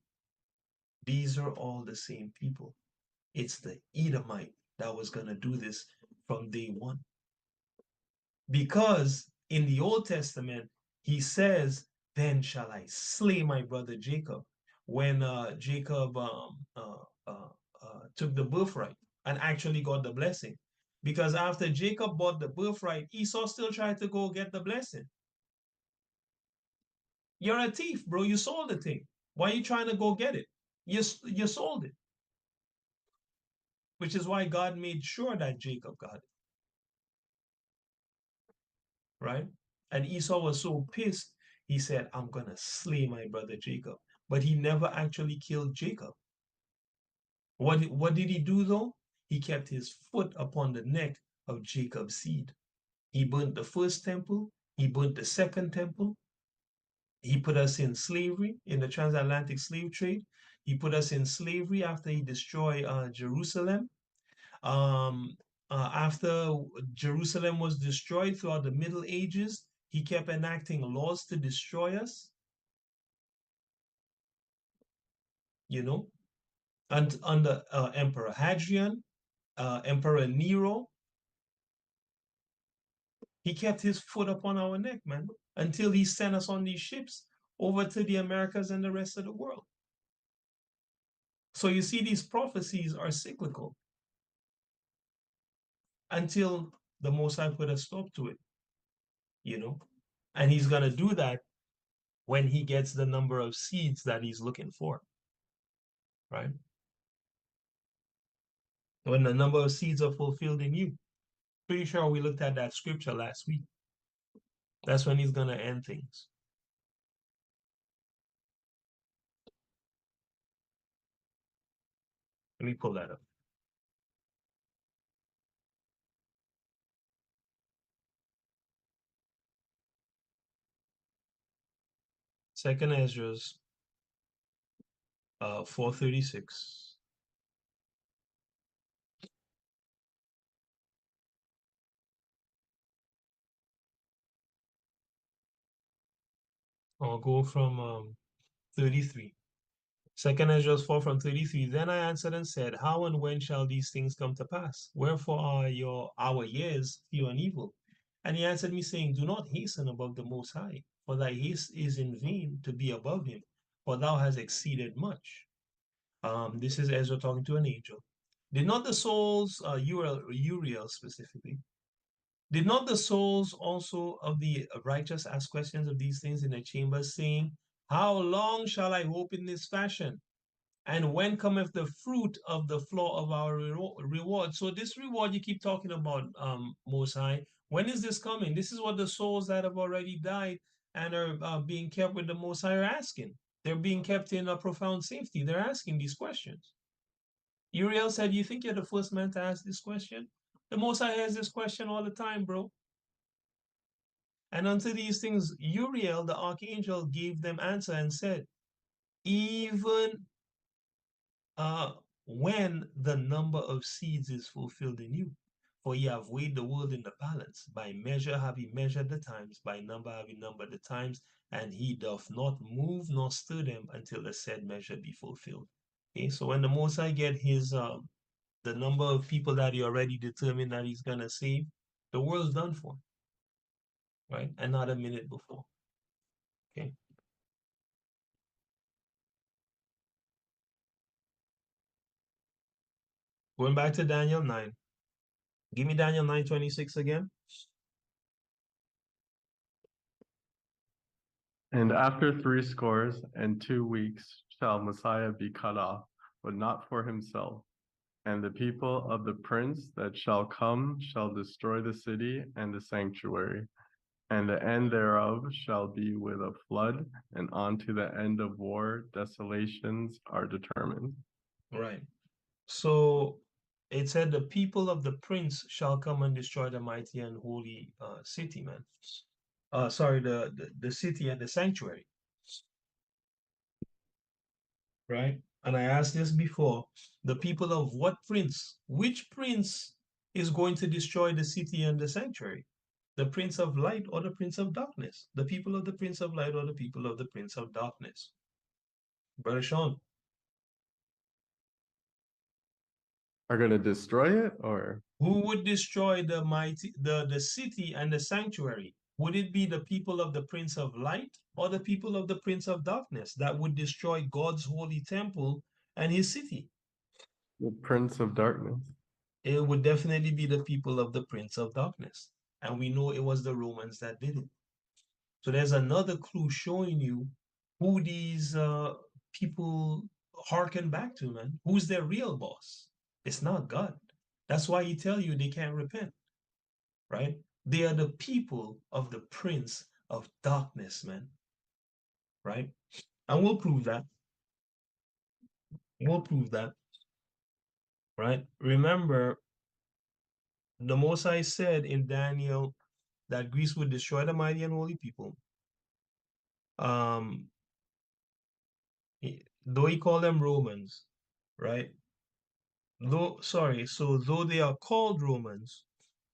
These are all the same people. It's the Edomite that was gonna do this from day one. Because in the Old Testament, he says, then shall I slay my brother Jacob. When Jacob took the birthright and actually got the blessing. Because after Jacob bought the birthright, Esau still tried to go get the blessing. You're a thief, bro. You sold the thing. Why are you trying to go get it? You sold it. Which is why God made sure that Jacob got it. Right? And Esau was so pissed, he said, I'm going to slay my brother Jacob. But he never actually killed Jacob. What did he do though? He kept his foot upon the neck of Jacob's seed. He burnt the first temple. He burnt the second temple. He put us in slavery in the transatlantic slave trade. He put us in slavery after he destroyed Jerusalem. After Jerusalem was destroyed throughout the Middle Ages, he kept enacting laws to destroy us. You know, and under Emperor Hadrian, Emperor Nero, he kept his foot upon our neck, man, until he sent us on these ships over to the Americas and the rest of the world. So you see, these prophecies are cyclical until the Most High put a stop to it, you know? And he's going to do that when he gets the number of seeds that he's looking for, right? When the number of seeds are fulfilled in you. Pretty sure we looked at that scripture last week. That's when he's going to end things. Let me pull that up. Second Ezra's 436. I'll go from 33. Second Ezra 4 from 33. Then I answered and said, how and when shall these things come to pass? Wherefore are our years few and evil? And he answered me, saying, do not hasten above the Most High, for thy haste is in vain to be above him, for thou hast exceeded much. This is Ezra talking to an angel. Did not the souls, Uriel specifically, did not the souls also of the righteous ask questions of these things in the chambers, saying, how long shall I hope in this fashion? And when cometh the fruit of the floor of our reward? So this reward you keep talking about, Most High, when is this coming? This is what the souls that have already died and are being kept with the Most High are asking. They're being kept in a profound safety. They're asking these questions. Uriel said, you think you're the first man to ask this question? The Most High has this question all the time, bro. And unto these things, Uriel, the archangel, gave them answer and said, even when the number of seeds is fulfilled in you. For ye have weighed the world in the balance. By measure have ye measured the times, by number have ye numbered the times, and he doth not move nor stir them until the said measure be fulfilled. Okay, so when the Most High get his the number of people that he already determined that he's gonna save, the world's done for, right? And not a minute before. Okay. Going back to Daniel 9. Give me Daniel 9:26 again. And after 62 weeks shall Messiah be cut off, but not for himself. And the people of the prince that shall come shall destroy the city and the sanctuary. And the end thereof shall be with a flood, and unto the end of war desolations are determined. Right. So it said the people of the prince shall come and destroy the mighty and holy city, man. Sorry, the city and the sanctuary. Right? And I asked this before. The people of what prince? Which prince is going to destroy the city and the sanctuary? The prince of light or the prince of darkness? The people of the prince of light or the people of the prince of darkness? Brother Sean. Are going to destroy it, or? Who would destroy the city and the sanctuary? Would it be the people of the Prince of Light or the people of the Prince of Darkness that would destroy God's holy temple and his city? The Prince of Darkness. It would definitely be the people of the Prince of Darkness. And we know it was the Romans that did it. So there's another clue showing you who these people hearken back to, man. Who's their real boss? It's not God. That's why he tell you they can't repent, right? They are the people of the Prince of Darkness, man, right? And we'll prove that. We'll prove that, right? Remember, the Most High said in Daniel that Greece would destroy the mighty and holy people. Though he called them Romans, right? Though they are called Romans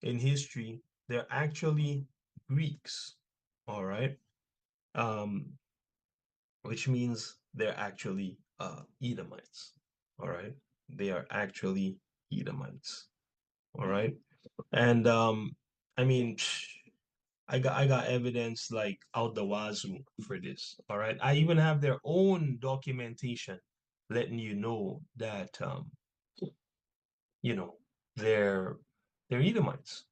in history, they're actually Greeks, all right? Which means they're actually Edomites, all right? They are actually Edomites, all right? And I mean, I got evidence like out the wazoo for this, all right? I even have their own documentation letting you know that you know they're Edomites,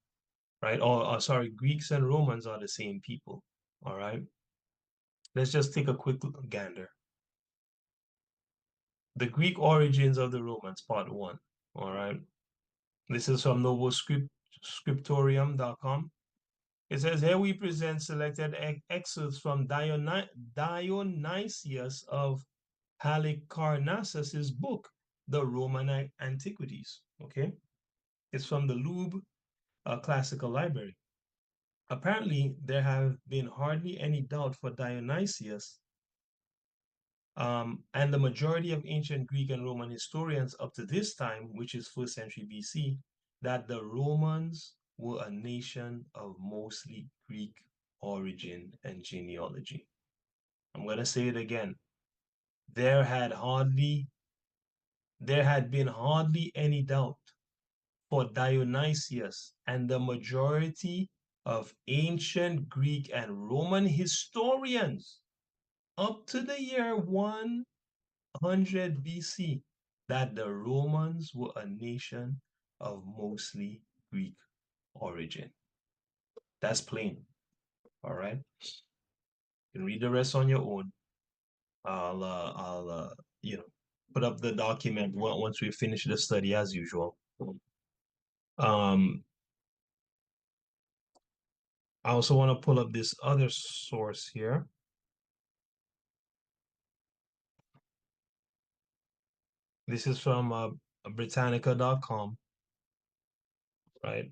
right? Or sorry, Greeks and Romans are the same people. All right. Let's just take a quick gander. The Greek origins of the Romans, part 1. All right. This is from novoscriptorium.com. It says, here we present selected excerpts from Dionysius of Halicarnassus's book, The Roman Antiquities. Okay. It's from the Louvre Classical Library. Apparently, there have been hardly any doubt for Dionysius and the majority of ancient Greek and Roman historians up to this time, which is 1st century BC, that the Romans were a nation of mostly Greek origin and genealogy. I'm going to say it again. There had been hardly any doubt for Dionysius and the majority of ancient Greek and Roman historians up to the year 100 BC that the Romans were a nation of mostly Greek origin. That's plain. All right. You can read the rest on your own. I'll put up the document once we finish the study as usual. I also want to pull up this other source here. This is from Britannica.com, right?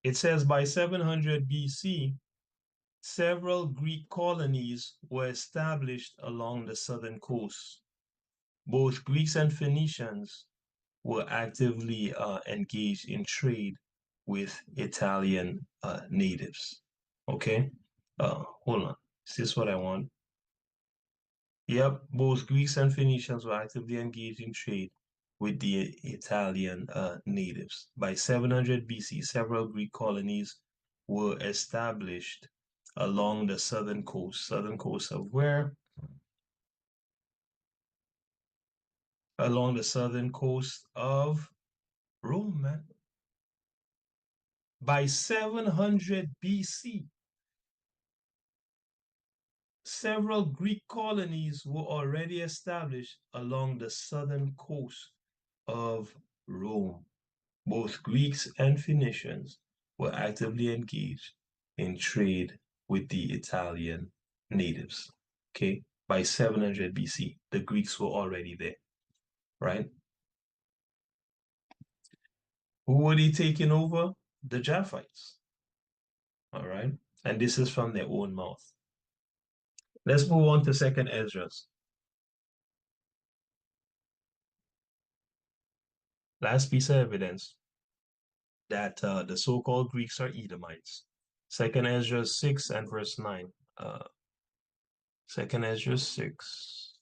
It says by 700 BC, several Greek colonies were established along the southern coast. Both Greeks and Phoenicians were actively engaged in trade with Italian natives. Okay, hold on. Is this what I want? Yep, both Greeks and Phoenicians were actively engaged in trade with the Italian natives. By 700 BC, several Greek colonies were established along the southern coast. Southern coast of where? Along the southern coast of Rome, man. By 700 BC, several Greek colonies were already established along the southern coast of Rome. Both Greeks and Phoenicians were actively engaged in trade with the Italian natives. Okay, by 700 BC, the Greeks were already there, right? Who were they taking over? The Japhites. All right, and this is from their own mouth. Let's move on to 2nd Esdras. Last piece of evidence that the so-called Greeks are Edomites. 2nd Esdras 6 and verse 9. 2nd Esdras 6.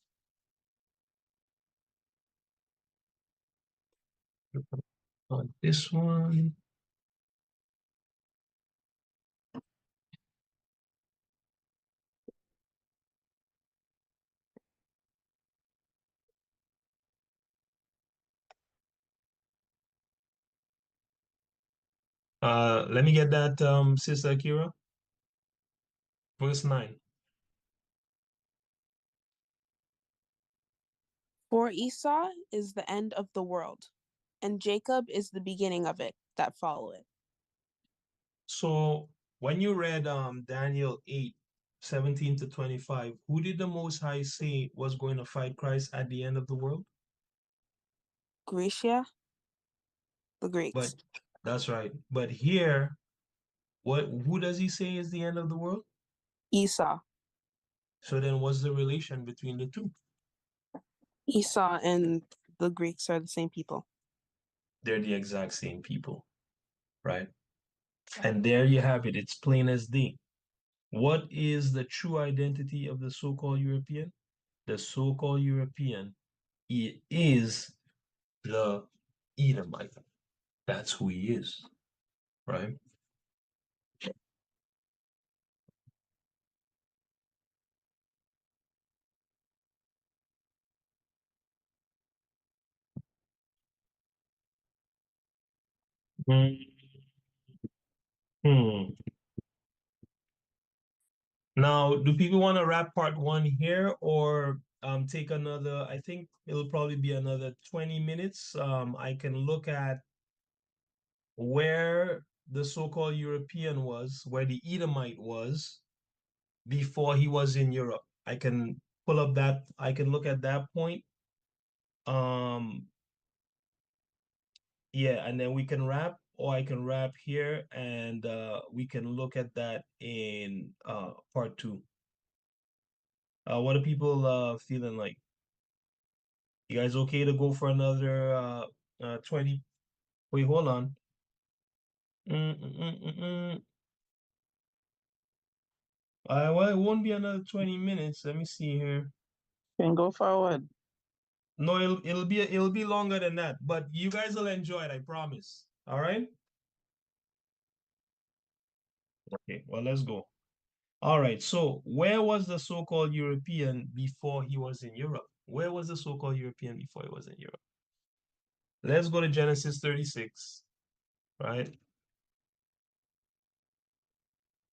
On this one. Let me get that, Sister Akira. Verse 9. For Esau is the end of the world, and Jacob is the beginning of it that follow it. So when you read Daniel 8:17 to 25, who did the Most High say was going to fight Christ at the end of the world? Grecia, the But Greeks. that's right. But here, who does he say is the end of the world? Esau. So then what's the relation between the two? Esau and the Greeks are the same people. They're the exact same people, right? And there you have it. It's plain as day. What is the true identity of the so-called European? The so-called European is the Edomite. That's who he is. right? Hmm. Now, do people want to wrap part one here or take another? I think it'll probably be another 20 minutes. I can look at where the so-called European was, where the Edomite was before he was in Europe. I can pull up that, I can look at that point. Um, yeah, and then we can wrap, or I can wrap here and we can look at that in part two. What are people feeling like? You guys okay to go for another 20? Wait, hold on. Mm. Well, it won't be another 20 minutes. Let me see here. Can go forward. No, it'll be longer than that, but you guys will enjoy it, I promise. All right? Okay, well, let's go. All right, so where was the so-called European before he was in Europe? Where was the so-called European before he was in Europe? Let's go to Genesis 36, right?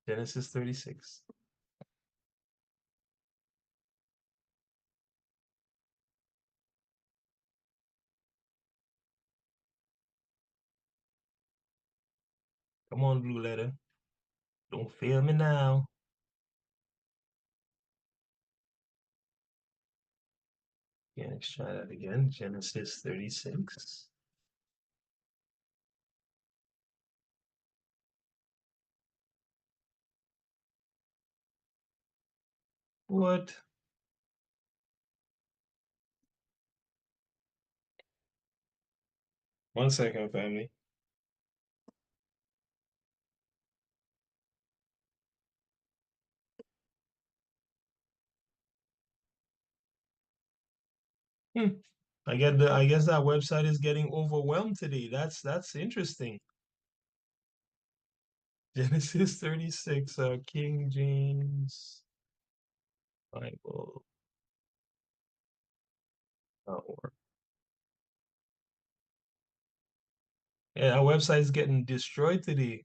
Genesis 36. Come on, Blue Letter. Don't fail me now. Yeah, let's try that again. Genesis 36. What? One second, family. I guess that website is getting overwhelmed today. That's interesting. Genesis 36, King James Bible. Work. Yeah, our website is getting destroyed today.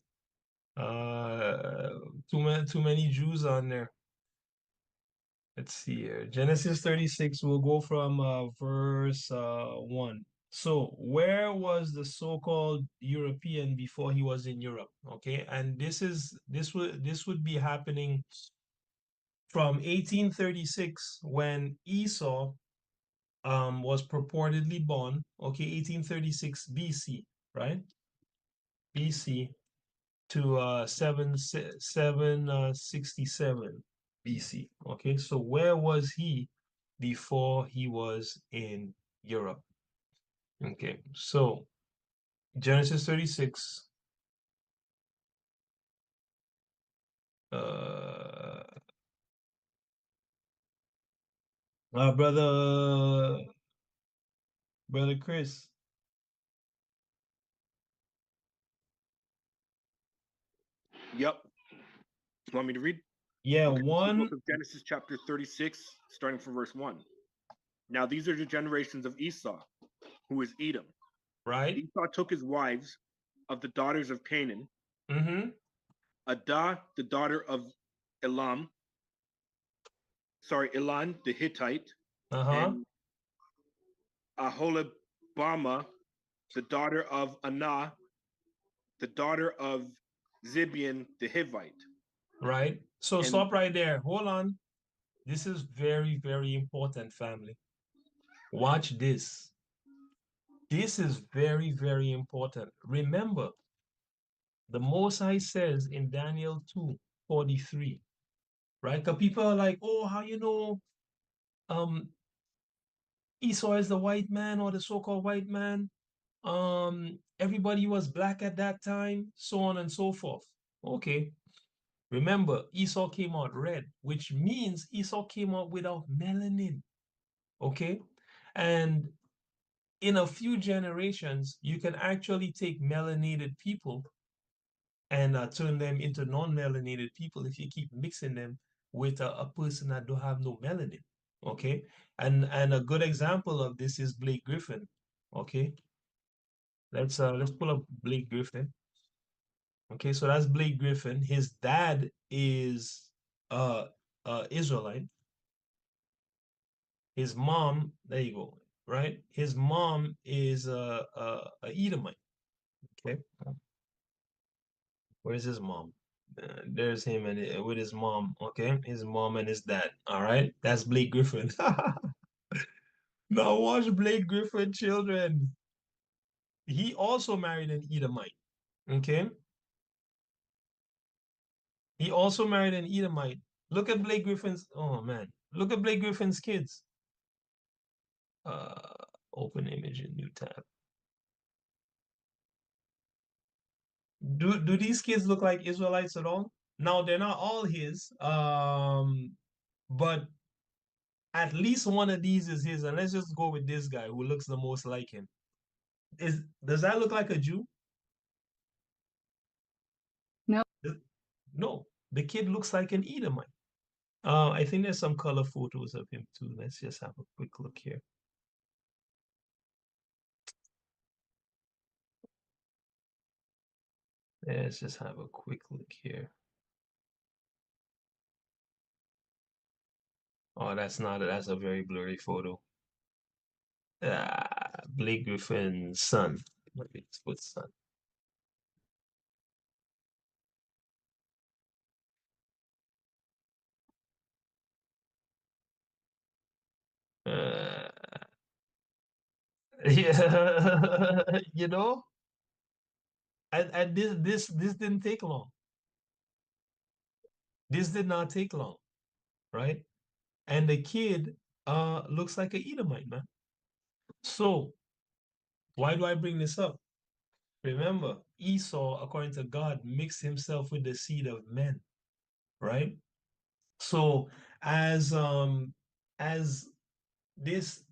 Too many Jews on there. Let's see here. Genesis 36, we'll go from verse 1. So, where was the so-called European before he was in Europe? Okay, and this would be happening from 1836 when Esau was purportedly born. Okay, 1836 BC, right? BC to 767 BC. Okay, so where was he before he was in Europe? Okay, so Genesis 36. Uh, brother Chris. Yep. You want me to read? Yeah, Okay, the book one, of Genesis, chapter 36, starting from verse 1. Now these are the generations of Esau, who is Edom. right? Esau took his wives of the daughters of Canaan, Mm-hmm. Adah, the daughter of Elam, Elan, the Hittite, Uh-huh. and Aholibama, the daughter of Anah, the daughter of Zibeon, the Hivite. Right. So And stop right there. Hold on. This is very, very important, family. Watch this. This is very, very important. Remember, the Most High says in Daniel 2:43, right? Because people are like, oh, how you know um Esau is the white man or the so-called white man? Everybody was black at that time, so on and so forth. Okay. Remember, Esau came out red, which means Esau came out without melanin. Okay. And in a few generations, you can actually take melanated people and turn them into non-melanated people if you keep mixing them with a person that don't have no melanin. Okay, and a good example of this is Blake Griffin. Okay, let's pull up Blake Griffin. Okay, so that's Blake Griffin. His dad is Israelite. His mom, there you go, right? His mom is a Edomite. Okay, where's his mom? There's him and with his mom. Okay, his mom and his dad. All right, that's Blake Griffin. Now watch Blake Griffin, children. He also married an Edomite. Okay, he also married an Edomite. Look at Blake Griffin's. Oh man, look at Blake Griffin's kids. Uh, open image in new tab. Do these kids look like Israelites at all? Now they're not all his, but at least one of these is his. And let's just go with this guy who looks the most like him. Does that look like a Jew? No. No, the kid looks like an Edomite. I think there's some color photos of him too. Let's just have a quick look here. Let's just have a quick look here. Oh, that's a very blurry photo. Blake Griffin's son. Let's put son. Yeah, you know, and this didn't take long. This did not take long, right? And the kid looks like an Edomite, man. So why do I bring this up? Remember, Esau, according to God, mixed himself with the seed of men, right? So as this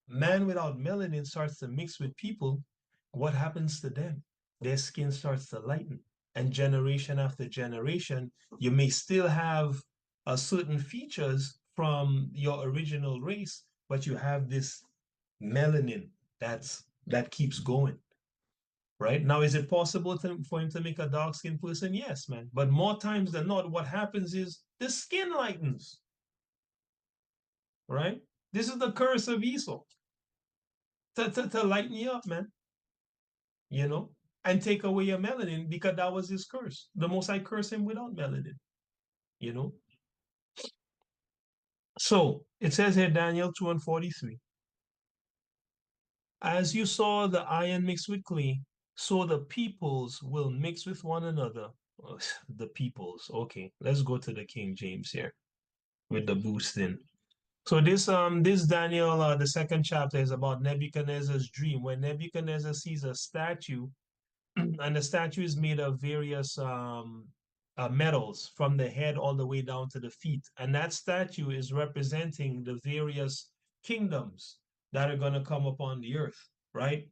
man without melanin starts to mix with people, what happens to them? Their skin starts to lighten. And generation after generation, you may still have certain features from your original race, but you have this melanin that keeps going. Right now, is it possible for him to make a dark skinned person? Yes, man. But more times than not, what happens is the skin lightens. Right? This is the curse of Esau. To lighten you up, man. You know, and take away your melanin because that was his curse. The Most High cursed him without melanin. You know. So it says here, Daniel 2:43. As you saw the iron mixed with clay, so the peoples will mix with one another. The peoples. Okay, let's go to the King James here with the boosting. So this Daniel the second chapter is about Nebuchadnezzar's dream, when Nebuchadnezzar sees a statue, and the statue is made of various metals from the head all the way down to the feet, and that statue is representing the various kingdoms that are going to come upon the earth, right?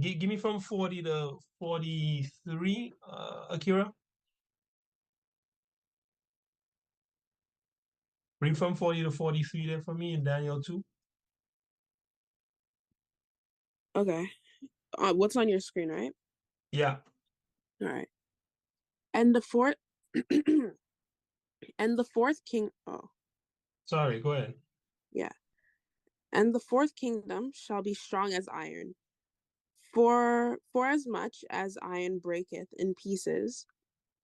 Give me from 40 to 43, Akira. Read from 40 to 43 there for me in Daniel 2. Okay. What's on your screen, right? Yeah. All right. And the fourth and the fourth king Sorry, go ahead. Yeah. And the fourth kingdom shall be strong as iron. For as much as iron breaketh in pieces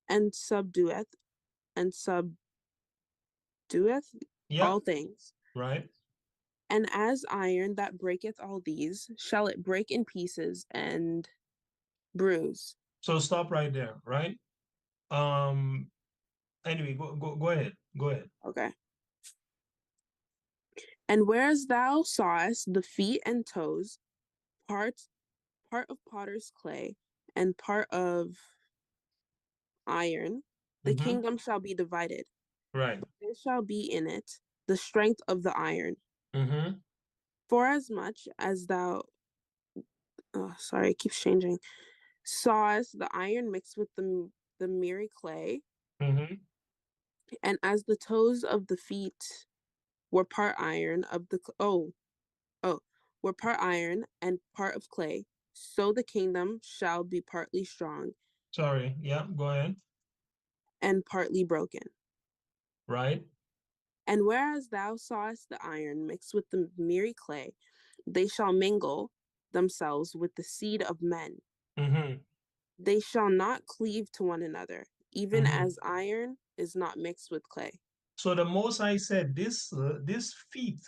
and subdueth Yeah, all things. right. And as iron that breaketh all these, shall it break in pieces and bruise. So stop right there, right? Anyway, go ahead. Go ahead. Okay. And whereas thou sawest the feet and toes, part of potter's clay and part of iron, the kingdom shall be divided. Right. There shall be in it the strength of the iron. For as much as thou, sorry, it keeps changing. sawest the iron mixed with the miry clay, Mm-hmm. and as the toes of the feet were part iron were part iron and part of clay, so the kingdom shall be partly strong Sorry. Yeah, go ahead. and partly broken. Right. And whereas thou sawest the iron mixed with the miry clay, they shall mingle themselves with the seed of men. Mm-hmm. They shall not cleave to one another, even Mm-hmm. as iron is not mixed with clay. So the Most High said this feet,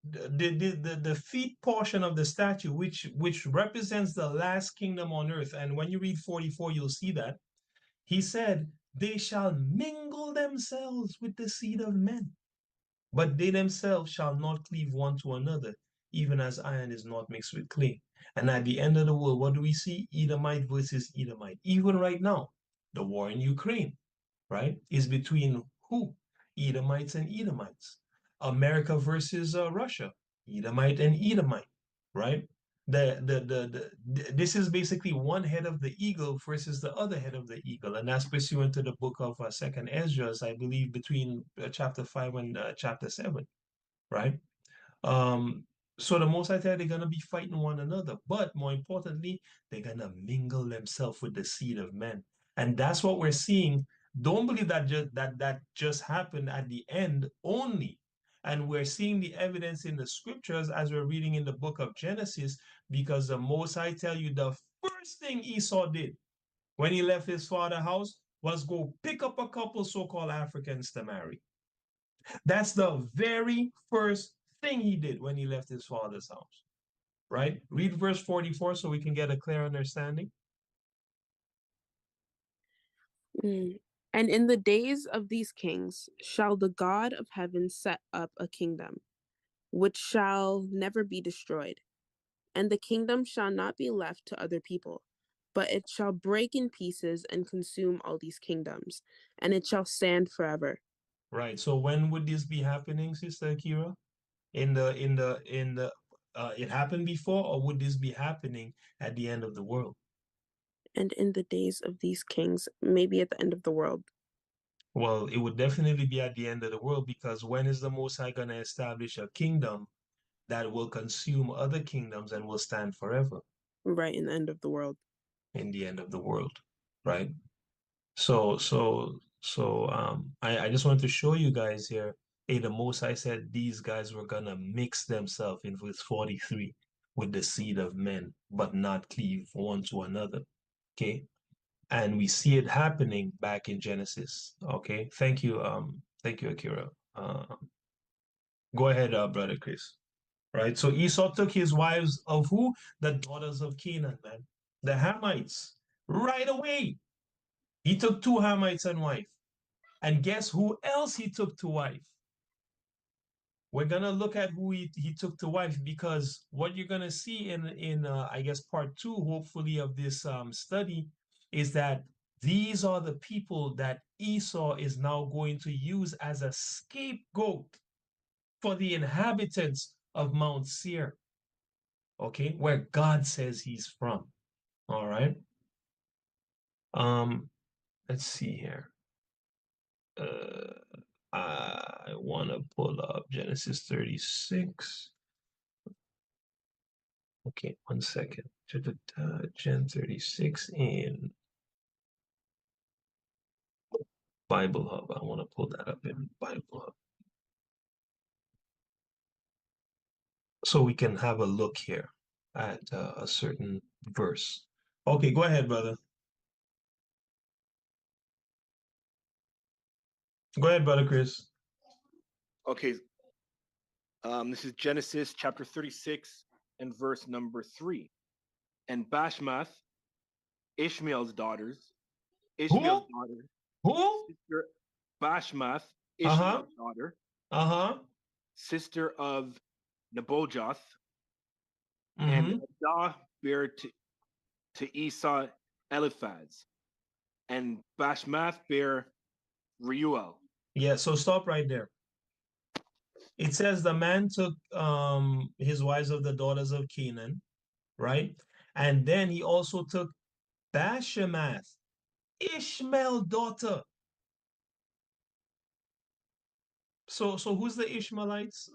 the feet portion of the statue, which represents the last kingdom on earth. And when you read 44, you'll see that he said, "They shall mingle themselves with the seed of men, but they themselves shall not cleave one to another, even as iron is not mixed with clay." And at the end of the world, what do we see? Edomite versus Edomite. Even right now, the war in Ukraine, right, is between who? Edomites and Edomites. America versus Russia, Edomite and Edomite, right? This is basically one head of the eagle versus the other head of the eagle, and that's pursuant to the book of Second Esdras, I believe, between chapter 5 and chapter 7, right? Um, so the Most High they're gonna be fighting one another, but more importantly, they're gonna mingle themselves with the seed of men, and that's what we're seeing. Don't believe that that just happened at the end only, and we're seeing the evidence in the scriptures as we're reading in the book of Genesis, because the Most High tell you the first thing Esau did when he left his father's house was go pick up a couple so-called Africans to marry. That's the very first thing he did when he left his father's house, right? Read verse 44 so we can get a clear understanding. Mm. And in the days of these kings shall the God of heaven set up a kingdom, which shall never be destroyed. And the kingdom shall not be left to other people, but it shall break in pieces and consume all these kingdoms, and it shall stand forever. Right. So when would this be happening, Sister Akira? In the it happened before, or would this be happening at the end of the world? And in the days of these kings, maybe at the end of the world. Well, it would definitely be at the end of the world, because when is the Most High going to establish a kingdom that will consume other kingdoms and will stand forever? Right, in the end of the world. In the end of the world, right? So I just want to show you guys here. Hey, the Most High said these guys were gonna mix themselves in verse 43 with the seed of men, but not cleave one to another. Okay. And we see it happening back in Genesis. Okay. Thank you, Akira. Go ahead, brother Chris. Right. So Esau took his wives of who? The daughters of Canaan, man. The Hamites. Right away. He took two Hamites and wife. And guess who else he took to wife? We're gonna look at who he took to wife, because what you're gonna see in I guess part 2, hopefully, of this study is that these are the people that Esau is now going to use as a scapegoat for the inhabitants of Mount Seir, okay, where God says he's from. All right. Let's see here. I want to pull up Genesis 36. Okay, 1 second. Gen 36 in Bible Hub. I want to pull that up in Bible Hub so we can have a look here at a certain verse. Okay, go ahead, brother. Go ahead, brother Chris. Okay. This is Genesis chapter 36 and verse number 3. And Bashmath, Ishmael's daughters, Ishmael's daughter, Who? sister Bashmath, Uh-huh. Ishmael's daughter, Uh-huh. sister of Nebojoth, and Mm-hmm. Adah bare to Esau Eliphaz, and Bashmath bare Reuel. Yeah, so stop right there. It says the man took his wives of the daughters of Canaan, right? And then he also took Bashemath, Ishmael daughter. So who's the Ishmaelites,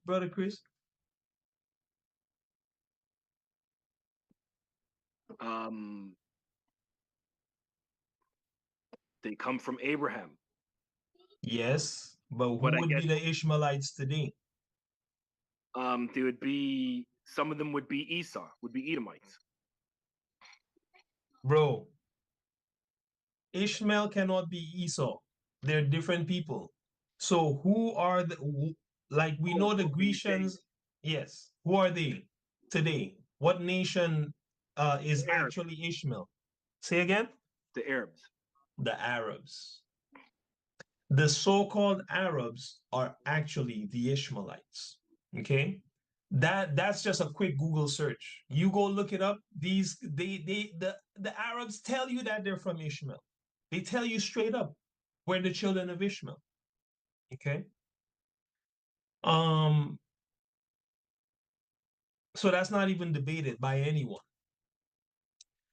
brother Chris? Um, they come from Abraham, Yes, but but who I would guess be the Ishmaelites today? they would be, some of them would be Esau, would be Edomites. Bro, Ishmael cannot be Esau. They're different people. So who are like we know the Oh, so you're saying Grecians, yes. Who are they today? What nation is the Arabs, actually Ishmael? Say again? the Arabs. The Arabs. The so-called Arabs are actually the Ishmaelites. Okay? That's just a quick Google search. You go look it up. These the Arabs tell you that they're from Ishmael. They tell you straight up we're the children of Ishmael. Okay. Um, so that's not even debated by anyone.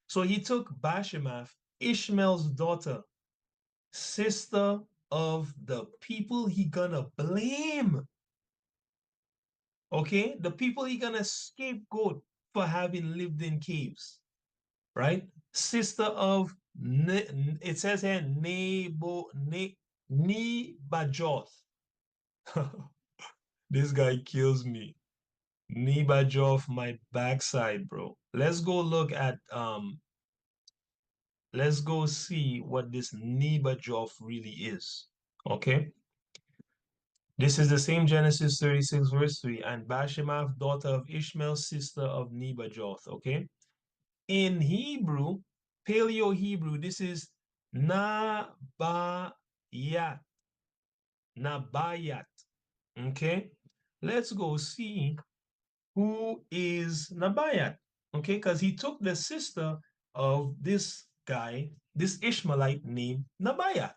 So he took Bashemath, Ishmael's daughter, sister of the people he gonna blame. Okay, the people he gonna scapegoat for having lived in caves, right? Sister of it says here Nebajoth. This guy kills me. Nebajoth, my backside, bro. Let's go look at let's go see what this Nebajoth really is. Okay. This is the same Genesis 36, verse 3. And Bashemath, daughter of Ishmael, sister of Nebajoth. Okay. In Hebrew, Paleo Hebrew, this is Nabayat. Nabayat. Okay. Let's go see who is Nabayat. Okay. Because he took the sister of this guy, this Ishmaelite named Nabayat.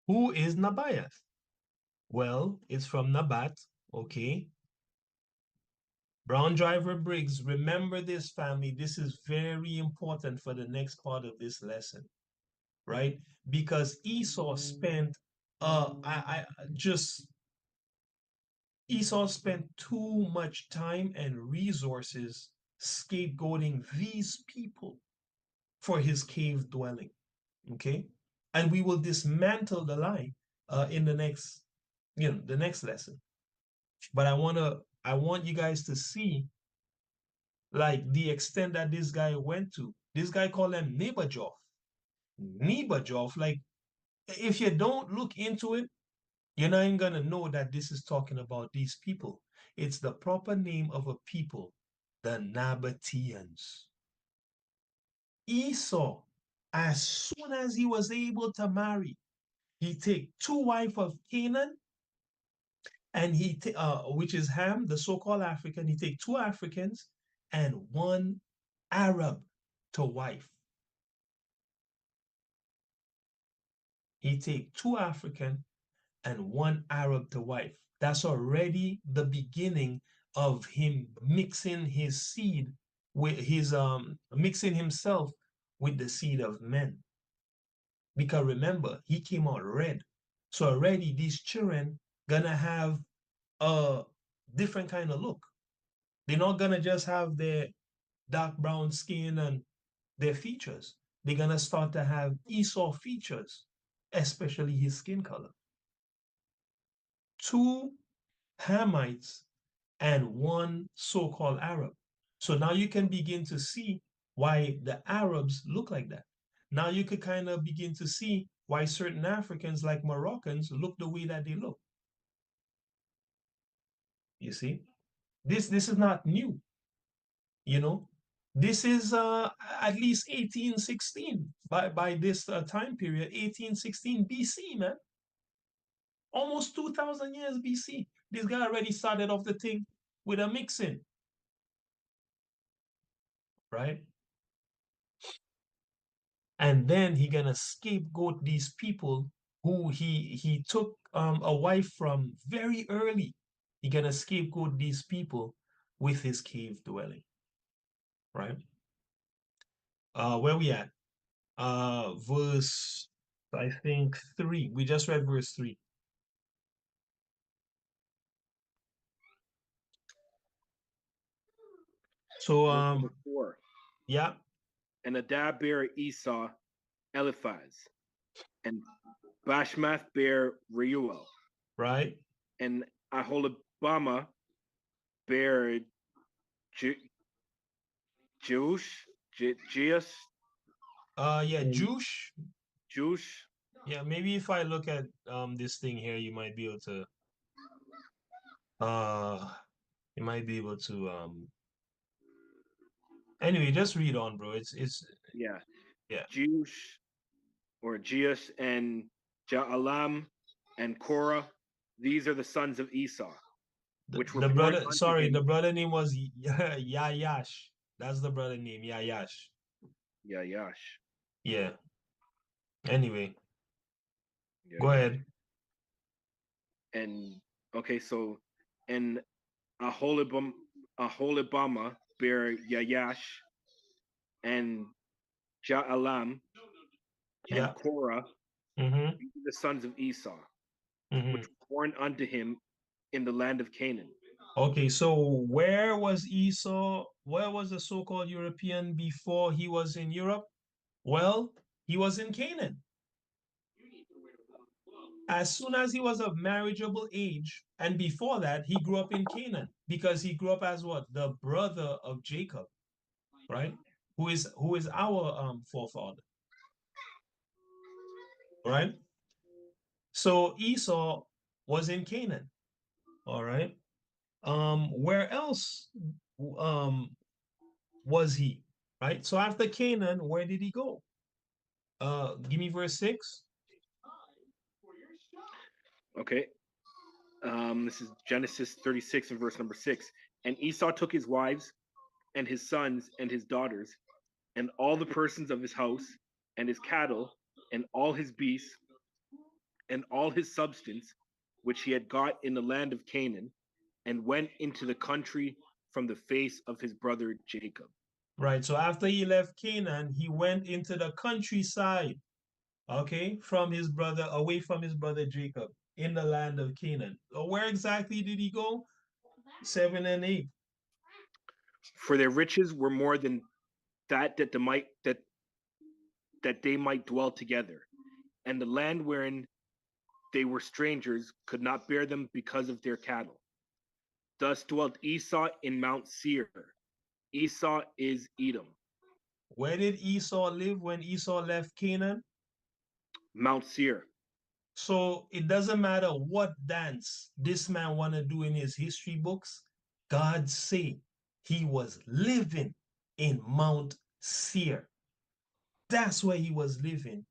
Who is Nabayat? Well, it's from Nabat. Okay. Brown Driver Briggs, remember this, family. This is very important for the next part of this lesson, right? Because Esau spent, Esau spent too much time and resources scapegoating these people for his cave dwelling, okay? And we will dismantle the lie in the next, the next lesson. But I want you guys to see like the extent that this guy went to. This guy called him Nebajoth. Nebajoth, like if you don't look into it, you're not even gonna know that this is talking about these people. It's the proper name of a people, the Nabateans. Esau, as soon as he was able to marry, he take two wives of Canaan, and which is Ham, the so-called African. He take two Africans and one Arab to wife. He take two African and one Arab to wife. That's already the beginning of him mixing his seed with his mixing himself with the seed of men. Because remember, he came out red. So already these children gonna have a different kind of look. They're not gonna just have their dark brown skin and their features. They're gonna start to have Esau features, especially his skin color. Two Hamites and one so-called Arab. So now you can begin to see why the Arabs look like that. Now you could kind of begin to see why certain Africans like Moroccans look the way that they look. You see, this is not new, you know. This is at least 1816 by this time period, 1816 BC, man. Almost 2,000 years BC. This guy already started off the thing with a mixing, right? And then he gonna scapegoat these people who he took a wife from very early. He gonna scapegoat these people with his cave dwelling, right? Where we at? Verse, I think 3. We just read verse 3. So, Verse number 4. yeah, And Nadab bare Esau Eliphaz, and Bashmath bare Reuel, right? and Aholibama bare Jeush, Jeus, Yeah, and Jush. Jush. Yeah, maybe if I look at this thing here, uh you might be able to anyway, just read on, bro. It's Yeah, yeah. Jeush or Jeus and Jaalam and Korah. These are the sons of Esau, which were The born brother, unto sorry, him. the brother name was Yayash. That's the brother name, Yayash. Yash. Yeah. Anyway, Yeah, go ahead. And okay, so and Aholibama bare Yayash and Jaalam and Yeah. Korah, Mm-hmm. these are the sons of Esau, Mm-hmm. which were born unto him in the land of Canaan. Okay, so where was Esau? Where was the so-called European before he was in Europe? Well, he was in Canaan. As soon as he was of marriageable age, and before that, he grew up in Canaan because he grew up as what? The brother of Jacob, right? Who is our forefather, right? So Esau was in Canaan, all right? Where else was he? Right? So after Canaan, where did he go? Give me verse 6. Okay. This is Genesis 36 and verse number 6. And Esau took his wives and his sons and his daughters and all the persons of his house and his cattle and all his beasts and all his substance which he had got in the land of Canaan and went into the country from the face of his brother Jacob. Right. So after he left Canaan, he went into the countryside, okay, away from his brother Jacob in the land of Canaan. So where exactly did he go? 7 and 8. For their riches were more than that that they might dwell together, and the land wherein they were strangers could not bear them because of their cattle. Thus dwelt Esau in Mount Seir. Esau is Edom. Where did Esau live when Esau left Canaan? Mount Seir. So it doesn't matter what dance this man want to do in his history books. God say he was living in Mount Seir. That's where he was living,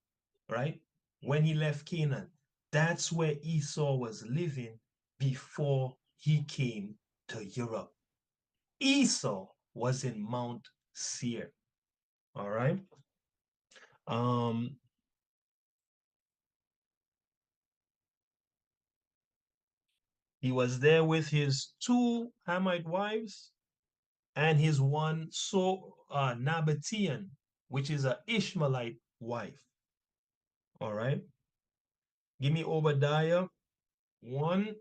right? When he left Canaan. That's where Esau was living before he came to Europe. Esau was in Mount Seir. All right. He was there with his 2 Hamite wives and his one Nabatean, which is an Ishmaelite wife. All right. Give me Obadiah 1,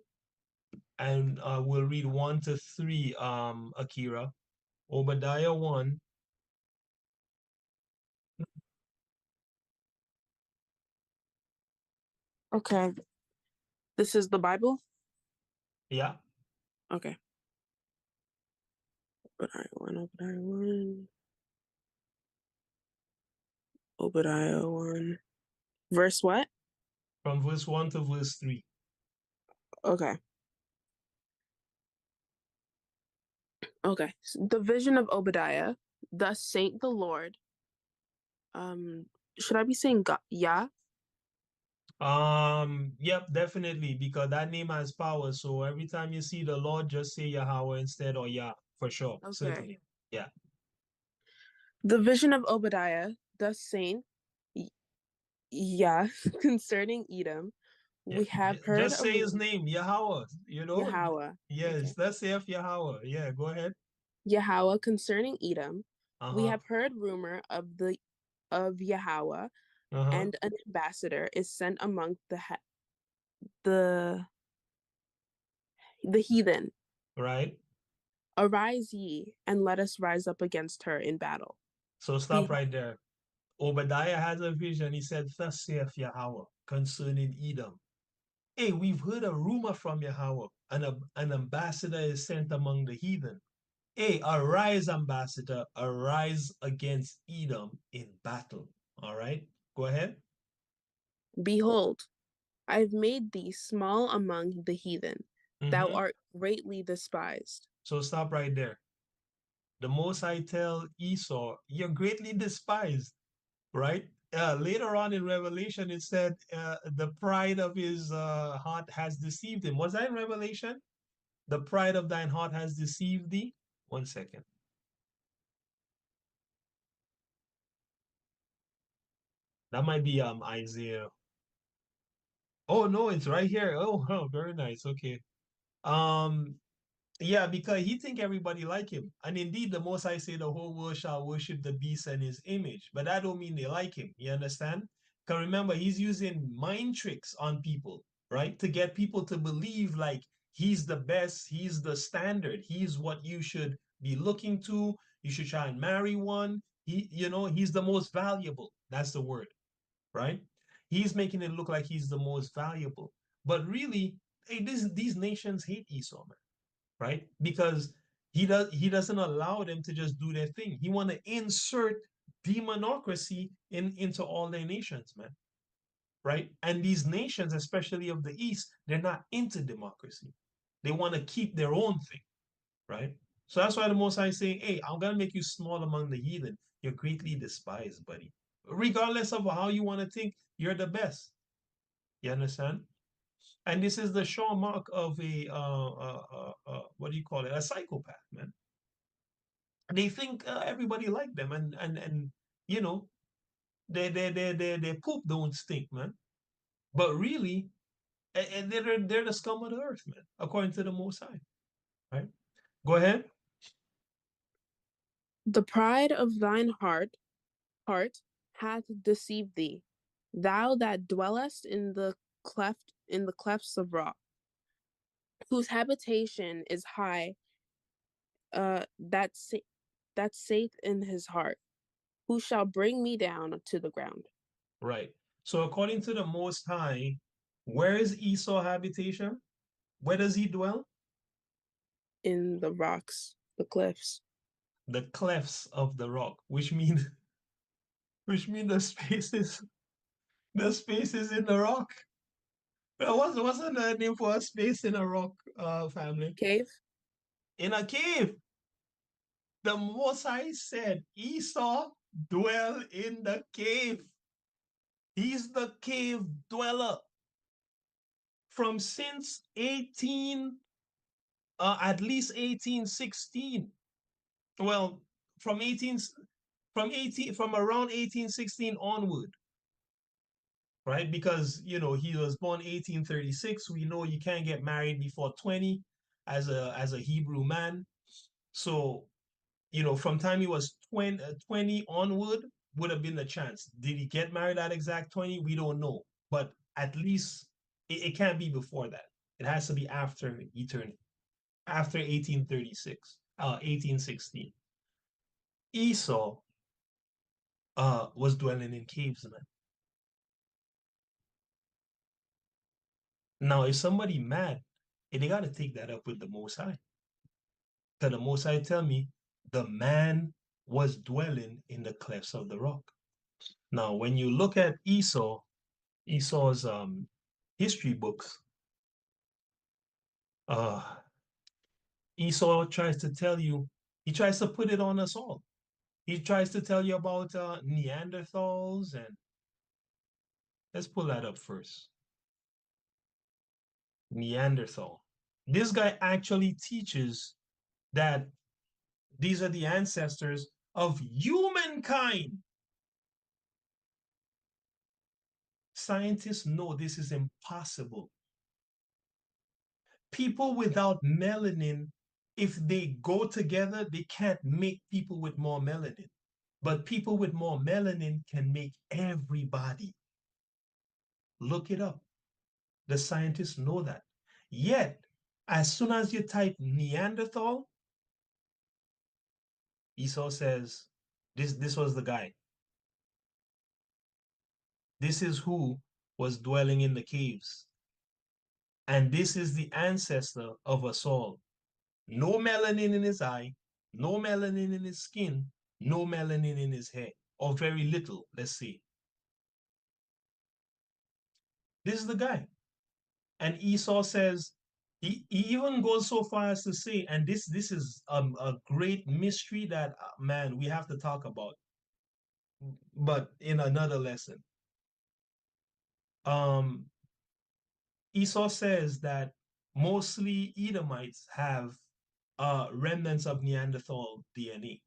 and we'll read 1 to 3, Akira. Obadiah 1. Okay. This is the Bible? Yeah. Okay. Obadiah 1, Obadiah 1. Obadiah 1. Verse what? From verse 1 to verse 3. Okay. Okay. The vision of Obadiah. Thus saith the Lord. Should I be saying God? Yeah? Yep, definitely, because that name has power. So every time you see the Lord, just say Yahweh instead, or Yah, for sure. Okay. Certainly. Yeah. The vision of Obadiah, thus saying, yeah, concerning Edom, we have heard Just of say his name, Yahweh. Yahweh. Yes, Okay. let's say of Yahweh. Yeah, go ahead. Yahweh concerning Edom, We Uh-huh. have heard rumor of Yahweh, Uh-huh. and an ambassador is sent among the heathen. Right. Arise ye, and let us rise up against her in battle. So stop Behold, right there. Obadiah has a vision. He said, thus saith Yahweh concerning Edom. Hey, we've heard a rumor from Yahweh. An ambassador is sent among the heathen. Hey, arise, ambassador, arise against Edom in battle. All right, go ahead. behold, I have made thee small among the heathen. Thou Mhm. art greatly despised. So stop right there. The Most High tell Esau, you're greatly despised, right? Later on in Revelation, it said the pride of his heart has deceived him. Was that in Revelation? The pride of thine heart has deceived thee. 1 second. That might be Isaiah. Oh no, it's right here. Oh, oh, very nice. Okay. Um, yeah, because he think everybody like him. And indeed, the most I say the whole world shall worship the beast and his image. But that don't mean they like him. You understand? Because remember, he's using mind tricks on people, right? To get people to believe like he's the best, he's the standard, he's what you should be looking to. You should try and marry one. He's the most valuable. That's the word, right? He's making it look like he's the most valuable. But really, hey, these nations hate Esau, man, right? Because he doesn't allow them to just do their thing. He want to insert demonocracy into all their nations, man, right? And these nations, especially of the East, they're not into democracy. They want to keep their own thing, right? So that's why the Most High is saying, hey, I'm going to make you small among the heathen. You're greatly despised, buddy. Regardless of how you want to think, you're the best. You understand? And this is the sure mark of a what do you call it? A psychopath, man. They think everybody like them, and you know their poop don't stink, man. But really, and they're the scum of the earth, man, according to the Most High. Right? Go ahead. The pride of thine heart hath deceived thee, thou that dwellest in the clefts of rock, whose habitation is high, that saith in his heart, who shall bring me down to the ground? Right. So according to the Most High, where is Esau habitation? Where does he dwell? In the rocks, the cliffs. The clefts of the rock, which mean the spaces in the rock. What's another name for a space in a rock, family? Cave? In a cave. The Most High said Esau dwell in the cave. He's the cave dweller. From since at least 1816. Well, from 18 from around 1816 onward, right? Because he was born 1836. We know you can't get married before 20 as a Hebrew man. So from time he was 20 onward would have been the chance. Did he get married at exact 20? We don't know. But at least it can't be before that. It has to be after eternity, after 1836, 1816. Esau was dwelling in caves, man. Now, if somebody mad, they got to take that up with the Most High. Because the Most High tell me the man was dwelling in the clefts of the rock. Now, when you look at Esau's history books, uh, Esau tries to tell you, he tries to put it on us all. He tries to tell you about Neanderthals, and let's pull that up first. Neanderthal. This guy actually teaches that these are the ancestors of humankind. Scientists know this is impossible. People without melanin if they go together, they can't make people with more melanin. But people with more melanin can make everybody. Look it up. The scientists know that. Yet, as soon as you type Neanderthal, Esau says, this was the guy. This is who was dwelling in the caves. And this is the ancestor of us all. No melanin in his eye, no melanin in his skin, no melanin in his hair, or very little, let's see. This is the guy. And Esau says, he even goes so far as to say, and this is a great mystery that, man, we have to talk about, but in another lesson. Esau says that mostly Edomites have remnants of Neanderthal DNA.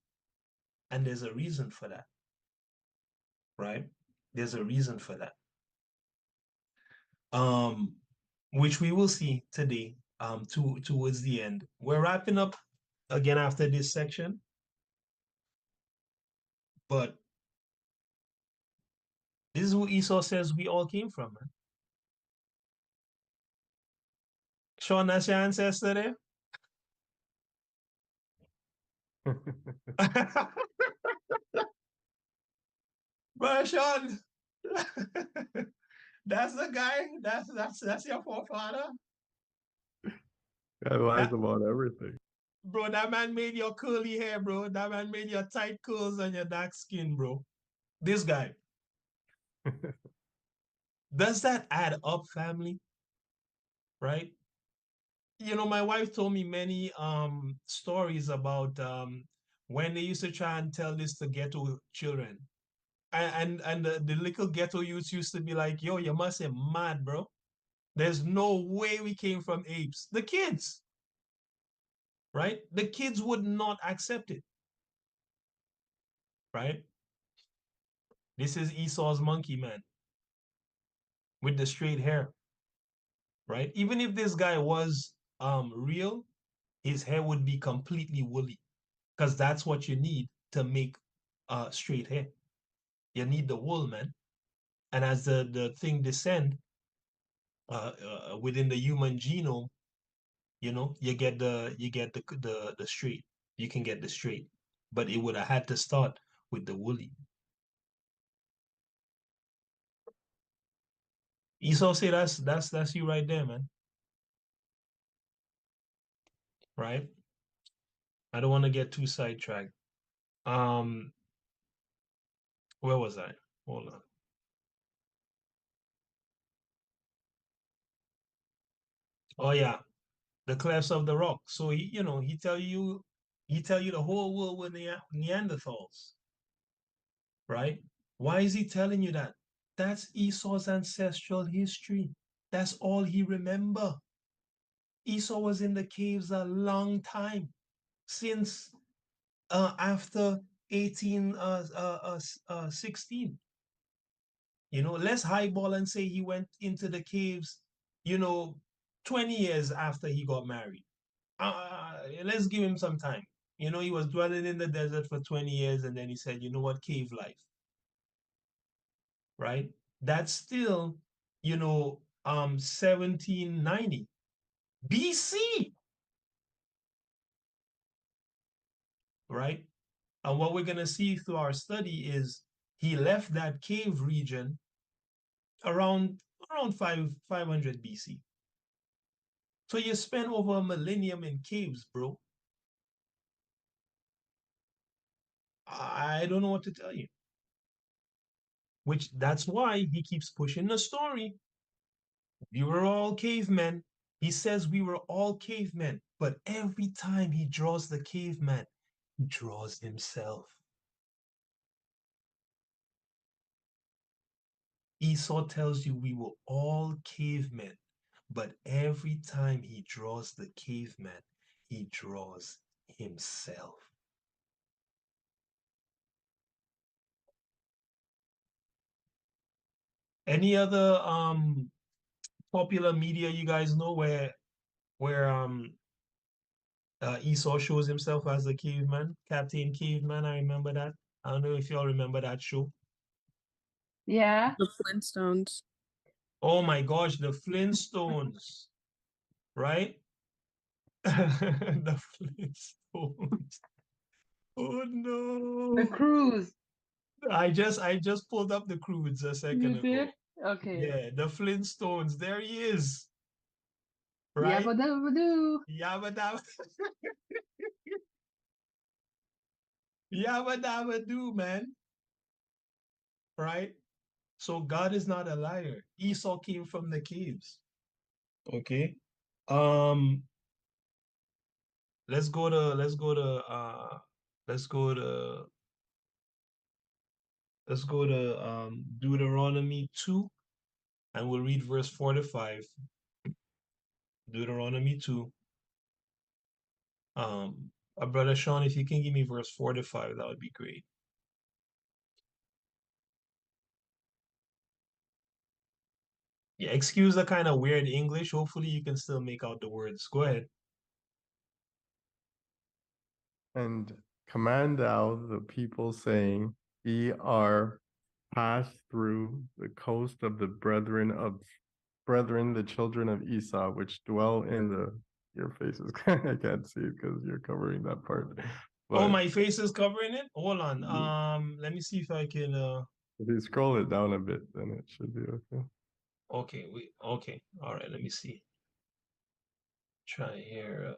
And there's a reason for that, right? There's a reason for that. Which we will see today towards the end. We're wrapping up again after this section. But this is who Esau says we all came from, man. Sean, that's your ancestor there? Bro, Sean, that's the guy. That's your forefather. Guy lies about everything. Bro, that man made your curly hair, bro. That man made your tight curls and your dark skin, bro. This guy. Does that add up, family? Right? You know, my wife told me many stories about when they used to try and tell this to ghetto children. And the little ghetto youths used to be like, yo, you must be mad, bro. There's no way we came from apes. The kids, right? The kids would not accept it, right? This is Esau's monkey man with the straight hair, right? Even if this guy was real, his hair would be completely woolly because that's what you need to make straight hair. You need the wool, man. And as the thing descend within the human genome, you know, you get the straight. You can get the straight, but it would have had to start with the woolly. Esau say that's you right there, man. Right? I don't want to get too sidetracked. Where was I? Hold on. Oh yeah, the clefts of the rock. So he, you know, he tell you the whole world were Neanderthals, right? Why is he telling you that? That's Esau's ancestral history. That's all he remember. Esau was in the caves a long time, since after 1816. You know, let's highball and say he went into the caves, you know, 20 years after he got married. Let's give him some time. You know, he was dwelling in the desert for 20 years and then he said, you know what, cave life, right? That's still, you know, 1790 BC, right? And what we're going to see through our study is he left that cave region around 500 BC. So you spend over a millennium in caves, bro. I don't know what to tell you. Which that's why he keeps pushing the story. We were all cavemen. He says we were all cavemen, but every time he draws the caveman, he draws himself. Esau tells you we were all cavemen, but every time he draws the caveman, he draws himself. Any other popular media you guys know where Esau shows himself as the caveman, Captain Caveman. I remember that. I don't know if y'all remember that show. Yeah. The Flintstones. Oh my gosh, the Flintstones, right? The Flintstones. Oh The no. cruise. I just pulled up the Croods a second You ago. did? Okay. Yeah, the Flintstones. There he is. Right? Yabba dabba doo. Yabba dabba. Yabba dabba do, man. Right? So God is not a liar. Esau came from the caves. Okay. Um, let's go to let's go to let's go to let's go to Deuteronomy 2 and we'll read verse 4 to 5. Deuteronomy 2. Brother Sean, if you can give me verse 4 to 5, that would be great. Yeah, excuse the kind of weird English. Hopefully you can still make out the words. Go ahead. And command thou the people, saying, Ye are passed through the coast of the brethren, the children of Esau, which dwell in the your faces. I can't see it because you're covering that part. Oh, But my face is covering it? Hold on. Let me see if I can if you scroll it down a bit, then it should be okay. okay, wait. Okay. All right, let me see. Try here.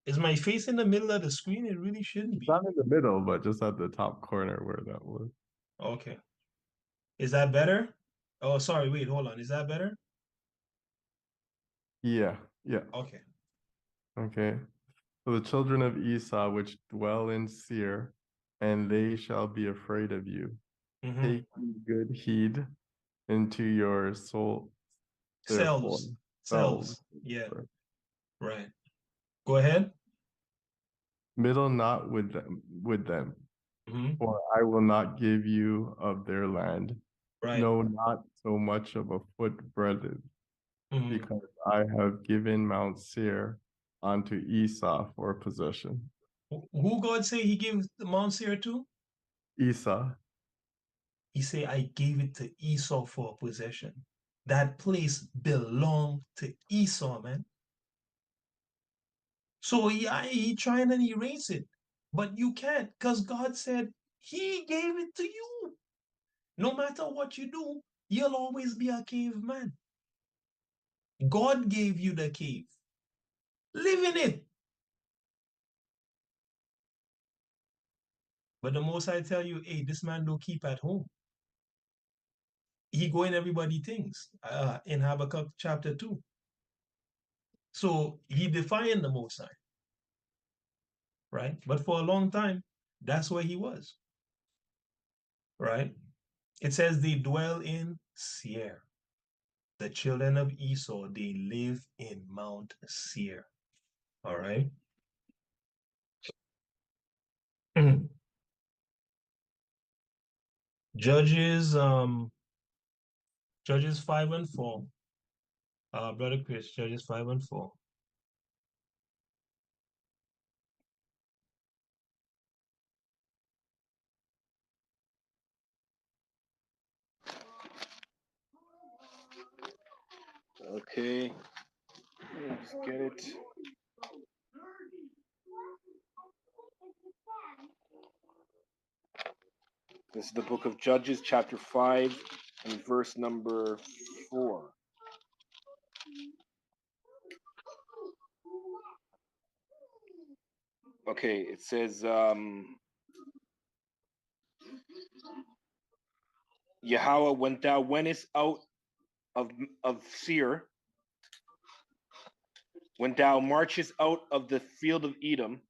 Is my face in the middle of the screen? It really shouldn't It's be. not in the middle, but just at the top corner where that was. Okay. Is that better? Oh, sorry. Wait, hold on. Is that better? Yeah, yeah. Okay. Okay. So the children of Esau which dwell in Seir, and they shall be afraid of you. Mm-hmm. Take ye good heed into your soul, therefore. Selves. Yeah. Right. Go ahead. Middle not with them, Mm-hmm. for I will not give you of their land. Right. No, not so much of a foot breadth, Mm-hmm. because I have given Mount Seir unto Esau for possession. Who God say he gave the Mount Seir to? Esau. He say, I gave it to Esau for possession. That place belonged to Esau, man. So yeah, he trying to erase it, but you can't because God said he gave it to you. No matter what you do, you'll always be a caveman. God gave you the cave. Live in it. But the most I tell you, hey, this man don't keep at home. He go in everybody things in Habakkuk chapter 2. So he defied the Most High, right? But for a long time, that's where he was, right? It says they dwell in Seir. The children of Esau, they live in Mount Seir. All right. Judges, Judges 5 and 4. Brother Chris, Judges 5 and 4. Okay. Let's get it. This is the book of Judges, chapter 5, and verse number 4. Okay, it says, Yahweh, when thou wentest out of Seir, when thou marchest out of the field of Edom,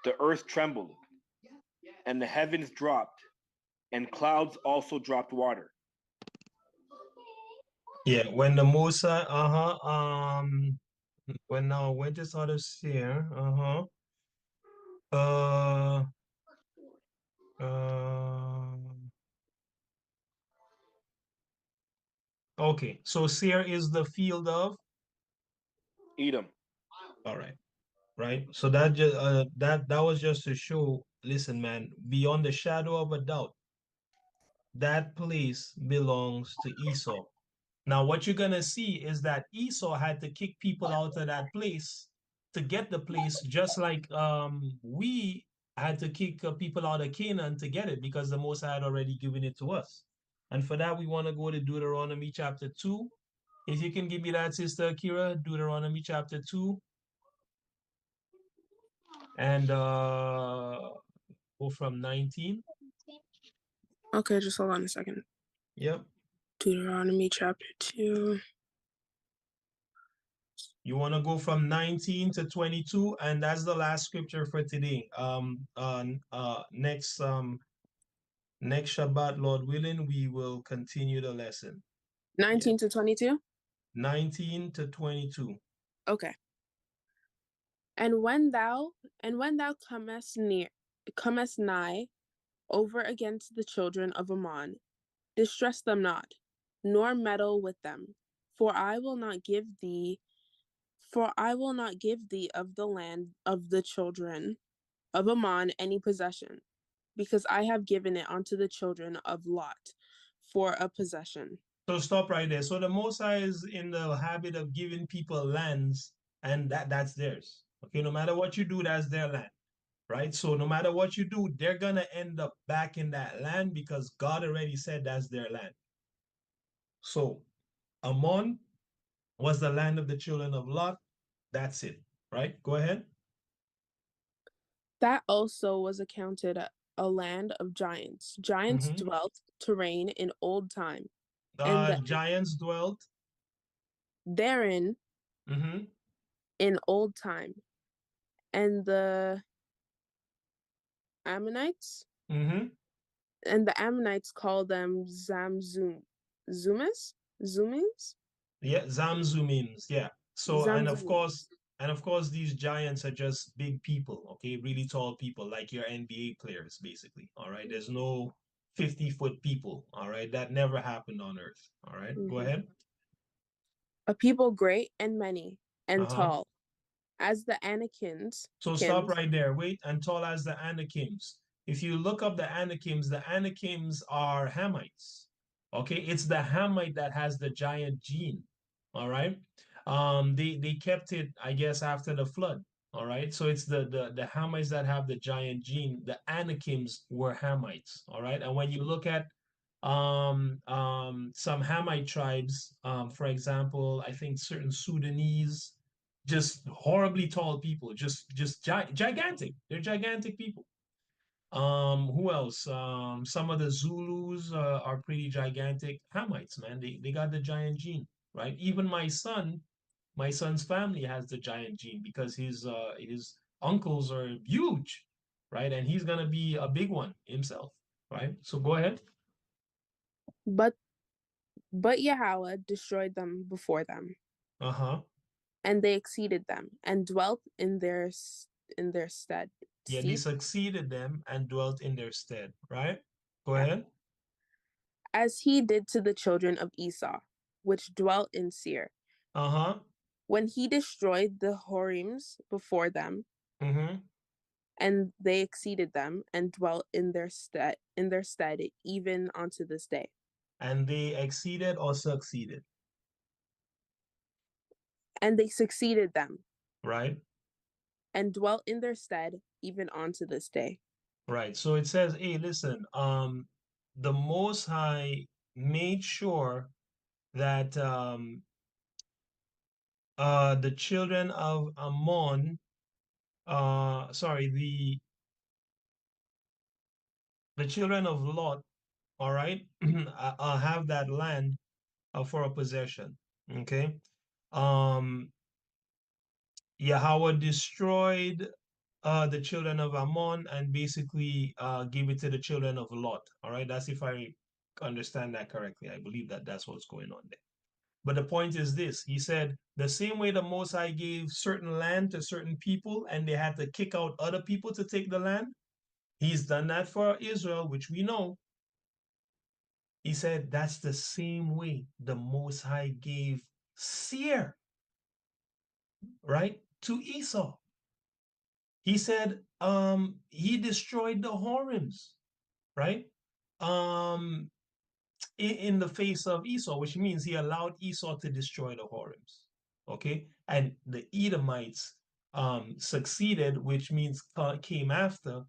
the earth trembled, and the heavens dropped, and clouds also dropped water. Yeah, when the Mosai, when now went is out of Seir, uh, okay, so Seir is the field of Edom. all right. right? So that was just to show, listen, man, beyond the shadow of a doubt, that place belongs to Esau. Now, what you're gonna see is that Esau had to kick people out of that place to get the place, just like we had to kick people out of Canaan to get it, because the Most High had already given it to us. And for that, we want to go to Deuteronomy chapter 2. If you can give me that, Sister Akira, Deuteronomy chapter 2, and go from 19. Okay, just hold on a second. Yep. Deuteronomy chapter 2. You want to go from 19 to 22, and that's the last scripture for today. Next Shabbat, Lord willing, we will continue the lesson. 19 to 22? 19 to 22. Okay. And when thou comest nigh over against the children of Ammon, distress them not, nor meddle with them, for I will not give thee of the land of the children of Ammon any possession, because I have given it unto the children of Lot for a possession. So stop right there. So the Most High is in the habit of giving people lands, and that's theirs. Okay, no matter what you do, that's their land. Right? So no matter what you do, they're gonna end up back in that land because God already said that's their land. So Ammon was the land of the children of Lot. That's it. Right? Go ahead. That also was accounted a land of giants. Giants dwelt to reign in old time. And the giants dwelt therein in old time. And the Ammonites, and the Ammonites call them Zamzumims. Yeah, Zamzumims. Yeah. So Zamzumims. and of course these giants are just big people, okay, really tall people, like your NBA players, basically. All right. There's no 50-foot people. All right. That never happened on Earth. All right. Go ahead. A people great and many and tall, as the Anakims. So stop right there. Wait, and tall as the Anakims. If you look up the Anakims are Hamites. Okay, it's the Hamite that has the giant gene. All right. They kept it, I guess, after the flood. All right. So it's the Hamites that have the giant gene. The Anakims were Hamites. All right. And when you look at some Hamite tribes, for example, I think certain Sudanese, just horribly tall people, just gigantic. They're gigantic people. Who else? Some of the Zulus are pretty gigantic. Hamites, man. They got the giant gene, right? Even my son's family has the giant gene because his uncles are huge, right? And he's gonna be a big one himself, right? So go ahead. But Yahweh destroyed them before them. And they exceeded them and dwelt in their stead. Yeah, they succeeded them and dwelt in their stead, right? Go ahead. As he did to the children of Esau, which dwelt in Seir. When he destroyed the Horims before them, and they exceeded them and dwelt in their stead, even unto this day. And they exceeded or succeeded? And they succeeded them. Right. And dwelt in their stead, even unto this day. Right. So it says, hey, listen, the Most High made sure that the children of Ammon, the children of Lot, all right, have that land for a possession. Okay. Yahweh destroyed the children of Ammon and basically gave it to the children of Lot. All right, that's if I understand that correctly. I believe that that's what's going on there. But the point is this: he said the same way the Most High gave certain land to certain people, and they had to kick out other people to take the land. He's done that for Israel, which we know. He said that's the same way the Most High gave Seir, right, to Esau. He said he destroyed the Horims, right? Um in the face of Esau, which means he allowed Esau to destroy the Horims. Okay, and the Edomites succeeded, which means came after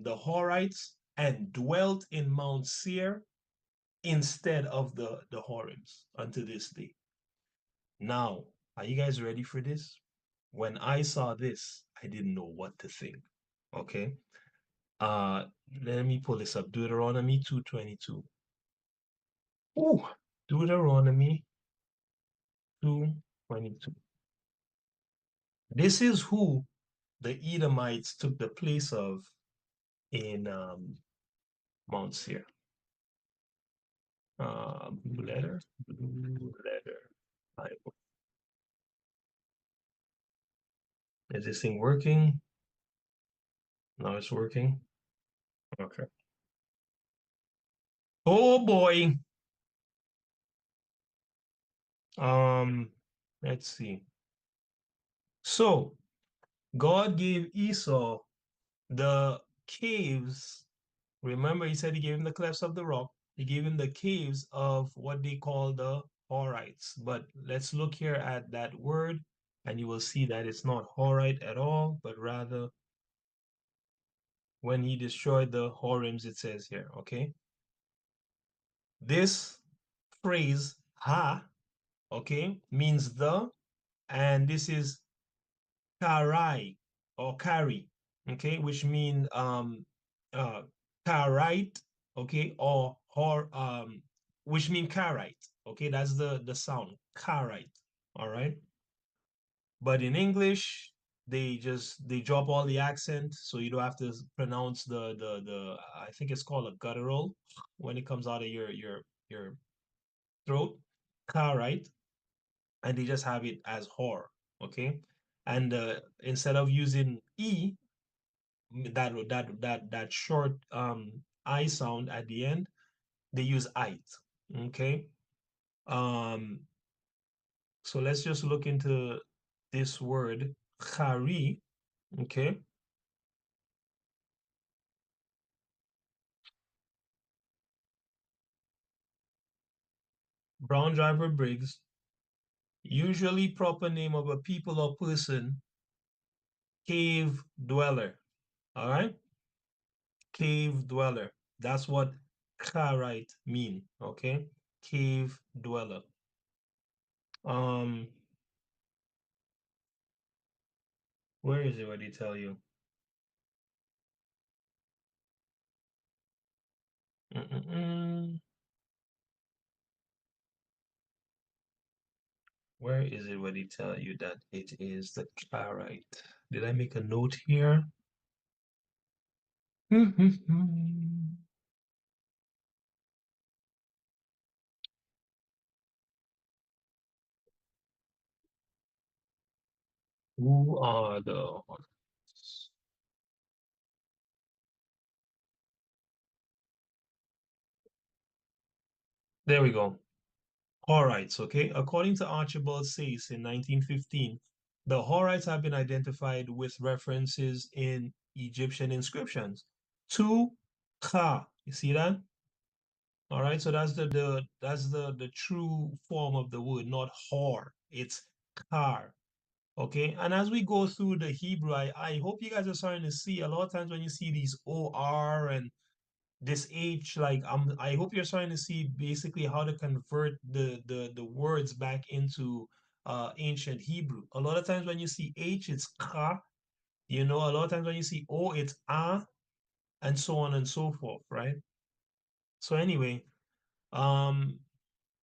the Horites and dwelt in Mount Seir instead of the Horims unto this day. Now, are you guys ready for this? When I saw this, I didn't know what to think. Okay. Let me pull this up. Deuteronomy 2:22. Oh, Deuteronomy 2:22. This is who the Edomites took the place of in Mount Seir. Blue letter Bible. Is this thing working? No, it's working. Okay. Oh boy. Let's see. So God gave Esau the caves. Remember, he said he gave him the clefts of the rock. He gave him the caves of what they call the Horites. But let's look here at that word, and you will see that it's not Horite at all, but rather when he destroyed the Horims, it says here, okay? This phrase, ha, okay, means the, and this is karai or kari, okay, which mean uh karite, okay, or which mean karite, okay, that's the sound, karite, all right. But in English, they drop all the accent, so you don't have to pronounce the I think it's called a guttural when it comes out of your throat, karite, and they just have it as hor, okay. And instead of using e, that short I sound at the end, they use it, okay. um so let's just look into this word khari, okay. Brown Driver Briggs, usually proper name of a people or person, cave dweller, all right. Cave dweller, that's what kharite mean, okay. Cave dweller. um where is it, what they tell you? Mm-mm-mm. Where is it where they tell you that it is the Klarite? Did I make a note here? Who are the... There we go. Horites, okay? According to Archibald Sayce in 1915, the Horites have been identified with references in Egyptian inscriptions to Ka. You see that? All right, so that's the true form of the word, not hor. It's kar. Okay, and as we go through the Hebrew, I hope you guys are starting to see a lot of times when you see these OR and this H, like I hope you're starting to see basically how to convert the words back into ancient Hebrew. A lot of times when you see H, it's ka, you know, a lot of times when you see O, it's a, and so on and so forth, right? So anyway, um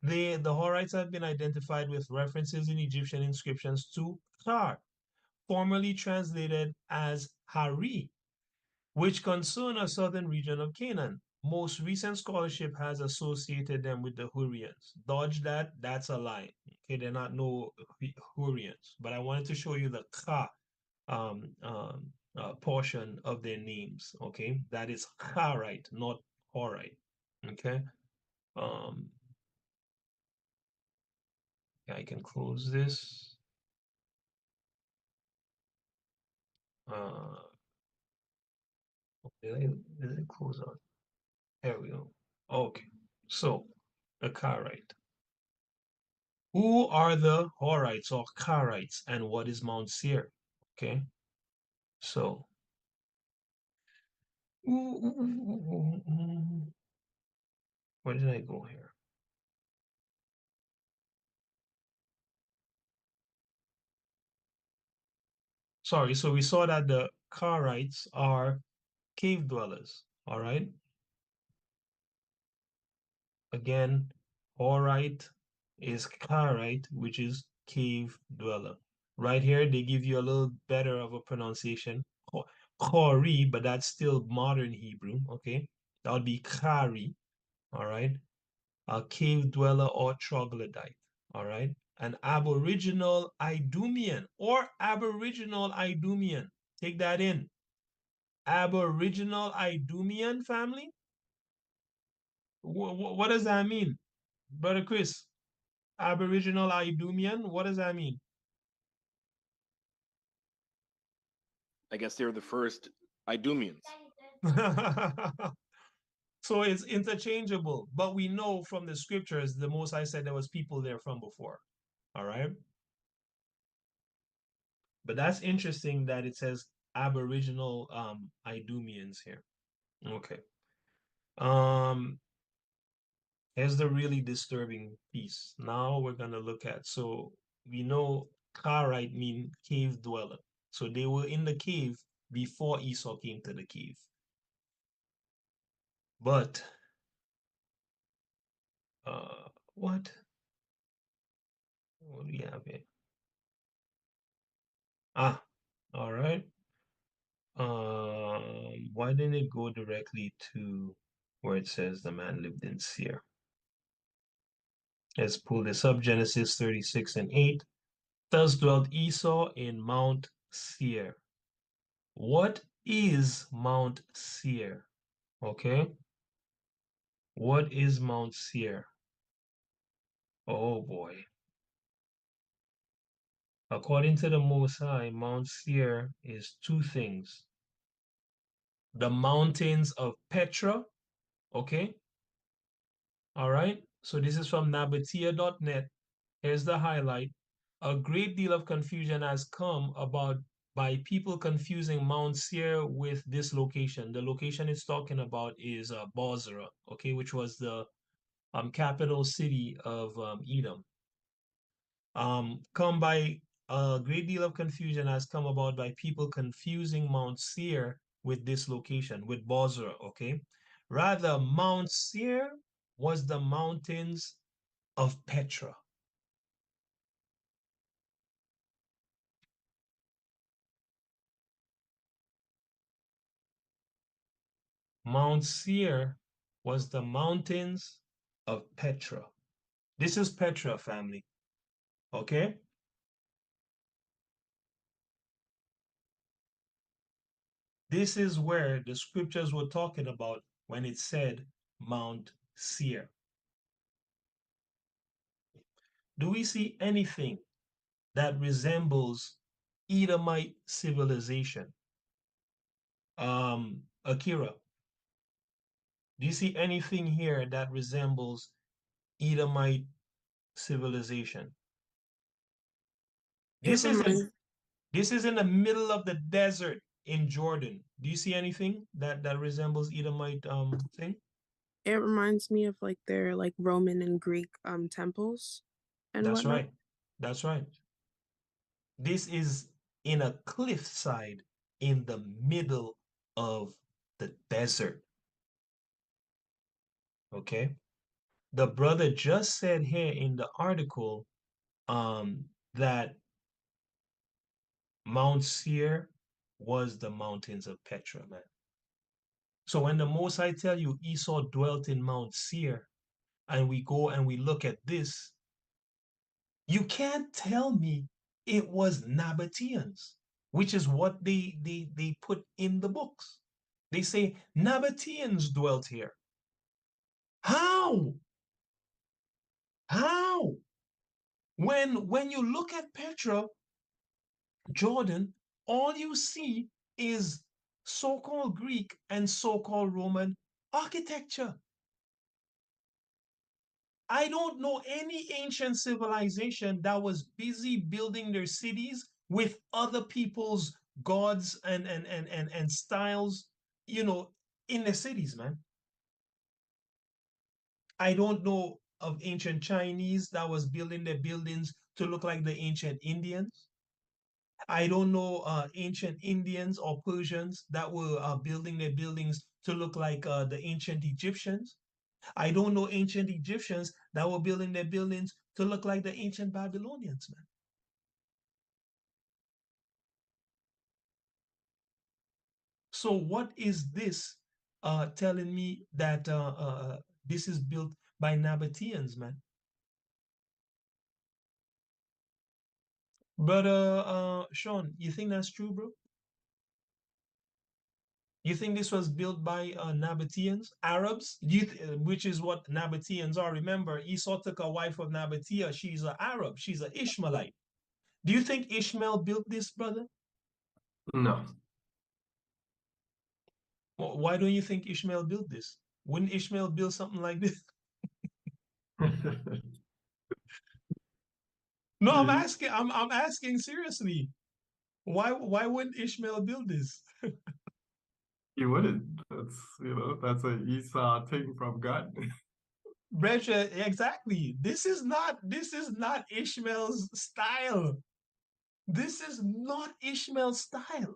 the Horites have been identified with references in Egyptian inscriptions to Kar, formerly translated as Hari, which concern a southern region of Canaan. Most recent scholarship has associated them with the Hurrians. Dodge that, that's a lie. Okay, they're not no Hurrians. But I wanted to show you the Ka portion of their names. Okay, that is Harite, not Horite. Okay. Um, I can close this. Uh, did it close out? There we go. Okay. So the Karite. Who are the Horites or Karites, and what is Mount Seir? Okay. So where did I go here? Sorry, so we saw that the Karites are cave dwellers, all right? Again, Horite is Karite, which is cave dweller. Right here, they give you a little better of a pronunciation, Kori, but that's still modern Hebrew, okay? That would be Kari, all right? A cave dweller or troglodyte, all right? An aboriginal Idumean or aboriginal Idumean. Take that in. Aboriginal Idumean family? What does that mean? Brother Chris, Aboriginal Idumean, what does that mean? I guess they're the first Idumeans. So it's interchangeable, but we know from the scriptures, the Most High said there was people there from before. All right. But that's interesting that it says Aboriginal Idumeans here. Okay. Here's the really disturbing piece. Now we're gonna look at, so we know Karite mean cave dweller. So they were in the cave before Esau came to the cave. But what? What do we have here? Ah, all right. Why didn't it go directly to where it says the man lived in Seir? Let's pull this up. Genesis 36 and 8. Thus dwelt Esau in Mount Seir. What is Mount Seir? Okay. What is Mount Seir? Oh boy. According to the Most High, Mount Seir is two things. The mountains of Petra, okay? All right. So this is from nabatea.net. Here's the highlight. A great deal of confusion has come about by people confusing Mount Seir with this location. The location it's talking about is Bozrah, okay, which was the capital city of Edom. Come by a great deal of confusion has come about by people confusing Mount Seir with this location, with Bozrah, okay? Rather, Mount Seir was the mountains of Petra. Mount Seir was the mountains of Petra. This is Petra, family. Okay? This is where the scriptures were talking about when it said Mount Seir. Do we see anything that resembles Edomite civilization? Akira, do you see anything here that resembles Edomite civilization? This is in the middle of the desert in Jordan. Do you see anything that resembles Edomite thing? It reminds me of like their like Roman and Greek temples and That's whatnot. right. That's right. This is in a cliffside in the middle of the desert. Okay. The brother just said here in the article that Mount Seir was the mountains of Petra, man. So when the Most High tell you Esau dwelt in Mount Seir, and we go and we look at this, you can't tell me it was Nabateans, which is what they put in the books. They say Nabateans dwelt here. How? How? When you look at Petra, Jordan, all you see is so-called Greek and so-called Roman architecture. I don't know any ancient civilization that was busy building their cities with other people's gods and styles, you know, in the cities, man. I don't know of ancient Chinese that was building their buildings to look like the ancient Indians. I don't know ancient Indians or Persians that were building their buildings to look like the ancient Egyptians. I don't know ancient Egyptians that were building their buildings to look like the ancient Babylonians, man. So what is this telling me that this is built by Nabateans, man? But Sean, you think that's true, bro? You think this was built by Nabateans, Arabs? Which is what Nabateans are. Remember, Esau took a wife of Nabatea. She's an Arab. She's an Ishmaelite. Do you think Ishmael built this, brother? No. Why don't you think Ishmael built this? Wouldn't Ishmael build something like this? No, I'm Yeah, asking. I'm asking seriously. Why wouldn't Ishmael build this? he wouldn't. That's that's a Esau thing from God. Brescia, exactly. This is not Ishmael's style. This is not Ishmael's style.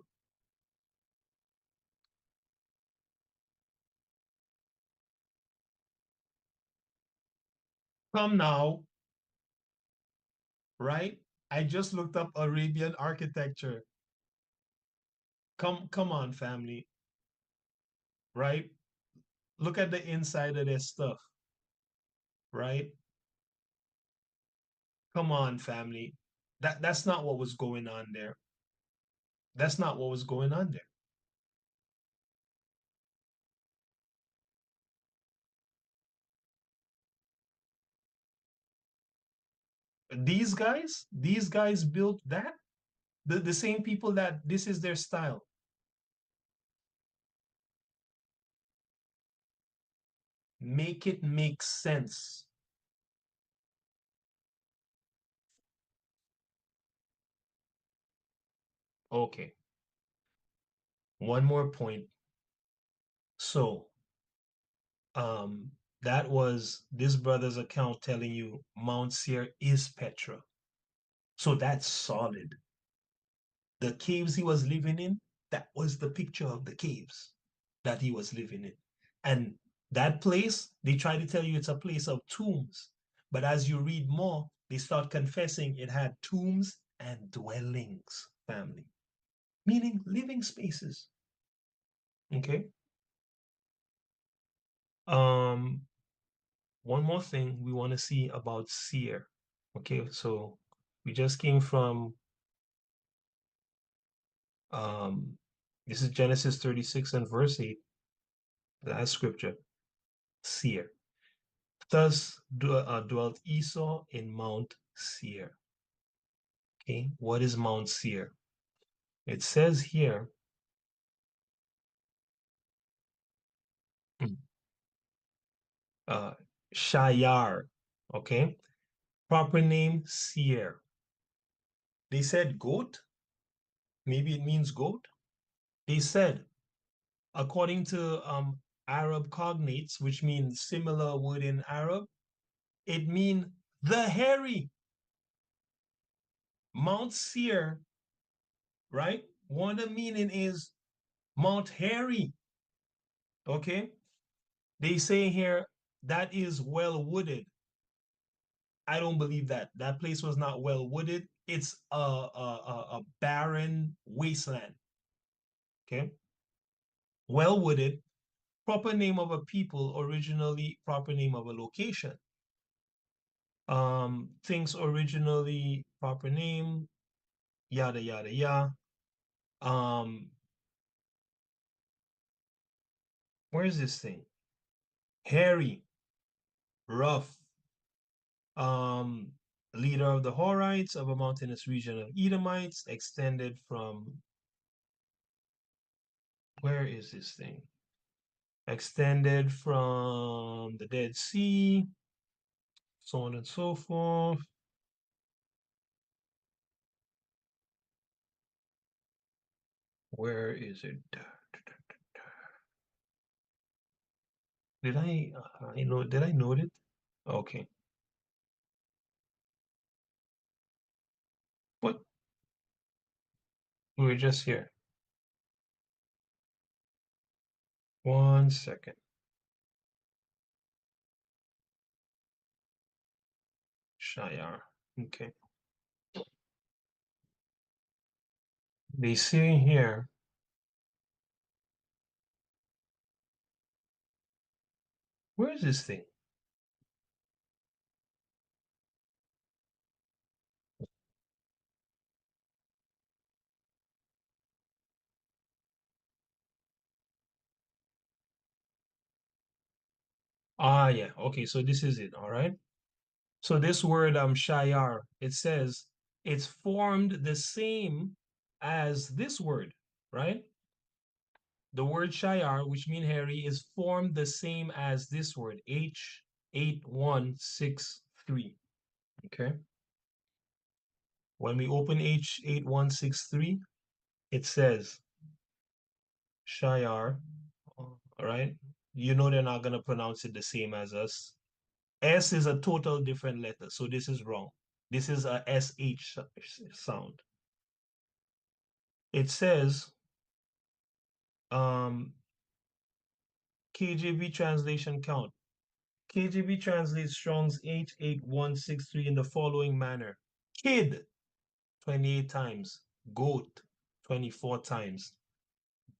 Come now, right? I just looked up Arabian architecture. Come on, family, right? Look at the inside of their stuff, right? Come on, family. That's not what was going on there. That's not what was going on there. These guys built that. The same people that this is their style. Make it make sense. Okay. One more point. So, um, that was this brother's account telling you Mount Seir is Petra. So that's solid. The caves he was living in, that was the picture of the caves that he was living in. And that place, they try to tell you it's a place of tombs. But as you read more, they start confessing it had tombs and dwellings, family, meaning living spaces. Okay. Um, one more thing we want to see about Seir. Okay, so we just came from um this is Genesis 36 and verse 8, that scripture, Seir. Thus dwelt Esau in Mount Seir. Okay, what is Mount Seir? It says here, Shayar, okay? Proper name, Seir. They said goat, maybe it means goat. They said, according to Arab cognates, which means similar word in Arab, it means the hairy. Mount Seir, right? One of the meaning is Mount Hairy, okay? They say here that is well wooded. I don't believe that. That place was not well wooded. It's a barren wasteland. Okay. Well wooded, proper name of a people, originally proper name of a location. Things originally proper name, yada yada yada. Where's this thing? Hairy, rough, um, leader of the Horites of a mountainous region of Edomites, extended from Where is this thing? Extended from the Dead Sea, so on and so forth. Where is it? Did I note it? Okay. What? We were just here. 1 second. Shayar. Okay. They say here. Where is this thing? Ah, yeah. Okay, so this is it. All right. So this word shayar, it says it's formed the same as this word, right? The word shayar, which mean hairy, is formed the same as this word, H8163. Okay. When we open H8163, it says shayar. All right. You know they're not going to pronounce it the same as us. S is a total different letter, so this is wrong. This is a SH sound. It says KJV translation count. KJV translates Strong's H8163 in the following manner. Kid, 28 times. Goat, 24 times.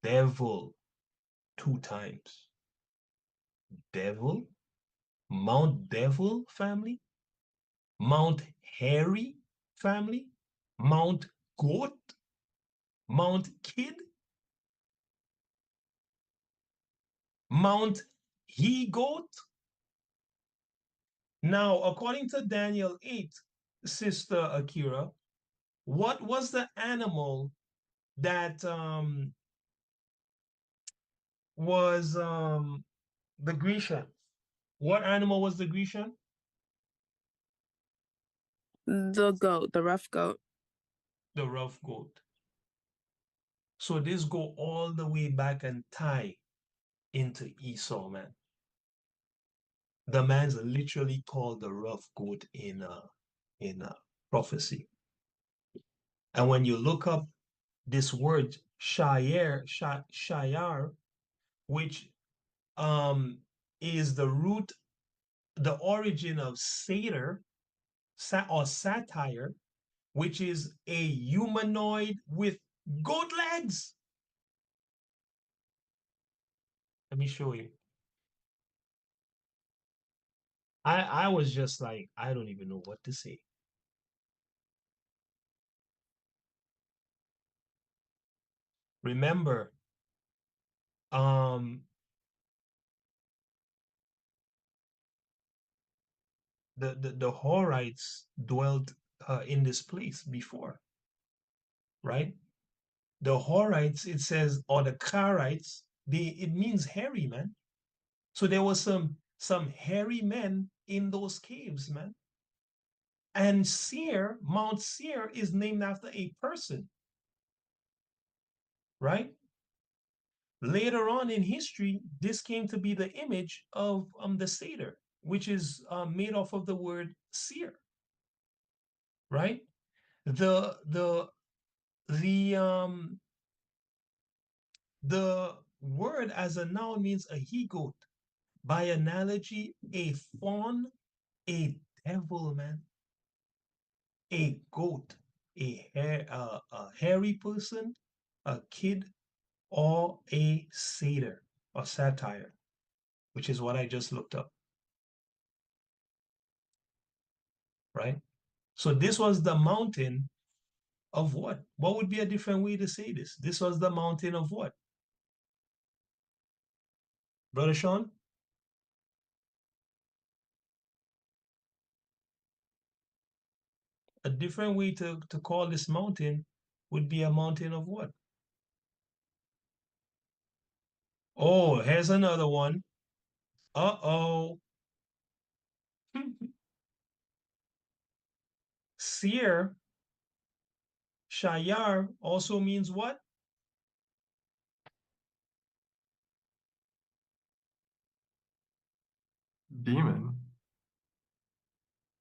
Devil, 2 times. Devil? Mount Devil family? Mount Hairy family? Mount Goat? Mount Kid? Mount He Goat? Now, according to Daniel 8, Sister Akira, what was the animal that was the Grecian? What animal was the Grecian? The goat, the rough goat. The rough goat. So this go all the way back and tie into Esau, man. The man's literally called the rough goat in prophecy. And when you look up this word shayar, which is the root, the origin of satyr or satire, which is a humanoid with goat legs. Let me show you. I was just like, I don't even know what to say. Remember, the Horites dwelt in this place before, right? The Horites, it says, or the Karites, it means hairy, man. So there was some hairy men in those caves, man. And Seir, Mount Seir, is named after a person, right? Later on in history, this came to be the image of the satyr, which is made off of the word seer, right? The word as a noun means a he-goat. By analogy, a fawn, a devil, man, a goat, a hairy person, a kid, or a satyr or satire, which is what I just looked up. Right? So this was the mountain of what? What would be a different way to say this? This was the mountain of what? Brother Sean? A different way to call this mountain would be a mountain of what? Oh, here's another one. Uh-oh. Seer, Shayar also means what? Demon.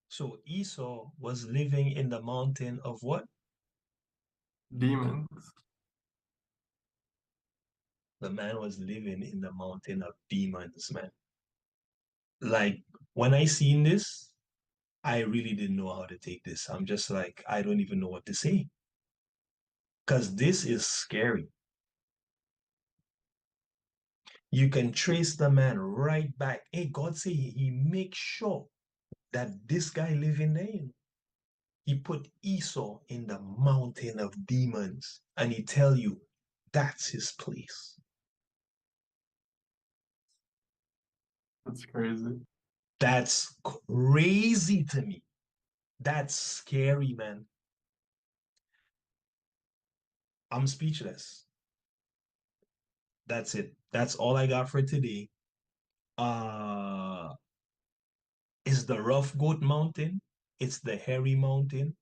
So Esau was living in the mountain of what? Demons. The man was living in the mountain of demons, man. Like when I seen this, I really didn't know how to take this. I'm just like, I don't even know what to say. Because this is scary. You can trace the man right back. Hey, God say he makes sure that this guy living there, he put Esau in the mountain of demons, and he tell you that's his place. That's crazy. That's crazy to me. That's scary, man. I'm speechless. That's it. That's all I got for today. It's the Rough Goat Mountain. It's the Hairy Mountain.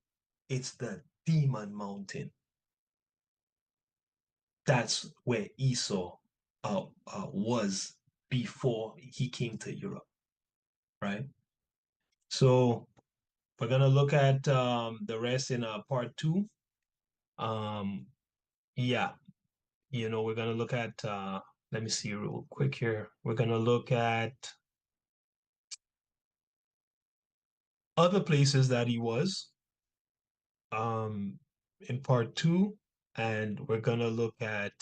It's the Demon Mountain. That's where Esau was before he came to Europe, right? So we're gonna look at the rest in part two. Um, yeah, we're gonna look at let me see real quick here. We're gonna look at other places that he was in part two, and we're gonna look at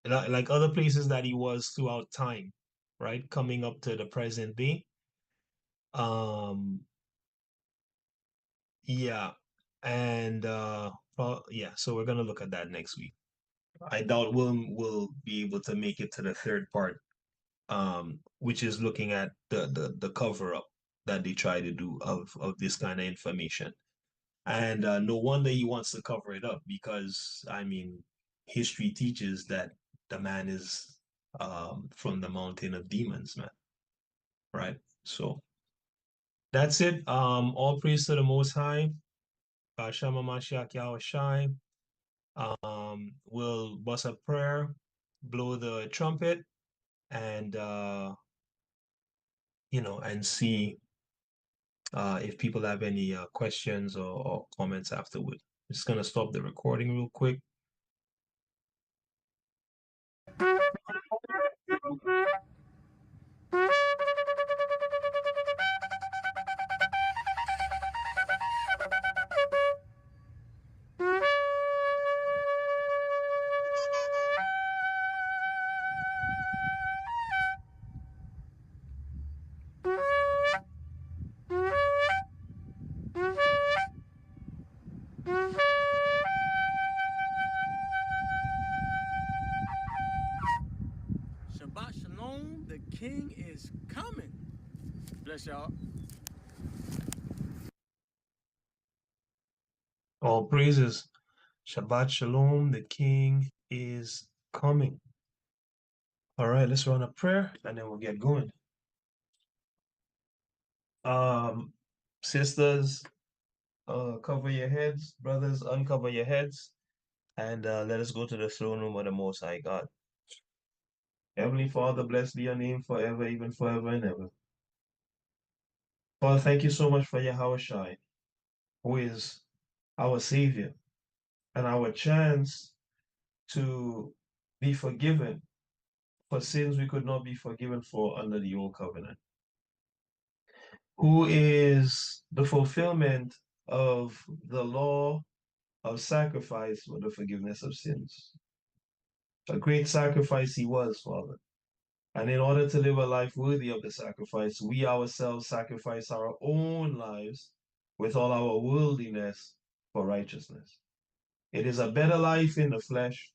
like other places that he was throughout time, right? Coming up to the present day. Um, yeah, and yeah, so we're gonna look at that next week. I doubt we'll be able to make it to the third part, which is looking at the cover up that they try to do of this kind of information. And no wonder he wants to cover it up because I mean, history teaches that the man is from the mountain of demons, man. Right? So that's it. All praise to the Most High. Shama Mashiach Yahweh Shai. We'll bust a prayer, blow the trumpet, and and see if people have any questions or comments afterward. I'm just gonna stop the recording real quick. Shabbat Shalom, the king is coming. Bless y'all. All praises. Shabbat Shalom, the King is coming. All right, let's run a prayer and then we'll get going. Sisters, cover your heads. Brothers, uncover your heads. And let us go to the throne room of the Most High God. Heavenly Father, blessed be your name forever, even forever and ever. Father, thank you so much for Yahweh Shai, who is our Savior and our chance to be forgiven for sins we could not be forgiven for under the old covenant, who is the fulfillment of the law of sacrifice for the forgiveness of sins. A great sacrifice he was, Father. And in order to live a life worthy of the sacrifice, we ourselves sacrifice our own lives with all our worldliness for righteousness. It is a better life in the flesh,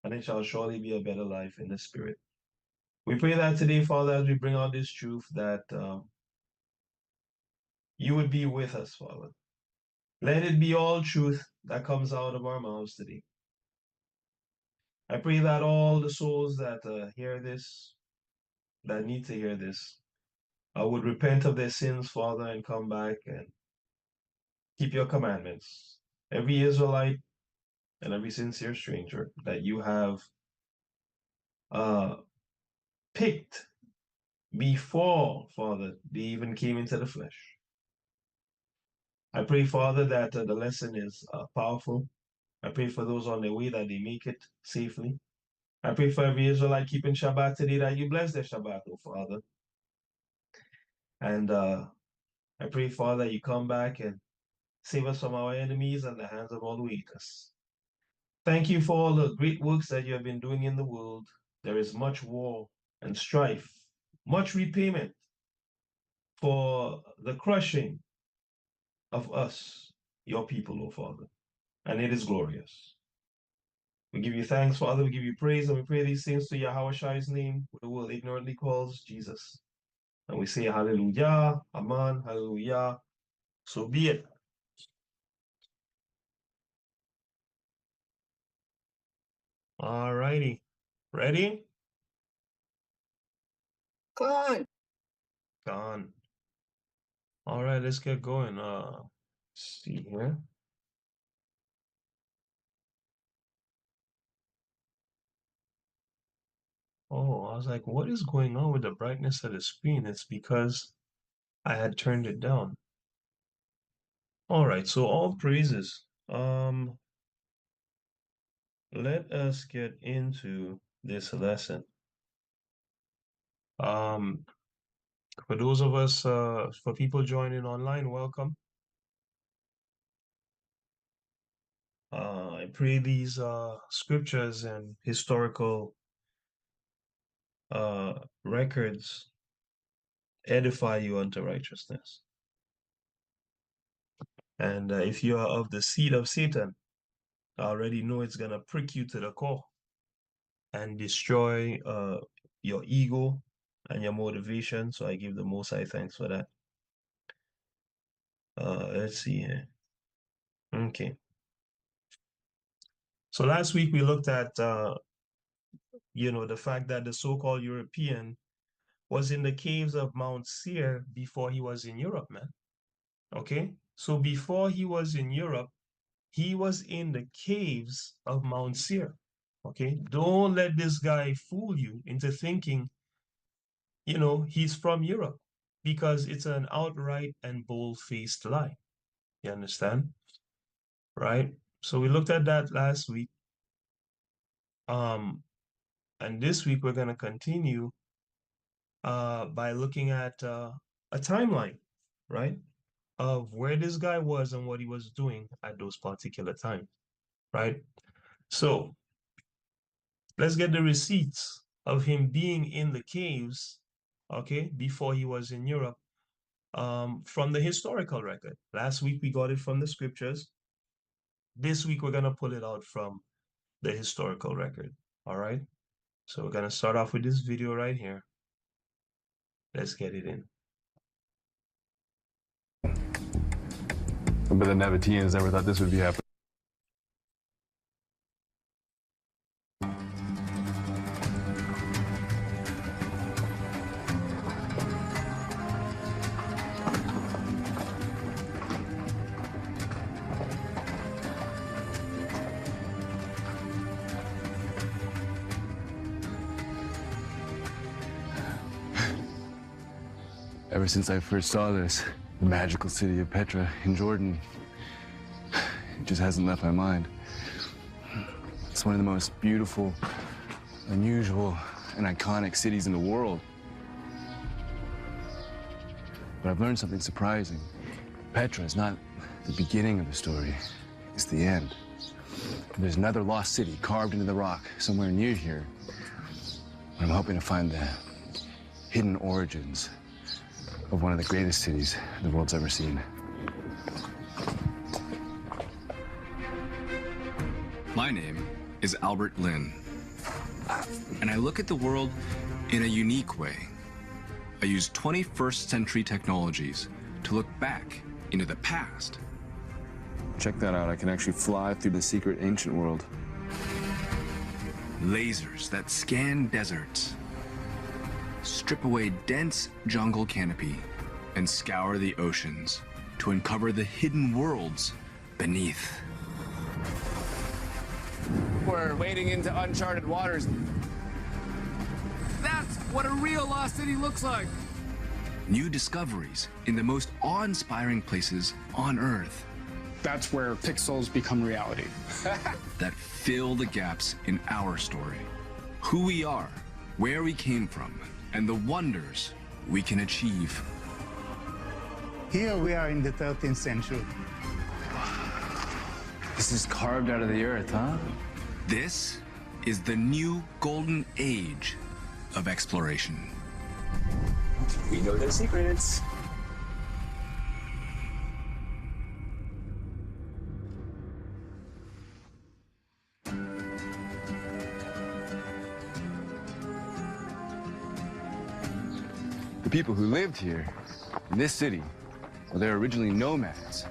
and it shall surely be a better life in the spirit. We pray that today, Father, as we bring out this truth, that you would be with us, Father. Let it be all truth that comes out of our mouths today. I pray that all the souls that hear this, that need to hear this, would repent of their sins, Father, and come back and keep your commandments. Every Israelite and every sincere stranger that you have picked before, Father, they even came into the flesh. I pray, Father, that the lesson is powerful. I pray for those on their way that they make it safely. I pray for every Israelite keeping Shabbat today that you bless their Shabbat, oh Father. And I pray, Father, you come back and save us from our enemies and the hands of all who hate us. Thank you for all the great works that you have been doing in the world. There is much war and strife, much repayment for the crushing of us, your people, O Father. And it is glorious. We give you thanks, Father. We give you praise, and we pray these things to Yahweh Shai's name, who the world ignorantly calls Jesus. And we say hallelujah, amen, hallelujah. So be it. All righty. Ready? Gone. Gone. All right, let's get going. Let's see here. Oh, I was like, what is going on with the brightness of the screen? It's because I had turned it down. All right, so all praises. Let us get into this lesson. For those of us, for people joining online, welcome. I pray these scriptures and historical records edify you unto righteousness. And if you are of the seed of Satan, I already know it's gonna prick you to the core and destroy your ego and your motivation. So I give the Most High thanks for that. Let's see here. Okay. So last week we looked at the fact that the so-called European was in the caves of Mount Seir before he was in Europe, man. Okay? So before he was in Europe, he was in the caves of Mount Seir. Okay? Don't let this guy fool you into thinking, he's from Europe, because it's an outright and bold-faced lie. You understand? Right? So we looked at that last week. And this week we're going to continue by looking at a timeline, right, of where this guy was and what he was doing at those particular times, right? So let's get the receipts of him being in the caves, okay, before he was in Europe, from the historical record. Last week we got it from the scriptures. This week we're going to pull it out from the historical record, all right? So we're going to start off with this video right here. Let's get it in. But the Nabateans never thought this would be happening. Ever since I first saw this, the magical city of Petra in Jordan, it just hasn't left my mind. It's one of the most beautiful, unusual, and iconic cities in the world. But I've learned something surprising. Petra is not the beginning of the story, it's the end. There's another lost city carved into the rock somewhere near here. I'm hoping to find the hidden origins of one of the greatest cities the world's ever seen. My name is Albert Lin, and I look at the world in a unique way. I use 21st century technologies to look back into the past. Check that out, I can actually fly through the secret ancient world. Lasers that scan deserts, strip away dense jungle canopy, and scour the oceans to uncover the hidden worlds beneath. We're wading into uncharted waters. That's what a real lost city looks like. New discoveries in the most awe-inspiring places on Earth. That's where pixels become reality. That fill the gaps in our story. Who we are, where we came from, and the wonders we can achieve. Here we are in the 13th century. This is carved out of the earth, huh? This is the new golden age of exploration. We know their secrets. The people who lived here in this city, well, they're originally nomads,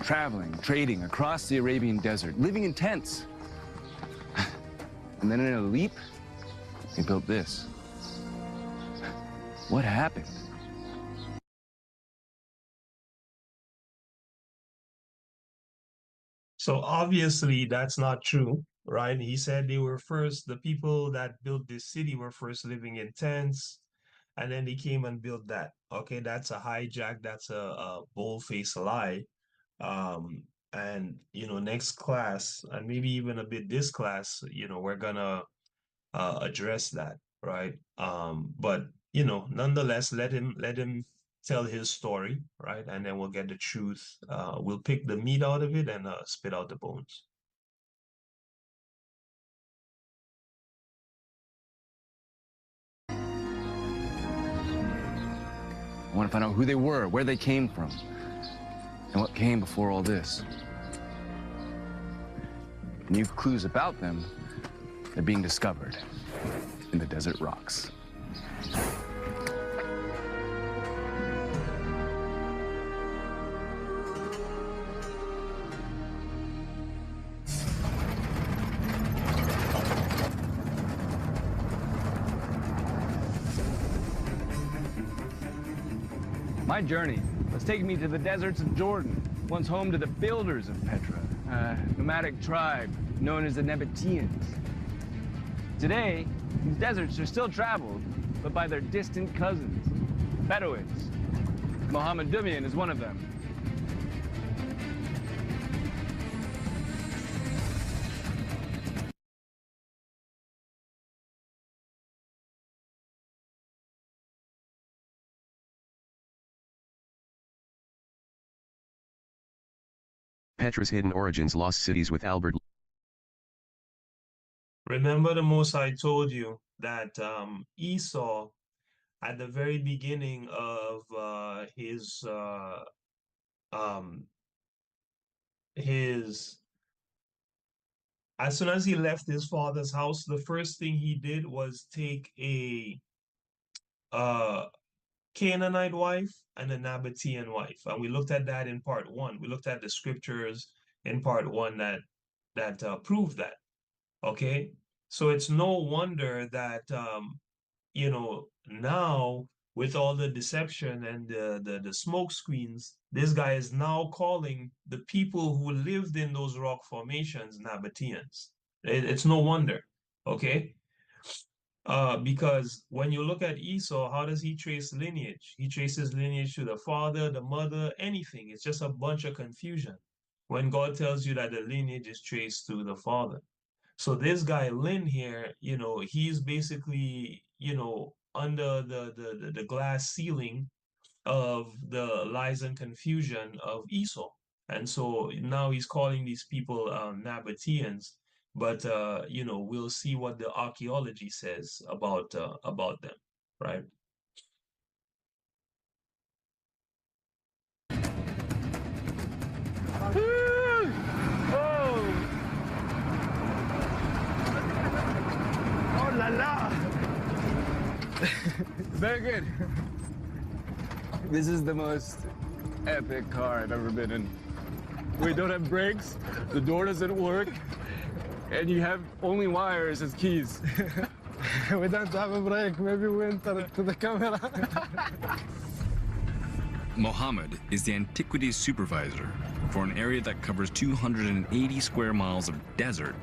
traveling, trading across the Arabian desert, living in tents. And then in a leap, they built this. What happened? So obviously that's not true, right? He said they were first, the people that built this city were first living in tents, and then they came and built that. Okay, that's a hijack, that's a bold-faced lie. And next class, and maybe even a bit this class, we're gonna address that, right? But nonetheless, let him tell his story, right? And then we'll get the truth. We'll pick the meat out of it and spit out the bones. I want to find out who they were, where they came from, and what came before all this. New clues about them are being discovered in the desert rocks. My journey was taking me to the deserts of Jordan, once home to the builders of Petra, a nomadic tribe known as the Nabateans. Today, these deserts are still traveled, but by their distant cousins, Bedouins. Mohammed Dumian is one of them. Petra's hidden origins, lost cities with Albert. Remember the Most High told you that Esau, at the very beginning of his as soon as he left his father's house, the first thing he did was take a Canaanite wife and a Nabatean wife. And we looked at that in part 1. We looked at the scriptures in part 1 that prove that. Okay, so it's no wonder that now with all the deception and the smoke screens, this guy is now calling the people who lived in those rock formations Nabateans. It's no wonder, okay? Because when you look at Esau, how does he trace lineage? He traces lineage to the father, the mother, anything. It's just a bunch of confusion when God tells you that the lineage is traced to the father. So this guy Lynn here, he's basically, under the glass ceiling of the lies and confusion of Esau. And so now he's calling these people Nabateans, but we'll see what the archaeology says about them, right? Oh la la! Very good. This is the most epic car I've ever been in. We don't have brakes, the door doesn't work, And you have only wires as keys. We don't have a break. Maybe we enter to the camera. Mohammed is the antiquities supervisor for an area that covers 280 square miles of desert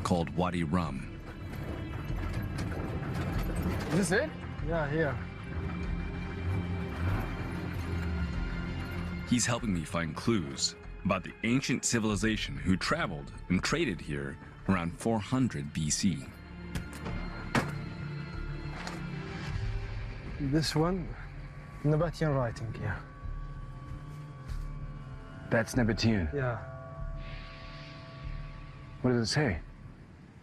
called Wadi Rum. Is this it? Yeah, here. He's helping me find clues about the ancient civilization who traveled and traded here around 400 BC. This one, Nabatean writing, yeah. That's Nabatean. Yeah. What does it say?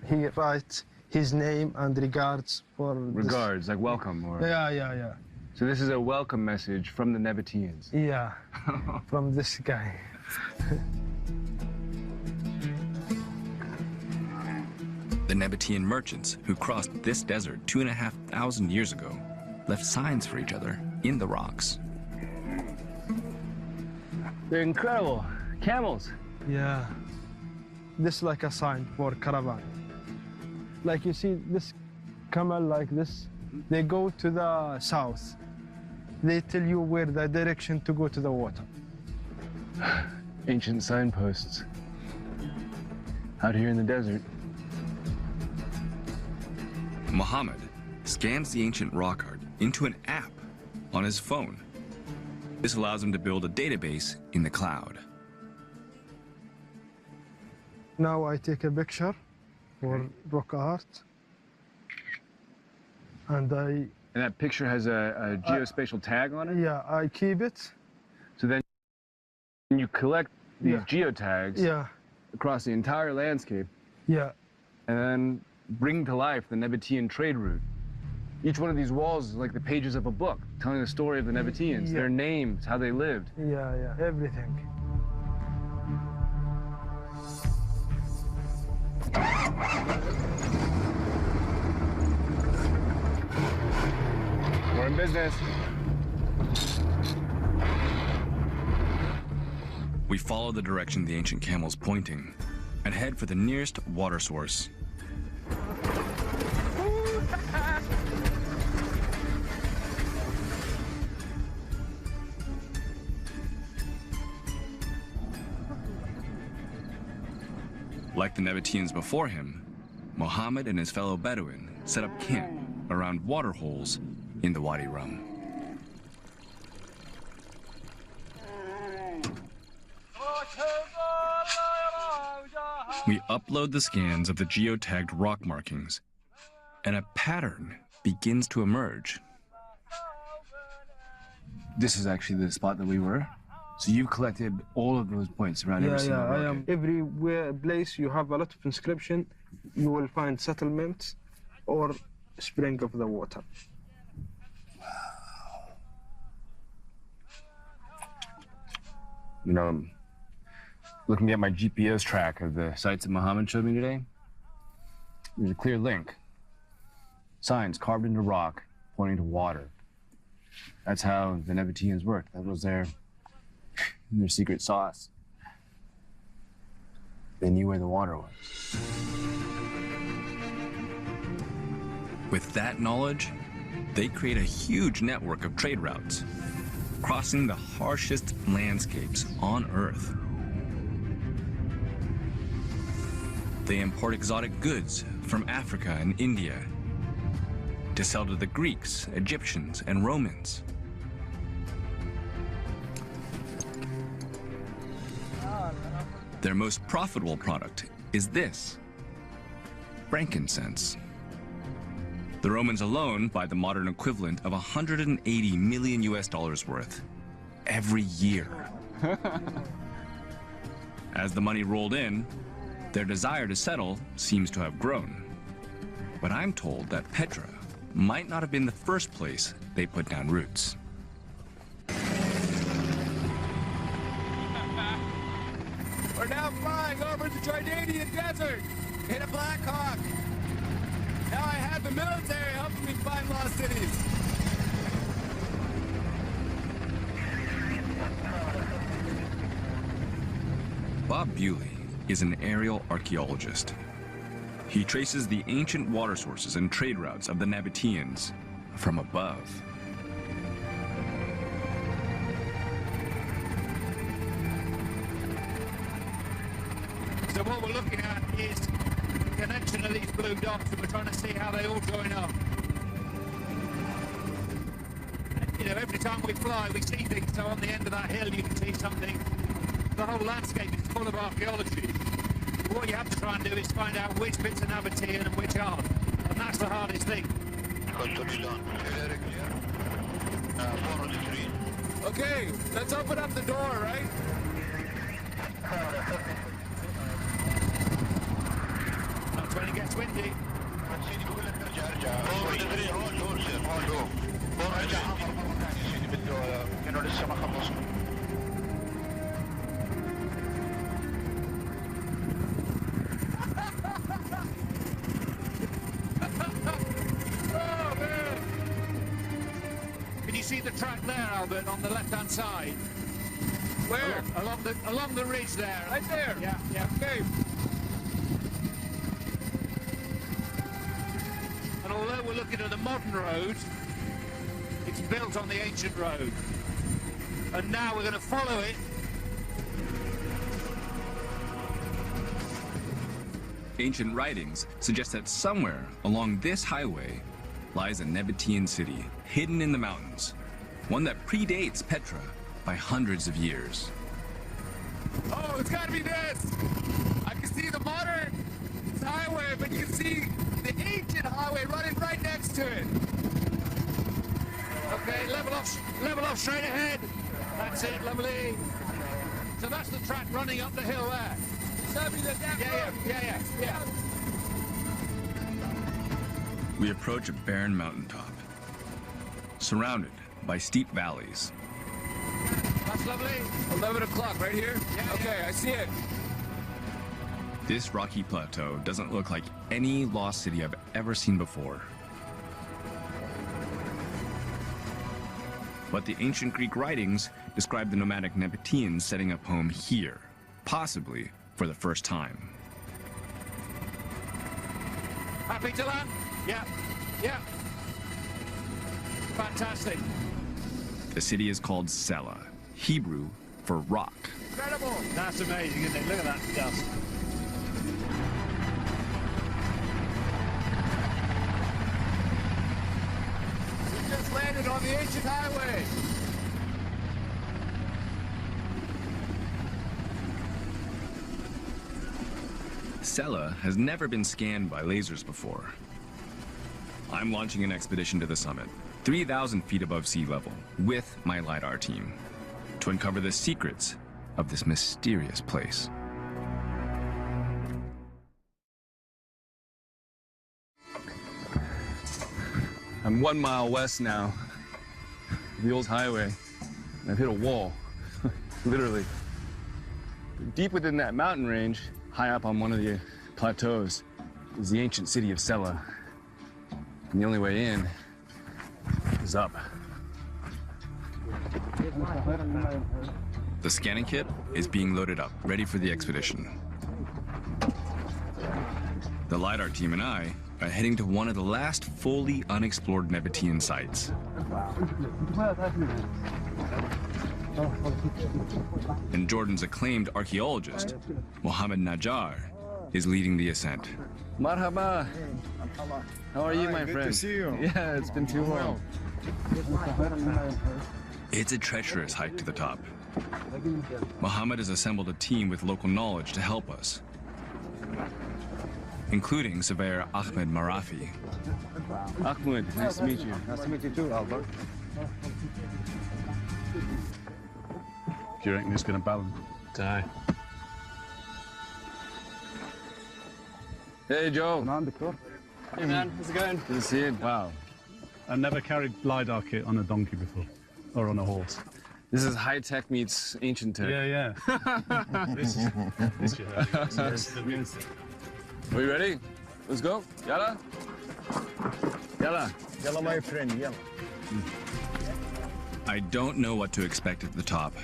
He writes his name and regards for Regards, like welcome or... Yeah. So this is a welcome message from the Nabateans. Yeah, from this guy. The Nabatean merchants who crossed this desert 2,500 years ago left signs for each other in the rocks. They're incredible. Camels. Yeah. This like a sign for caravan. Like you see this camel like this, they go to the south. They tell you where the direction to go to the water. Ancient signposts. Out here in the desert. Muhammad scans the ancient rock art into an app on his phone. This allows him to build a database in the cloud. Now I take a picture for rock art. And And that picture has a geospatial tag on it? Yeah, I keep it. So then you collect these Yeah. geotags across the entire landscape. Yeah. And then bring to life the Nabatean trade route. Each one of these walls is like the pages of a book, telling the story of the Nabateans, their names, how they lived. Yeah, everything. We're in business. We follow the direction the ancient camel's pointing and head for the nearest water source. Like the Nabateans before him, Muhammad and his fellow Bedouin set up camp around water holes in the Wadi Rum. We upload the scans of the geotagged rock markings, and a pattern begins to emerge. This is actually the spot that we were. So you've collected all of those points around every single rock. I am. Everywhere place you have a lot of inscription, you will find settlement or spring of the water. You know, looking at my GPS track of the sites that Muhammad showed me today, there's a clear link. Signs carved into rock pointing to water. That's how the Nabateans worked. That was their secret sauce. They knew where the water was. With that knowledge, they create a huge network of trade routes, crossing the harshest landscapes on Earth. They import exotic goods from Africa and India to sell to the Greeks, Egyptians, and Romans. Their most profitable product is this: frankincense. The Romans alone buy the modern equivalent of 180 million US dollars worth every year. As the money rolled in, their desire to settle seems to have grown. But I'm told that Petra might not have been the first place they put down roots. We're now flying over the Jordanian desert in a Black Hawk. Now I have the military helping me find lost cities. Bob Bewley is an aerial archaeologist. He traces the ancient water sources and trade routes of the Nabateans from above. So what we're looking at is the connection of these blue dots, and we're trying to see how they all join up. And, you know, every time we fly, we see things. So on the end of that hill, you can see something. The whole landscape is full of archaeology. What you have to try and do is find out which bits are Nabatean and which aren't. And that's the hardest thing. Okay, let's open up the door, right? That's when it gets windy. Can you see the track there, Albert, on the left-hand side? Where? Along the ridge there. Right there? Yeah, yeah. Okay. And although we're looking at a modern road, it's built on the ancient road. And now we're going to follow it. Ancient writings suggest that somewhere along this highway lies a Nabatean city, hidden in the mountains, one that predates Petra by hundreds of years. Oh, it's gotta be this! I can see the modern highway, but you can see the ancient highway running right next to it. Okay, level off straight ahead. That's it, lovely. So that's the track running up the hill there. Yeah. We approach a barren mountaintop, surrounded by steep valleys. That's lovely. 11 o'clock, right here? Yeah, okay, yeah. I see it. This rocky plateau doesn't look like any lost city I've ever seen before. But the ancient Greek writings describe the nomadic Nabateans setting up home here, possibly for the first time. Happy to land? Yeah. Fantastic. The city is called Sela, Hebrew for rock. Incredible. That's amazing, isn't it? Look at that dust. We just landed on the ancient highway. Sela has never been scanned by lasers before. I'm launching an expedition to the summit, 3,000 feet above sea level, with my LiDAR team, to uncover the secrets of this mysterious place. I'm 1 mile west now, the old highway, and I've hit a wall, literally. Deep within that mountain range, high up on one of the plateaus, is the ancient city of Sela. And the only way in is up. The scanning kit is being loaded up, ready for the expedition. The LiDAR team and I are heading to one of the last fully unexplored Nabatean sites. And Jordan's acclaimed archaeologist, Mohammed Najjar, is leading the ascent. Marhaba. How are you, my good friend? to see you. Yeah, it's been too long. It's a treacherous hike to the top. Mohammed has assembled a team with local knowledge to help us, including surveyor Ahmed Marafi. Ahmed, nice to meet you. Nice to meet you too, Albert. Do you reckon it's going to balance? Die. Hey, Joe. Hey, man. How's it going? Good to see you. Wow. I've never carried LiDAR kit on a donkey before, or on a horse. This is high tech meets ancient tech. Yeah. Are you ready? Let's go. Yalla. Yalla. Yalla, my friend, yalla. I don't know what to expect at the top.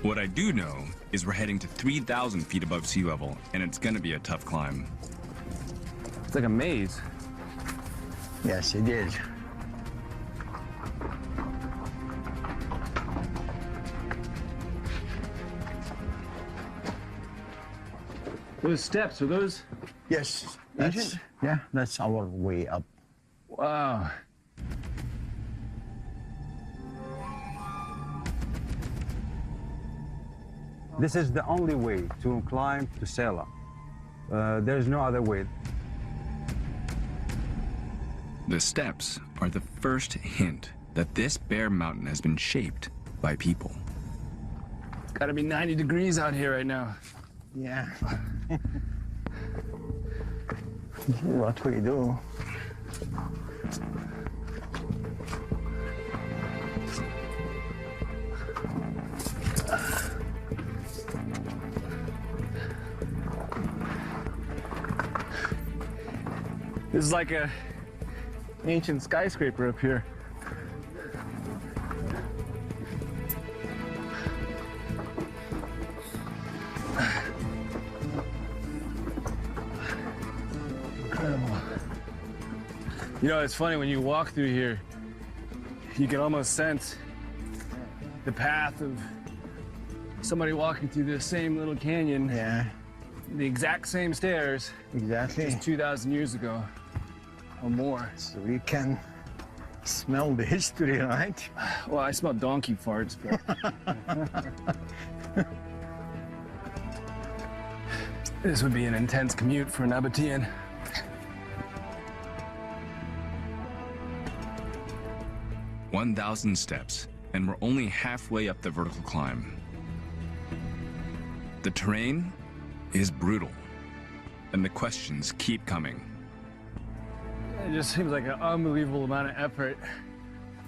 What I do know is we're heading to 3,000 feet above sea level, and it's gonna be a tough climb. It's like a maze. Yes, it is. Those steps, are those? Yes. Ancient? That's our way up. Wow. This is the only way to climb to Sela. There's no other way. The steps are the first hint that this bare mountain has been shaped by people. It's gotta be 90 degrees out here right now. Yeah. What we do? This is like a ancient skyscraper up here. Incredible. You know, it's funny, when you walk through here, you can almost sense the path of somebody walking through this same little canyon. Yeah. The exact same stairs. Exactly. Just 2,000 years ago or more. So we can smell the history, right? Well, I smell donkey farts, but... This would be an intense commute for an Nabatean. "1,000 steps, and we're only halfway up the vertical climb. The terrain is brutal, and the questions keep coming. It just seems like an unbelievable amount of effort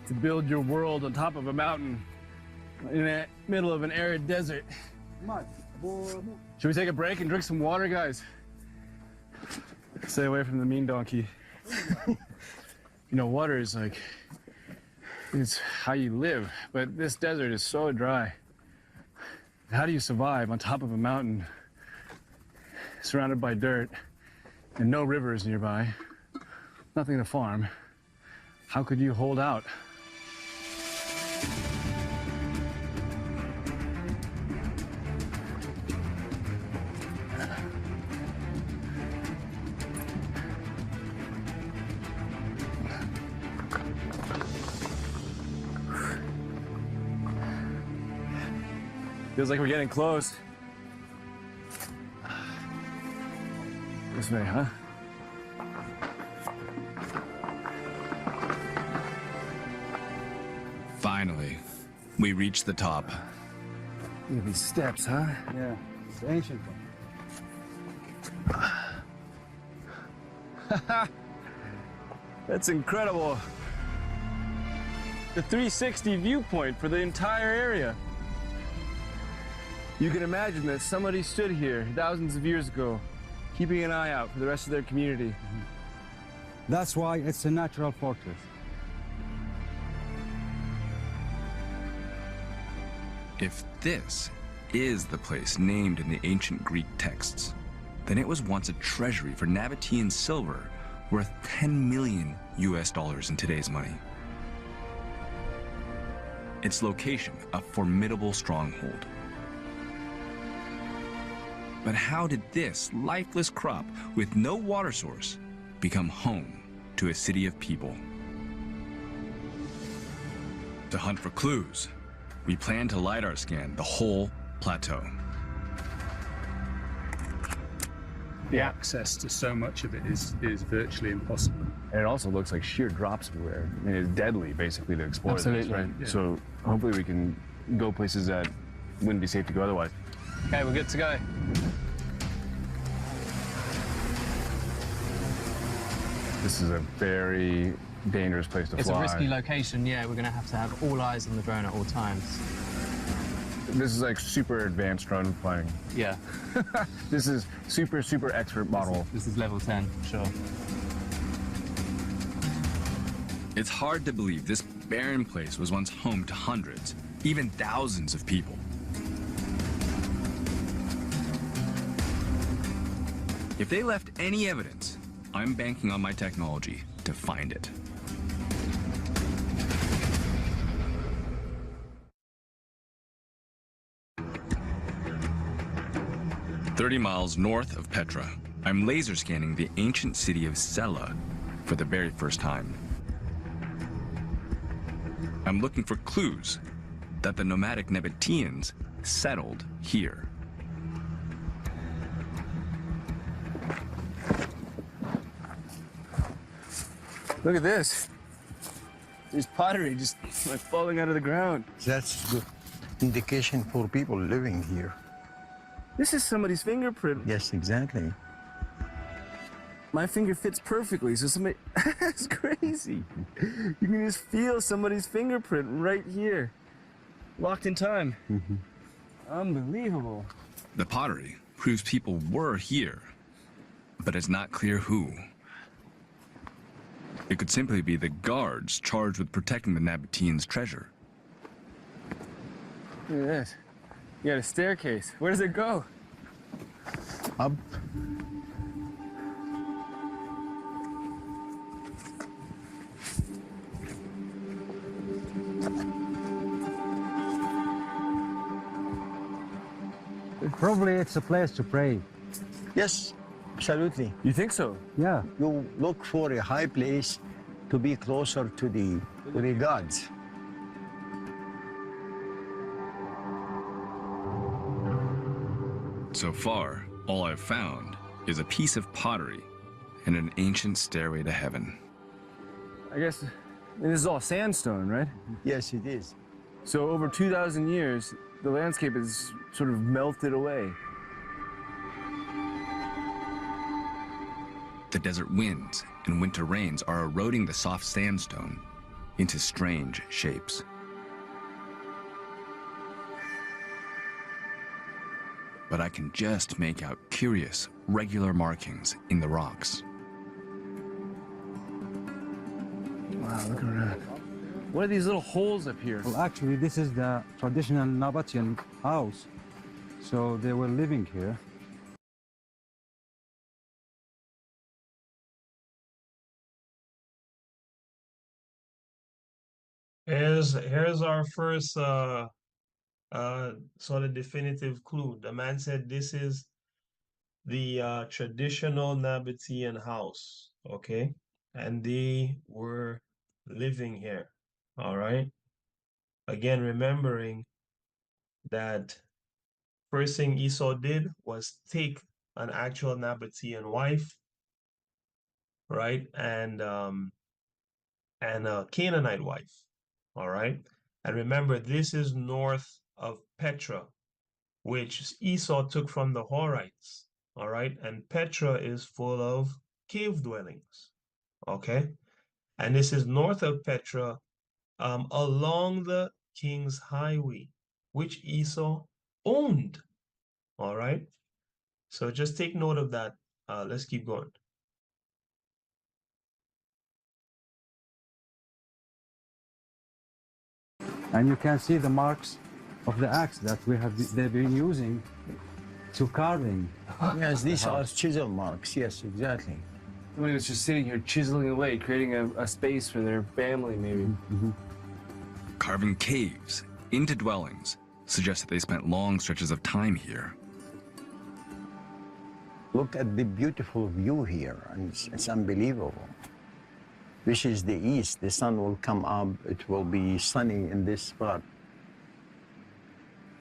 to build your world on top of a mountain in the middle of an arid desert. Should we take a break and drink some water, guys? Stay away from the mean donkey. You know, water is like, it's how you live, but this desert is so dry. How do you survive on top of a mountain surrounded by dirt and no rivers nearby, nothing to farm? How could you hold out? Feels like we're getting close. This way, huh? Finally, we reach the top. Look at these steps, huh? Yeah, it's ancient. That's incredible. The 360 viewpoint for the entire area. You can imagine that somebody stood here thousands of years ago, keeping an eye out for the rest of their community. That's why it's a natural fortress. If this is the place named in the ancient Greek texts, then it was once a treasury for Nabatean silver worth 10 million US dollars in today's money. Its location, a formidable stronghold. But how did this lifeless crop with no water source become home to a city of people? To hunt for clues, we plan to LiDAR scan the whole plateau. The access to so much of it is virtually impossible. And it also looks like sheer drops everywhere. I mean, it's deadly, basically, to explore this, Absolutely, right? yeah. So hopefully we can go places that wouldn't be safe to go otherwise. Okay, we're good to go. This is a very dangerous place to It's fly. a risky location, yeah. We're going to have all eyes on the drone at all times. This is like super advanced drone flying. Yeah. This is super, super expert model. This is level 10, sure. It's hard to believe this barren place was once home to hundreds, even thousands of people. If they left any evidence, I'm banking on my technology to find it. "30 miles north of Petra, I'm laser scanning the ancient city of Sela for the very first time. I'm looking for clues that the nomadic Nabateans settled here. Look at this. There's pottery just like falling out of the ground. That's good indication for people living here. This is somebody's fingerprint. Yes, exactly. My finger fits perfectly, so somebody... That's crazy. You can just feel somebody's fingerprint right here. Locked in time. Unbelievable. The pottery proves people were here, but it's not clear who. It could simply be the guards charged with protecting the Nabateans' treasure. Look at this. You got a staircase. Where does it go? Up. Probably it's a place to pray. Yes, absolutely. You think so? Yeah. You look for a high place to be closer to the gods. So far, all I've found is a piece of pottery and an ancient stairway to heaven. I guess this is all sandstone, right? Yes, it is. So over 2,000 years, the landscape has sort of melted away. The desert winds and winter rains are eroding the soft sandstone into strange shapes. But I can just make out curious, regular markings in the rocks. Wow, look around. What are these little holes up here? Well, actually, this is the traditional Nabatean house. So they were living here. Here's our first sort of definitive clue. The man said this is the traditional Nabatean house, okay? And they were living here, all right? Again, remembering that first thing Esau did was take an actual Nabatean wife, right? And a Canaanite wife, all right? And remember, this is north of Petra, which Esau took from the Horites, all right? And Petra is full of cave dwellings, okay? And this is north of Petra, along the King's Highway, which Esau owned, all right? So just take note of that. Let's keep going. And you can see the marks of the axe that they've been using to carving. Yes, these are chisel marks. Yes, exactly. Somebody was just sitting here chiseling away, creating a space for their family, maybe. Carving caves into dwellings suggests that they spent long stretches of time here. Look at the beautiful view here, and it's unbelievable. This is the east. The sun will come up. It will be sunny in this spot.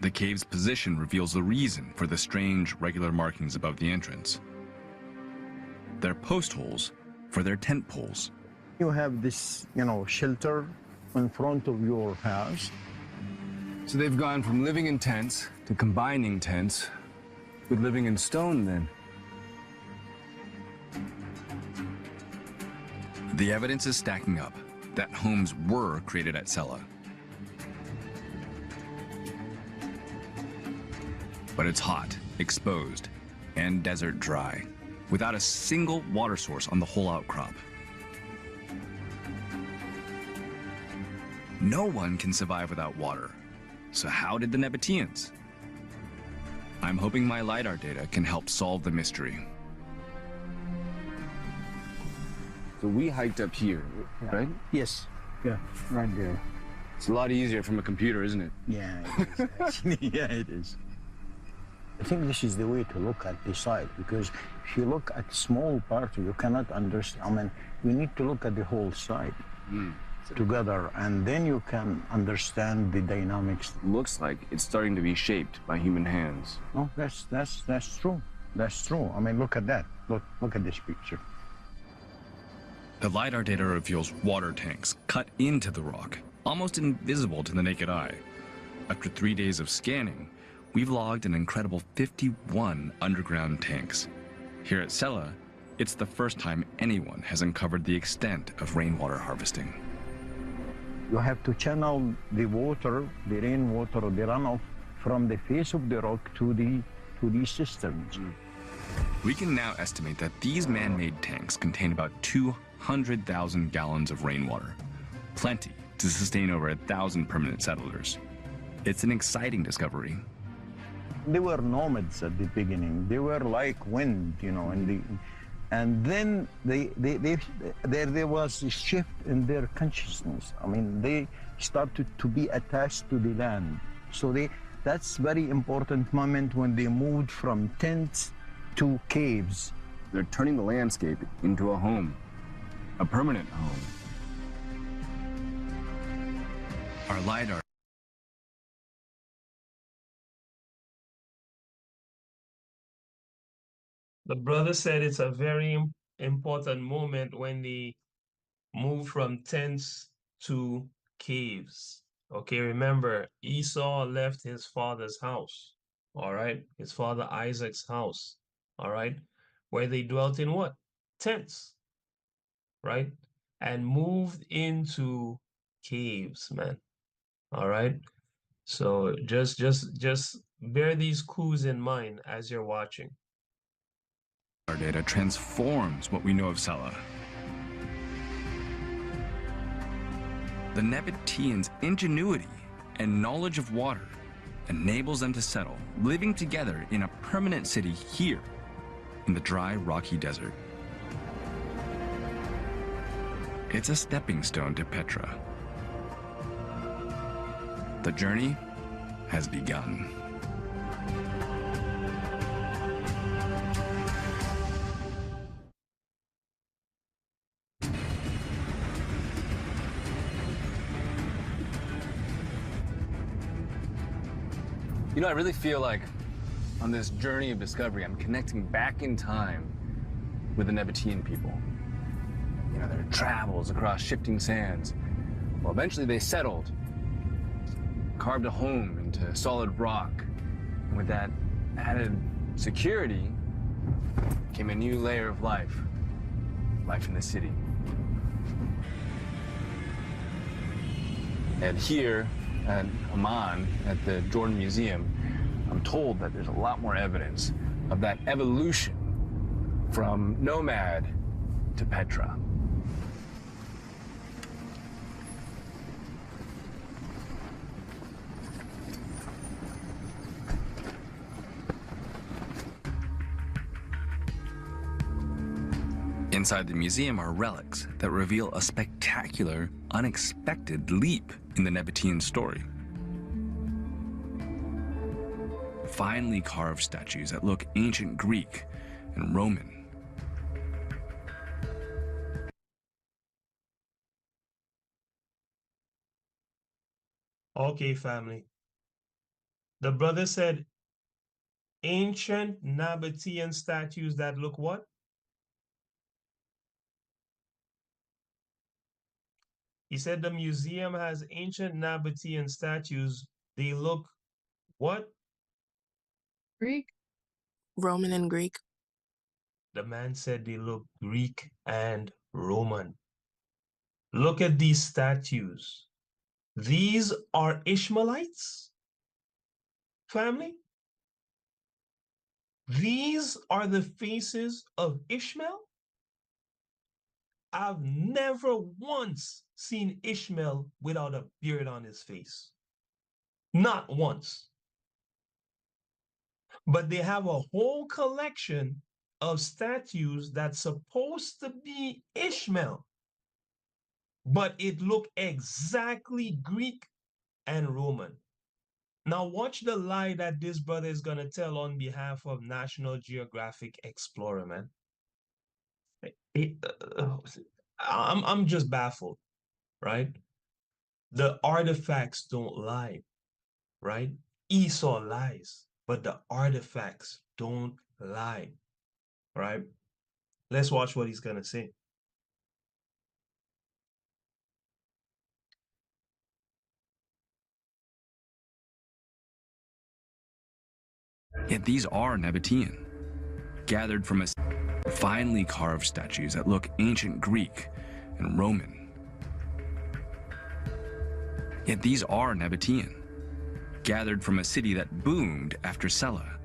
The cave's position reveals the reason for the strange, regular markings above the entrance. They're post holes for their tent poles. You have this, shelter in front of your house. So they've gone from living in tents to combining tents with living in stone, then. The evidence is stacking up that homes were created at Sela. But it's hot, exposed, and desert dry, without a single water source on the whole outcrop. No one can survive without water. So how did the Nabateans? I'm hoping my LiDAR data can help solve the mystery. So we hiked up here, right? Yes. Yeah, right there. It's a lot easier from a computer, isn't it? Yeah, it is, actually. Yeah, it is. I think this is the way to look at the site, because if you look at small part, you cannot understand. I mean, you need to look at the whole site together, and then you can understand the dynamics. Looks like it's starting to be shaped by human hands. No, that's true. That's true. I mean, look at that. Look at this picture. The LiDAR data reveals water tanks cut into the rock, almost invisible to the naked eye. After 3 days of scanning, we've logged an incredible 51 underground tanks. Here at Sela, it's the first time anyone has uncovered the extent of rainwater harvesting. You have to channel the water, the rainwater, the runoff from the face of the rock to these cisterns. We can now estimate that these man-made tanks contain about 200,000 gallons of rainwater, plenty to sustain over 1,000 permanent settlers. It's an exciting discovery. They were nomads at the beginning. They were like wind, you know, and then there was a shift in their consciousness. I mean, they started to be attached to the land. So that's very important moment when they moved from tents to caves. They're turning the landscape into a home, a permanent home. Our LiDAR The brother said it's a very important moment when they move from tents to caves. Okay, remember, Esau left his father's house, all right? His father Isaac's house, all right? Where they dwelt in what? Tents, right? And moved into caves, man. All right? So just bear these clues in mind as you're watching. Our data transforms what we know of Sela. The Nabateans' ingenuity and knowledge of water enables them to settle, living together in a permanent city here in the dry, rocky desert. It's a stepping stone to Petra. The journey has begun. You know, I really feel like on this journey of discovery, I'm connecting back in time with the Nabatean people. You know, their travels across shifting sands. Well, eventually they settled, carved a home into solid rock. And with that added security came a new layer of life in the city. And here at Amman, at the Jordan Museum, I'm told that there's a lot more evidence of that evolution from nomad to Petra. Inside the museum are relics that reveal a spectacular, unexpected leap in the Nabatean story. Finely carved statues that look ancient Greek and Roman. Okay, family. The brother said ancient Nabatean statues that look what? He said the museum has ancient Nabatean statues. They look what? Greek. Roman and Greek. The man said they look Greek and Roman. Look at these statues. These are Ishmaelites, family. These are the faces of Ishmael. I've never once seen Ishmael without a beard on his face. Not once. But they have a whole collection of statues that's supposed to be Ishmael, but it looked exactly Greek and Roman. Now watch the lie that this brother is gonna tell on behalf of National Geographic Explorer, man. I'm just baffled, right? The artifacts don't lie, right? Esau lies, but the artifacts don't lie, right? Let's watch what he's gonna say. Yet these are Nabatean, gathered from a finely carved statues that look ancient Greek and Roman. Yet these are Nabatean, gathered from a city that boomed after Sela.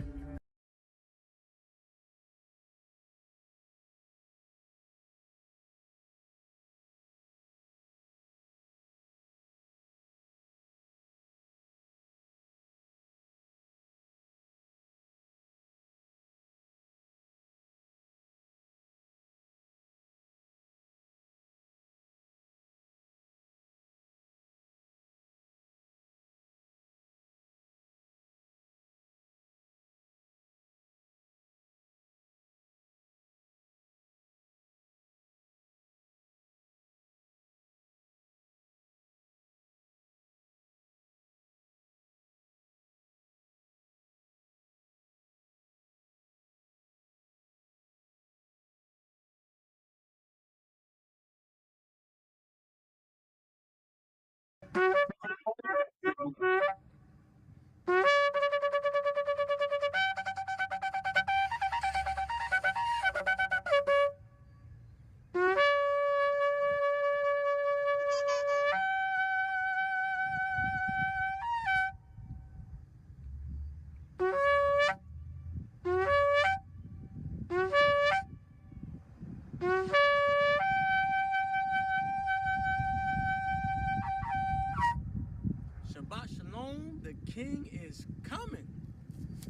Shabbat Shalom, the king is coming.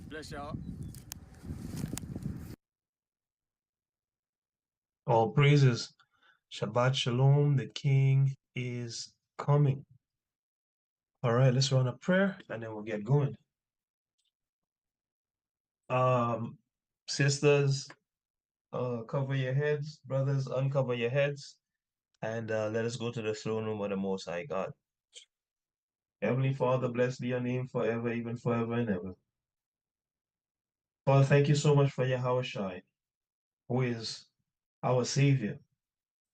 Bless y'all. All praises. Shabbat Shalom, the king is coming. All right, let's run a prayer and then we'll get going. Sisters, cover your heads. Brothers, uncover your heads. And let us go to the throne room of the Most High God. Heavenly Father, blessed be your name forever, even forever and ever. Father, thank you so much for Yahweh Shai, who is our Savior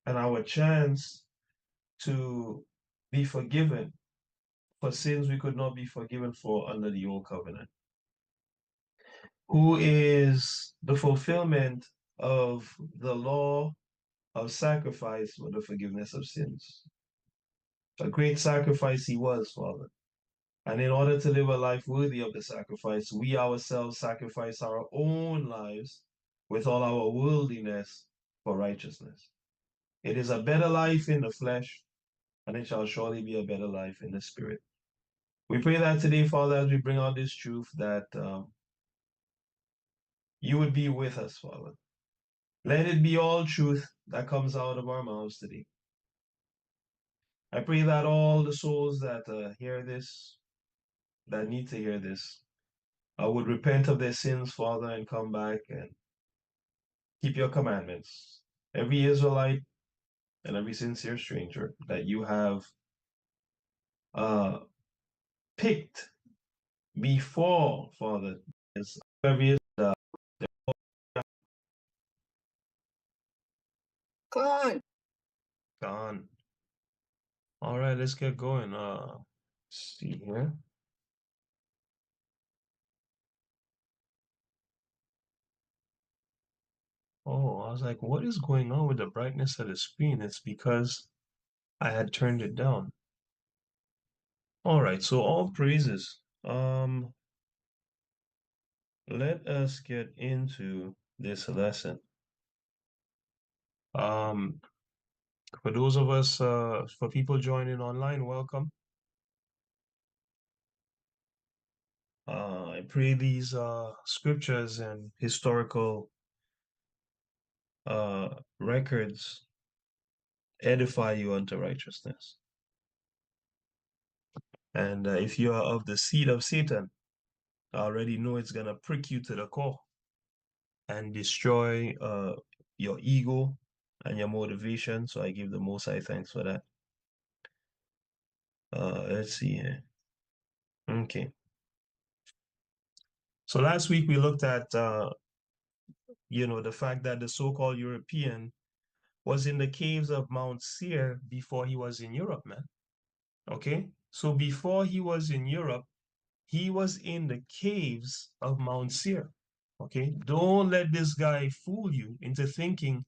and our chance to be forgiven for sins we could not be forgiven for under the old covenant, who is the fulfillment of the law of sacrifice for the forgiveness of sins. A great sacrifice he was, Father. And in order to live a life worthy of the sacrifice, we ourselves sacrifice our own lives with all our worldliness for righteousness. It is a better life in the flesh, and it shall surely be a better life in the spirit. We pray that today, Father, as we bring out this truth, that you would be with us, Father. Let it be all truth that comes out of our mouths today. I pray that all the souls that hear this, that need to hear this, would repent of their sins, Father, and come back and keep your commandments. Every Israelite and every sincere stranger that you have picked before, Father, is every gone. All right, let's get going. See here. Oh, I was like, what is going on with the brightness of the screen? It's because I had turned it down. All right, so all praises. Let us get into this lesson. For those of us, for people joining online, welcome. I pray these scriptures and historical records edify you unto righteousness. And if you are of the seed of Satan, I already know it's going to prick you to the core and destroy your ego and your motivation. So I give the Most High thanks for that. Let's see here. Okay. So last week we looked at, the fact that the so-called European was in the caves of Mount Seir before he was in Europe, man. Okay. So before he was in Europe, he was in the caves of Mount Seir. Okay. Don't let this guy fool you into thinking,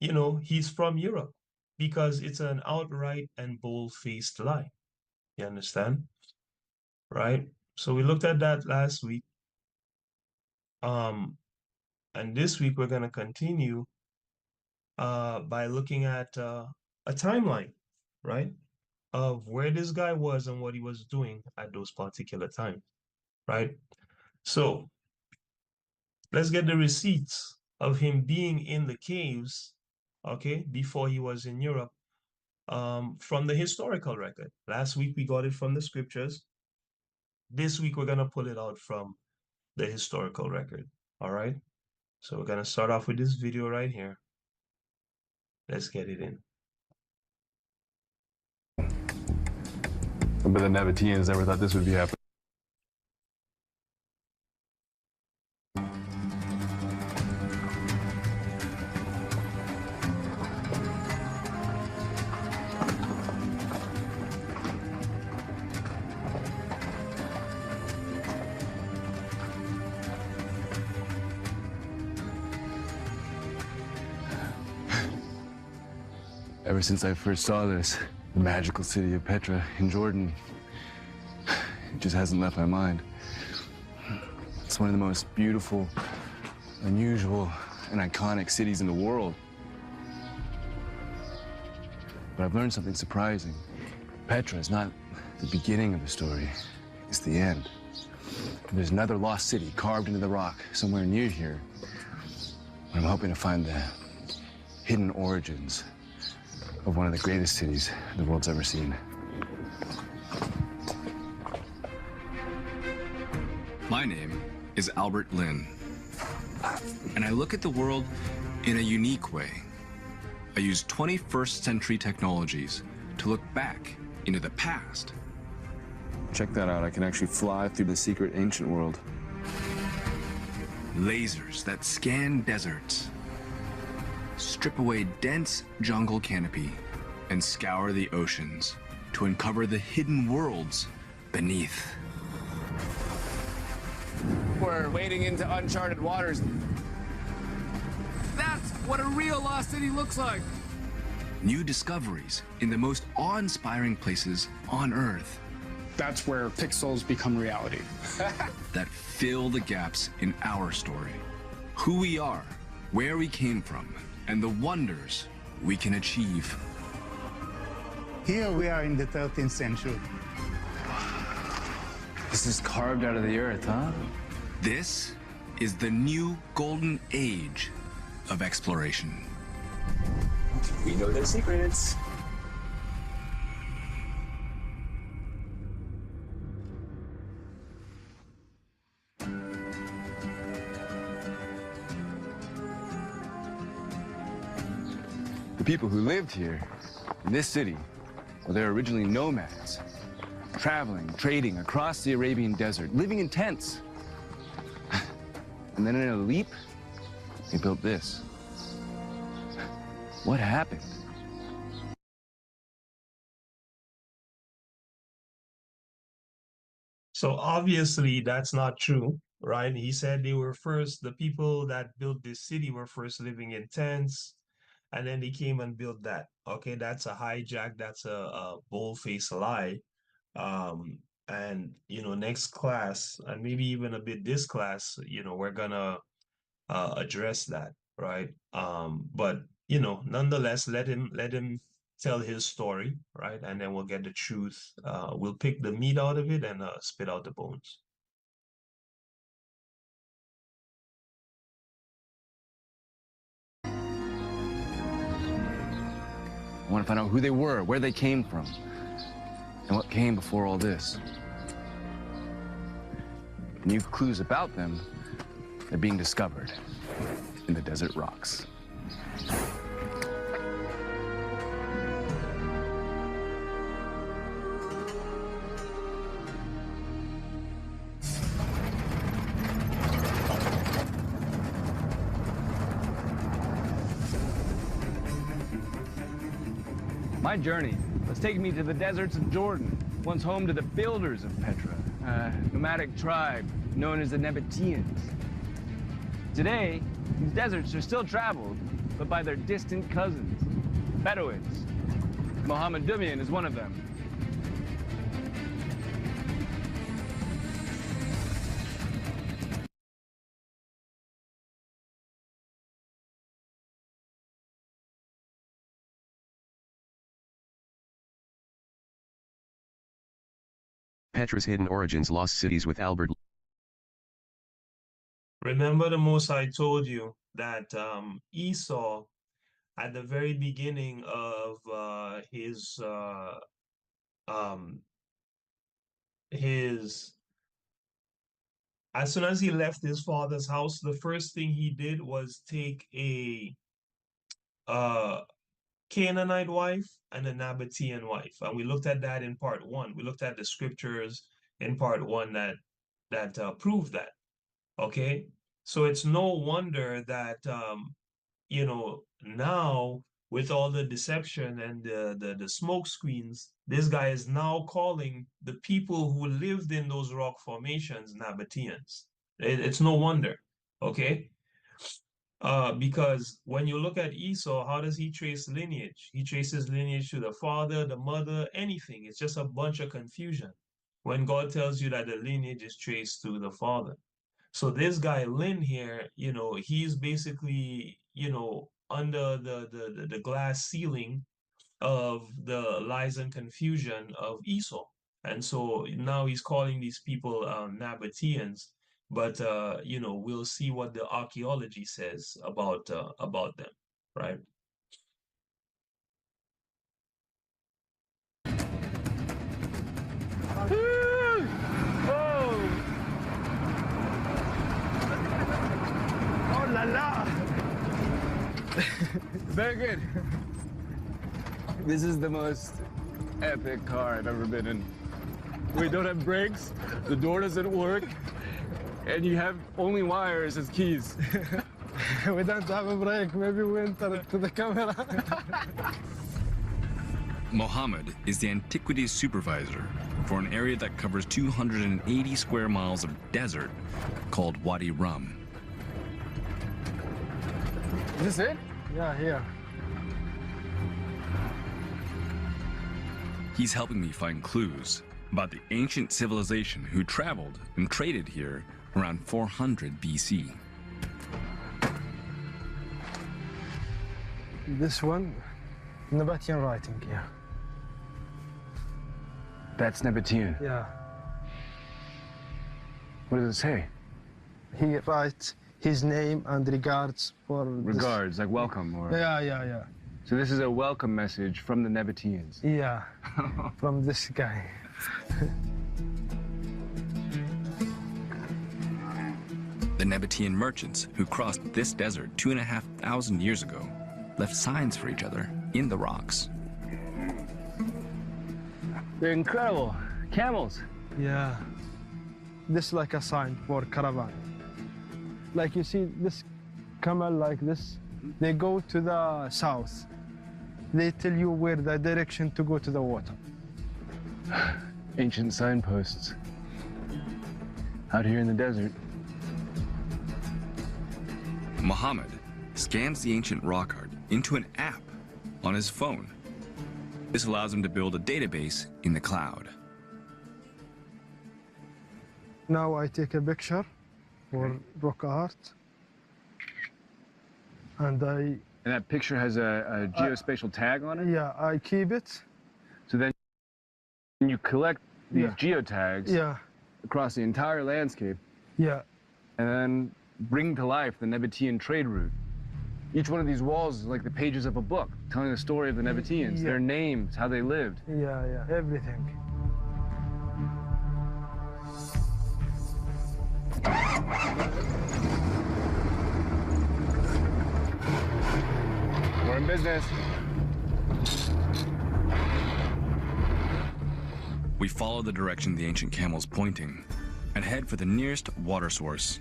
he's from Europe, because it's an outright and bold-faced lie. You understand? Right? So we looked at that last week. And this week we're going to continue by looking at a timeline, right? Of where this guy was and what he was doing at those particular times, right? So let's get the receipts of him being in the caves, okay, before he was in Europe, from the historical record. Last week we got it from the scriptures. This week we're going to pull it out from the historical record, all right? So we're going to start off with this video right here. Let's get it in. But the Nabateans never thought this would be happening. Ever since I first saw this, the magical city of Petra in Jordan, it just hasn't left my mind. It's one of the most beautiful, unusual, and iconic cities in the world. But I've learned something surprising. Petra is not the beginning of the story, it's the end. There's another lost city carved into the rock somewhere near here. I'm hoping to find the hidden origins of one of the greatest cities the world's ever seen. My name is Albert Lin, and I look at the world in a unique way. I use 21st century technologies to look back into the past. Check that out, I can actually fly through the secret ancient world. Lasers that scan deserts, strip away dense jungle canopy, and scour the oceans to uncover the hidden worlds beneath. We're wading into uncharted waters. That's what a real lost city looks like. New discoveries in the most awe-inspiring places on Earth. That's where pixels become reality. That fill the gaps in our story. Who we are, where we came from, and the wonders we can achieve. Here we are in the 13th century. This is carved out of the earth, huh? This is the new golden age of exploration. We know the secrets. The people who lived here in this city, well, they're originally nomads, traveling, trading across the Arabian desert, living in tents. And then in a leap, they built this. What happened? So obviously that's not true, right? He said they were first, the people that built this city were first living in tents, and then they came and built that. Okay, that's a hijack, that's a bold-faced lie. And next class, and maybe even a bit this class, we're gonna address that, right? But nonetheless, let him tell his story, right? And then we'll get the truth. We'll pick the meat out of it and spit out the bones. I want to find out who they were, where they came from, and what came before all this. New clues about them are being discovered in the desert rocks. My journey was taking me to the deserts of Jordan, once home to the builders of Petra, a nomadic tribe known as the Nabateans. Today, these deserts are still traveled, but by their distant cousins, Bedouins. Mohammed Dumian is one of them. Petra's Hidden Origins Lost Cities with Albert. Remember the Most High told you that Esau, at the very beginning of his as soon as he left his father's house, the first thing he did was take a Canaanite wife and a Nabatean wife. And we looked at that in part 1. We looked at the scriptures in part 1 that prove that. Okay, so it's no wonder that you know, now with all the deception and the smoke screens, this guy is now calling the people who lived in those rock formations Nabateans. It's no wonder, okay? Because when you look at Esau, how does he trace lineage? He traces lineage to the father, the mother, anything. It's just a bunch of confusion when God tells you that the lineage is traced to the father. So this guy Lynn here, you know, he's basically, you know, under the glass ceiling of the lies and confusion of Esau. And so now he's calling these people Nabateans, but you know, we'll see what the archaeology says about them, right? La la. Very good. This is the most epic car I've ever been in. We don't have brakes, the door doesn't work, and you have only wires as keys. We don't have a brake, maybe we enter to the camera. Mohammed is the antiquities supervisor for an area that covers 280 square miles of desert called Wadi Rum. Is this it? Yeah, here. He's helping me find clues about the ancient civilization who traveled and traded here around 400 BC. This one, Nabatean writing, yeah. That's Nabatean. Yeah. What does it say? He writes his name and regards for regards, like welcome, or yeah. So this is a welcome message from the Nabateans. Yeah, from this guy. The Nabatean merchants who crossed this desert 2,500 years ago left signs for each other in the rocks. They're incredible. Camels. Yeah. This is like a sign for caravan. Like you see this camel like this, they go to the south. They tell you where the direction to go to the water. Ancient signposts. Out here in the desert. Mohammed scans the ancient rock art into an app on his phone. This allows him to build a database in the cloud. Now I take a picture for rock art, and And that picture has a geospatial tag on it? Yeah, I keep it. So then you collect these geotags Yeah. across the entire landscape. Yeah. And then bring to life the Nabatean trade route. Each one of these walls is like the pages of a book, telling the story of the Nabateans, Yeah. their names, how they lived. Yeah, everything. We're in business. We follow the direction the ancient camel's pointing and head for the nearest water source.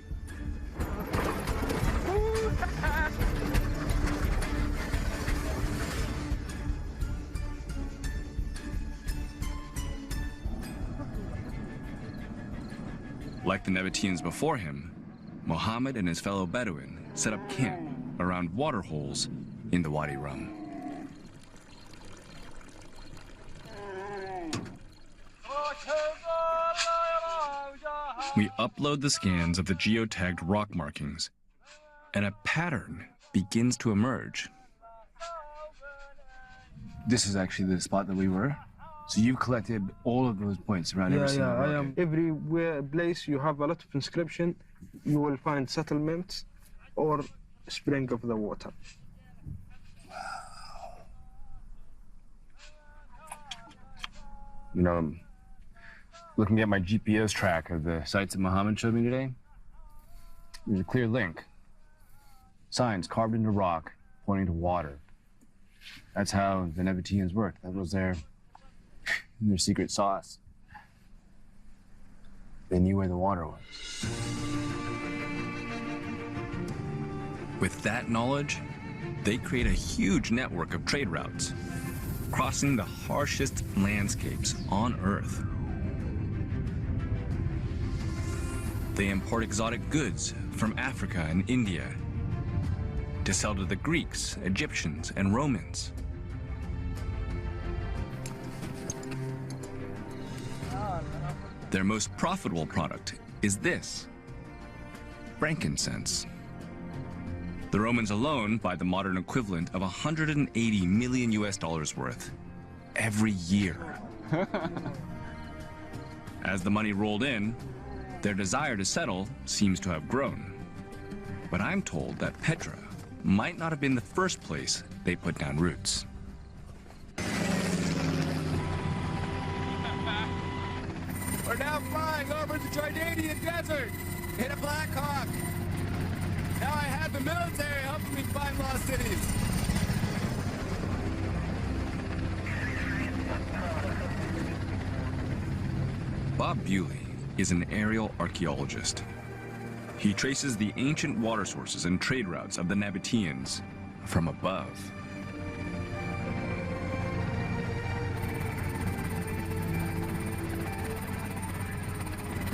Like the Nabateans before him, Muhammad and his fellow Bedouin set up camp around water holes in the Wadi Rum. We upload the scans of the geotagged rock markings, and a pattern begins to emerge. This is actually the spot that we were. So you've collected all of those points around every single rock. I am. Everywhere place you have a lot of inscription, you will find settlements or spring of the water. You know, looking at my GPS track of the sites that Muhammad showed me today, there's a clear link. Signs carved into rock pointing to water. That's how the Nabateans worked. That was their secret sauce. They knew where the water was. With that knowledge, they create a huge network of trade routes, crossing the harshest landscapes on Earth. They import exotic goods from Africa and India to sell to the Greeks, Egyptians, and Romans. Their most profitable product is this: frankincense. The Romans alone buy the modern equivalent of 180 million US dollars worth every year. As the money rolled in, their desire to settle seems to have grown. But I'm told that Petra might not have been the first place they put down roots. We're now flying over the Jordanian desert in a Black Hawk. Now I have the military helping me find lost cities. Bob Bewley is an aerial archaeologist. He traces the ancient water sources and trade routes of the Nabateans from above.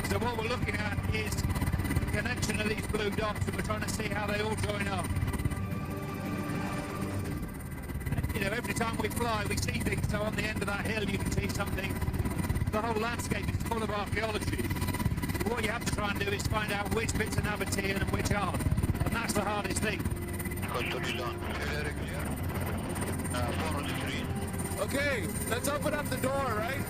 So what we're looking at is the connection of these blue dots, and we're trying to see how they all join up. You know, every time we fly, we see things. So on the end of that hill, you can see something. The whole landscape is full of archaeology. What you have to try and do is find out which bits are Nabatean and which aren't. And that's the hardest thing. Okay, let's open up the door, right?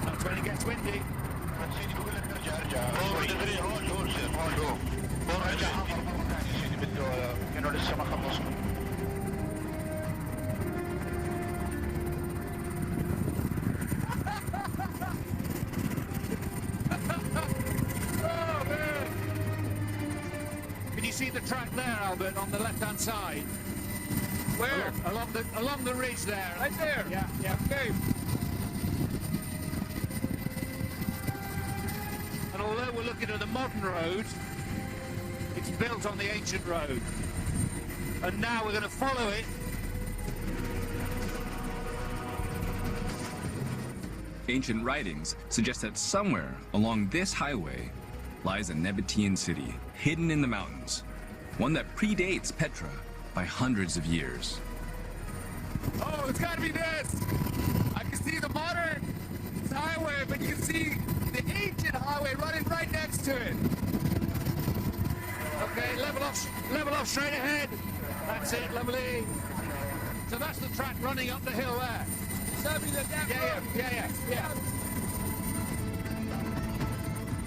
That's when it gets windy. Can you see the track there, Albert, on the left-hand side? Where? Along the ridge there. Right there? Yeah. Okay. And although we're looking at a modern road, it's built on the ancient road. And now we're going to follow it. Ancient writings suggest that somewhere along this highway lies a Nabatean city hidden in the mountains, one that predates Petra by hundreds of years. Oh, it's got to be this. I can see the modern highway, but you can see the ancient highway running right next to it. Okay, level off straight ahead. That's it, lovely. So that's the track running up the hill there. Yeah.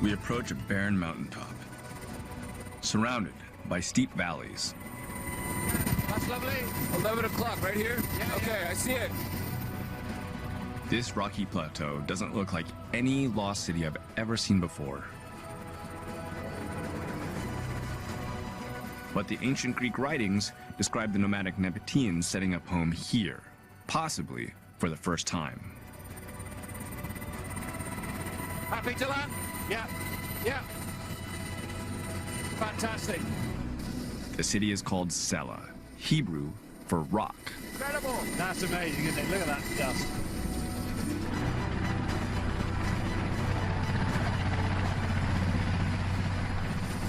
We approach a barren mountaintop surrounded by steep valleys. That's lovely. 11 o'clock, right here? Yeah, okay, I see it. This rocky plateau doesn't look like any lost city I've ever seen before. But the ancient Greek writings describe the nomadic Nabateans setting up home here, possibly for the first time. Happy to land? Yeah, yeah. Fantastic. The city is called Sela, Hebrew for rock. Incredible. That's amazing, isn't it? Look at that dust.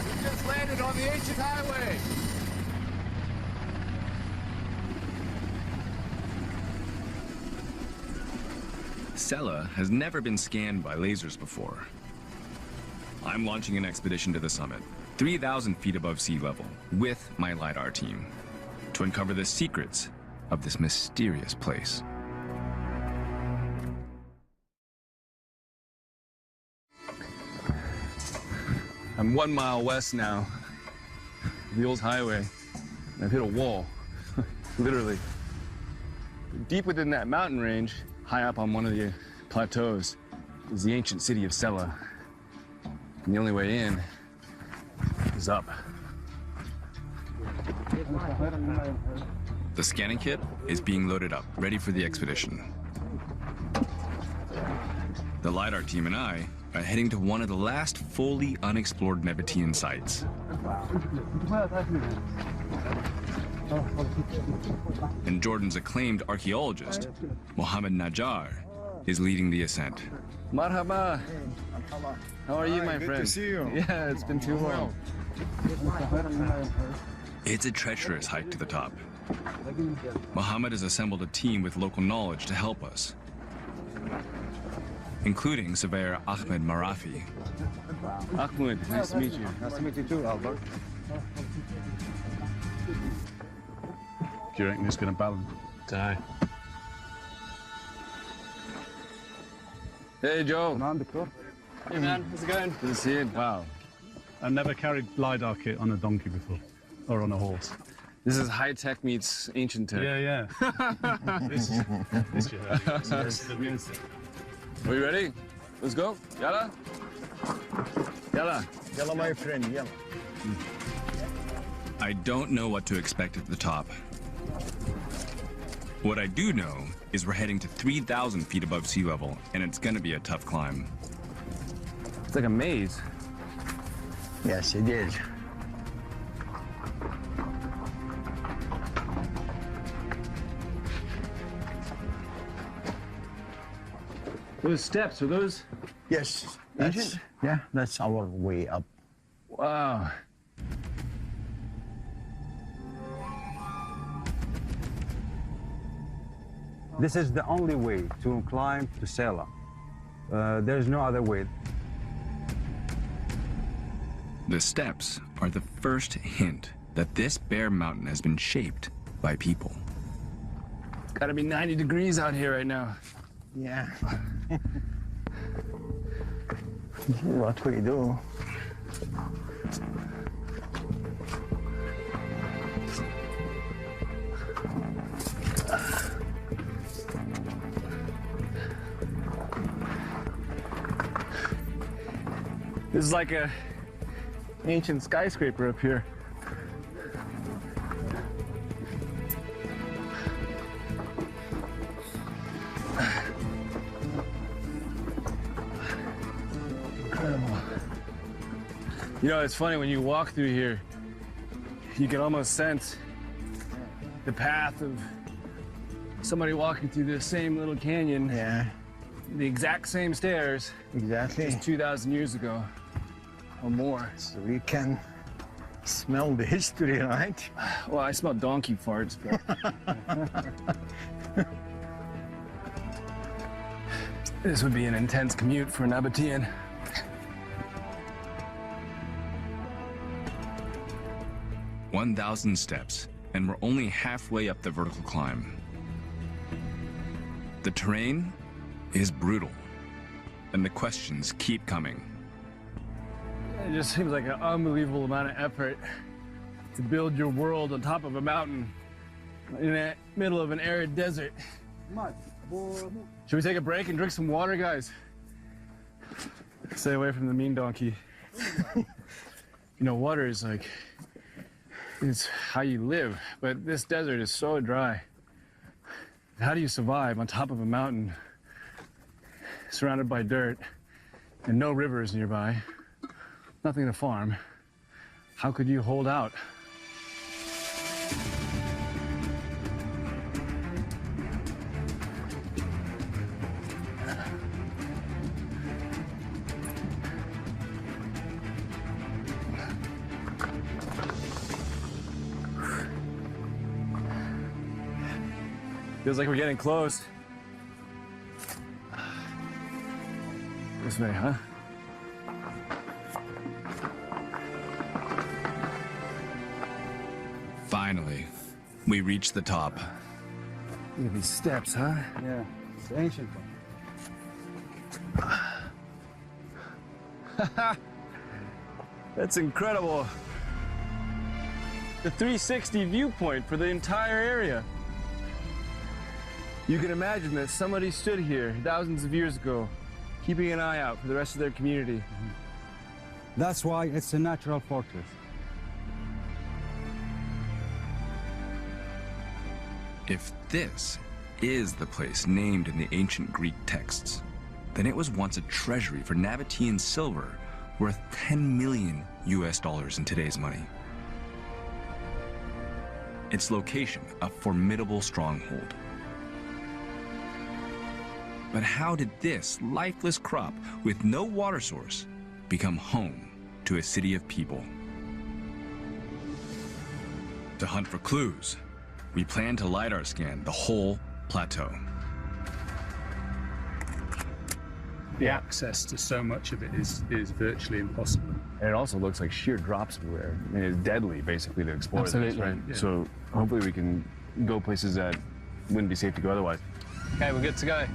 We just landed on the ancient highway. Sela has never been scanned by lasers before. I'm launching an expedition to the summit, 3,000 feet above sea level, with my LiDAR team, to uncover the secrets of this mysterious place. I'm 1 mile west now, the old highway. I've hit a wall, literally. Deep within that mountain range, high up on one of the plateaus, is the ancient city of Sela. And the only way in is up. The scanning kit is being loaded up, ready for the expedition. The LiDAR team and I are heading to one of the last fully unexplored Nabatean sites. And Jordan's acclaimed archaeologist, Mohammed Najjar, is leading the ascent. Marhaba. How are you, my Good friend? to see you. Yeah, it's been too long. It's a treacherous hike to the top. Mohammed has assembled a team with local knowledge to help us, including surveyor Ahmed Marafi. Ahmed, nice to meet you. Nice to meet you too, Albert. Do you reckon it's going to balance? Die. Hey, Joe. Hey man, how's it going? Good to see you. Wow. I've never carried LiDAR kit on a donkey before, or on a horse. This is high tech meets ancient tech. Yeah, yeah. This you heard. Are you ready? Let's go. Yalla. Yalla. Yalla, my friend, yalla. I don't know what to expect at the top. What I do know is we're heading to 3,000 feet above sea level, and it's gonna be a tough climb. It's like a maze. Yes, it is. Those steps, are those? Yes. Ancient? Yeah, that's our way up. Wow. This is the only way to climb to Sela. There's no other way. The steps are the first hint that this bare mountain has been shaped by people. It's gotta be 90 degrees out here right now. Yeah. What we do. This is like a ancient skyscraper up here. Incredible. You know, it's funny when you walk through here, you can almost sense the path of somebody walking through this same little canyon. Yeah. The exact same stairs. Exactly. Just 2,000 years ago or more. So we can smell the history, right? Well, I smell donkey farts, but this would be an intense commute for an Nabatean. "1,000 steps, and we're only halfway up the vertical climb. The terrain is brutal, and the questions keep coming. It just seems like an unbelievable amount of effort to build your world on top of a mountain in the middle of an arid desert. Should we take a break and drink some water, guys? Stay away from the mean donkey. You know, water is like, it's how you live, but this desert is so dry. How do you survive on top of a mountain, surrounded by dirt, and no rivers nearby, nothing to farm? How could you hold out? Feels like we're getting close. This way, huh? Finally, we reach the top. Look at these steps, huh? Yeah, it's ancient. That's incredible. The 360 viewpoint for the entire area. You can imagine that somebody stood here thousands of years ago, keeping an eye out for the rest of their community. That's why it's a natural fortress. If this is the place named in the ancient Greek texts, then it was once a treasury for Nabatean silver worth 10 million US dollars in today's money. Its location, a formidable stronghold. But how did this lifeless crop with no water source become home to a city of people? To hunt for clues, we plan to LiDAR scan the whole plateau. The access to so much of it is virtually impossible. And it also looks like sheer drops everywhere. I mean, it's deadly, basically, to explore this, Absolutely. right? Yeah. So hopefully we can go places that wouldn't be safe to go otherwise. Okay, we're good to go.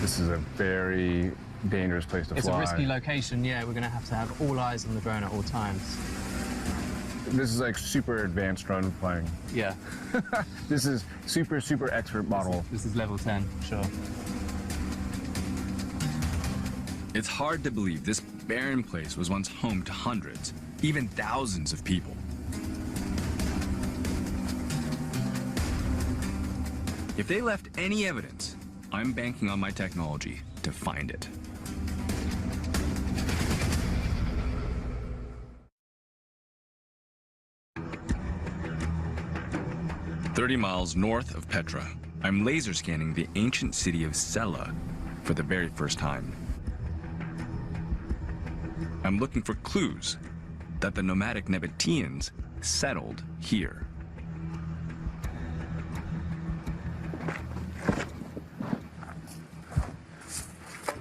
This is a very dangerous place to It's fly. a risky location, yeah. We're going to have all eyes on the drone at all times. This is like super advanced drone flying. Yeah. This is super, super expert model. This is level 10, sure. It's hard to believe this barren place was once home to hundreds, even thousands of people. If they left any evidence, I'm banking on my technology to find it. "30 miles north of Petra, I'm laser scanning the ancient city of Sela for the very first time. I'm looking for clues that the nomadic Nabateans settled here.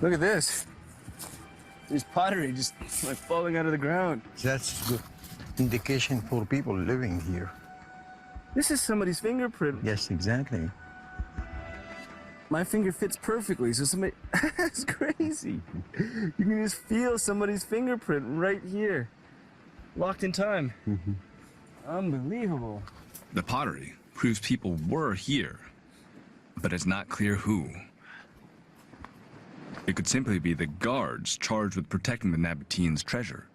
Look at this. There's pottery just like falling out of the ground. That's good indication for people living here. This is somebody's fingerprint. Yes, exactly. My finger fits perfectly, so somebody, that's crazy. You can just feel somebody's fingerprint right here, locked in time. Unbelievable. The pottery proves people were here, but it's not clear who. It could simply be the guards charged with protecting the Nabateans' treasure.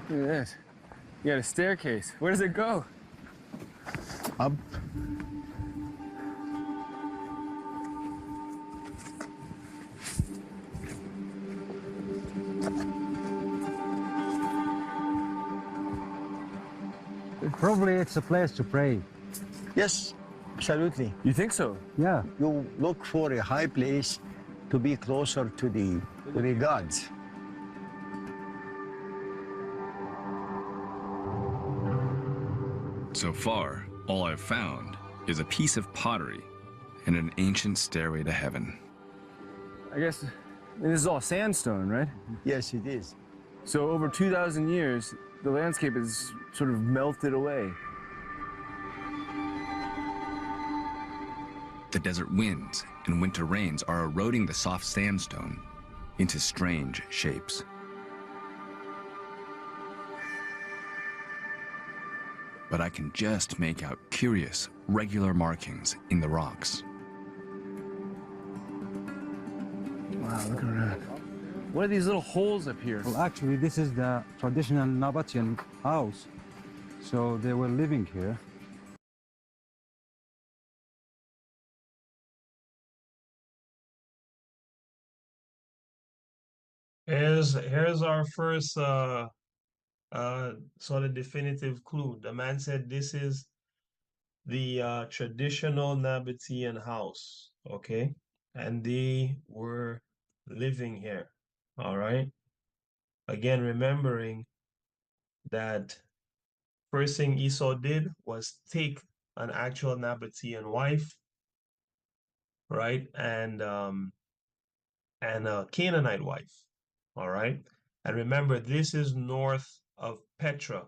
Look at this. You got a staircase. Where does it go? Up. Probably it's a place to pray. Yes, absolutely. You think so? Yeah. You look for a high place to be closer to the gods. So far, all I've found is a piece of pottery and an ancient stairway to heaven. I guess this is all sandstone, right? Yes, it is. So over 2,000 years, the landscape has sort of melted away. The desert winds and winter rains are eroding the soft sandstone into strange shapes. But I can just make out curious, regular markings in the rocks. Wow, look at that. What are these little holes up here? Well, actually, this is the traditional Nabatean house. So they were living here. Here's our first sort of definitive clue. The man said this is the traditional Nabatean house, okay? And they were living here, all right? Again, remembering that first thing Esau did was take an actual Nabatean wife, right? And a Canaanite wife, all right? And remember, this is north of Petra,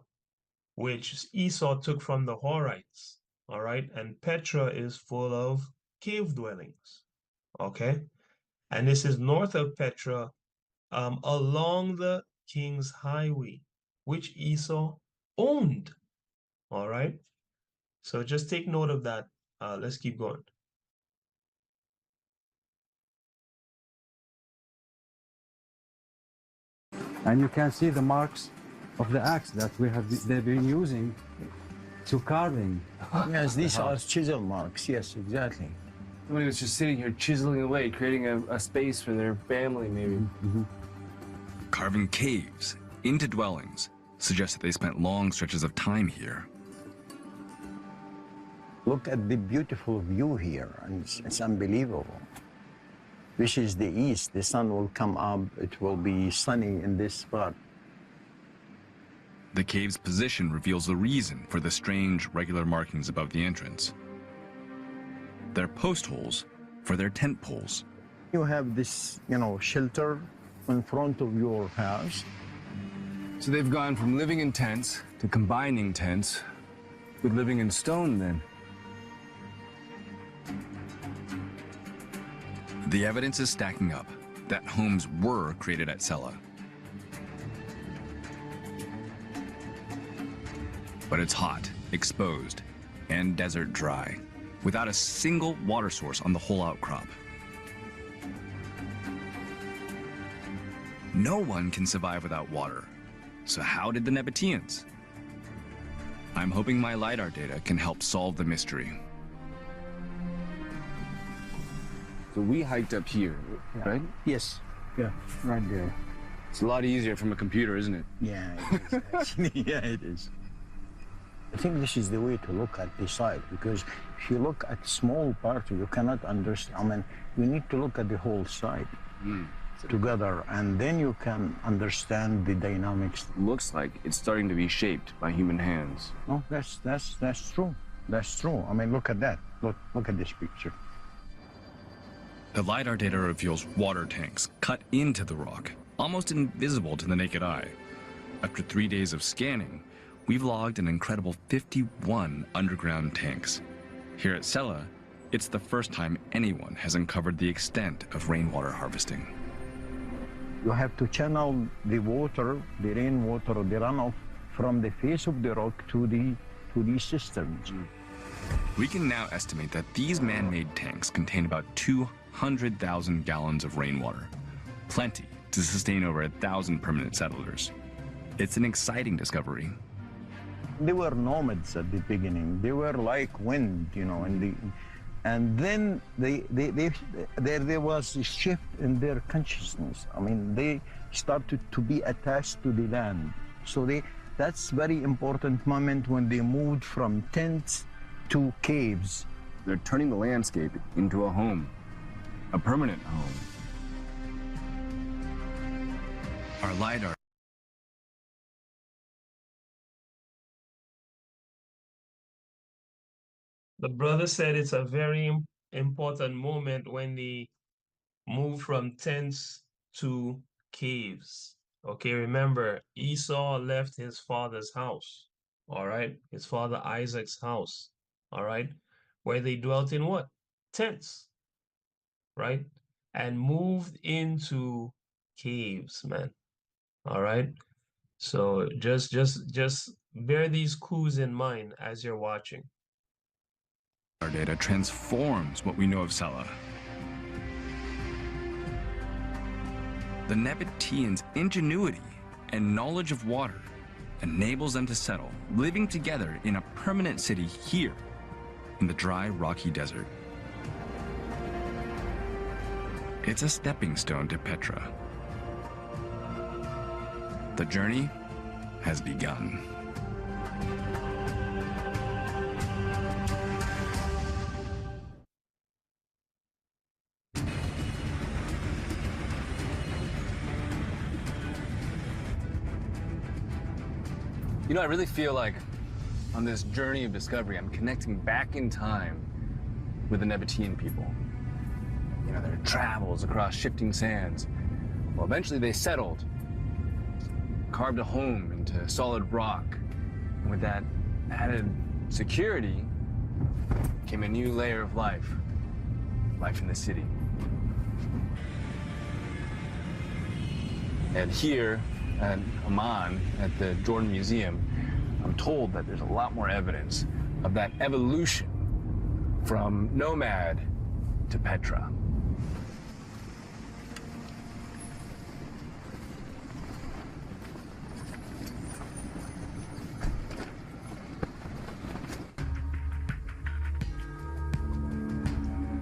which Esau took from the Horites, all right? And Petra is full of cave dwellings, okay? And this is north of Petra, along the King's Highway, which Esau owned, all right? So just take note of that. Let's keep going. And you can see the marks of the axe that they've been using to carving. Yes, these are chisel marks. Yes, exactly. Somebody was just sitting here chiseling away, creating a space for their family, maybe. Carving caves into dwellings suggests that they spent long stretches of time here. Look at the beautiful view here, and it's unbelievable. This is the east. The sun will come up. It will be sunny in this spot. The cave's position reveals the reason for the strange, regular markings above the entrance. They're post holes for their tent poles. You have this, shelter in front of your house. So they've gone from living in tents to combining tents with living in stone, then. The evidence is stacking up that homes were created at Sela. But it's hot, exposed, and desert dry, without a single water source on the whole outcrop. No one can survive without water. So how did the Nabateans? I'm hoping my LiDAR data can help solve the mystery. So we hiked up here, right? Yes. Yeah, right there. It's a lot easier from a computer, isn't it? Yeah, it is, actually. Yeah, it is. I think this is the way to look at the site, because if you look at small part, you cannot understand. I mean, you need to look at the whole site together, and then you can understand the dynamics. Looks like it's starting to be shaped by human hands. No, that's true. That's true. I mean, look at that. Look at this picture. The LiDAR data reveals water tanks cut into the rock, almost invisible to the naked eye. After 3 days of scanning, we've logged an incredible 51 underground tanks. Here at Sela, it's the first time anyone has uncovered the extent of rainwater harvesting. You have to channel the water, the rainwater, the runoff from the face of the rock to these cisterns. We can now estimate that these man-made tanks contain about 200,000 gallons of rainwater, plenty to sustain over 1,000 permanent settlers. It's an exciting discovery. They were nomads at the beginning. They were like wind, and then there was a shift in their consciousness. I mean, they started to be attached to the land. So that's very important moment when they moved from tents to caves. They're turning the landscape into a home, a permanent home. Our LiDAR The brother said it's a very important moment when they move from tents to caves. Okay, remember, Esau left his father's house, all right? His father Isaac's house, all right? Where they dwelt in what? tents, right? And moved into caves, man. All right. So just bear these clues in mind as you're watching. Our data transforms what we know of Sela. The Nabateans' ingenuity and knowledge of water enables them to settle, living together in a permanent city here in the dry, rocky desert. It's a stepping stone to Petra. The journey has begun. You know, I really feel like on this journey of discovery, I'm connecting back in time with the Nabatean people. You know, their travels across shifting sands. Well, eventually they settled, carved a home into solid rock. And with that added security came a new layer of life in the city. And here at Amman, at the Jordan Museum, I'm told that there's a lot more evidence of that evolution from nomad to Petra.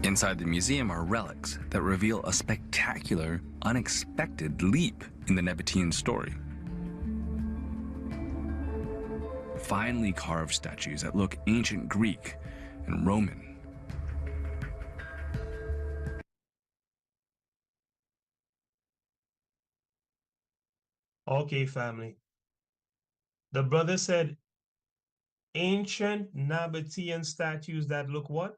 Inside the museum are relics that reveal a spectacular, unexpected leap in the Nabatean story. Finely carved statues that look ancient Greek and Roman. Okay, family. The brother said ancient Nabatean statues that look what?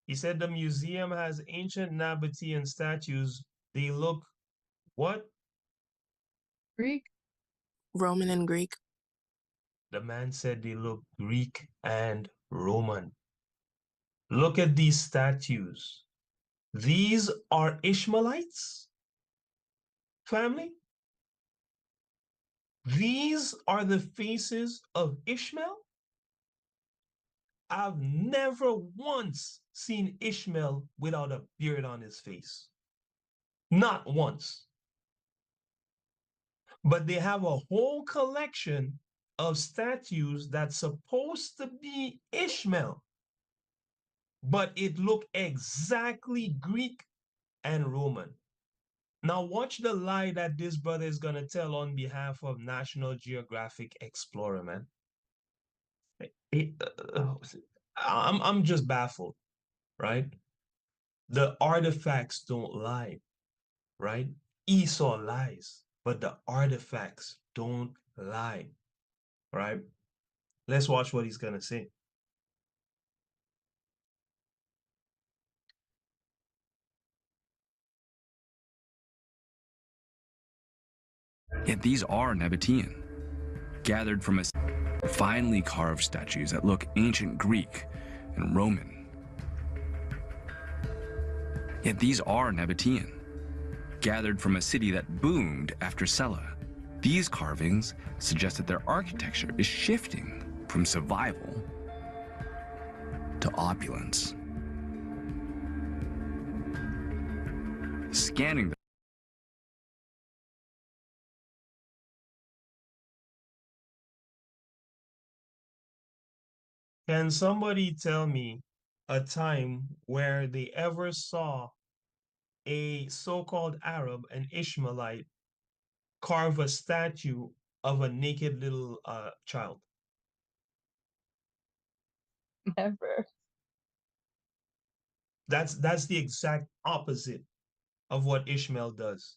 He said the museum has ancient Nabatean statues. They look what? Greek. Roman and Greek. The man said they look Greek and Roman. Look at these statues. These are Ishmaelites, family. These are the faces of Ishmael. I've never once seen Ishmael without a beard on his face. Not once. But they have a whole collection of statues that's supposed to be Ishmael, but it looked exactly Greek and Roman. Now watch the lie that this brother is going to tell on behalf of National Geographic Explorer, man. I'm just baffled, right? The artifacts don't lie, right? Esau lies, but the artifacts don't lie, right? Let's watch what he's going to say. Yet these are Nabatean, gathered from a finely carved statues that look ancient Greek and Roman. Yet these are Nabatean, gathered from a city that boomed after Sela. These carvings suggest that their architecture is shifting from survival to opulence. Scanning the Can somebody tell me a time where they ever saw a so-called Arab, an Ishmaelite, carve a statue of a naked little child? Never. That's the exact opposite of what Ishmael does.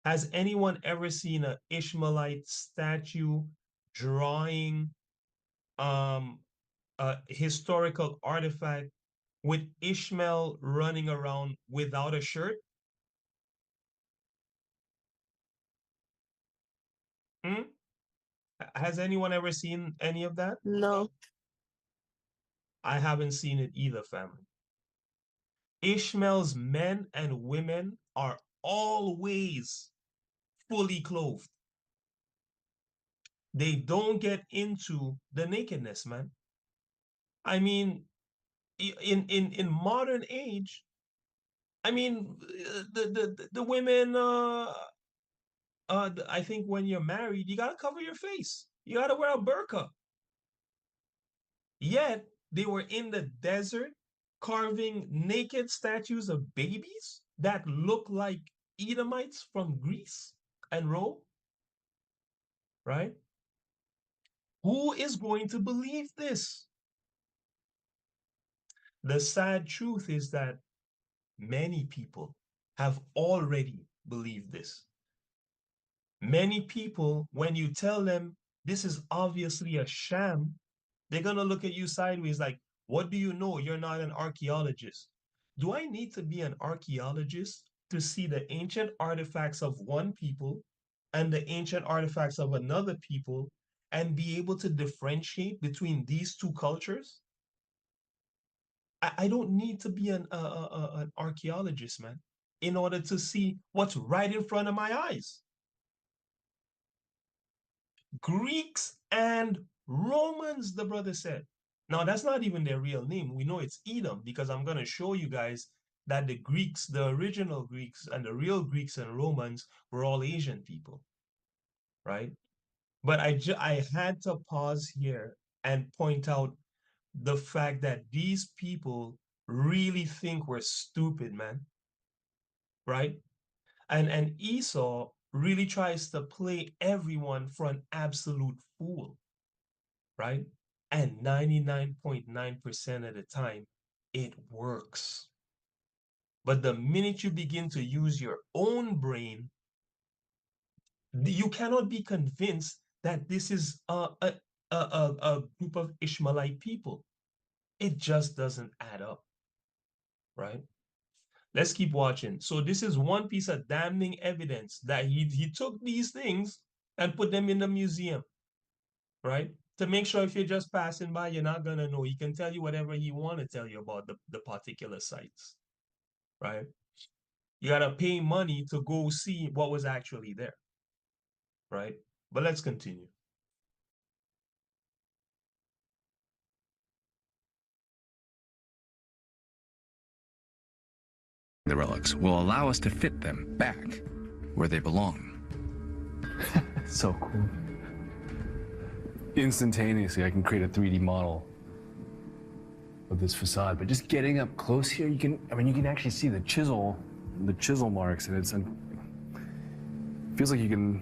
Has anyone ever seen an Ishmaelite statue drawing a historical artifact with Ishmael running around without a shirt? Has anyone ever seen any of that? No. I haven't seen it either, family. Ishmael's men and women are always fully clothed. They don't get into the nakedness, man. I mean, in modern age, I mean, the women, I think when you're married, you gotta cover your face. You gotta wear a burqa. Yet they were in the desert carving naked statues of babies that look like Edomites from Greece and Rome, right? Who is going to believe this? The sad truth is that many people have already believed this. Many people, when you tell them this is obviously a sham, they're going to look at you sideways like, what do you know? You're not an archaeologist. Do I need to be an archaeologist to see the ancient artifacts of one people and the ancient artifacts of another people and be able to differentiate between these two cultures? I don't need to be an archaeologist, man, in order to see what's right in front of my eyes. Greeks and Romans, the brother said. Now, that's not even their real name. We know it's Edom because I'm going to show you guys that the Greeks, the original Greeks and the real Greeks and Romans were all Asian people, right? But I had to pause here and point out the fact that these people really think we're stupid, man, right? And Esau really tries to play everyone for an absolute fool, right? And 99.9% of the time, it works. But the minute you begin to use your own brain, you cannot be convinced that this is a group of Ishmaelite people. It just doesn't add up, right? Let's keep watching. So this is one piece of damning evidence that he took these things and put them in the museum, right? To make sure if you're just passing by, you're not gonna know. He can tell you whatever he want to tell you about the particular sites, right? You gotta pay money to go see what was actually there, right? But let's continue. The relics will allow us to fit them back where they belong. So cool. Instantaneously, I can create a 3D model of this facade, but just getting up close here, you can actually see the chisel marks, and it feels like you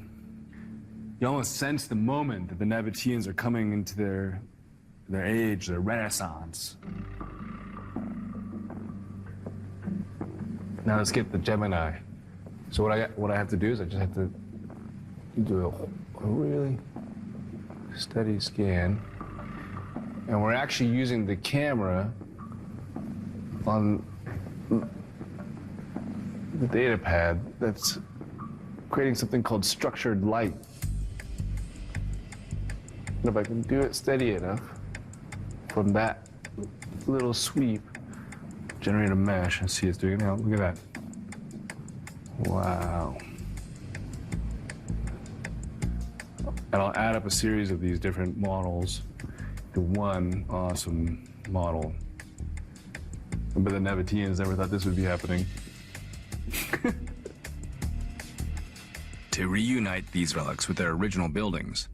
almost sense the moment that the Nabateans are coming into their age, their renaissance. Now let's get the Gemini. So what I have to do is I just have to do a really steady scan. And we're actually using the camera on the data pad that's creating something called structured light. And if I can do it steady enough from that little sweep, generate a mesh and see it's doing it now. Look at that. Wow. And I'll add up a series of these different models to one awesome model. But the Nabateans never thought this would be happening. To reunite these relics with their original buildings,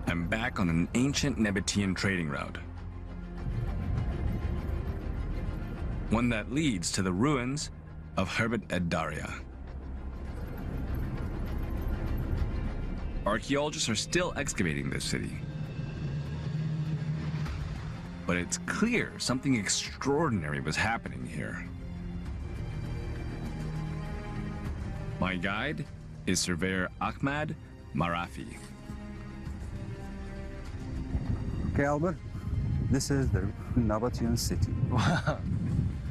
I'm back on an ancient Nabatean trading route. One that leads to the ruins of Herbet Ed Daria. Archaeologists are still excavating this city. But it's clear something extraordinary was happening here. My guide is surveyor Ahmad Marafi. Okay, Albert, this is the Nabatean city. Wow,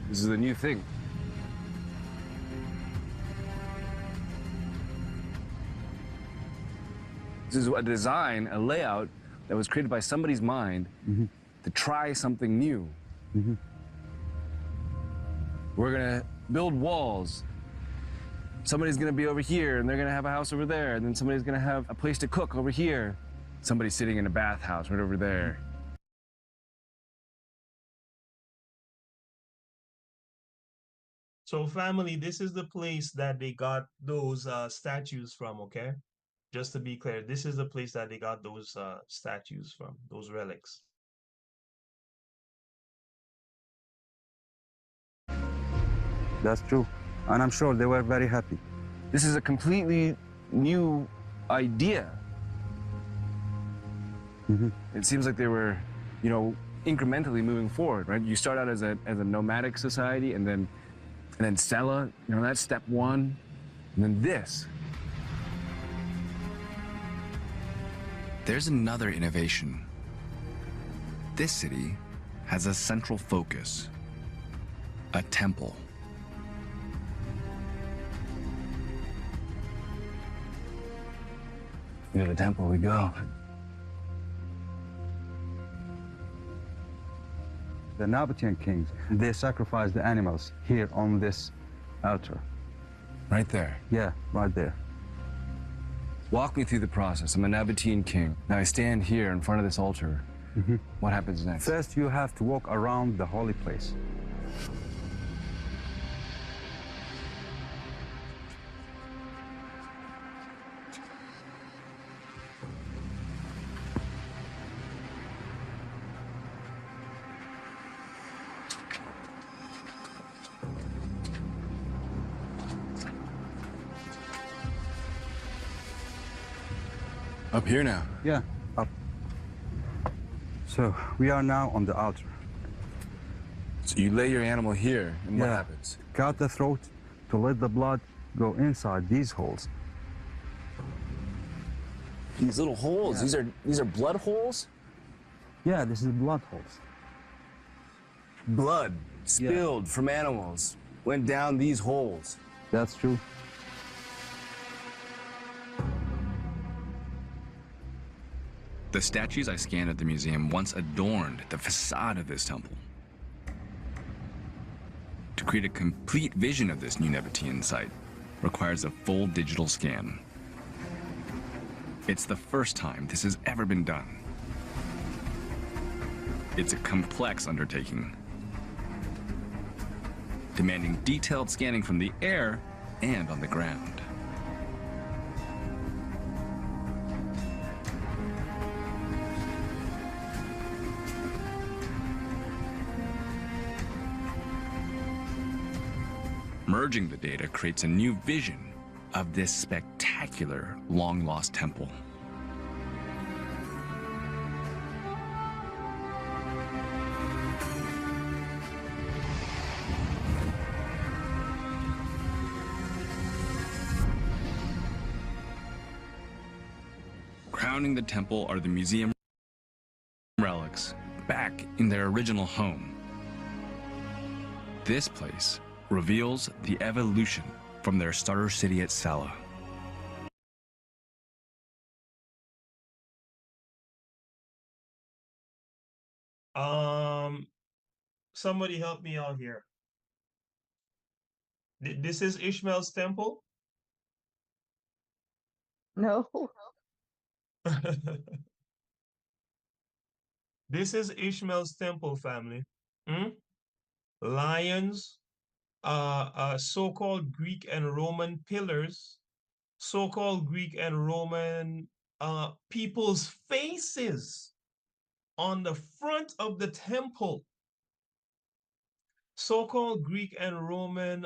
this is a new thing. This is a design, a layout that was created by somebody's mind to try something new. We're gonna build walls. Somebody's gonna be over here, and they're gonna have a house over there, and then somebody's gonna have a place to cook over here. Somebody's sitting in a bathhouse right over there. So family, this is the place that they got those statues from, okay? Just to be clear, this is the place that they got those statues from, those relics. That's true. And I'm sure they were very happy. This is a completely new idea. It seems like they were, you know, incrementally moving forward, right? You start out as a nomadic society, and then Sela, you know, that's step one, and then this. There's another innovation. This city has a central focus, a temple. Near the temple we go. The Nabatean kings, they sacrificed the animals here on this altar. Right there? Yeah, right there. Walk me through the process. I'm a Nabatean king. Now I stand here in front of this altar. What happens next? First, you have to walk around the holy place. Up here now? Yeah, up. So we are now on the altar. So you lay your animal here, and what happens? Cut the throat to let the blood go inside these holes. These little holes, these are blood holes? Yeah, this is blood holes. Blood spilled from animals went down these holes. That's true. The statues I scanned at the museum once adorned the facade of this temple. To create a complete vision of this new Nabatean site requires a full digital scan. It's the first time this has ever been done. It's a complex undertaking, demanding detailed scanning from the air and on the ground. Merging the data creates a new vision of this spectacular long-lost temple. Crowning the temple are the museum relics back in their original home. This place reveals the evolution from their starter city at Sela. Somebody help me out here. This is Ishmael's temple? No. This is Ishmael's temple, family. Lions, so-called Greek and Roman pillars, so-called Greek and Roman people's faces on the front of the temple, so-called Greek and Roman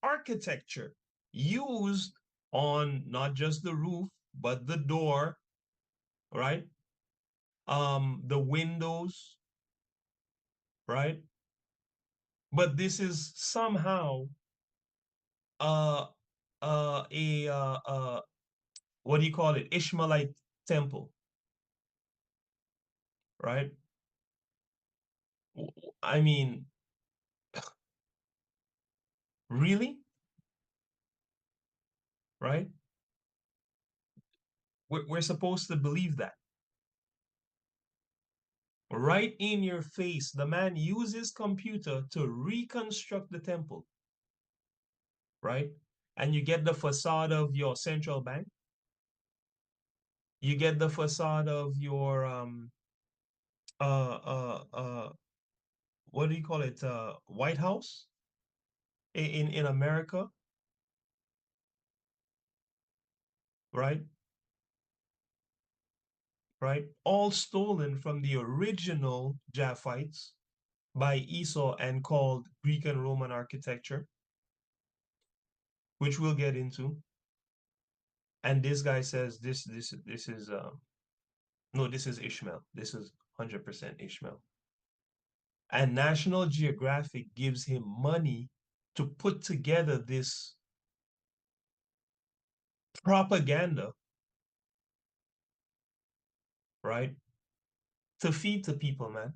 architecture used on not just the roof, but the door, right? The windows, right? But this is somehow what do you call it? Ishmaelite temple, right? I mean, really? Right? We're supposed to believe that. Right in your face, the man uses computer to reconstruct the temple, right? And you get the facade of your central bank. You get the facade of your what do you call it? White House in America, right? Right? All stolen from the original Japhites by Esau and called Greek and Roman architecture, which we'll get into. And this guy says this is no, this is Ishmael. This is 100% Ishmael. And National Geographic gives him money to put together this propaganda, right? To feed the people, man.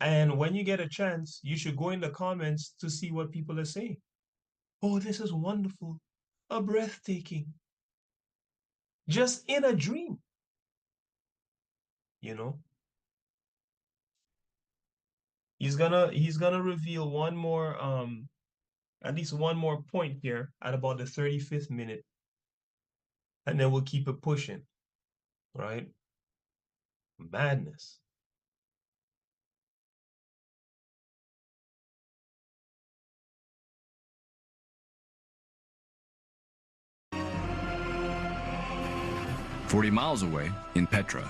And when you get a chance, you should go in the comments to see what people are saying. Oh, this is wonderful, breathtaking. Just in a dream, you know. He's gonna reveal one more at least one more point here at about the 35th minute, and then we'll keep it pushing, right? Madness. "40 miles away, in Petra,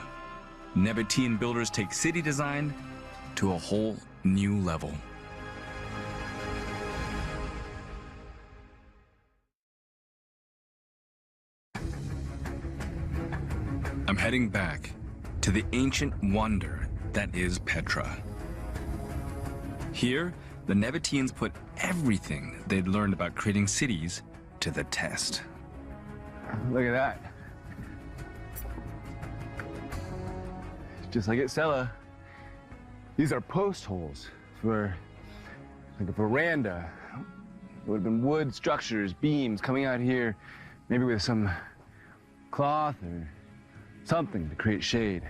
Nabatean builders take city design to a whole new level. I'm heading back to the ancient wonder that is Petra. Here, the Nabateans put everything they'd learned about creating cities to the test. Look at that. Just like at Sela, these are post holes for like a veranda. It would have been wood structures, beams coming out here, maybe with some cloth or something to create shade.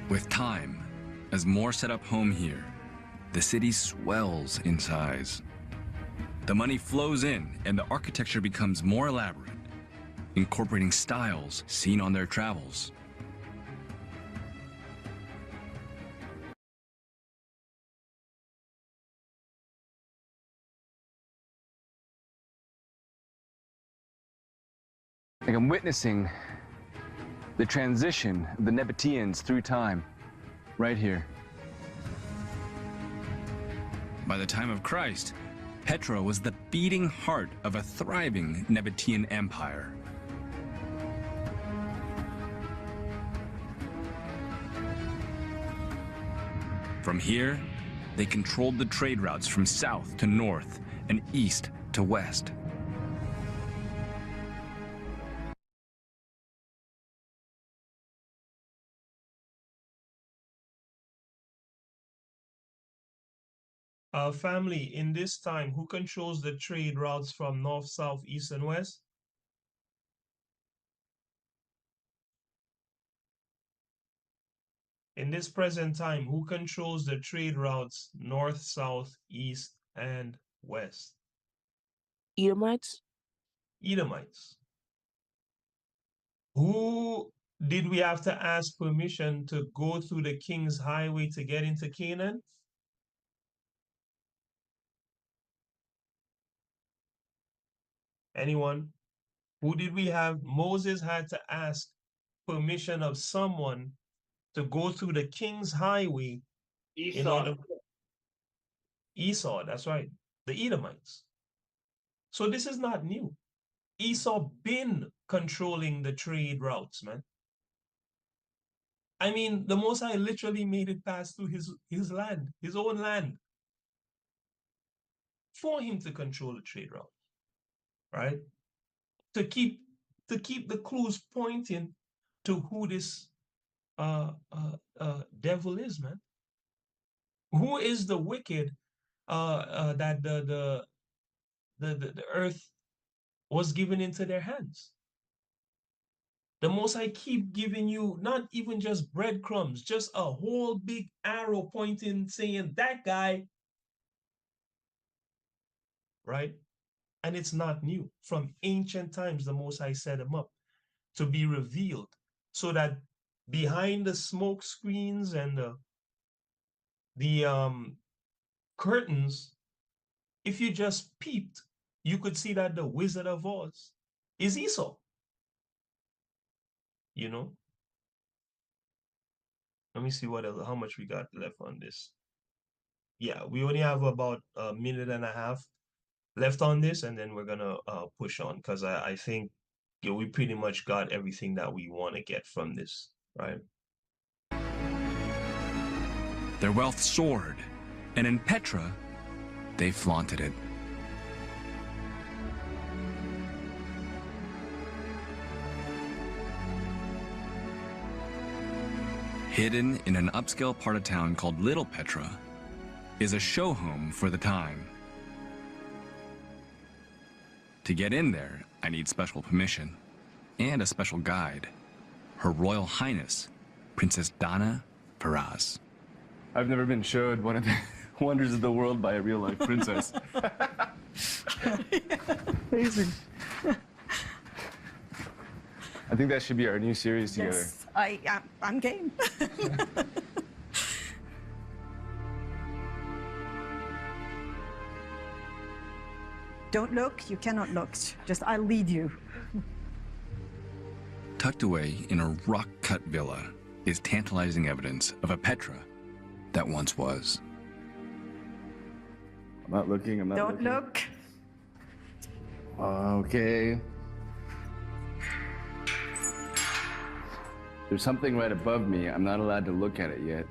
With time, as more set up home here, the city swells in size. The money flows in and the architecture becomes more elaborate, incorporating styles seen on their travels. Like I'm witnessing the transition of the Nabateans through time, right here. By the time of Christ, Petra was the beating heart of a thriving Nabatean empire. From here, they controlled the trade routes from south to north and east to west. Family, in this time, who controls the trade routes from north, south, east, and west? In this present time, who controls the trade routes north, south, east, and west? Edomites. Edomites. Who did we have to ask permission to go through the King's Highway to get into Canaan? Anyone? Who did we have? Moses had to ask permission of someone to go through the King's Highway. Esau. Esau, that's right. The Edomites. So this is not new. Esau been controlling the trade routes, man. I mean, the Most High literally made it pass through his land, his own land, for him to control the trade route, right? To keep the clues pointing to who this devil is, man. Who is the wicked that the earth was given into their hands? The Most High keep giving you not even just breadcrumbs, just a whole big arrow pointing, saying that guy, right? And it's not new. From ancient times, the Most High set him up to be revealed, so that behind the smoke screens and the curtains, if you just peeped, you could see that the Wizard of Oz is Esau. You know. Let me see what else, how much we got left on this. Yeah, we only have about a minute and a half left on this, and then we're gonna push on, because I think we pretty much got everything that we want to get from this, right? Their wealth soared, and in Petra, they flaunted it. Hidden in an upscale part of town called Little Petra is a show home for the time. To get in there, I need special permission and a special guide, Her Royal Highness, Princess Dana Faraz. I've never been showed one of the wonders of the world by a real-life princess. Amazing. I think that should be our new series together. Yes, I'm game. Don't look, you cannot look. Just, I'll lead you. Tucked away in a rock-cut villa is tantalizing evidence of a Petra that once was. I'm not looking, I'm not Don't looking. look. Okay. There's something right above me. I'm not allowed to look at it yet.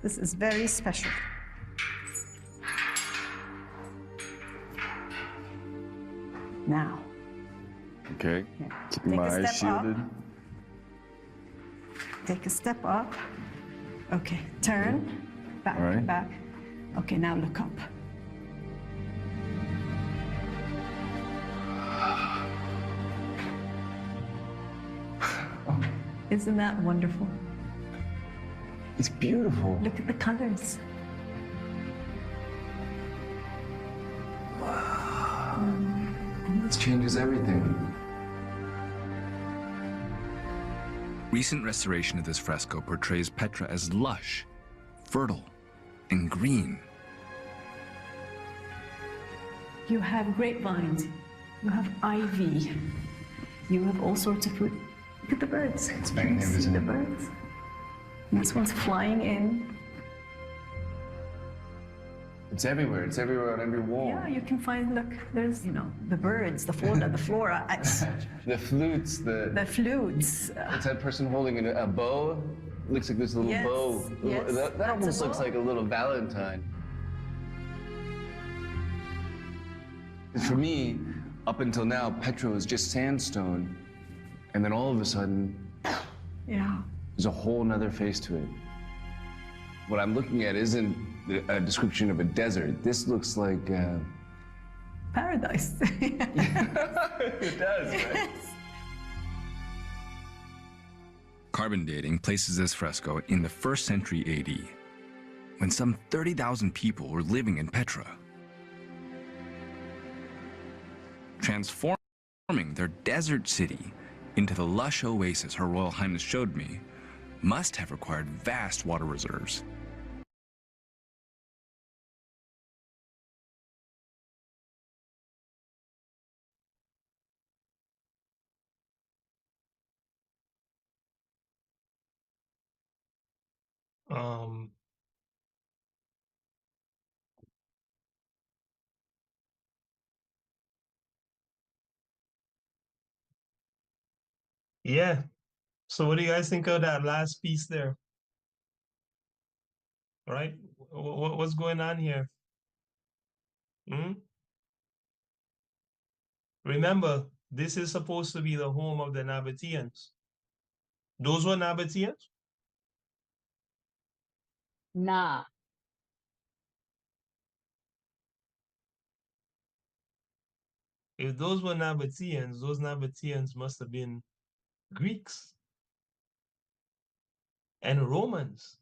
This is very special. Now. Okay. Keeping Take my a eyes step up. shielded. Take a step up. Okay, turn. Back, All right. back. Okay, now look up. Isn't that wonderful? It's beautiful. Look at the colors. This changes everything. Recent restoration of this fresco portrays Petra as lush, fertile, and green. You have grapevines. You have ivy. You have all sorts of fruit. Look at the birds. It's Can you see magnificent. the birds? And this one's flying in. It's everywhere. It's everywhere on every wall. Yeah, you can find, look, there's, you know, the birds, the fauna, the flora. The flutes, The flutes. It's that person holding a bow. Looks like this little Yes, bow. yes, That that's a almost looks bow. like a little Valentine. For me, up until now, Petra was just sandstone. And then all of a sudden, Yeah. there's a whole nother face to it. What I'm looking at isn't a description of a desert. This looks like Paradise. it does, right? Carbon dating places this fresco in the 1st century AD, when some 30,000 people were living in Petra. Transforming their desert city into the lush oasis Her Royal Highness showed me must have required vast water reserves. Um, yeah. So what do you guys think of that last piece there? Right? What's going on here? Hmm? Remember, this is supposed to be the home of the Nabateans. Those were Nabateans? Nah. If those were Nabateans, those Nabateans must have been Greeks and Romans.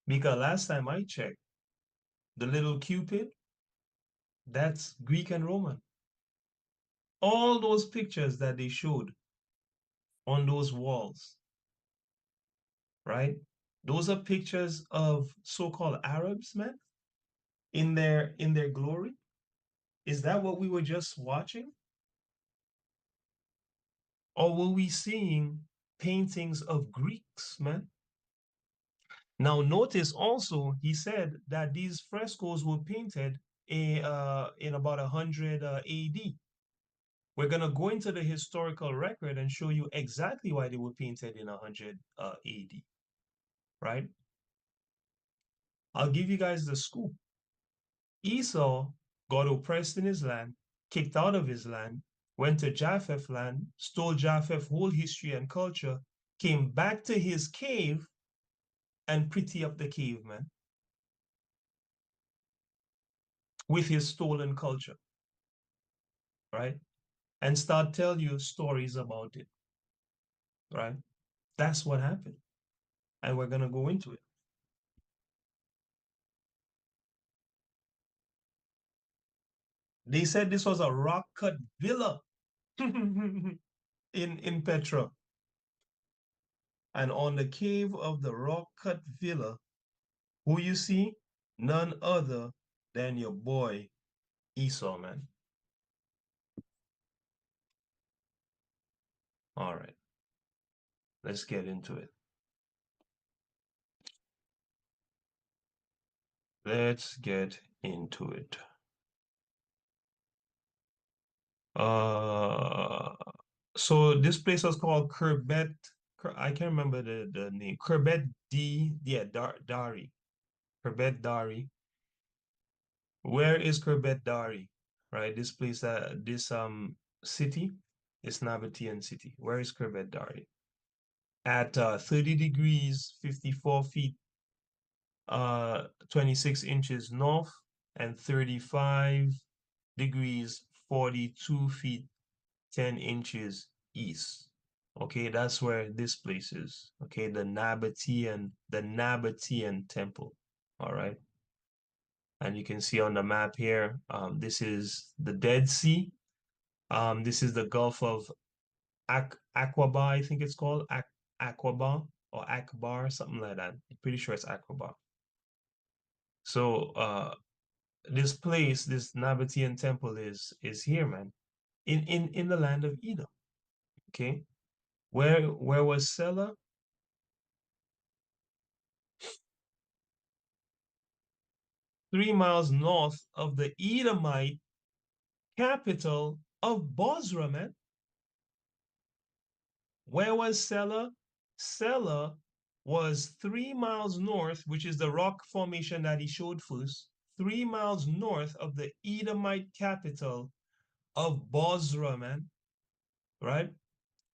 Because last time I checked, the little Cupid, that's Greek and Roman. All those pictures that they showed on those walls, right? Those are pictures of so-called Arabs, man, in their glory. Is that what we were just watching? Or were we seeing paintings of Greeks, man? Now notice also, he said that these frescoes were painted in about 100 AD. We're going to go into the historical record and show you exactly why they were painted in 100 AD, right? I'll give you guys the scoop. Esau got oppressed in his land, kicked out of his land, went to Japheth land, stole Japheth's whole history and culture, came back to his cave and pretty up the cave, man, with his stolen culture, right? And start tell you stories about it, right? That's what happened. And we're going to go into it. They said this was a rock-cut villa in Petra. And on the cave of the rock-cut villa, who you see? None other than your boy Esau, man. All right. Let's get into it. Let's get into it. So this place was called Khirbet. I can't remember the name. Khirbet Dari. Khirbet Dari. Where is Khirbet Dari? Right, this place, this city is Nabatean city. Where is Khirbet Dari? At 30 degrees 54 feet 26 inches north and 35 degrees 42 feet 10 inches east. Okay, that's where this place is. Okay, the Nabatean temple. All right. And you can see on the map here, this is the Dead Sea. This is the Gulf of Aqaba, I think it's called Aqaba or Akbar, something like that. I'm pretty sure it's Aqaba. So this place, this Nabatean temple is here, man, in the land of Edom. Okay, where was Selah? Three miles north of the Edomite capital of Bozrah, man. Where was Selah? Selah was 3 miles north, which is the rock formation that he showed first, 3 miles north of the Edomite capital of Bozrah, man, right?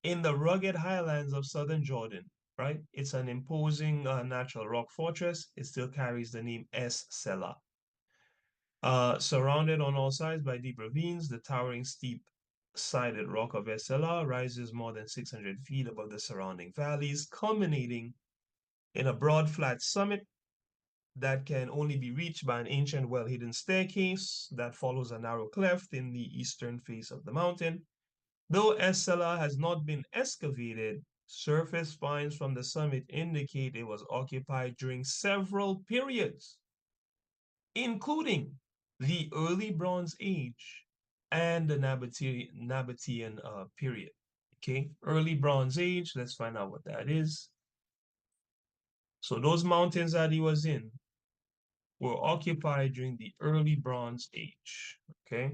In the rugged highlands of southern Jordan, right? It's an imposing natural rock fortress. It still carries the name Es Selah. Surrounded on all sides by deep ravines, the towering steep-sided rock of Es Selah rises more than 600 feet above the surrounding valleys, culminating in a broad, flat summit that can only be reached by an ancient, well-hidden staircase that follows a narrow cleft in the eastern face of the mountain. Though Es Selah has not been excavated, surface finds from the summit indicate it was occupied during several periods, including the early Bronze Age and the Nabatean period. Okay, early Bronze Age, let's find out what that is. So those mountains that he was in were occupied during the early Bronze Age, okay?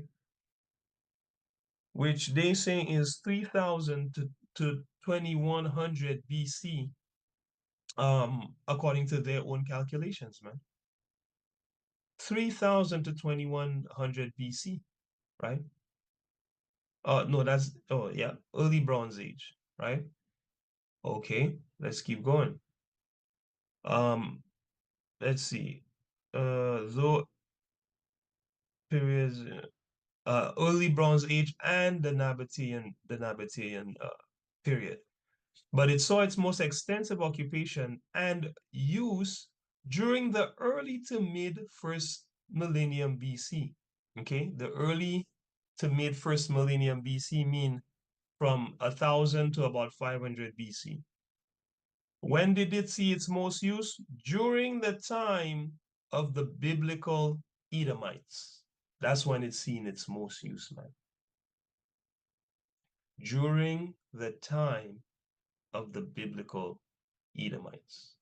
Which they say is 3000 to 2100 BC, according to their own calculations, man. 3000 to 2100 BC, right? No, that's, oh yeah, early Bronze Age, right? Okay, let's keep going. Let's see. Though periods, early Bronze Age and the Nabatean period. but it saw its most extensive occupation and use during the early to mid first millennium BC. Okay, the early to mid first millennium BC mean from 1000 to about 500 BC. When did it see its most use? During the time of the biblical Edomites. That's when it's seen its most use, man. During the time of the biblical Edomites.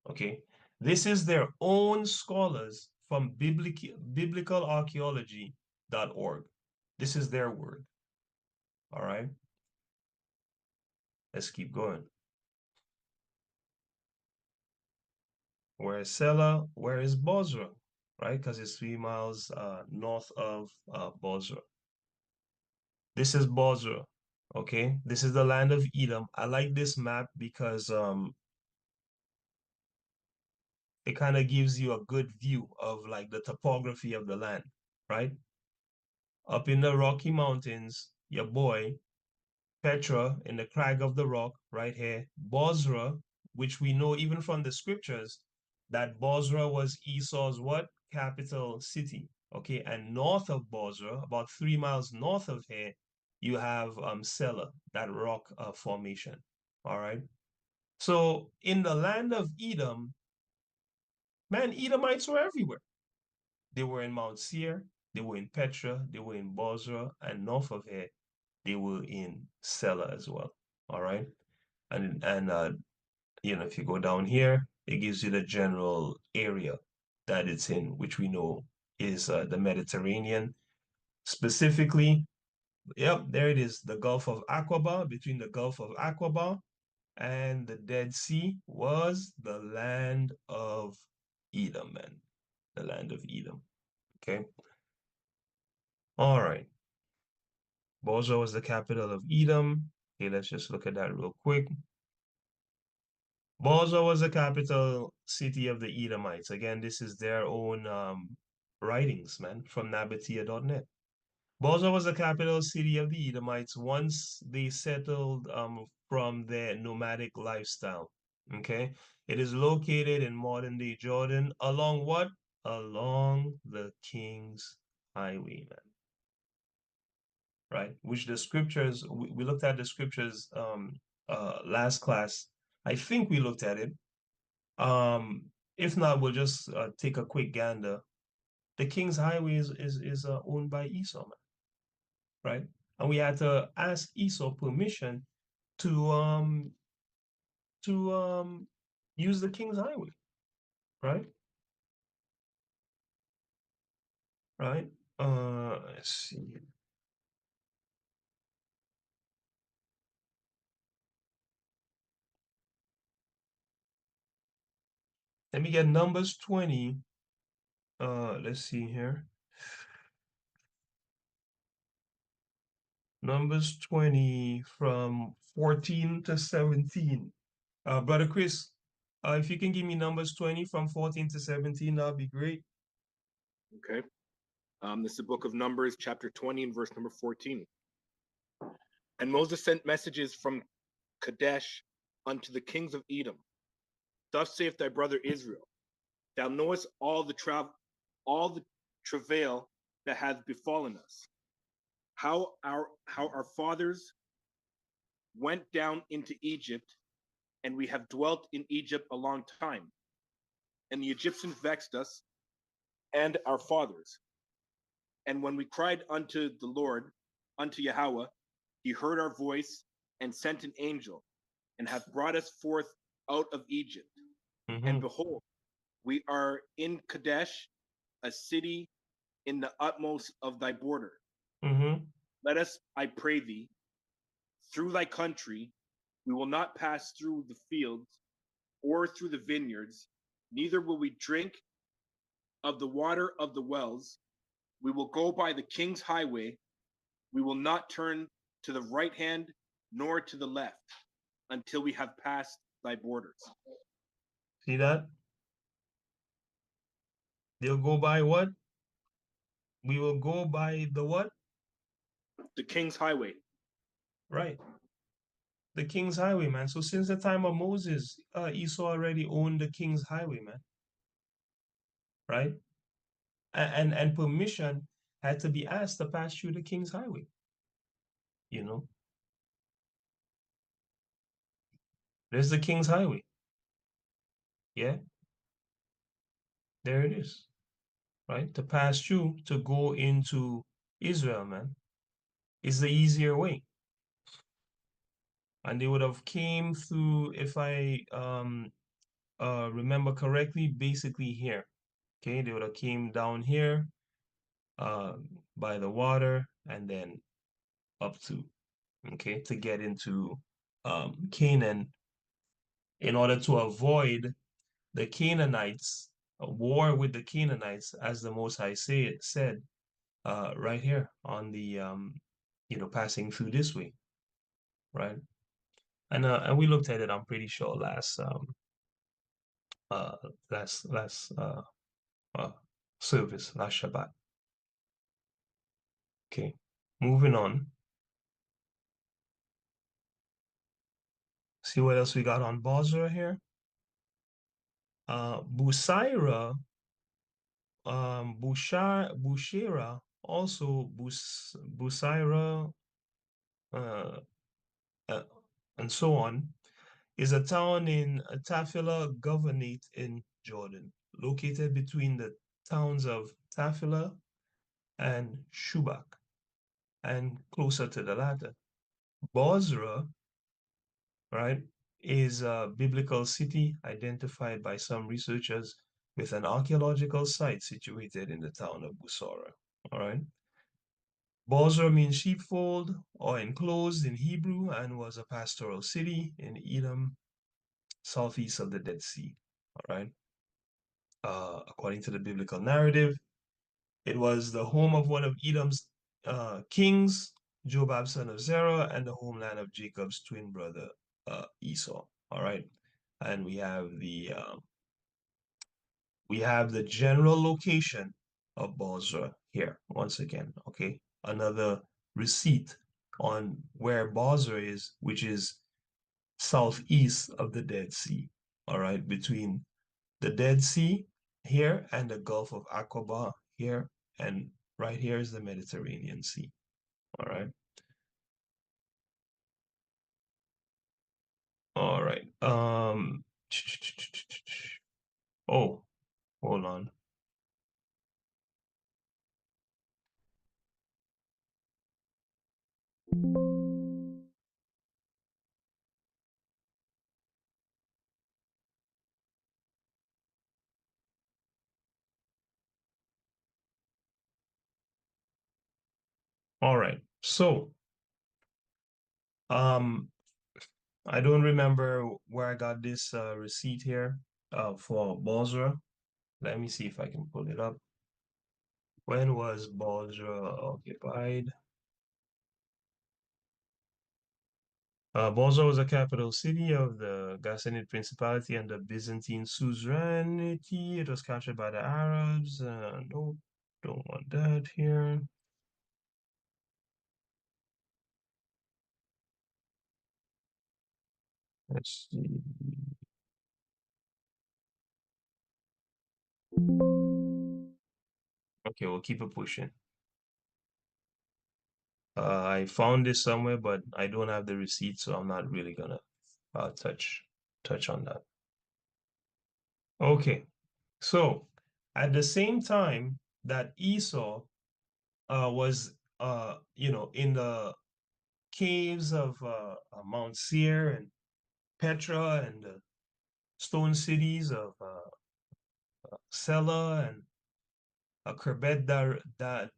Okay, this is their own scholars from biblicalarchaeology.org. This is their word. All right, let's keep going. Where is Sela? Where is Bozrah? Right, because it's 3 miles north of Bozrah. This is Bozrah. Okay, this is the land of Edom. I like this map because it kind of gives you a good view of like the topography of the land, right? Up in the Rocky Mountains, your boy, Petra in the crag of the rock right here, Bozrah, which we know even from the scriptures, that Bozrah was Esau's what? Capital city. Okay, and north of Bozrah, about 3 miles north of here, you have Sela, that rock formation. All right. So in the land of Edom, man, Edomites were everywhere. They were in Mount Seir, they were in Petra, they were in Bozrah, and north of here, they were in Sela as well. All right. And you know, if you go down here, it gives you the general area that it's in, which we know is the Mediterranean. Specifically, yep, there it is, the Gulf of Aqaba. Between the Gulf of Aqaba and the Dead Sea was the land of Edom, man. The land of Edom. Okay. All right. Bozrah was the capital of Edom. Okay, let's just look at that real quick. Bozrah was the capital city of the Edomites. Again, this is their own writings, man, from Nabatea.net. Bozrah was the capital city of the Edomites once they settled from their nomadic lifestyle. Okay, it is located in modern-day Jordan along what? Along the King's Highway, man. Right, which the scriptures, we looked at the scriptures last class. I think we looked at it. If not, we'll just take a quick gander. The King's Highway is owned by Esau, man. Right? And we had to ask Esau permission to use the King's Highway. Right? Right? Let's see. Let me get Numbers 20. Let's see here. Numbers 20 from 14 to 17. Brother Chris, if you can give me Numbers 20 from 14 to 17, that'd be great. Okay. This is the book of Numbers, chapter 20 and verse number 14. And Moses sent messages from Kadesh unto the kings of Edom. Thus saith thy brother Israel, thou knowest all the travail that hath befallen us, how our fathers went down into Egypt, and we have dwelt in Egypt a long time. And the Egyptians vexed us and our fathers. And when we cried unto the Lord, unto Yahweh, he heard our voice and sent an angel, and hath brought us forth out of Egypt. And behold, we are in Kadesh, a city in the utmost of thy border. Let us, I pray thee, through thy country. We will not pass through the fields or through the vineyards, neither will we drink of the water of the wells. We will go by the King's Highway. We will not turn to the right hand nor to the left until we have passed thy borders. See that? They'll go by what? We will go by the what? The King's Highway. Right. the King's Highway, man. So since the time of Moses, Esau already owned the King's Highway, man. Right? And permission had to be asked to pass through the King's Highway. You know, there's the King's Highway. Yeah, there it is. Right? To pass through, to go into Israel, man, is the easier way. And they would have came through, if I remember correctly, basically here. Okay, they would have came down here by the water and then up to, okay, to get into Canaan in order to avoid the Canaanites, a war with the Canaanites, as the Most High said right here on the, passing through this way, right? And we looked at it, I'm pretty sure, last service, last Shabbat. Okay, moving on. See what else we got on Bozrah here. Busaira, Bushira, also Busaira, and so on, is a town in Tafila Governorate in Jordan, located between the towns of Tafila and Shubak, and closer to the latter. Bozrah, right, is a biblical city identified by some researchers with an archaeological site situated in the town of Busora. All right. Bozrah means sheepfold or enclosed in Hebrew and was a pastoral city in Edom, southeast of the Dead Sea. All right. According to the biblical narrative, it was the home of one of Edom's kings, Jobab son of Zerah, and the homeland of Jacob's twin brother Esau. All right, and we have the general location of Bozrah here once again. Okay, another receipt on where Bozrah is, which is southeast of the Dead Sea. All right, between the Dead Sea here and the Gulf of Aqaba here, and right here is the Mediterranean Sea. All right. All right. Oh, hold on. All right. So, I don't remember where I got this receipt here for Bozrah. Let me see if I can pull it up. When was Bozrah occupied? Bozrah was a capital city of the Ghassanid Principality under Byzantine suzerainty. It was captured by the Arabs. No, don't want that here. Let's see. Okay, we'll keep it pushing. I found this somewhere, but I don't have the receipt, so I'm not really gonna touch on that. Okay, so at the same time that Esau was in the caves of Mount Seir and Petra and the stone cities of Sela and Kerbet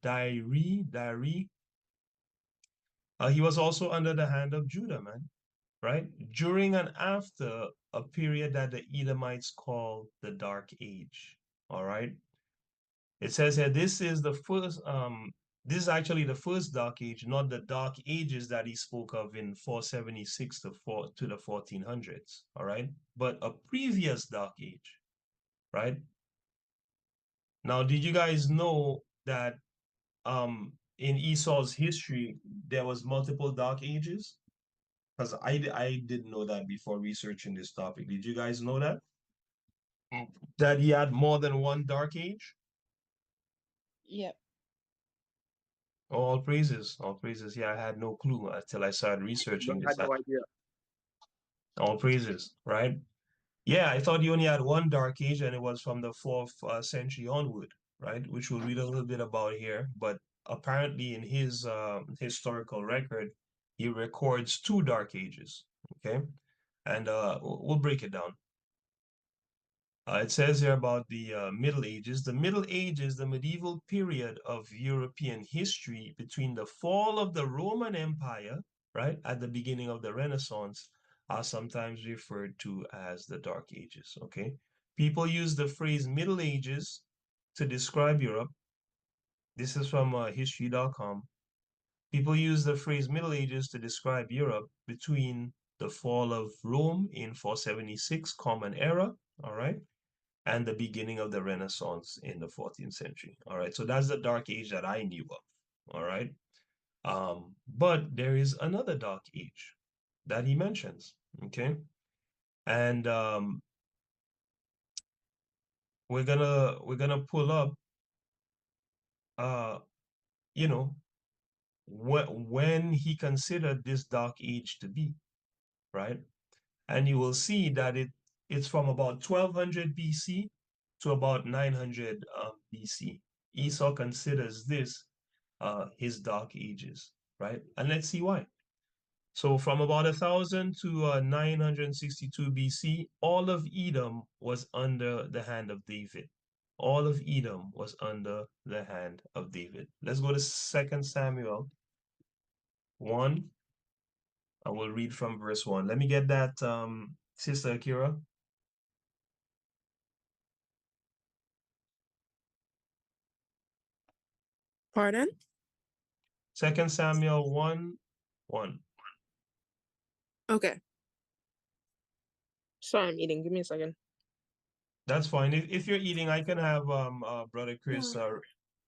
Dairi, he was also under the hand of Judah, man, right? During and after a period that the Edomites call the Dark Age, all right? It says here, this is actually the first Dark Age, not the Dark Ages that he spoke of in 476 to the 1400s, all right? But a previous Dark Age, right? Now, did you guys know that in Esau's history, there was multiple Dark Ages? Because I didn't know that before researching this topic. Did you guys know that? That he had more than one dark age? Yep. All praises, all praises. Yeah, I had no clue until I started researching I this. had no idea. All praises, right? Yeah, I thought he only had one dark age, and it was from the 4th century onward, right? Which we'll read a little bit about here. But apparently, in his historical record, he records 2 dark ages. Okay, and we'll break it down. It says here about the Middle Ages. The Middle Ages, the medieval period of European history between the fall of the Roman Empire, right, at the beginning of the Renaissance, are sometimes referred to as the Dark Ages, okay? People use the phrase Middle Ages to describe Europe. This is from history.com. People use the phrase Middle Ages to describe Europe between the fall of Rome in 476 Common Era, all right, and the beginning of the Renaissance in the 14th century. All right, so that's the dark age that I knew of. All right, but there is another dark age that he mentions. Okay, and we're gonna pull up, you know, when he considered this dark age to be, right? And you will see that it's from about 1200 BC to about 900 BC. Esau considers this his dark ages, right? And let's see why. So from about 1000 to 962 BC, all of Edom was under the hand of David. All of Edom was under the hand of David. Let's go to 2 Samuel 1, and we'll read from verse 1. Let me get that, Sister Akira. Pardon? 2 Samuel 1:1. Okay. Sorry, I'm eating. Give me a second. That's fine. If you're eating, I can have Brother Chris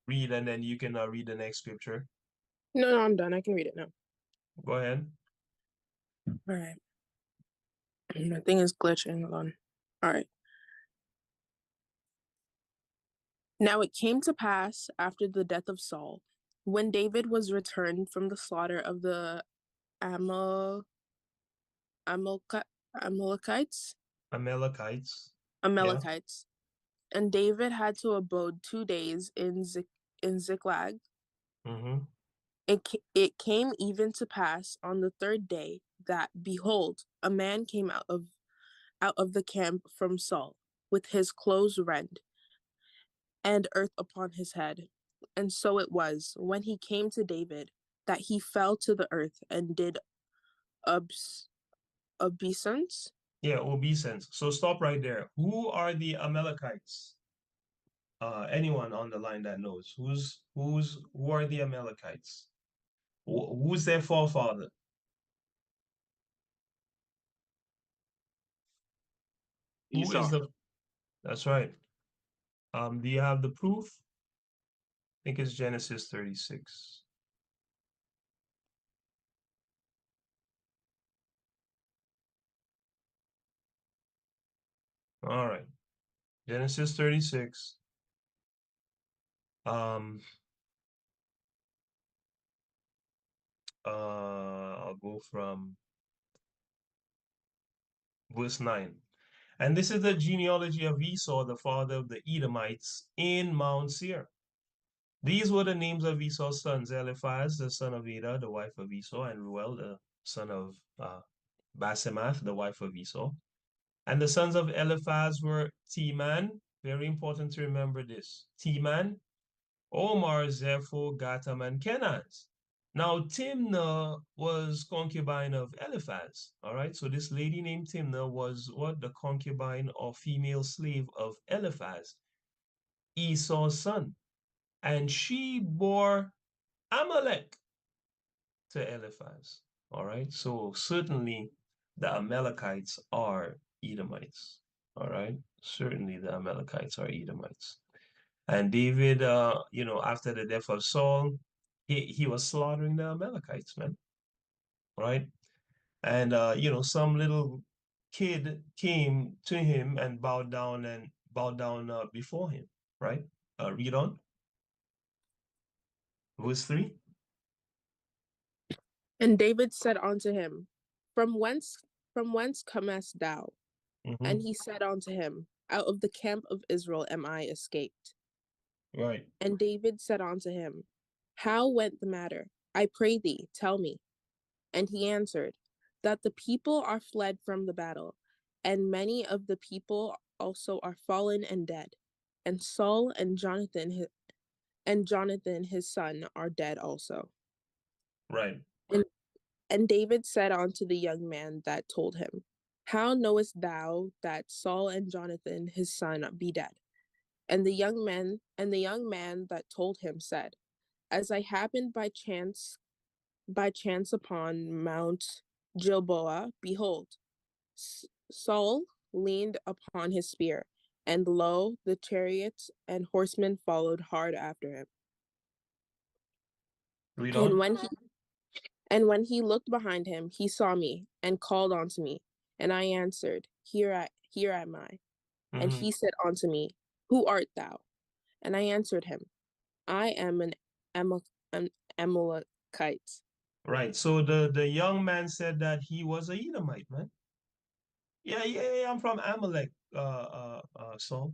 read, and then you can read the next scripture. No, I'm done. I can read it now. Go ahead. All right. My thing is glitching. Hold on. All right. Now it came to pass after the death of Saul, when David was returned from the slaughter of the Amalekites, and David had to abode 2 days in Ziklag. It came even to pass on the 3rd day that, behold, a man came out of the camp from Saul, with his clothes rent, and earth upon his head. And so it was, when he came to David, that he fell to the earth and did obeisance. Yeah, obeisance. So stop right there. Who are the Amalekites? Anyone on the line that knows who are the Amalekites? Who's their forefather? Esau. Who is the? That's right. Do you have the proof? I think it's Genesis 36. All right. Genesis 36. I'll go from verse 9. And this is the genealogy of Esau, the father of the Edomites, in Mount Seir. These were the names of Esau's sons: Eliphaz, the son of Adah, the wife of Esau, and Ruel, the son of Basemath, the wife of Esau. And the sons of Eliphaz were Teman. Very important to remember this. Teman, Omar, Zepho, Gatam, and Kenaz. Now, Timnah was concubine of Eliphaz. All right, so this lady named Timnah was what? The concubine or female slave of Eliphaz, Esau's son. And she bore Amalek to Eliphaz. All right, so certainly the Amalekites are Edomites. All right, certainly the Amalekites are Edomites. And David, after the death of Saul, he was slaughtering the Amalekites, man. Right? And some little kid came to him and bowed down before him, right? Read on. Verse 3. And David said unto him, From whence comest thou? And Mhm. he said unto him, Out of the camp of Israel am I escaped. Right. And David said unto him, How went the matter? I pray thee, tell me. And he answered, That the people are fled from the battle, and many of the people also are fallen and dead. And Saul and Jonathan his son are dead also. Right. And David said unto the young man that told him, How knowest thou that Saul and Jonathan his son be dead? And the young man that told him said, As I happened by chance upon Mount Gilboa, behold, Saul leaned upon his spear, and lo, the chariots and horsemen followed hard after him. Read And on. when he looked behind him, he saw me and called unto me, and I answered, Here am I. And Mhm. he said unto me, Who art thou? And I answered him, I am an Amalekite. Right. So the young man said that he was a Edomite, man. Yeah, I'm from Amalek, Saul.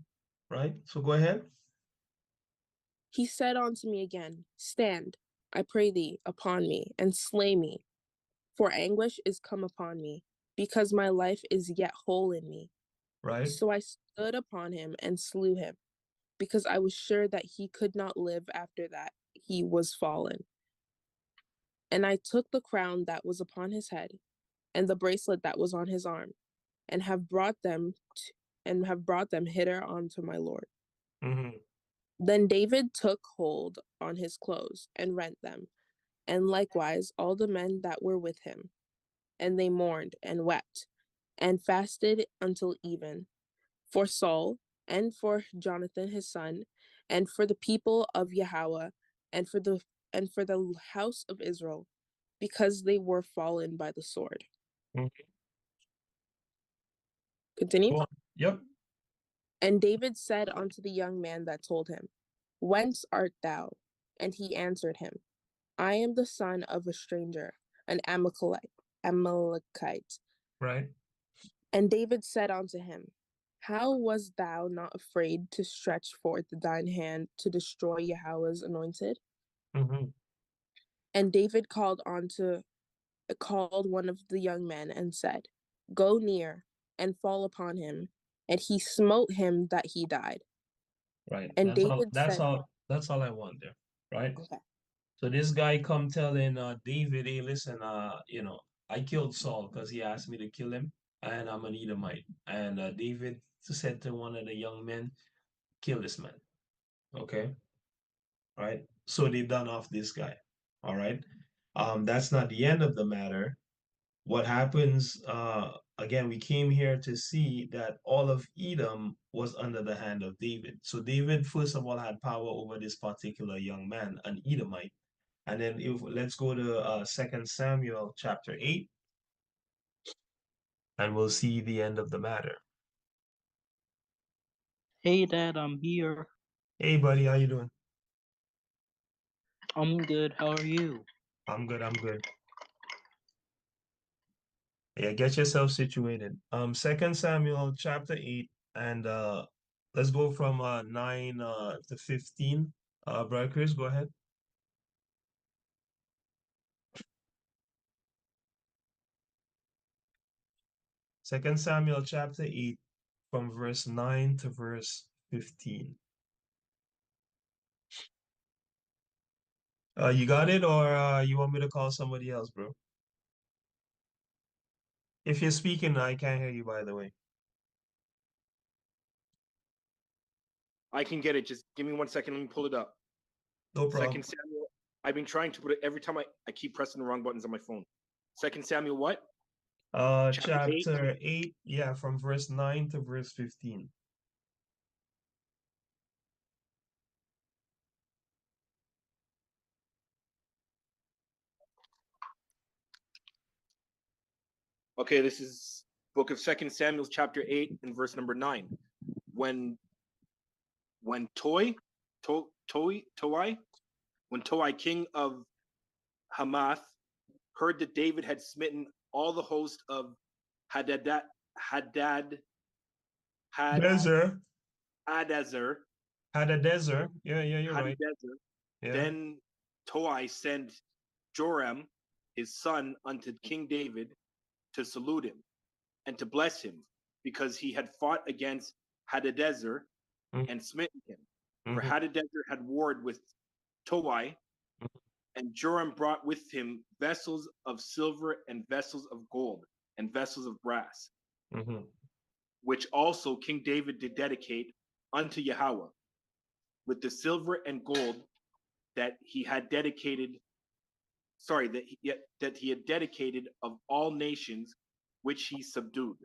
Right. So go ahead. He said unto me again, Stand, I pray thee, upon me, and slay me, for anguish is come upon me, because my life is yet whole in me. Right. So I stood upon him and slew him, because I was sure that he could not live after that he was fallen. And I took the crown that was upon his head, and the bracelet that was on his arm, and have brought them hither unto my lord. Mhm. Then David took hold on his clothes and rent them, and likewise all the men that were with him. And they mourned and wept, and fasted until even, for Saul, and for Jonathan his son, and for the people of Yahweh, and for the house of Israel, because they were fallen by the sword. Mhm. Continue. Go on. Yep. And David said unto the young man that told him, Whence art thou? And he answered him, I am the son of a stranger, an Amalekite. Right. And David said unto him, How wast thou not afraid to stretch forth thine hand to destroy Yahweh's anointed? Mhm. And David called one of the young men and said, Go near and fall upon him. And he smote him that he died. Right. And David That's said, all. That's all I want there. Right. Okay. So this guy come telling David, hey, listen, I killed Saul because he asked me to kill him, and I'm an Edomite. And David said to one of the young men, kill this man. Okay. Right. So they done off this guy. All right. That's not the end of the matter. What happens, again, we came here to see that all of Edom was under the hand of David. So David, first of all, had power over this particular young man, an Edomite. And then let's go to 2 Samuel chapter 8, and we'll see the end of the matter. Hey, Dad, I'm here. Hey, buddy, how you doing? I'm good. How are you? I'm good, I'm good. Yeah, get yourself situated. 2 Samuel chapter 8, and let's go from 9 to 15. Brother Chris, go ahead. Second Samuel chapter 8, from verse 9 to verse 15. You got it, or you want me to call somebody else, bro? If you're speaking, I can't hear you, by the way. I can get it. Just give me 1 second. Let me pull it up. No problem. Second Samuel. I've been trying to put it every time I keep pressing the wrong buttons on my phone. Second Samuel what? Chapter 8, yeah, from verse 9 to verse 15. Okay, this is book of 2 Samuel, chapter 8, and verse number 9. When Toi, king of Hamath, heard that David had smitten all the host of Hadadezer, Yeah, you're right. Yeah. Then Toi sent Joram, his son, unto King David to salute him and to bless him, because he had fought against Hadadezer and smitten him. For Hadadezer had warred with Toi, and Joram brought with him vessels of silver and vessels of gold and vessels of brass, which also King David did dedicate unto Yahweh, with the silver and gold that he had dedicated, that he had dedicated of all nations which he subdued,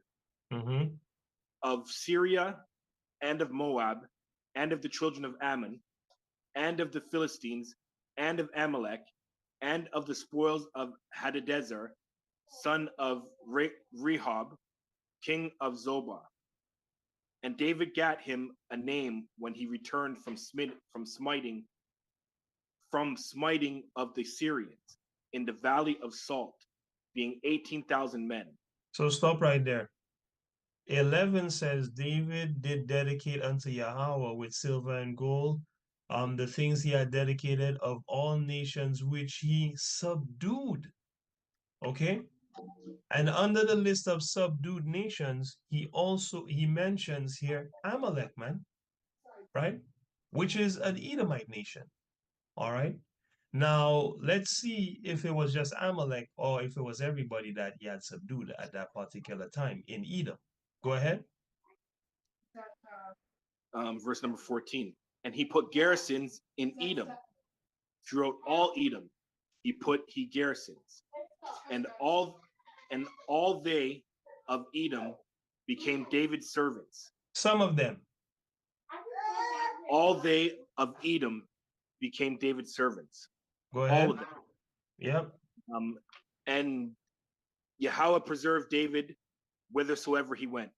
of Syria and of Moab, and of the children of Ammon, and of the Philistines, and of Amalek, and of the spoils of Hadadezer, son of Rehob, king of Zobah. And David gat him a name when he returned from smiting of the Syrians in the valley of Salt, being 18,000 men. So stop right there. 11 says David did dedicate unto Yahweh with silver and gold the things he had dedicated of all nations which he subdued. Okay, and under the list of subdued nations, he mentions here Amalek, man, right? Which is an Edomite nation. All right. Now let's see if it was just Amalek or if it was everybody that he had subdued at that particular time in Edom. Go ahead. Verse number 14. And he put garrisons in Edom. Throughout all Edom, he garrisons. And all they of Edom became David's servants. Some of them. All they of Edom became David's servants. Go ahead. All of them. Yep. And Yahweh preserved David whithersoever he went.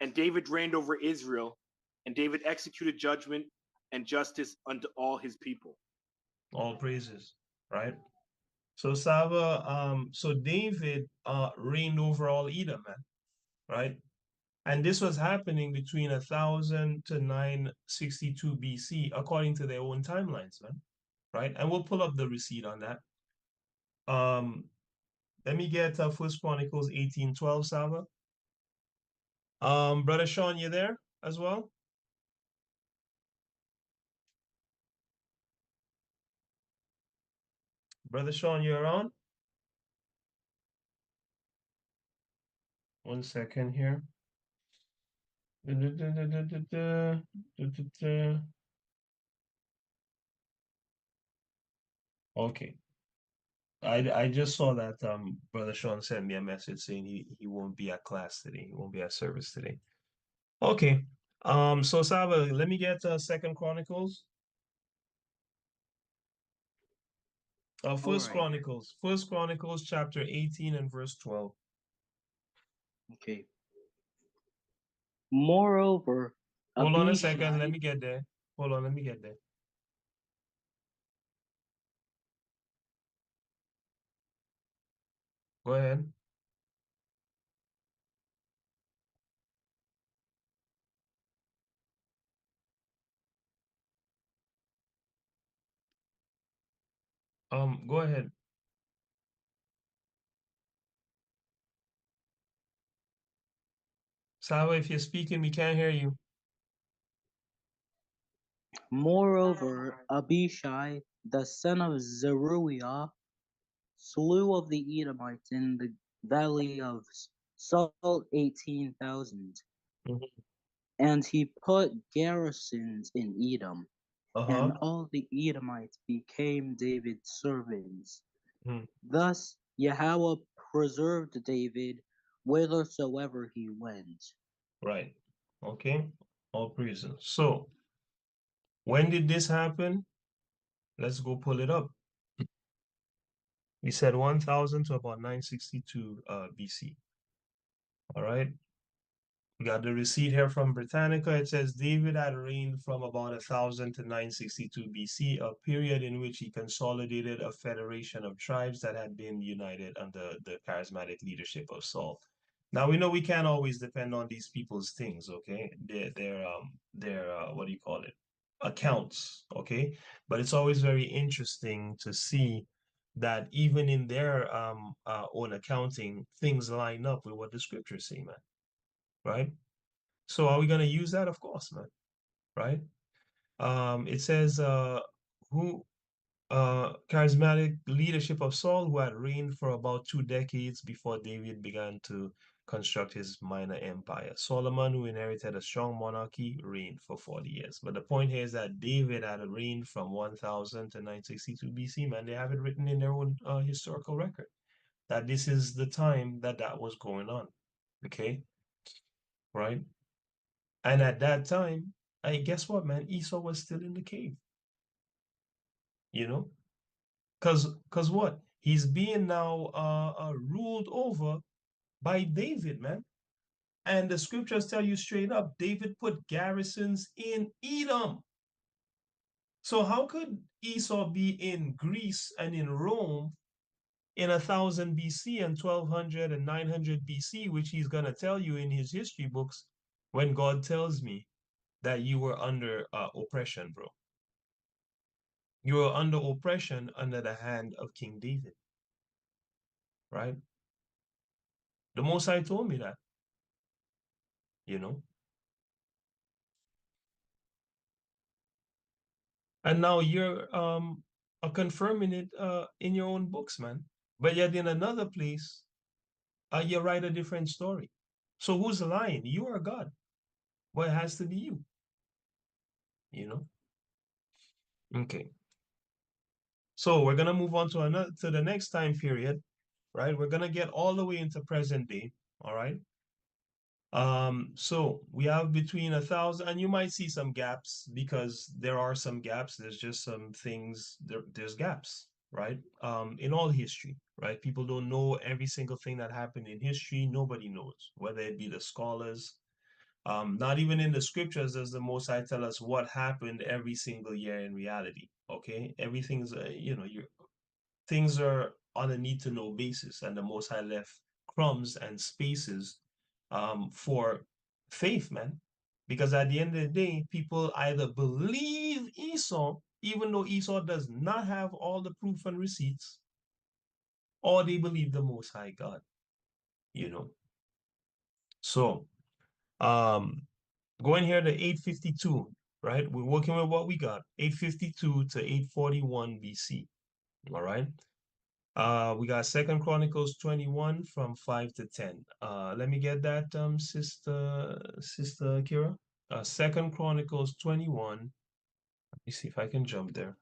And David reigned over Israel, and David executed judgment and justice unto all his people. All praises, right? So Sava, so David reigned over all Edom, man, right? And this was happening between 1000 to 962 BC, according to their own timelines, man, right? And we'll pull up the receipt on that. Let me get First Chronicles 18:12, Sava. Brother Sean, you there as well? Brother Sean, you're on? 1 second here. Okay. I just saw that Brother Sean sent me a message saying he won't be at class today. He won't be at service today. Okay. So Saba, let me get Second Chronicles. First Chronicles chapter 18 and verse 12. Okay. Moreover, hold on a second. Let me get there. Hold on. Let me get there. Go ahead. Go ahead. Saba, if you're speaking, we can't hear you. Moreover, Abishai, the son of Zeruiah, slew of the Edomites in the valley of Salt 18,000. And he put garrisons in Edom, and all the Edomites became David's servants. Thus Yahweh preserved David whithersoever he went. Right. Okay. All praises. So, when did this happen? Let's go pull it up. We said 1000 to about 962 BC. All right. We got the receipt here from Britannica. It says David had reigned from about 1000 to 962 BC, a period in which he consolidated a federation of tribes that had been united under the charismatic leadership of Saul. Now we know we can't always depend on these people's things, okay? Their what do you call it? Accounts, okay? But it's always very interesting to see that even in their own accounting, things line up with what the scriptures say, man. Right? So are we going to use that? Of course, man. Right? It says, who charismatic leadership of Saul, who had reigned for about 2 decades before David began to construct his minor empire. Solomon, who inherited a strong monarchy, reigned for 40 years. But the point here is that David had reigned from 1000 to 962 BC, man. They have it written in their own historical record that this is the time that that was going on. Okay? Right? And at that time, guess what, man? Esau was still in the cave. You know? Because what? He's being now ruled over by David, man. And the scriptures tell you straight up, David put garrisons in Edom. So how could Esau be in Greece and in Rome in 1000 BC and 1200 and 900 BC, which he's going to tell you in his history books, when God tells me that you were under oppression, bro? You were under oppression under the hand of King David, right? The Most High told me that, you know? And now you're confirming it in your own books, man. But yet in another place, you write a different story. So who's lying? You or God? Well, it has to be you, you know? Okay. So we're gonna move on to the next time period, right? We're gonna get all the way into present day, all right? So we have between 1000, and you might see some gaps because there are some gaps. There's just some things, there's gaps, right? In all history, right? People don't know every single thing that happened in history. Nobody knows, whether it be the scholars. Not even in the scriptures does the Most High tell us what happened every single year in reality. Okay, everything's things are on a need to know basis, and the Most High left crumbs and spaces for faith, man. Because at the end of the day, people either believe Esau, even though Esau does not have all the proof and receipts, or they believe the Most High God, you know. So, going here to 852, right? We're working with what we got, 852 to 841 BC, all right? We got 2 Chronicles 21 from 5 to 10. Let me get that, Sister Kira. 2 Chronicles 21. Let me see if I can jump there.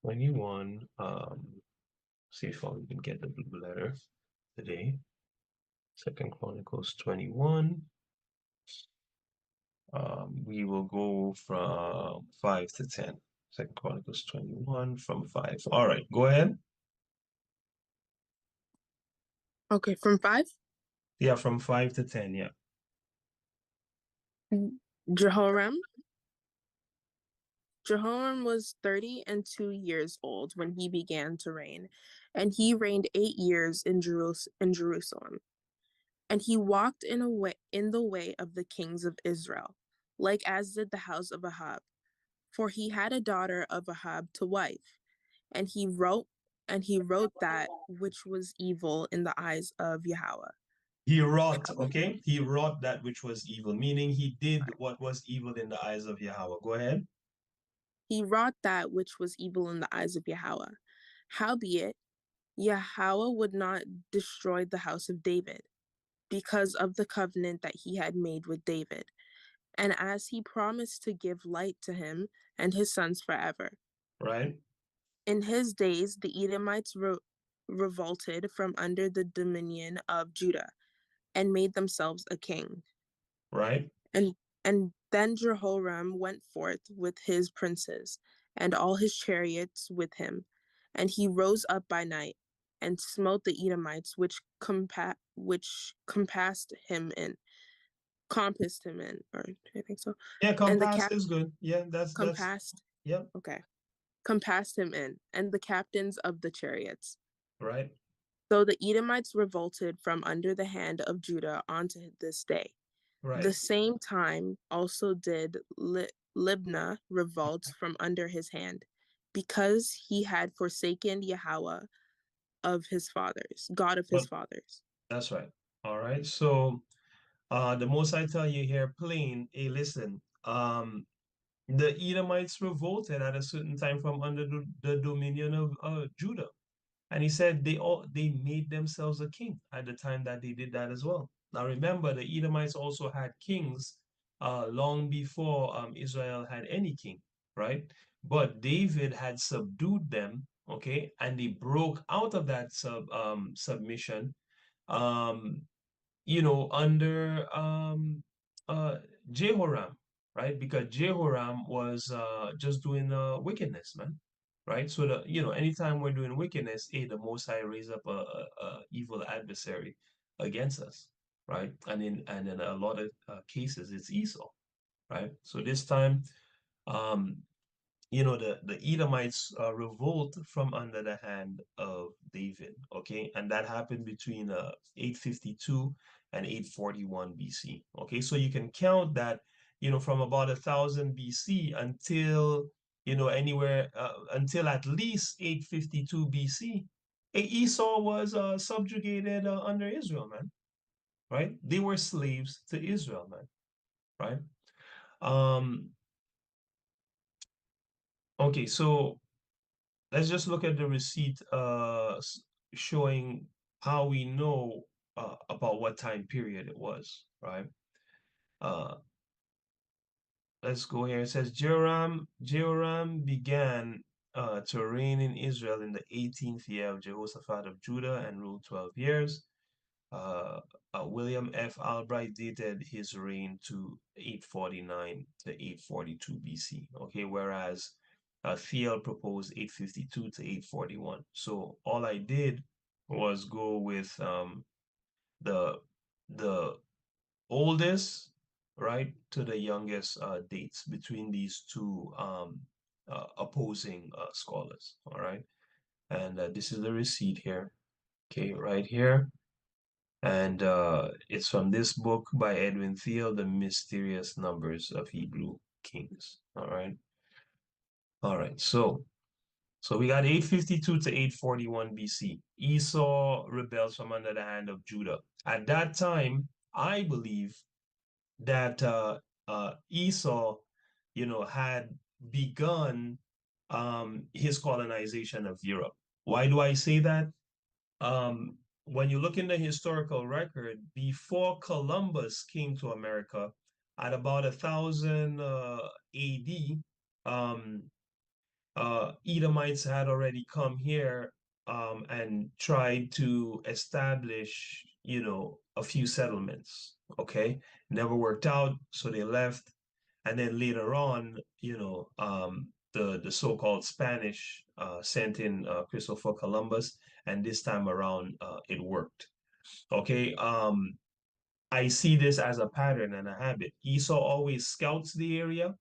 21. See if I can get the blue letter today. 2 Chronicles 21. We will go from 5 to 10. 2 Chronicles 21 from 5. All right, go ahead. Okay, from 5? Yeah, from 5 to 10, yeah. Jehoram. Jehoram was 32 years old when he began to reign, and he reigned 8 years in Jerusalem. And he walked in the way of the kings of Israel, like as did the house of Ahab. For he had a daughter of Ahab to wife, and he wrote that which was evil in the eyes of Yahweh. He wrought, okay? He wrought that which was evil, meaning he did what was evil in the eyes of Yahweh. Go ahead. He wrought that which was evil in the eyes of Yahweh. Howbeit, Yahweh would not destroy the house of David, because of the covenant that he had made with David, and as he promised to give light to him and his sons forever. Right. In his days, the Edomites revolted from under the dominion of Judah and made themselves a king. Right. And then Jehoram went forth with his princes and all his chariots with him, And he rose up by night and smote the Edomites which compassed him in, or I think so. Yeah, And the compassed is good. Yeah, that's compassed. yep. Okay. Compassed him in, and the captains of the chariots. Right. So the Edomites revolted from under the hand of Judah unto this day. Right. The same time also did Libnah revolt from under his hand, because he had forsaken Yahweh of his fathers, God of his fathers. That's right. All right. So the most I tell you here plain, hey, listen, the Edomites revolted at a certain time from under the dominion of Judah. And he said they made themselves a king at the time that they did that as well. Now remember, the Edomites also had kings long before Israel had any king, right? But David had subdued them, okay, and they broke out of that submission, under Jehoram, right? Because Jehoram was just doing wickedness, man, right? So anytime we're doing wickedness, the Most High raise up a evil adversary against us, right? And in a lot of cases, it's Esau, right? So this time, the Edomites revolt from under the hand of David, okay? And that happened between 852 and 841 BC, okay? So you can count that, from about 1000 BC until, anywhere until at least 852 BC, Esau was subjugated under Israel, man, right? They were slaves to Israel, man, right? Okay, so let's just look at the receipt showing how we know about what time period it was, right? Let's go here. It says Jehoram began to reign in Israel in the 18th year of Jehoshaphat of Judah and ruled 12 years. William F. Albright dated his reign to 849 to 842 BC, okay, whereas Thiel proposed 852 to 841. So all I did was go with the oldest, right, to the youngest dates between these two opposing scholars. All right, and this is the receipt here, okay, right here. And it's from this book by Edwin Thiel, The Mysterious Numbers of Hebrew Kings. All right. All right. So we got 852 to 841 BC. Esau rebels from under the hand of Judah. At that time, I believe that Esau, had begun his colonization of Europe. Why do I say that? When you look in the historical record, before Columbus came to America, at about 1000 AD, Edomites had already come here and tried to establish, a few settlements. Okay, never worked out, so they left, and then later on, the so-called Spanish sent in Christopher Columbus, and this time around it worked. Okay, I see this as a pattern and a habit. Esau always scouts the area,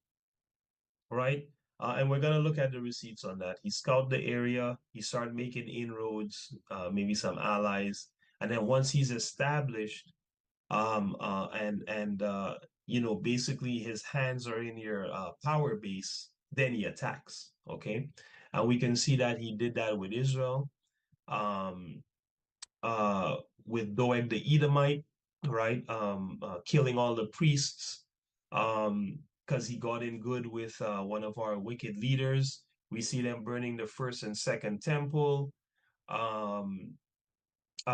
right? And we're gonna look at the receipts on that. He scouted the area, he started making inroads, maybe some allies, and then once he's established, basically his hands are in your power base, then he attacks. Okay, and we can see that he did that with Israel, with Doeg the Edomite, right? Killing all the priests, because he got in good with one of our wicked leaders. We see them burning the first and second temple.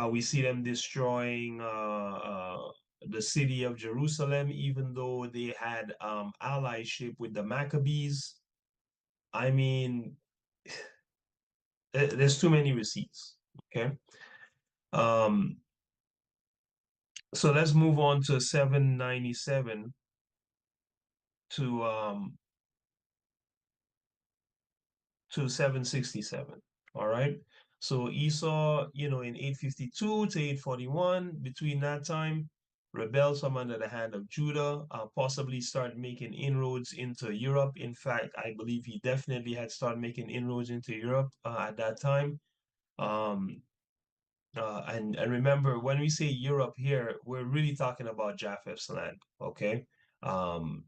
We see them destroying the city of Jerusalem, even though they had allyship with the Maccabees. I mean, there's too many receipts, okay? So let's move on to 797 to 767. All right. So Esau, in 852 to 841, between that time, rebels from under the hand of Judah, possibly start making inroads into Europe. In fact, I believe he definitely had started making inroads into Europe at that time. Um, and remember, when we say Europe here, we're really talking about Japheth's land, okay? Because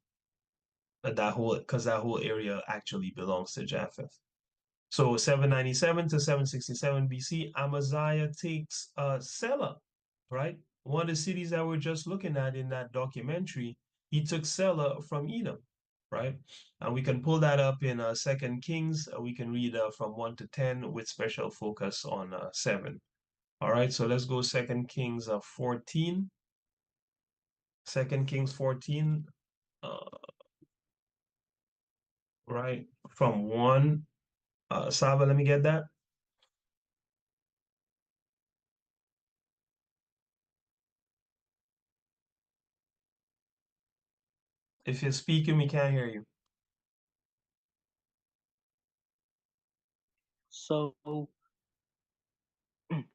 that whole area actually belongs to Japheth. So 797 to 767 BC, Amaziah takes Selah, right? One of the cities that we're just looking at in that documentary, he took Selah from Edom, right? And we can pull that up in Second Kings. We can read from 1 to 10 with special focus on 7. All right, so let's go Second Kings 14. Second Kings 14, right, from 1. Saba, let me get that. If you're speaking, we can't hear you. So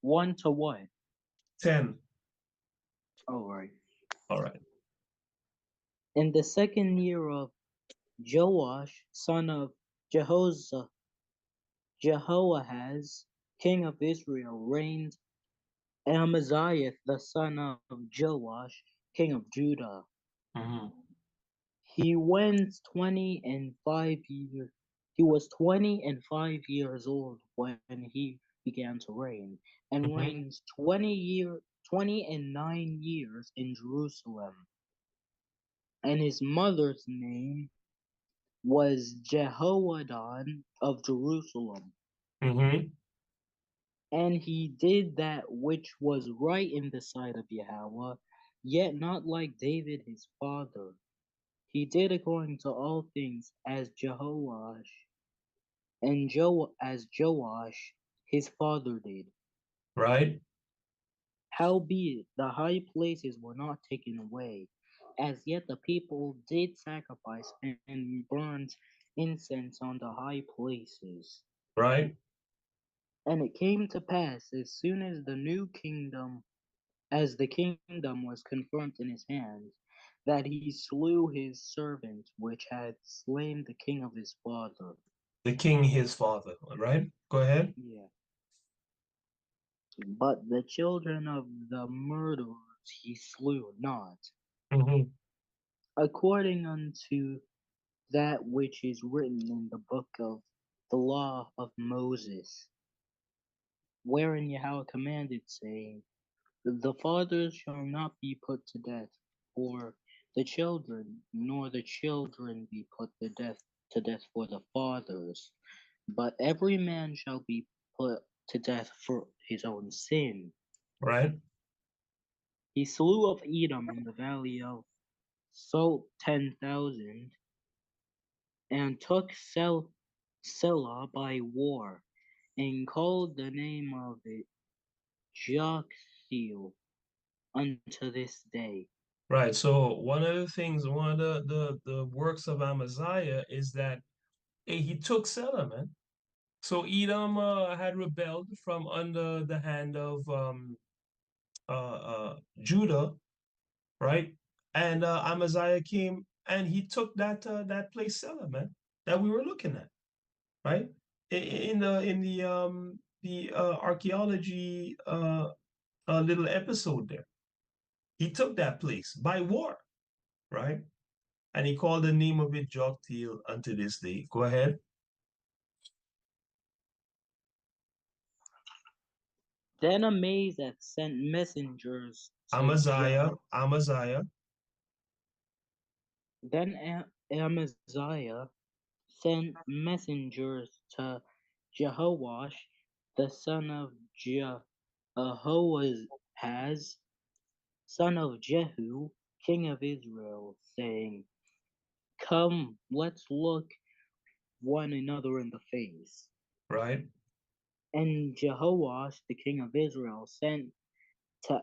1 to what? 10. All right. All right. In the second year of Joash, son of Jehoahaz, king of Israel, reigned Amaziah, the son of Joash, king of Judah. He went 20 years. He was 25 years old when he began to reign, and reigned 29 years in Jerusalem. And his mother's name was Jehoaddan of Jerusalem. And he did that which was right in the sight of Yahweh, yet not like David his father. He did according to all things as Jehoash and as Joash his father did. Right. Howbeit the high places were not taken away, as yet the people did sacrifice and burned incense on the high places. Right. And it came to pass as soon as the kingdom was confirmed in his hands, that he slew his servant which had slain the king of his father. The king, his father, right? Go ahead. Yeah. But the children of the murderers he slew not, according unto that which is written in the book of the law of Moses, wherein Yahweh commanded, saying, the fathers shall not be put to death for the children, nor the children be put to death for the fathers, but every man shall be put to death for his own sin. Right. He slew of Edom in the valley of Salt 10,000, and took Selah by war, and called the name of it Joktheel unto this day. Right. So one of the things, one of the works of Amaziah is that he took Selah, man. So Edom had rebelled from under the hand of Judah, right? And Amaziah came and he took that place Selah, man, that we were looking at, right? In the archaeology little episode there. He took that place by war, right? And he called the name of it Joktheel unto this day. Go ahead. Then Amazeth sent messengers to Amaziah. Then Amaziah sent messengers to Jehoash, the son of Jehoahaz, son of Jehu, king of Israel, saying, come, let's look one another in the face. Right. And Jehoash, the king of Israel, sent to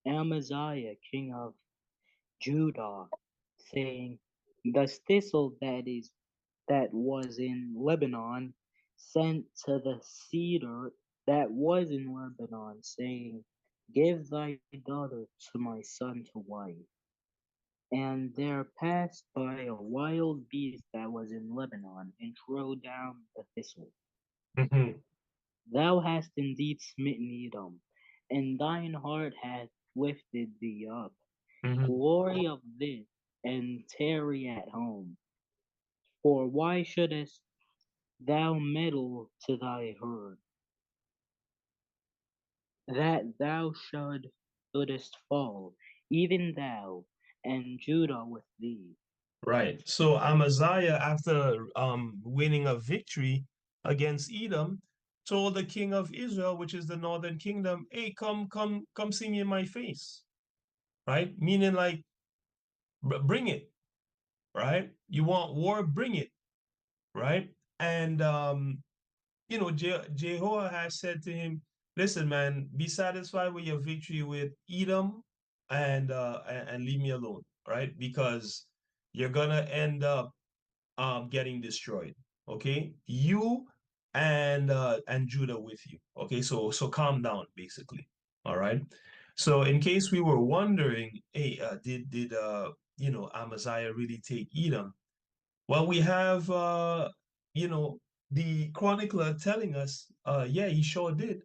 Amaziah, king of Judah, saying, the thistle that was in Lebanon sent to the cedar that was in Lebanon, saying, Give thy daughter to my son to wife. And there passed by a wild beast that was in Lebanon, and trode down the thistle. Mhm. Thou hast indeed smitten Edom, and thine heart hath lifted thee up. Mhm. Glory of this, and tarry at home. For why shouldest thou meddle to thy herd, that thou shouldest fall, even thou, and Judah with thee? Right. So Amaziah, after winning a victory against Edom, told the king of Israel, which is the northern kingdom, hey, come see me in my face. Right? Meaning like, bring it. Right? You want war, bring it. Right? And Jehoahaz said to him, listen, man, be satisfied with your victory with Edom and leave me alone, right? Because you're gonna end up getting destroyed. Okay, you and Judah with you. Okay, so calm down, basically. All right. So in case we were wondering, hey, did Amaziah really take Edom? Well, we have you know the chronicler telling us, yeah, he sure did.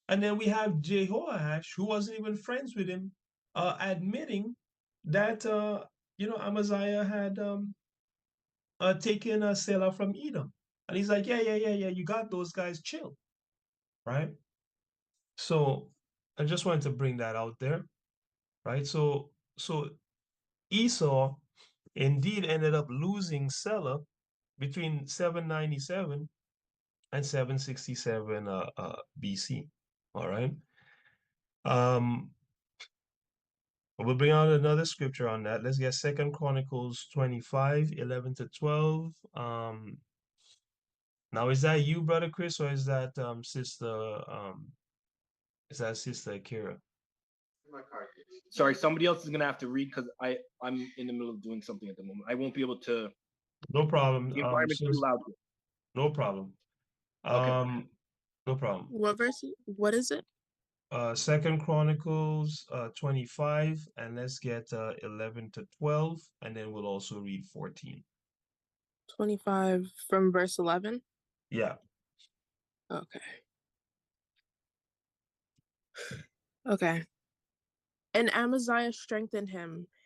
And then we have Jehoash, who wasn't even friends with him, admitting that Amaziah had taking a seller from Edom. And he's like, yeah, you got those guys, chill, right? So I just wanted to bring that out there, right? So Esau indeed ended up losing Selah between 797 and 767 BC. All right. Um, we'll bring out another scripture on that. Let's get Second Chronicles 25, 11 to 12. Now, is that you, Brother Chris, or is that Sister Akira? Sorry, somebody else is gonna have to read because I'm in the middle of doing something at the moment. I won't be able to. No problem. The environment's too loud. No problem. Okay. No problem. What verse? What is it? Second Chronicles 25, and let's get 11 to 12, and then we'll also read 14. 25 from verse 11? Yeah. Okay. Okay. And Amaziah strengthened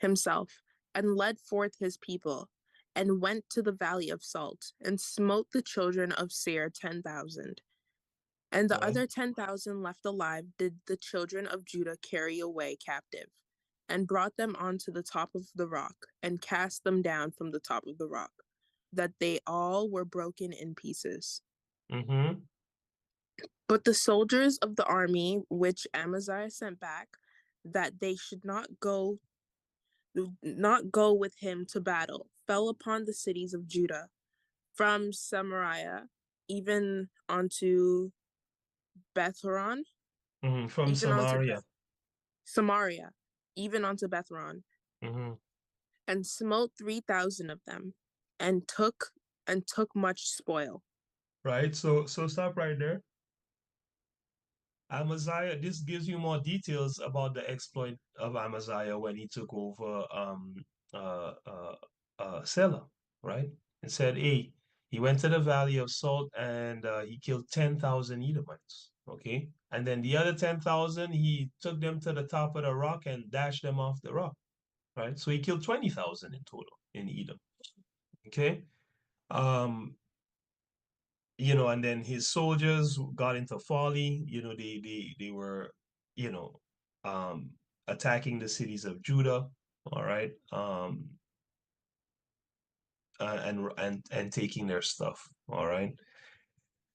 himself, and led forth his people, and went to the valley of Salt, and smote the children of Seir 10,000. And the other 10,000 left alive did the children of Judah carry away captive, and brought them onto the top of the rock, and cast them down from the top of the rock, that they all were broken in pieces. Mm-hmm. But the soldiers of the army which Amaziah sent back, that they should not go with him to battle, fell upon the cities of Judah, from Samaria even unto Bethhoron, From even Samaria. Samaria, even unto Bethhoron, Mm-hmm. and smote 3,000 of them, and took much spoil. Right. So stop right there. Amaziah, this gives you more details about the exploit of Amaziah when he took over Selah, right? And said, hey, he went to the Valley of Salt and he killed 10,000 Edomites, okay? And then the other 10,000, he took them to the top of the rock and dashed them off the rock, right? So he killed 20,000 in total in Edom, okay? And then his soldiers got into folly. They were, you know, attacking the cities of Judah. All right, and taking their stuff. All right.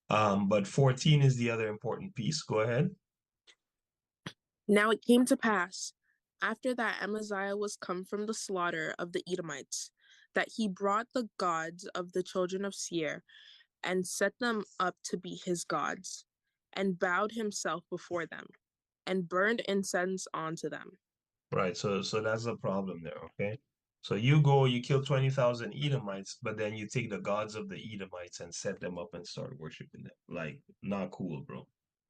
But 14 is the other important piece. Go ahead. Now it came to pass, after that Amaziah was come from the slaughter of the Edomites, that he brought the gods of the children of Seir, and set them up to be his gods, and bowed himself before them, and burned incense unto them. Right. So that's a problem there. Okay. So you go, you kill 20,000 Edomites, but then you take the gods of the Edomites and set them up and start worshiping them. Like, not cool, bro.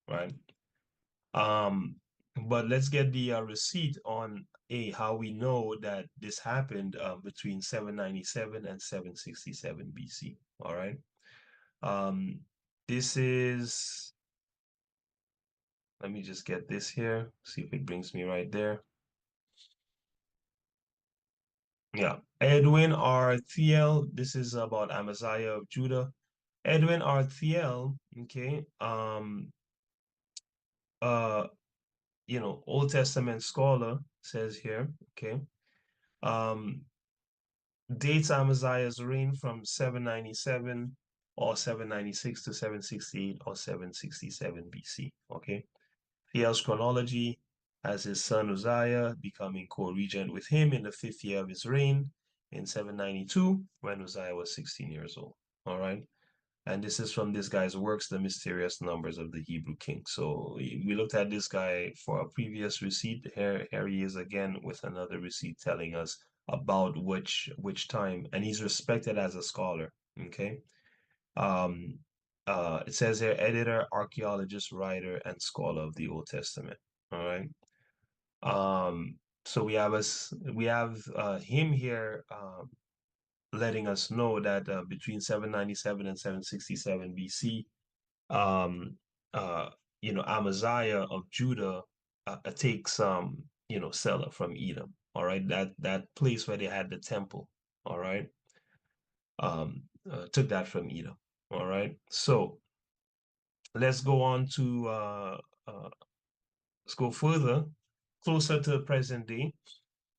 Right? But let's get the receipt on how we know that this happened between 797 and 767 BC. All right. This is, let me just get this here, see if it brings me right there. Yeah, Edwin R. Thiel. This is about Amaziah of Judah. Edwin R. Thiel, okay, Old Testament scholar says here, okay, dates Amaziah's reign from 797 or 796 to 768 or 767 BC, okay. Thiel's chronology has his son Uzziah becoming co-regent with him in the 5th year of his reign in 792 when Uzziah was 16 years old. All right. And this is from this guy's works, The Mysterious Numbers of the Hebrew King. So we looked at this guy for a previous receipt. Here he is again with another receipt telling us about which time, and he's respected as a scholar. Okay. It says here, editor, archaeologist, writer, and scholar of the Old Testament. All right. So we have him here letting us know that between 797 and 767 BC, Amaziah of Judah takes Selah from Edom. All right, that place where they had the temple. All right, took that from Edom. All right, so let's go on to let's go further, closer to the present day.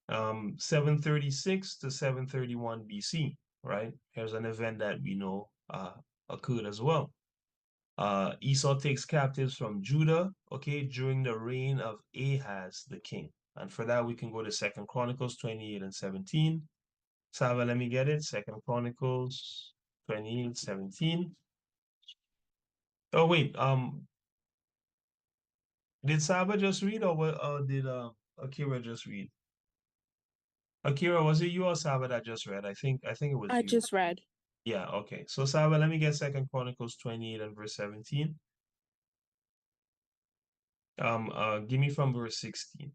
736 to 731 BC, right? Here's an event that we know occurred as well. Esau takes captives from Judah, okay, during the reign of Ahaz the king. And for that, we can go to 2nd Chronicles 28 and 17. Sava, let me get it. 2nd Chronicles 28, 17. Oh, wait. Did Saba just read or did Akira just read? Akira, was it you or Saba that just read? I think it was I you. just read. Yeah, okay. So Saba, let me get 2nd Chronicles 28 and verse 17. Give me from verse 16.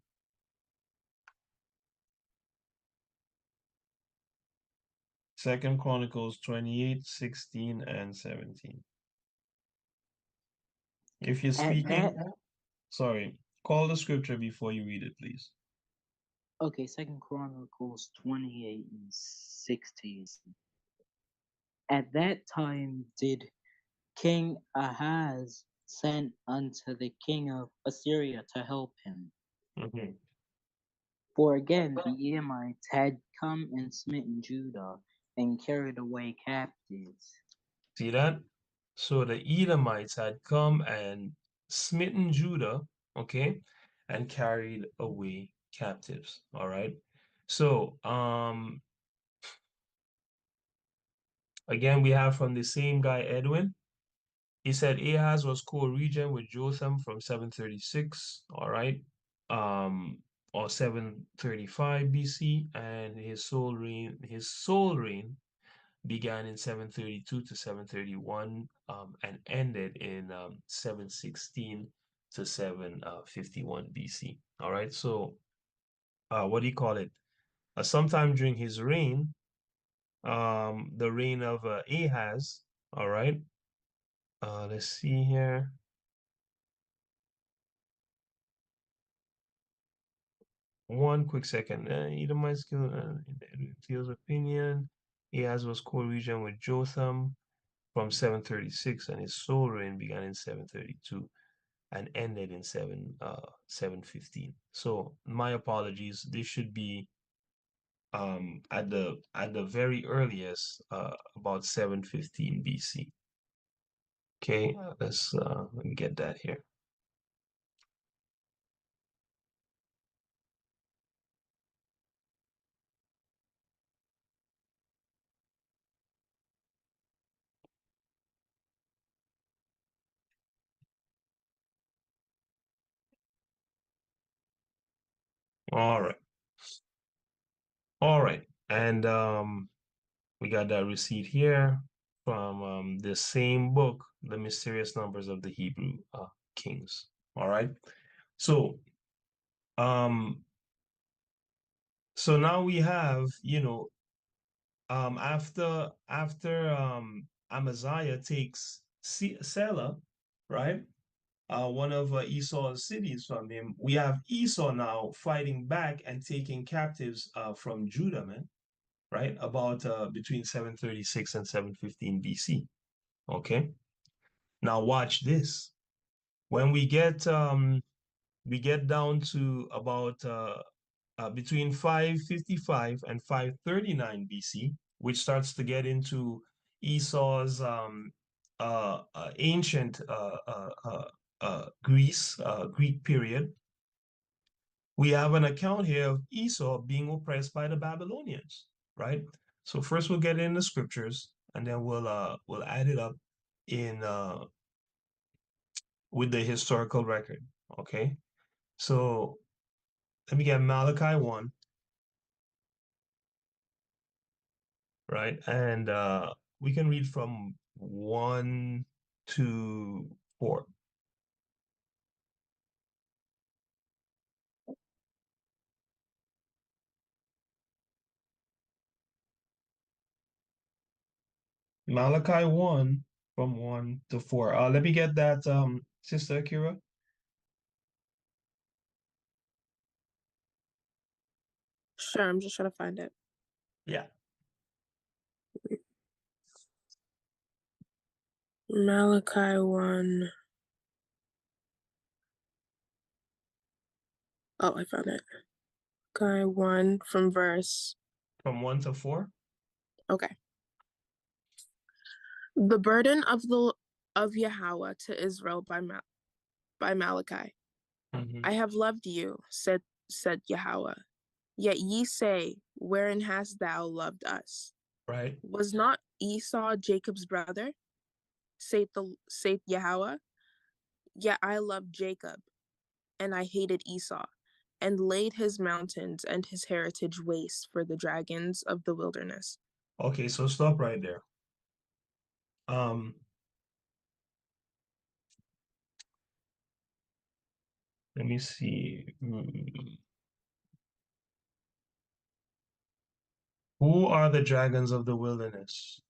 Second Chronicles 28, 16, and 17. If you're speaking, sorry, call the scripture before you read it, please. Okay, 2nd Chronicles 28 and 16. At that time did King Ahaz send unto the king of Assyria to help him. For again the Edomites had come and smitten Judah and carried away captives. See that? So the Edomites had come and smitten Judah, okay, and carried away captives. All right. So again, we have from the same guy, Edwin. He said Ahaz was co-regent with Jotham from 736, all right, or 735 BC, and his sole reign began in 732 to 731, and ended in 716 to 751 BC. All right, so what do you call it? Sometime during his reign, the reign of Ahaz, all right. Let's see here. One quick second. Edomites killed in Thiel's opinion. Ahaz was co-regent with Jotham from 736, and his sole reign began in 732 and ended in 715. So my apologies. This should be at the very earliest about 715 BC. Okay, let's let me get that here. All right. All right. And we got that receipt here from the same book, The Mysterious Numbers of the Hebrew Kings. All right. So so now we have, after Amaziah takes Selah, right? One of Esau's cities from him. We have Esau now fighting back and taking captives from Judah, man, right? About between 736 and 715 BC. Okay. Now watch this. When we get down to about between 555 and 539 BC, which starts to get into Esau's ancient Greek period. We have an account here of Esau being oppressed by the Babylonians, right? So first we'll get in the scriptures, and then we'll add it up in with the historical record. Okay, so let me get Malachi 1, right? And we can read from 1 to 4. Malachi 1 from 1 to 4. Let me get that, Sister Akira. Sure, I'm just trying to find it. Yeah. Malachi 1. Oh, I found it. Malachi 1 from verse. From 1 to 4? Okay. The burden of Yahweh to Israel by Malachi. I have loved you, said Yahweh. Yet ye say, wherein hast thou loved us? Right. Was not Esau Jacob's brother? Saith Yahweh. Yet I loved Jacob, and I hated Esau, and laid his mountains and his heritage waste for the dragons of the wilderness. Okay, so stop right there. Let me see. Who are the dragons of the wilderness?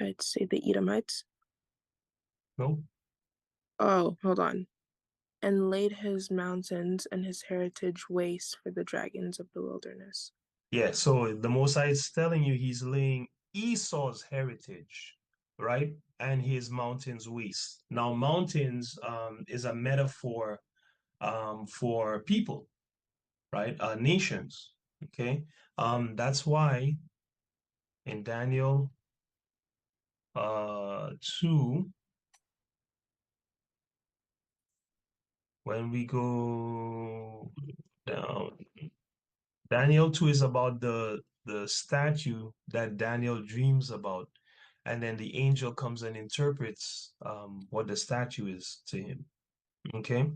I'd say the Edomites. No. Oh, hold on. And laid his mountains and his heritage waste for the dragons of the wilderness. Yeah, so the Most High is telling you he's laying Esau's heritage, right? And his mountains waste. Now, mountains is a metaphor for people, right? Nations, okay? That's why in Daniel 2, when we go down, Daniel 2 is about the statue that Daniel dreams about, and then the angel comes and interprets what the statue is to him. Okay.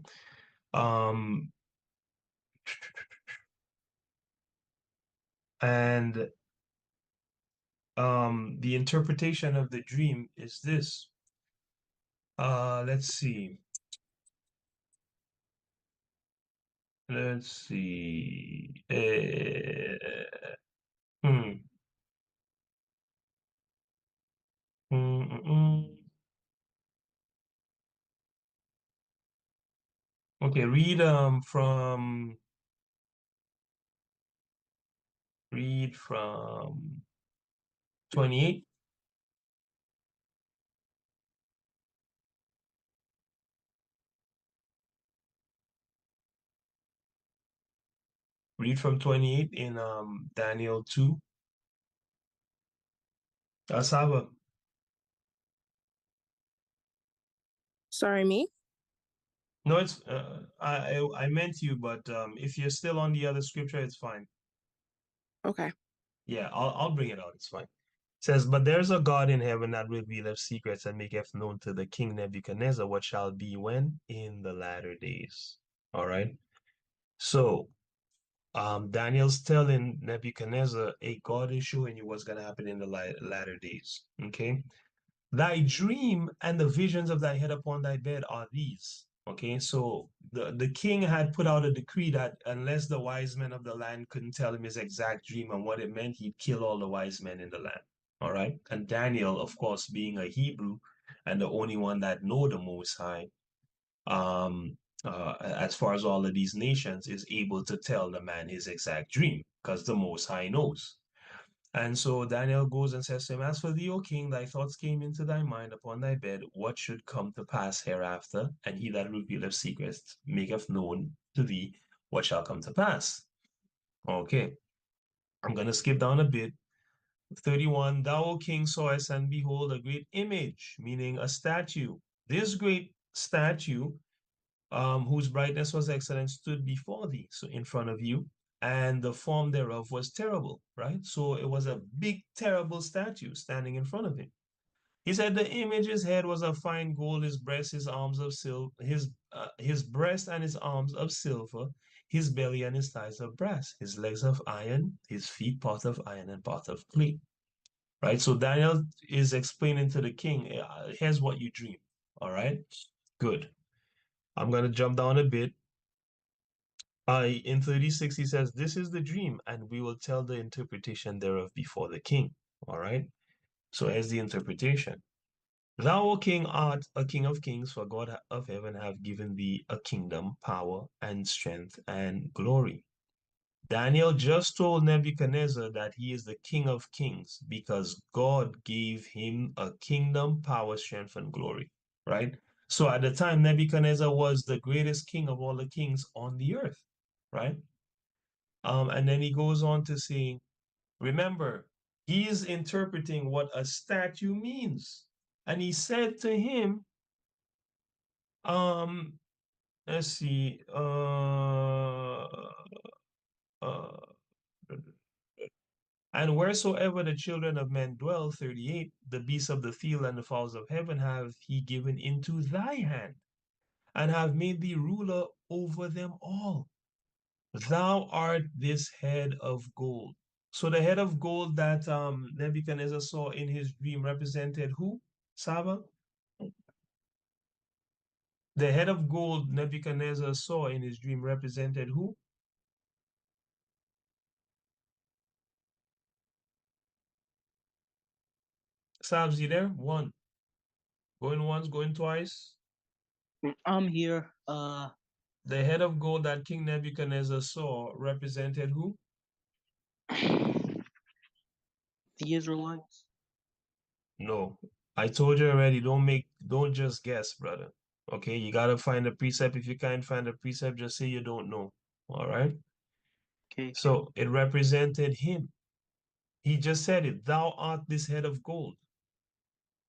And the interpretation of the dream is this. Let's see. Let's see. Okay, read from 28. Read from 28 in Daniel 2. Asaba. Sorry, me? No, it's I meant you, but if you're still on the other scripture, it's fine. Okay. Yeah, I'll bring it out. It's fine. It says, but there's a God in heaven that revealeth secrets and maketh known to the king Nebuchadnezzar what shall be when in the latter days. All right. So Daniel's telling Nebuchadnezzar, hey, God is showing you what's going to happen in the latter days. Okay. Thy dream and the visions of thy head upon thy bed are these. Okay, so the king had put out a decree that unless the wise men of the land couldn't tell him his exact dream and what it meant, he'd kill all the wise men in the land. All right. And Daniel, of course, being a Hebrew and the only one that know the Most High, as far as all of these nations, is able to tell the man his exact dream because the Most High knows. And so Daniel goes and says to him, as for thee, O king, thy thoughts came into thy mind upon thy bed, what should come to pass hereafter? And he that revealeth secrets maketh known to thee what shall come to pass. Okay, I'm going to skip down a bit. 31, thou, O king, sawest, and behold, a great image, meaning a statue. This great statue, whose brightness was excellent, stood before thee, so in front of you, and the form thereof was terrible, right? So it was a big, terrible statue standing in front of him. He said the image's head was of fine gold, his breast, his arms of silver, his breast and his arms of silver, his belly and his thighs of brass, his legs of iron, his feet part of iron and part of clay. Right? So Daniel is explaining to the king, here's what you dream. All right? Good. I'm going to jump down a bit. In 36, he says, this is the dream, and we will tell the interpretation thereof before the king. All right? So here's the interpretation. Thou, O king, art a king of kings, for God of heaven have given thee a kingdom, power, and strength, and glory. Daniel just told Nebuchadnezzar that he is the king of kings because God gave him a kingdom, power, strength, and glory, right? So at the time, Nebuchadnezzar was the greatest king of all the kings on the earth, right? And then he goes on to say, remember, he is interpreting what a statue means. And he said to him, let's see, and wheresoever the children of men dwell, 38, the beasts of the field and the fowls of heaven have he given into thy hand, and have made thee ruler over them all. Thou art this head of gold. So the head of gold that Nebuchadnezzar saw in his dream represented who? Saba? The head of gold Nebuchadnezzar saw in his dream represented who? Sabs, you there? One. Going once, going twice. I'm here. The head of gold that King Nebuchadnezzar saw represented who? The Israelites. No. I told you already, don't just guess, brother. Okay, you gotta find a precept. If you can't find a precept, just say you don't know. All right? Okay. So it represented him. He just said it. Thou art this head of gold.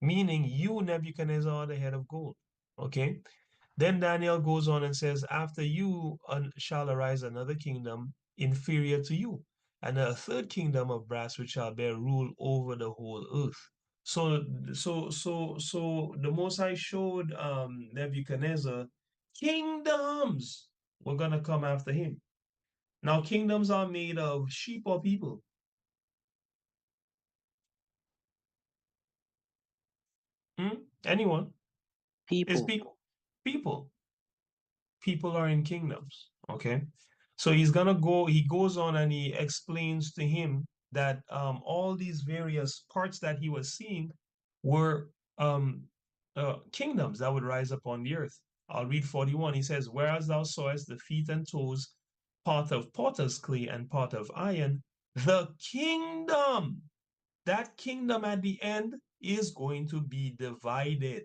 Meaning you, Nebuchadnezzar, are the head of gold. Okay? Then Daniel goes on and says, after you shall arise another kingdom inferior to you, and a third kingdom of brass which shall bear rule over the whole earth. So the Most High showed Nebuchadnezzar kingdoms were gonna come after him. Now kingdoms are made of sheep or people. Anyone? People. It's people. People. People are in kingdoms. Okay. So he goes on and he explains to him that all these various parts that he was seeing were kingdoms that would rise upon the earth. I'll read 41. He says, whereas thou sawest the feet and toes, part of potter's clay and part of iron, the kingdom, that kingdom at the end is going to be divided.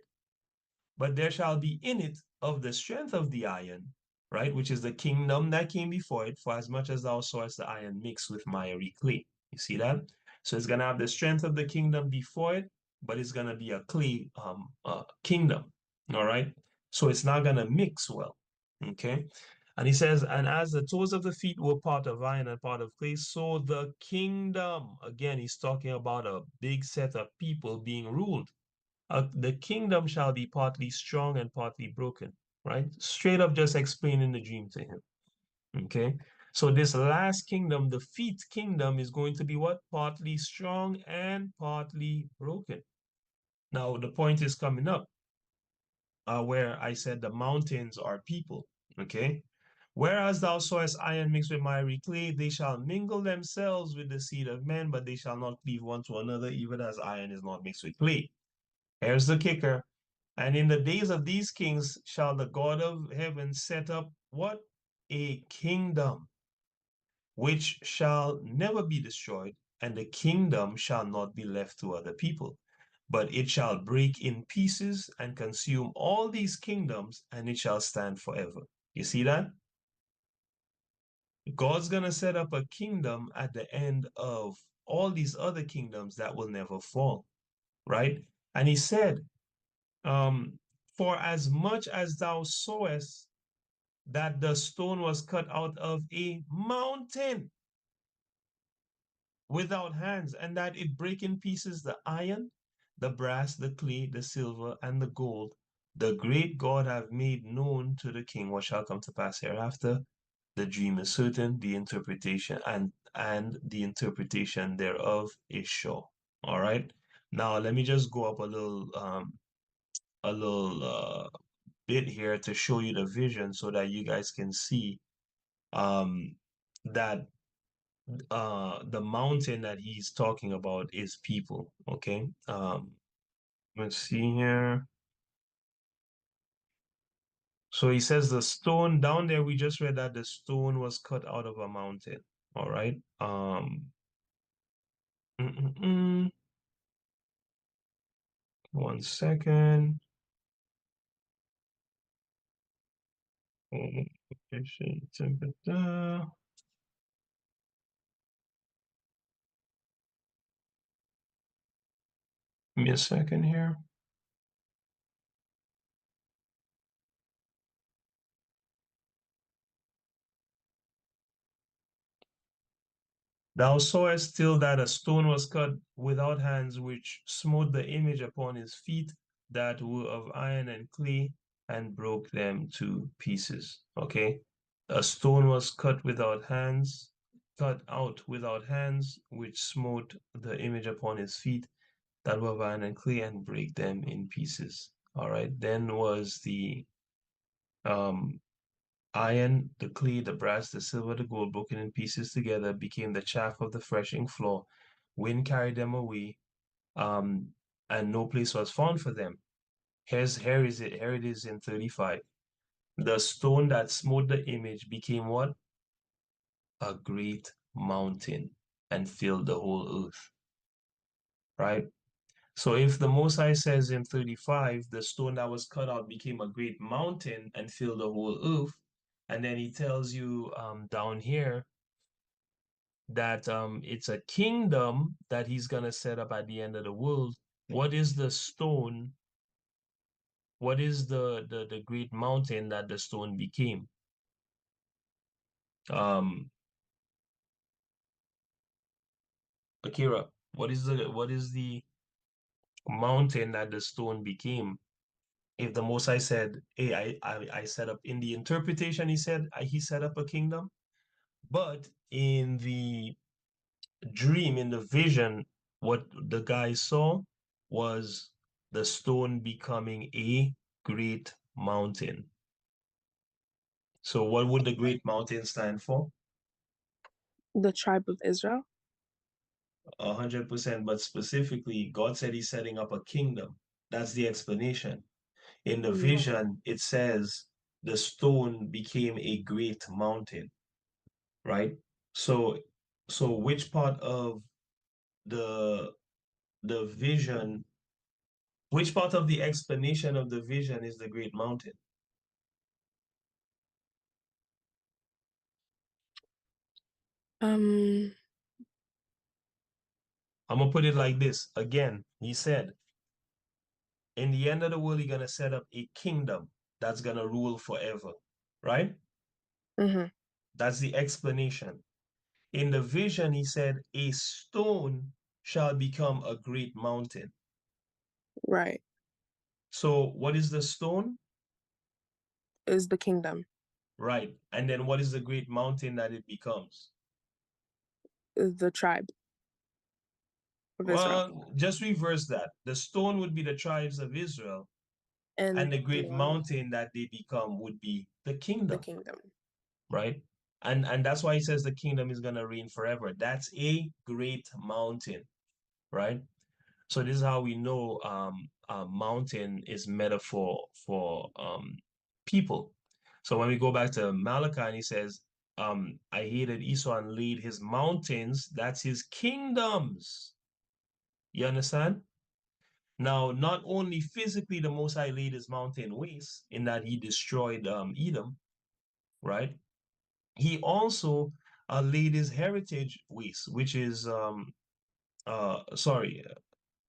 But there shall be in it of the strength of the iron, right, which is the kingdom that came before it, for as much as thou sawest the iron mixed with miry clay. You see that? So it's going to have the strength of the kingdom before it, but it's going to be a clay kingdom, all right? So it's not going to mix well, okay? And he says, and as the toes of the feet were part of iron and part of clay, so the kingdom, again, he's talking about a big set of people being ruled. The kingdom shall be partly strong and partly broken, right? Straight up just explaining the dream to him, okay? So this last kingdom, the feet kingdom, is going to be what? Partly strong and partly broken. Now the point is coming up where I said the mountains are people, okay? Whereas thou sawest iron mixed with miry clay, they shall mingle themselves with the seed of men, but they shall not cleave one to another, even as iron is not mixed with clay. Here's the kicker. And in the days of these kings shall the God of heaven set up what? A kingdom which shall never be destroyed, and the kingdom shall not be left to other people, but it shall break in pieces and consume all these kingdoms, and it shall stand forever. You see that? God's going to set up a kingdom at the end of all these other kingdoms that will never fall, right? And he said, for as much as thou sawest that the stone was cut out of a mountain without hands, and that it break in pieces the iron, the brass, the clay, the silver, and the gold, the great God have made known to the king what shall come to pass hereafter. The dream is certain, the interpretation and the interpretation thereof is sure. All right. Now let me just go up a little bit here to show you the vision so that you guys can see that the mountain that he's talking about is people. Okay. Let's see here. So he says the stone down there, we just read that the stone was cut out of a mountain. All right. One second. Give me a second here. Thou sawest still that a stone was cut without hands, which smote the image upon his feet that were of iron and clay, and broke them to pieces. Okay. A stone was cut without hands, cut out without hands, which smote the image upon his feet that were of iron and clay, and break them in pieces. All right. Then was the iron, the clay, the brass, the silver, the gold, broken in pieces together, became the chaff of the threshing floor. Wind carried them away, and no place was found for them. Here it is in 35. The stone that smote the image became what? A great mountain, and filled the whole earth. Right? So if the Most High says in 35, the stone that was cut out became a great mountain and filled the whole earth, and then he tells you down here that it's a kingdom that he's going to set up at the end of the world. What is the stone? What is the great mountain that the stone became? Akira, what is the mountain that the stone became? If the Most High said, hey, I set up, in the interpretation, he said he set up a kingdom, but in the dream, in the vision, what the guy saw was the stone becoming a great mountain. So what would the great mountain stand for? The tribe of Israel. 100%, but specifically, God said he's setting up a kingdom. That's the explanation. In the vision, it says the stone became a great mountain, right? So which part of the vision, which part of the explanation of the vision is the great mountain? I'm gonna put it like this. Again, he said, in the end of the world, he's gonna set up a kingdom that's gonna rule forever, right? That's the explanation. In the vision, he said, a stone shall become a great mountain. Right. So what is the stone? Is the kingdom. Right. And then what is the great mountain that it becomes? The tribe of Israel. Well, just reverse that. The stone would be the tribes of Israel, and the great mountain that they become would be the the kingdom, kingdom. right? And that's why he says the kingdom is going to reign forever. That's a great mountain, right? So this is how we know mountain is metaphor for people. So when we go back to Malachi and he says, I hated Esau and laid his mountains, that's his kingdoms. You understand? Now, not only physically the Most High laid his mountain waste in that he destroyed Edom, right? He also laid his heritage waste, which is,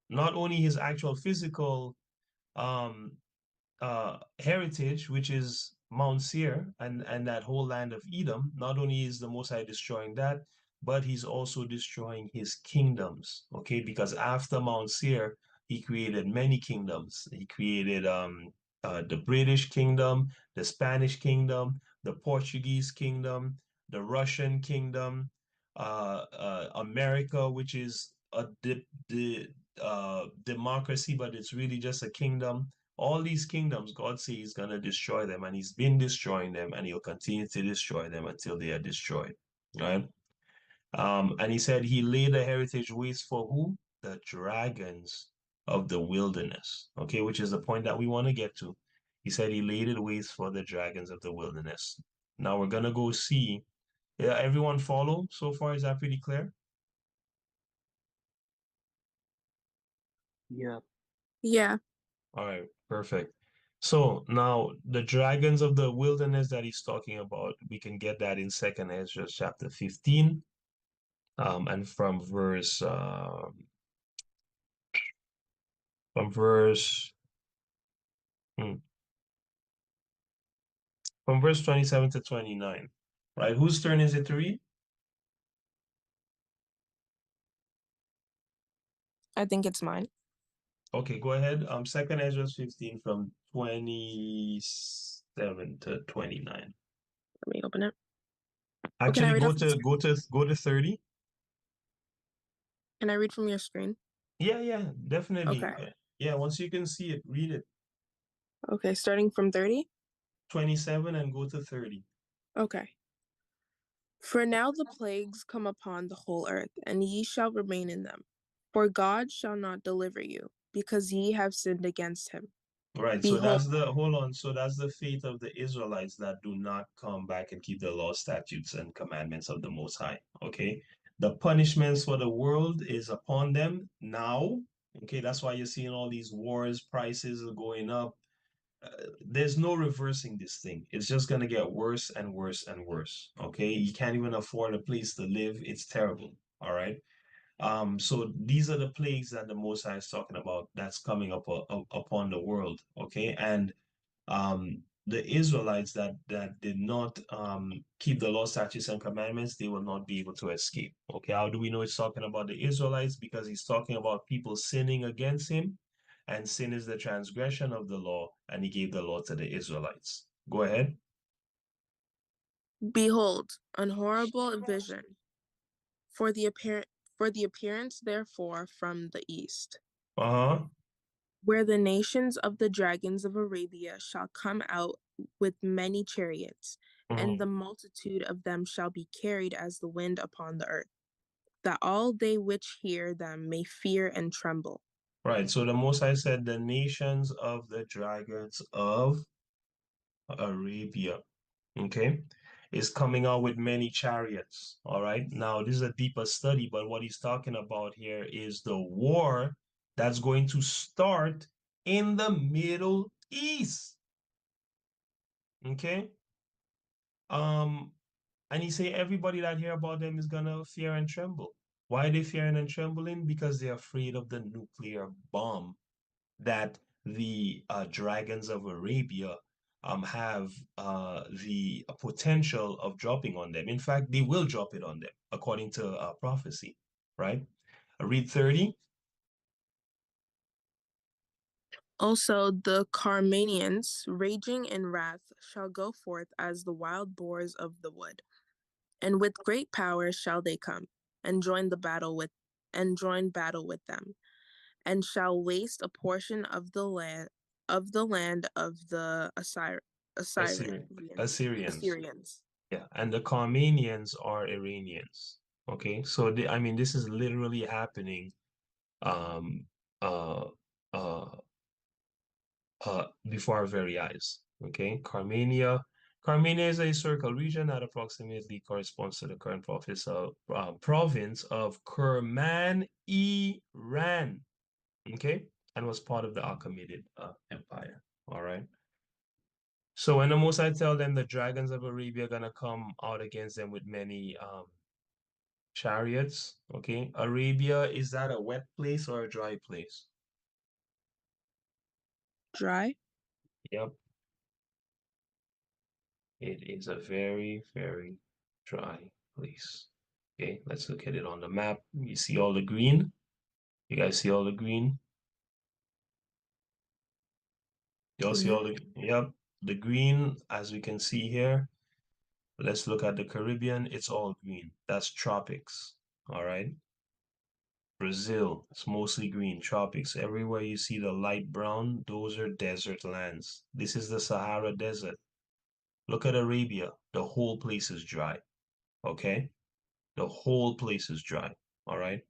not only his actual physical um, heritage, which is Mount Seir and that whole land of Edom. Not only is the Most High destroying that, but he's also destroying his kingdoms, okay? Because after Mount Seir, he created many kingdoms. He created the British kingdom, the Spanish kingdom, the Portuguese kingdom, the Russian kingdom, America, which is a democracy, but it's really just a kingdom. All these kingdoms, God says he's going to destroy them, and he's been destroying them, and he'll continue to destroy them until they are destroyed, right? And he said he laid a heritage waste for who? The dragons of the wilderness, okay, which is the point that we want to get to. He said he laid it waste for the dragons of the wilderness. Now we're going to go see. Yeah, everyone follow so far? Is that pretty clear? Yeah. Yeah. All right, perfect. So now the dragons of the wilderness that he's talking about, we can get that in 2nd Ezra chapter 15, and from verse 27 to 29. Right? Whose turn is it to read? I think it's mine. Okay, go ahead. 2nd Ezra 15 from 27 to 29. Let me open it. Actually, go to 30. Can I read from your screen? Yeah, definitely. Okay. Yeah, once you can see it, read it. Okay, starting from 30? 27 and go to 30. Okay. For now the plagues come upon the whole earth, and ye shall remain in them. For God shall not deliver you, because ye have sinned against him. Right, so Behold, so that's the fate of the Israelites that do not come back and keep the law, statutes, and commandments of the Most High, okay? The punishments for the world is upon them now, okay? That's why you're seeing all these wars, prices are going up. There's no reversing this thing. It's just going to get worse and worse and worse, okay? You can't even afford a place to live. It's terrible, all right? So these are the plagues that the Most High is talking about that's coming up upon the world, okay? And the Israelites that did not keep the law, statutes, and commandments, they will not be able to escape, okay? How do we know it's talking about the Israelites? Because he's talking about people sinning against him, and sin is the transgression of the law, and he gave the law to the Israelites. Go ahead. behold, an horrible vision. For the appearance therefore from the east, where the nations of the dragons of Arabia shall come out with many chariots, and the multitude of them shall be carried as the wind upon the earth, that all they which hear them may fear and tremble. Right, so the Most High said the nations of the dragons of Arabia, okay, is coming out with many chariots, all right? Now, this is a deeper study, but what he's talking about here is the war that's going to start in the Middle East, okay? And he say everybody that hear about them is gonna fear and tremble. Why are they fearing and trembling? Because they're afraid of the nuclear bomb that the dragons of Arabia have the potential of dropping on them. In fact, they will drop it on them, according to prophecy, right? Read 30. Also, the Carmanians, raging in wrath, shall go forth as the wild boars of the wood, and with great power shall they come, and join battle with them, and shall waste a portion of the land of the Assyrian, Assyrians. Assyrians. Yeah, and the Carmanians are Iranians. Okay, so I mean, this is literally happening um uh uh before our very eyes. Okay, Carmania is a historical region that approximately corresponds to the current province of Kerman, Iran. Okay, and was part of the Achaemenid Empire. All right. So when the Most High tell them the dragons of Arabia are gonna come out against them with many chariots, okay? Arabia, is that a wet place or a dry place? Dry. Yep. It is a very, very dry place. Okay, let's look at it on the map. You see all the green? You guys see all the green? You all see all the, yep, the green, as we can see here. Let's look at the Caribbean. It's all green. That's tropics. All right. Brazil, it's mostly green. Tropics. Everywhere you see the light brown, those are desert lands. This is the Sahara Desert. Look at Arabia. The whole place is dry. Okay? The whole place is dry. All right?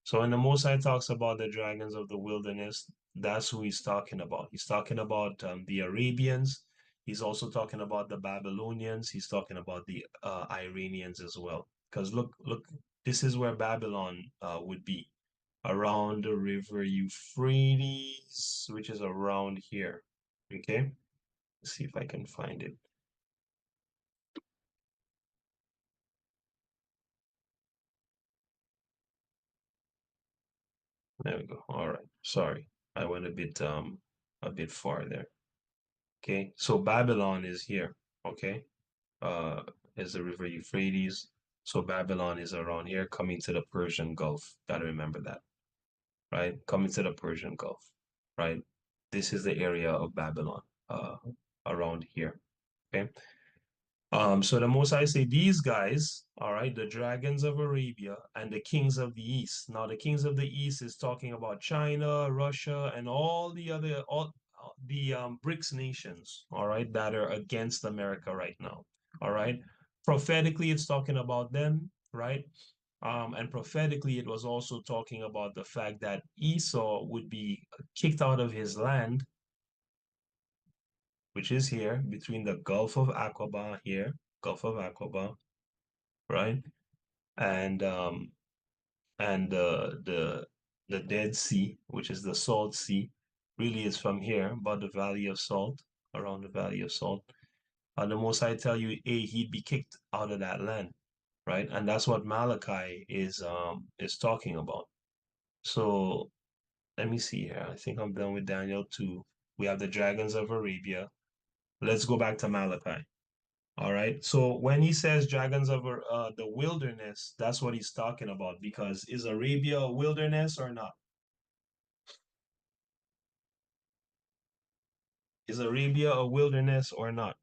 So when the Most High talks about the dragons of the wilderness, that's who he's talking about. He's talking about the Arabians. He's also talking about the Babylonians. He's talking about the Iranians as well. Because look, this is where Babylon would be, around the river Euphrates, which is around here. Okay, let's see if I can find it. There we go. All right. Sorry, I went a bit far there. Okay, so Babylon is here. Okay, is the river Euphrates. So Babylon is around here, coming to the Persian Gulf. Gotta remember that, right? Coming to the Persian Gulf, right? This is the area of Babylon, around here. Okay. So the Most High say these guys, all right, the dragons of Arabia and the kings of the East. Now, the kings of the East is talking about China, Russia, and all the other, the BRICS nations, all right, that are against America right now, all right. Prophetically, it's talking about them, right? And prophetically, it was also talking about the fact that Esau would be kicked out of his land, which is here between the Gulf of Aqaba here, Gulf of Aqaba, right? And the Dead Sea, which is the Salt Sea, really is from here, about the Valley of Salt, around the Valley of Salt. And the Most High tell you, hey, he'd be kicked out of that land, right? And that's what Malachi is talking about. So let me see here. I think I'm done with Daniel 2. We have the dragons of Arabia. Let's go back to Malachi. All right. So when he says dragons of the wilderness, that's what he's talking about, because is Arabia a wilderness or not? Is Arabia a wilderness or not?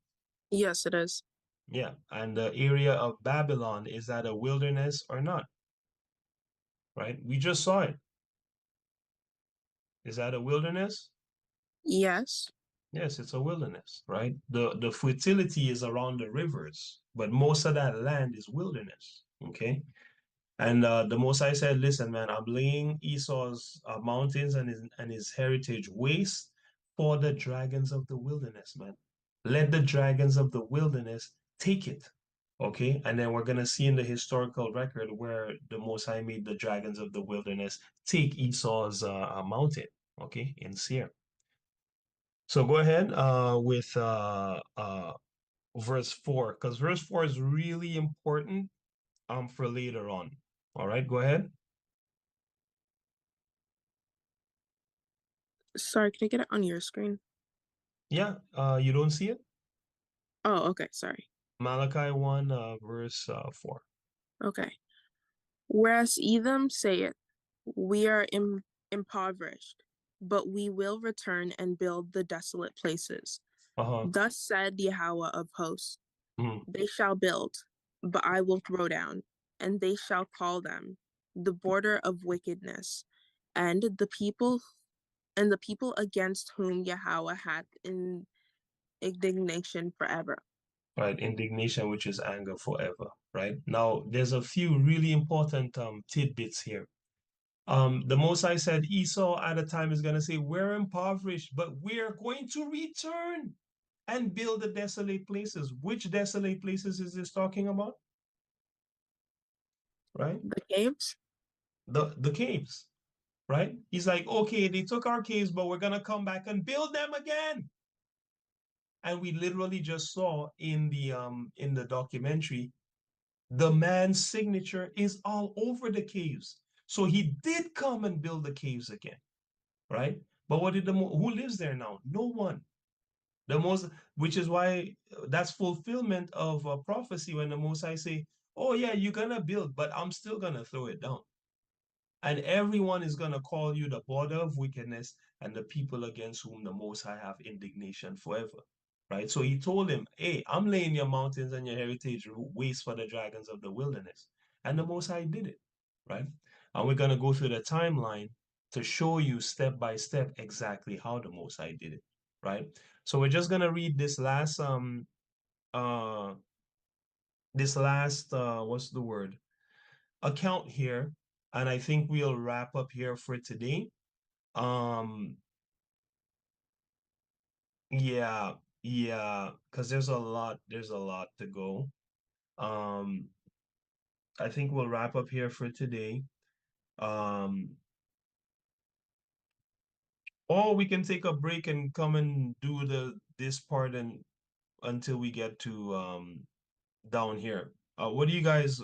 Yes, it is. Yeah. And the area of Babylon, is that a wilderness or not? Right? We just saw it. Is that a wilderness? Yes. Yes, it's a wilderness, right? The fertility is around the rivers, but most of that land is wilderness, okay? And the Most High said, listen, man, I'm laying Esau's mountains and his heritage waste for the dragons of the wilderness, man. Let the dragons of the wilderness take it, okay? And then we're going to see in the historical record where the Most High made the dragons of the wilderness take Esau's mountain, okay, in Seir. So go ahead with verse 4, because verse 4 is really important for later on. All right, go ahead. Sorry, can I get it on your screen? Yeah, you don't see it? Oh, okay, sorry. Malachi 1, verse 4. Okay. Whereas Edom saith, we are impoverished, but we will return and build the desolate places. Uh-huh. Thus said Yahweh of hosts, Mhm. they shall build, but I will throw down, and they shall call them the border of wickedness, and the people against whom Yahweh hath in indignation forever. Right, indignation, which is anger forever, right? Now, there's a few really important tidbits here. The Most High said Esau at a time is going to say, we're impoverished, but we're going to return and build the desolate places. Which desolate places is this talking about? Right? The caves? The caves, right? He's like, okay, they took our caves, but we're going to come back and build them again. And we literally just saw in the documentary, the man's signature is all over the caves. So he did come and build the caves again, right? But what did who lives there now? No one. The most, which is why that's fulfillment of a prophecy when the Most High say, "Oh yeah, you're gonna build, but I'm still gonna throw it down." And everyone is gonna call you the border of wickedness and the people against whom the Most High have indignation forever. Right? So he told him, hey, I'm laying your mountains and your heritage waste for the dragons of the wilderness. And the Most High did it. Right? And we're gonna go through the timeline to show you step by step exactly how the Most High did it. Right? So we're just gonna read this last what's the word? Account here, and I think we'll wrap up here for today. Yeah, yeah, because there's a lot to go. I think we'll wrap up here for today. Or we can take a break and come and do this part and until we get to down here. What do you guys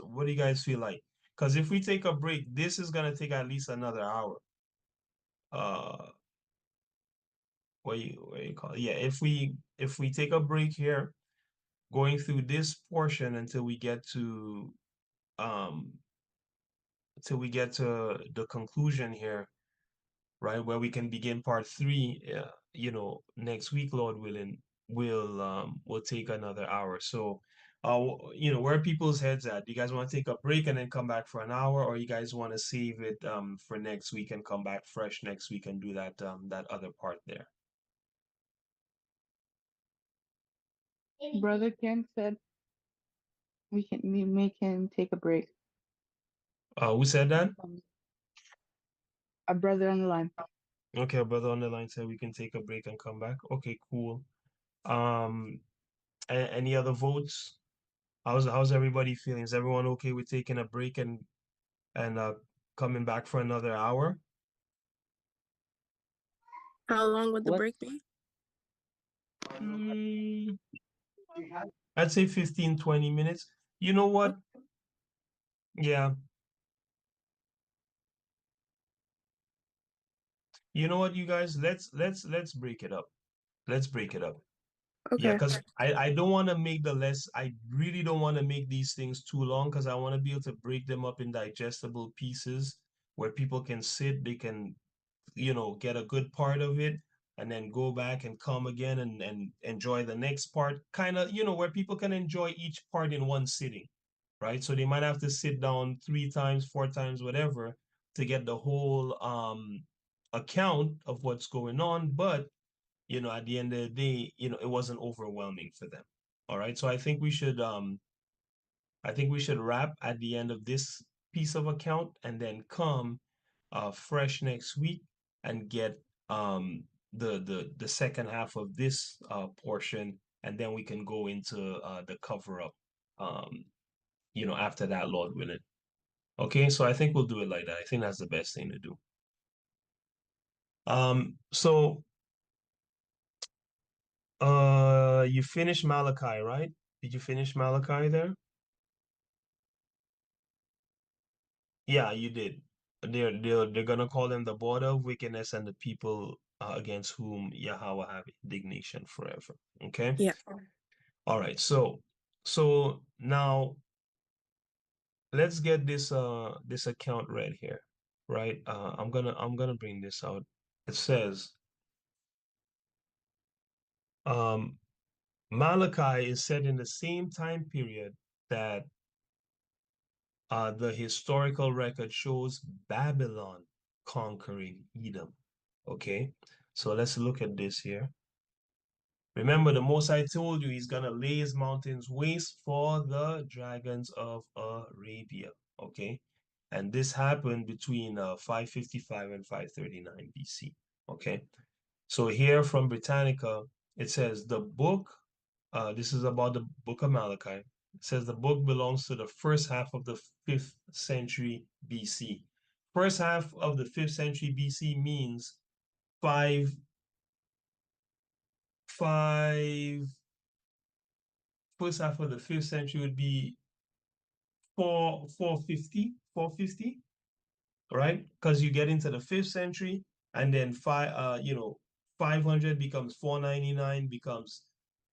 feel like? Because if we take a break, this is gonna take at least another hour. What you call it? Yeah, if we take a break here, going through this portion until we get to um the conclusion here, right, where we can begin part 3, next week, Lord willing, we'll take another hour. So where are people's heads at? Do you guys want to take a break and then come back for an hour, or you guys want to save it for next week and come back fresh next week and do that that other part there? Brother Ken said we can take a break. Who said that? A brother on the line. Okay, a brother on the line said we can take a break and come back. Okay, cool. Any other votes? How's everybody feeling? Is everyone okay with taking a break and coming back for another hour? How long would the What? break be? I'd say 15-20 minutes. You know what? Yeah. You know what, you guys? Let's break it up. Let's break it up. Yeah, Okay. because I don't want to make I really don't want to make these things too long because I want to be able to break them up in digestible pieces where people can sit, they can, get a good part of it and then go back and come again and enjoy the next part, kind of, where people can enjoy each part in one sitting, right? So they might have to sit down 3 times, 4 times, whatever, to get the whole account of what's going on. But at the end of the day, it wasn't overwhelming for them. All right. So I think we should wrap at the end of this piece of account and then come fresh next week and get the second half of this portion, and then we can go into the cover up after that, Lord willing. Okay, so I think we'll do it like that. I think that's the best thing to do. So you finished Malachi, right? Did you finish Malachi there? Yeah, you did. They're gonna call them the border of wickedness and the people against whom Yahweh have indignation forever. Okay. Yeah. All right. So now let's get this account read here, right? I'm gonna bring this out. it says, Malachi is set in the same time period that the historical record shows Babylon conquering Edom. Okay, so let's look at this here. Remember, the Most High told you he's going to lay his mountains waste for the dragons of Arabia. Okay, and this happened between 555 and 539 BC. Okay, so here from Britannica, it says the book, this is about the book of Malachi. It says the book belongs to the first half of the 5th century BC. First half of the 5th century BC means first half of the 5th century would be 450, right? Because you get into the 5th century and then 500 becomes 499, becomes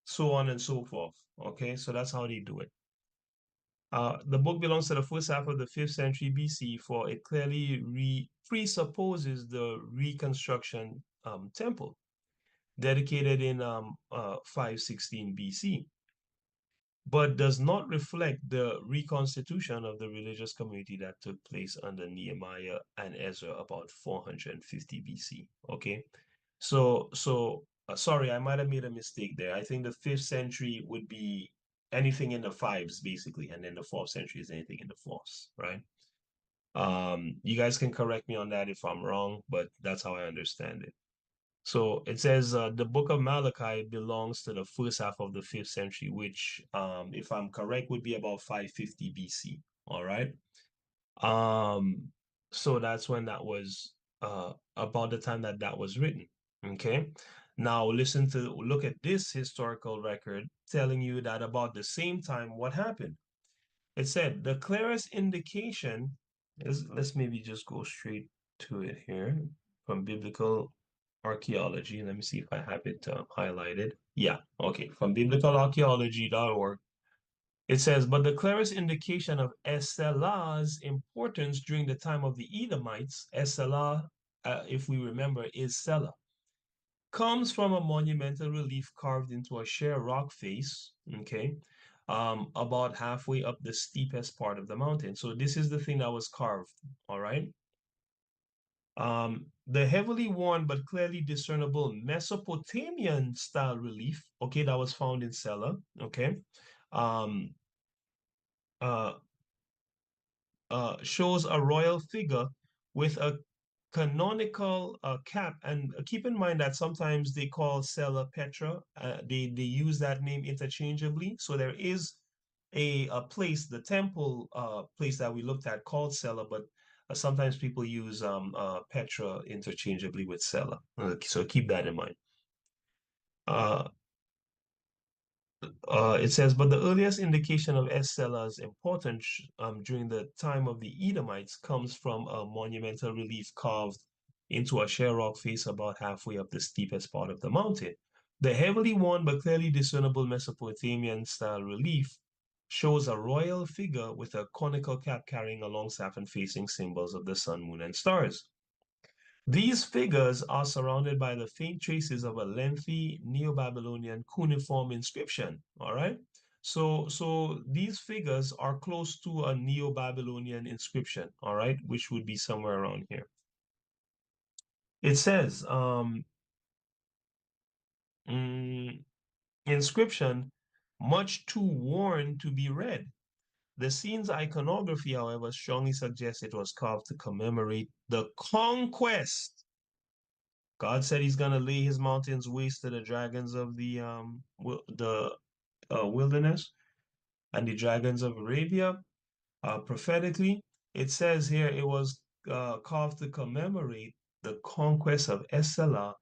so on and so forth. Okay, so that's how they do it. The book belongs to the first half of the 5th century BC, for it clearly presupposes the reconstruction temple dedicated in 516 BC, but does not reflect the reconstitution of the religious community that took place under Nehemiah and Ezra about 450 BC. Okay, so sorry, I might have made a mistake there. I think the 5th century would be anything in the 5s basically, and then the 4th century is anything in the 4s, right? You guys can correct me on that if I'm wrong, but that's how I understand it. So it says the book of Malachi belongs to the first half of the 5th century, which, if I'm correct, would be about 550 BC. All right. So that's when that was about the time that was written. Okay. Now look at this historical record telling you that about the same time, what happened? It said the clearest indication is, let's maybe just go straight to it here from biblical archaeology. Let me see if I have it highlighted. Yeah, okay. From biblicalarchaeology.org, it says, but the clearest indication of Es-Selah's importance during the time of the Edomites, Es-Selah, if we remember, is Selah, comes from a monumental relief carved into a sheer rock face, okay, about halfway up the steepest part of the mountain. So this is the thing that was carved, all right? The heavily worn but clearly discernible Mesopotamian style relief, okay, that was found in Selah, okay, shows a royal figure with a canonical cap. And keep in mind that sometimes they call Selah Petra. They use that name interchangeably. So there is a place, the temple place that we looked at called Selah, but sometimes people use Petra interchangeably with Selah. So keep that in mind. It says, but the earliest indication of Es-Selah's importance during the time of the Edomites comes from a monumental relief carved into a sheer rock face about halfway up the steepest part of the mountain. The heavily worn but clearly discernible Mesopotamian style relief shows a royal figure with a conical cap carrying a long staff and facing symbols of the sun, moon, and stars. These figures are surrounded by the faint traces of a lengthy Neo-Babylonian cuneiform inscription, all right? So these figures are close to a Neo-Babylonian inscription, all right, which would be somewhere around here. It says, inscription, much too worn to be read. The scene's iconography, however, strongly suggests it was carved to commemorate the conquest. God said he's going to lay his mountains waste to the dragons of the wilderness and the dragons of Arabia. Prophetically, it says here it was carved to commemorate the conquest of Es-Selah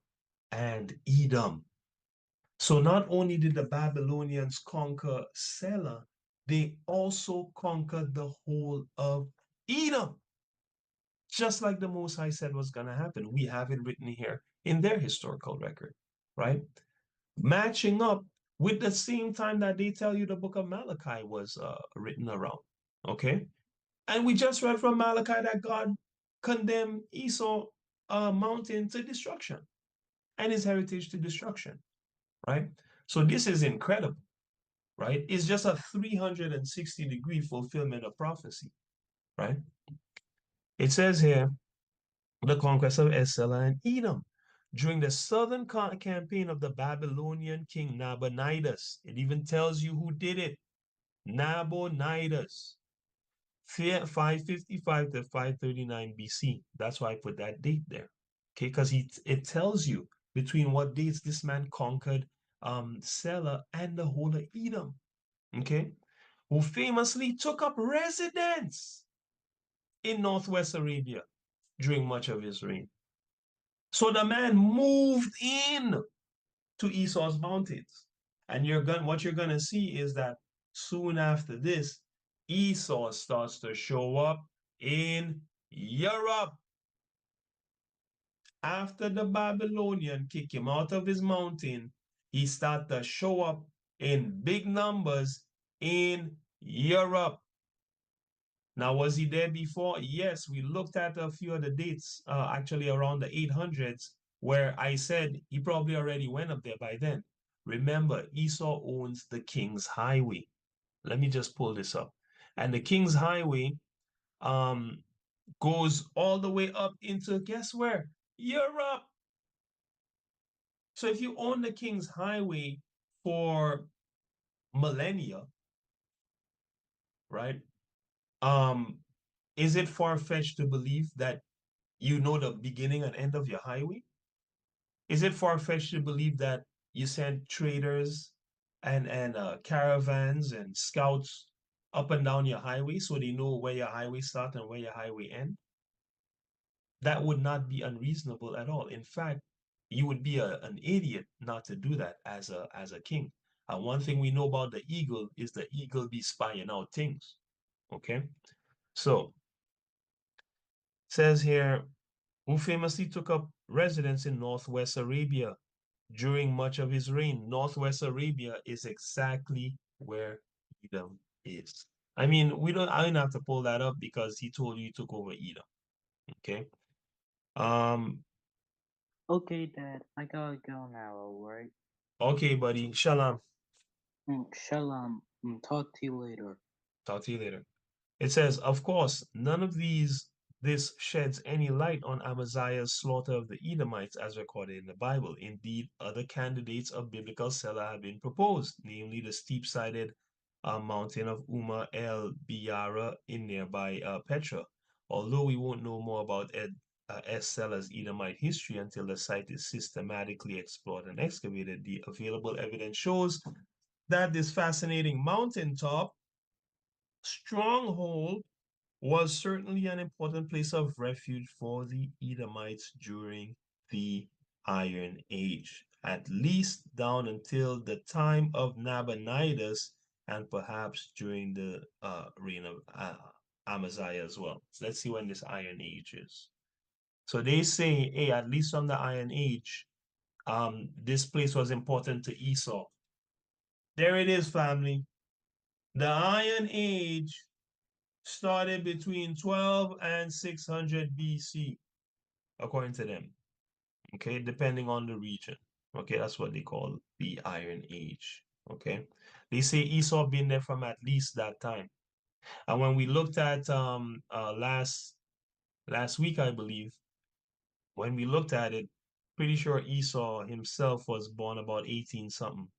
and Edom. So not only did the Babylonians conquer Selah, they also conquered the whole of Edom. Just like the Most High said was going to happen. We have it written here in their historical record, right? Matching up with the same time that they tell you the book of Malachi was written around, okay? And we just read from Malachi that God condemned Esau mountain to destruction and his heritage to destruction, right? So this is incredible, right? It's just a 360-degree fulfillment of prophecy, right? It says here, the conquest of Esela and Edom. During the southern campaign of the Babylonian king Nabonidus, it even tells you who did it. Nabonidus, 555 to 539 BC. That's why I put that date there. Okay, because it tells you between what dates this man conquered Selah and the whole of Edom. Okay, who famously took up residence in northwest Arabia during much of his reign. So the man moved in to Esau's mountains. And what you're gonna see is that soon after this, Esau starts to show up in Europe. After the Babylonian kick him out of his mountain, he started to show up in big numbers in Europe. Now, was he there before? Yes, we looked at a few of the dates, actually around the 800s, where I said he probably already went up there by then. Remember, Esau owns the King's Highway. Let me just pull this up. And the King's Highway goes all the way up into, guess where? Europe. So if you own the King's Highway for millennia, right? Is it far-fetched to believe that you know the beginning and end of your highway? Is it far-fetched to believe that you send traders and caravans and scouts up and down your highway so they know where your highway starts and where your highway ends? That would not be unreasonable at all. In fact, you would be an idiot not to do that as a king. And one thing we know about the eagle is the eagle be spying out things. Okay, so says here, who famously took up residence in northwest Arabia during much of his reign. Northwest Arabia is exactly where Edom is. I mean, I don't have to pull that up because he told you he took over Edom. Okay. Okay, Dad, I gotta go now, alright? Okay, buddy. Shalom. Shalom. Talk to you later. Talk to you later. It says, of course, none of this sheds any light on Amaziah's slaughter of the Edomites as recorded in the Bible. Indeed, other candidates of biblical Selah have been proposed, namely the steep-sided mountain of Uma el Biara in nearby Petra. Although we won't know more about Selah's Edomite history until the site is systematically explored and excavated, the available evidence shows that this fascinating mountaintop stronghold was certainly an important place of refuge for the Edomites during the Iron Age, at least down until the time of Nabonidus and perhaps during the reign of Amaziah as well. So let's see when this Iron Age is. So they say, hey, at least from the Iron Age, this place was important to Esau. There it is, family. The Iron Age started between 12 and 600 BC, according to them. Okay, depending on the region. Okay, that's what they call the Iron Age. Okay, they say Esau been there from at least that time. And when we looked at last week, I believe, when we looked at it, pretty sure Esau himself was born about 18 something.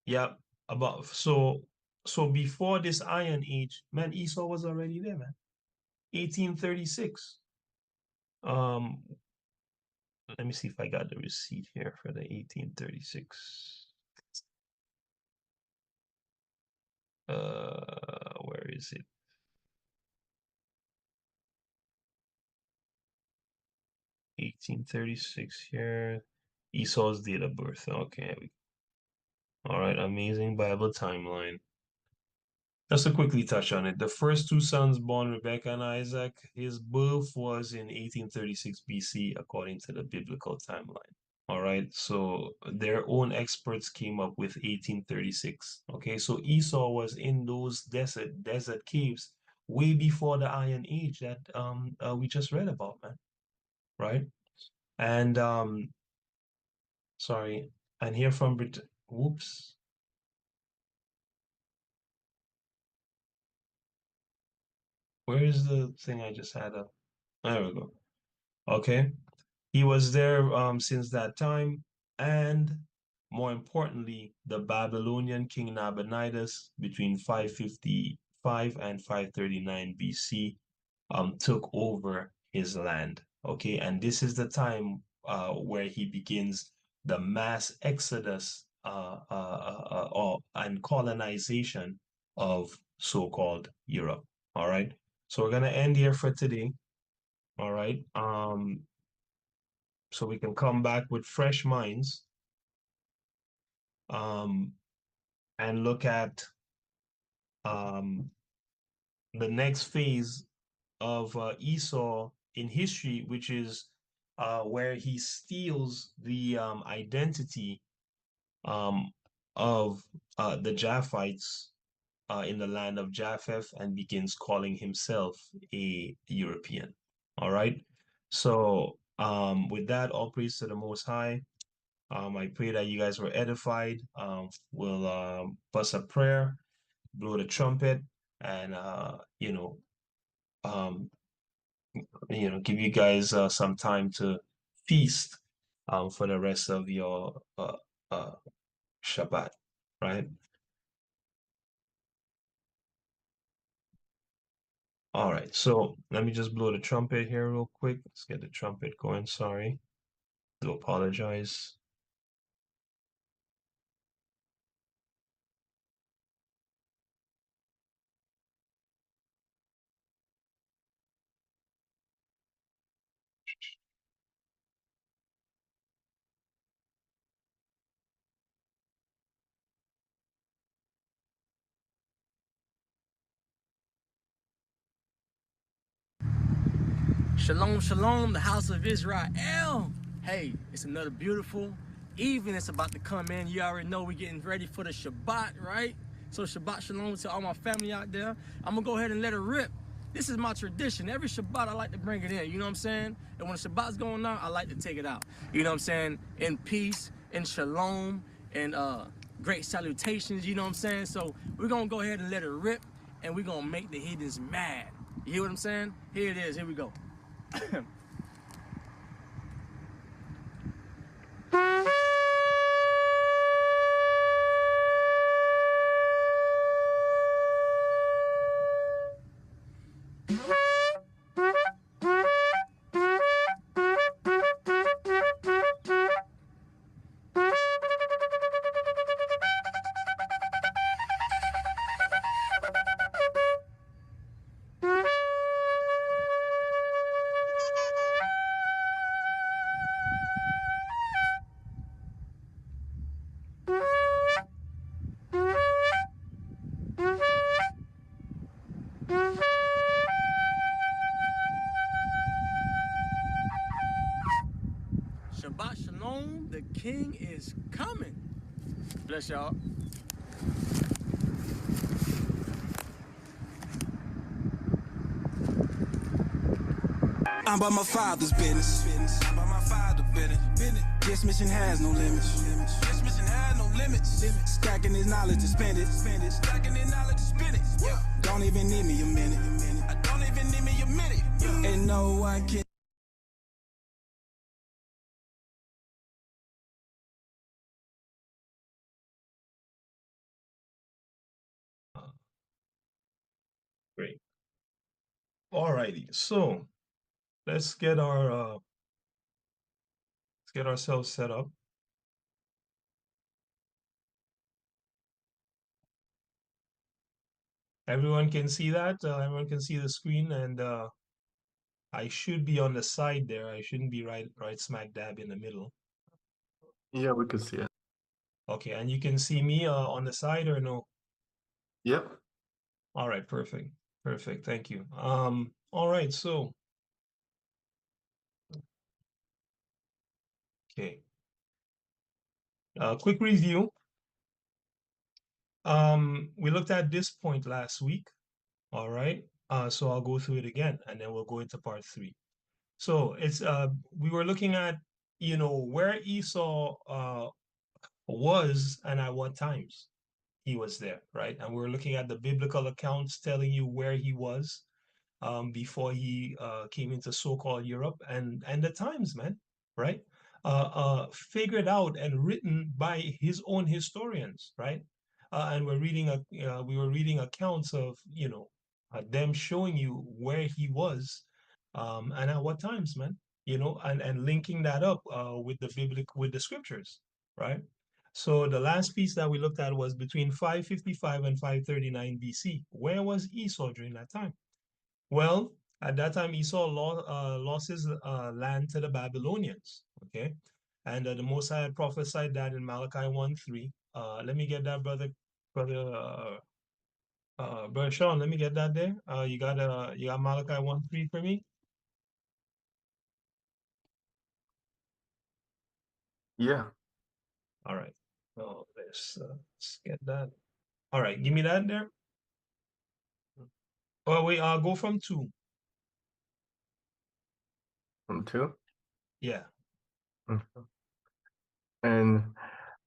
Yeah, so before this Iron Age, man, Esau was already there, man. 1836. Let me see if I got the receipt here for the 1836. Where is it? $1836 here. Esau's date of birth. Okay. All right, amazing Bible timeline. Just to quickly touch on it, the first two sons born, Rebekah and Isaac, his birth was in 1836 BC, according to the biblical timeline. All right, so their own experts came up with 1836. Okay, so Esau was in those desert caves way before the Iron Age that we just read about, man. right? And sorry, and here from whoops. Where is the thing I just had up? There we go. Okay. He was there since that time, and more importantly, the Babylonian king Nabonidus between 555 and 539 BC took over his land. Okay, and this is the time where he begins the mass exodus and colonization of so-called Europe. All right, so we're gonna end here for today. All right, so we can come back with fresh minds and look at the next phase of Esau in history, which is where he steals the identity of the Japhites in the land of Japheth and begins calling himself a European. All right. So with that, all praise to the Most High. I pray that you guys were edified. We'll bust a prayer, blow the trumpet, and give you guys some time to feast for the rest of your Shabbat, right? All right, so let me just blow the trumpet here real quick. Let's get the trumpet going. Sorry, do apologize. Shalom, shalom, the house of Israel. Hey, it's another beautiful evening. It's about to come in. You already know we're getting ready for the Shabbat, right? So Shabbat shalom to all my family out there. I'm gonna go ahead and let it rip. This is my tradition. Every Shabbat, I like to bring it in. You know what I'm saying? And when the Shabbat's going on, I like to take it out. You know what I'm saying? In peace, in shalom, and great salutations. You know what I'm saying? So we're gonna go ahead and let it rip, and we're gonna make the heathens mad. You hear what I'm saying? Here it is. Here we go. Shabbat shalom, the king is coming. Bless y'all. I'm about my father's business. I'm about my father's business. This mission has no limits. This mission has no limits. Stacking his knowledge to spend it. Stacking his knowledge to spend it. Don't even need me a minute. I don't even need me a minute. And no one can. Great. All righty, so let's get ourselves set up. Everyone can see that. Everyone can see the screen, and I should be on the side there. I shouldn't be right smack dab in the middle. Yeah, we can see it. Okay, and you can see me on the side or no? Yep. All right, perfect. Perfect. Thank you. All right, so okay. Quick review. We looked at this point last week. All right. So I'll go through it again and then we'll go into part 3. So it's we were looking at, you know, where Esau was and at what times he was there, right? And we're looking at the biblical accounts telling you where he was before he came into so-called Europe, and the times, man, right? Figured out and written by his own historians, right? And we were reading accounts of, you know, them showing you where he was and at what times, man, you know, and linking that up with the with the scriptures, right? So the last piece that we looked at was between 555 and 539 BC. Where was Esau during that time? Well, at that time, Esau lost his land to the Babylonians. Okay, and the Most High had prophesied that in Malachi 1:3. Let me get that, brother Sean. Let me get that there. You got Malachi 1:3 for me. Yeah. All right. Oh, let's get that. All right, give me that there. Oh wait, go from 2. From 2? Yeah. Mhm. And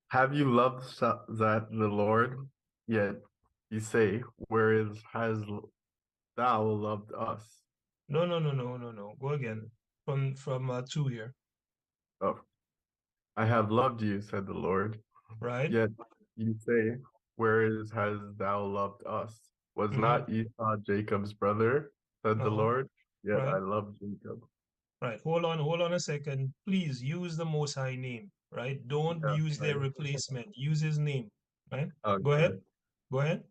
have you loved that the Lord? Yet you say, whereas has thou loved us? No. Go again. From 2 here. Oh, I have loved you, said the Lord. Right. Yet you say, whereas has thou loved us? Was not Esau Jacob's brother, said the Lord? Yet Right. I love Jacob. Right. Hold on a second. Please use the Most High name, right? Don't Yeah, use their right. replacement. Use his name, right? Go Okay. ahead. Go ahead.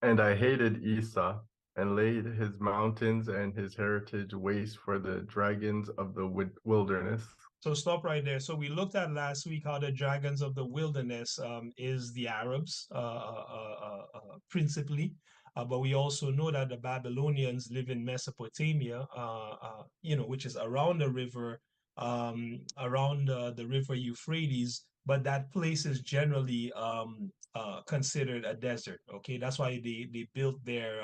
And I hated Esau, and laid his mountains and his heritage waste for the dragons of the wilderness. So stop right there. So we looked at last week how the dragons of the wilderness is the Arabs principally, but we also know that the Babylonians live in Mesopotamia, you know, which is around the river, around the river Euphrates. But that place is generally considered a desert. Okay, that's why they built their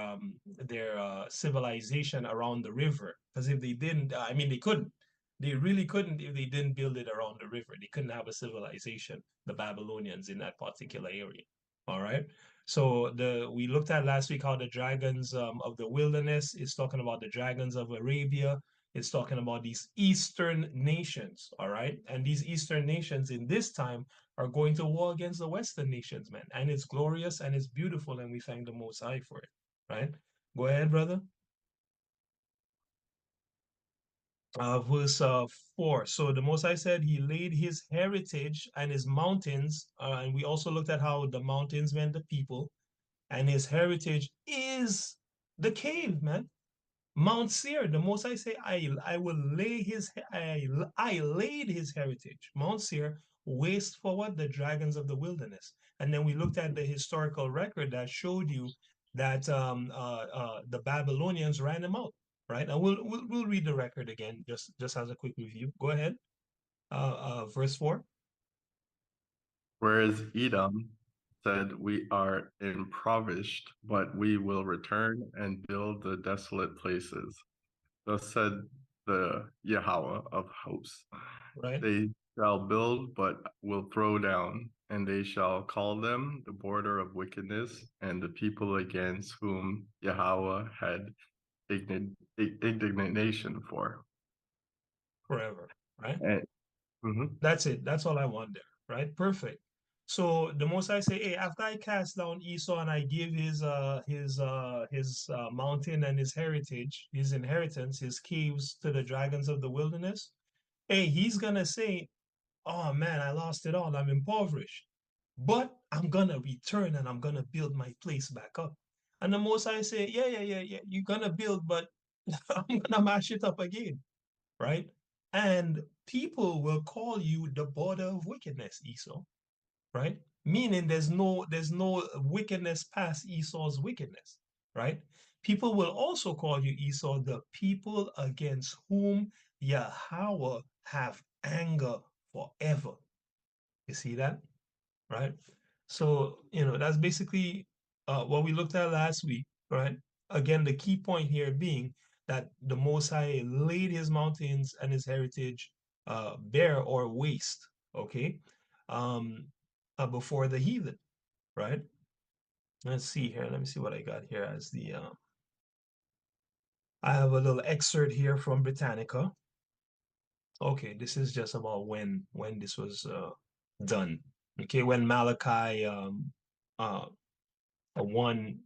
civilization around the river. Because if they didn't, I mean, they couldn't. They really couldn't if they didn't build it around the river. They couldn't have a civilization, the Babylonians in that particular area. All right. So we looked at last week how the dragons of the wilderness is talking about the dragons of Arabia. It's talking about these Eastern nations. All right. And these Eastern nations in this time are going to war against the Western nations, man. And it's glorious and it's beautiful. And we thank the Most High for it. Right. Go ahead, brother. Verse 4. So the Most High said he laid his heritage and his mountains, and we also looked at how the mountains meant the people, and his heritage is the cave, man. Mount Seir, the Most High say, I will lay I laid his heritage. Mount Seir, waste for what? The dragons of the wilderness. And then we looked at the historical record that showed you that the Babylonians ran him out, right? And we'll read the record again, just as a quick review. Go ahead. Verse 4. Whereas Edom said, we are impoverished, but we will return and build the desolate places. Thus said the Yahweh of hosts. Right. They shall build, but will throw down, and they shall call them the border of wickedness, and the people against whom Yahweh had indignation for. Forever, right? And, That's it. That's all I want there, right? Perfect. So the Most High say, hey, after I cast down Esau and I give his mountain and his heritage, his inheritance, his caves to the dragons of the wilderness, hey, he's gonna say, oh man, I lost it all. I'm impoverished, but I'm gonna return and I'm gonna build my place back up. And the Most High say, yeah. You're gonna build, but I'm gonna mash it up again, right? And people will call you the border of wickedness, Esau, right? Meaning there's no wickedness past Esau's wickedness, right? People will also call you, Esau, the people against whom Yahweh have anger forever. You see that, right? So, you know, that's basically what we looked at last week, right? Again, the key point here being that the Most High laid his mountains and his heritage bare or waste, okay, before the heathen, right? Let's see here. Let me see what I got here as the. I have a little excerpt here from Britannica. Okay, this is just about when this was done. Okay, when Malachi 1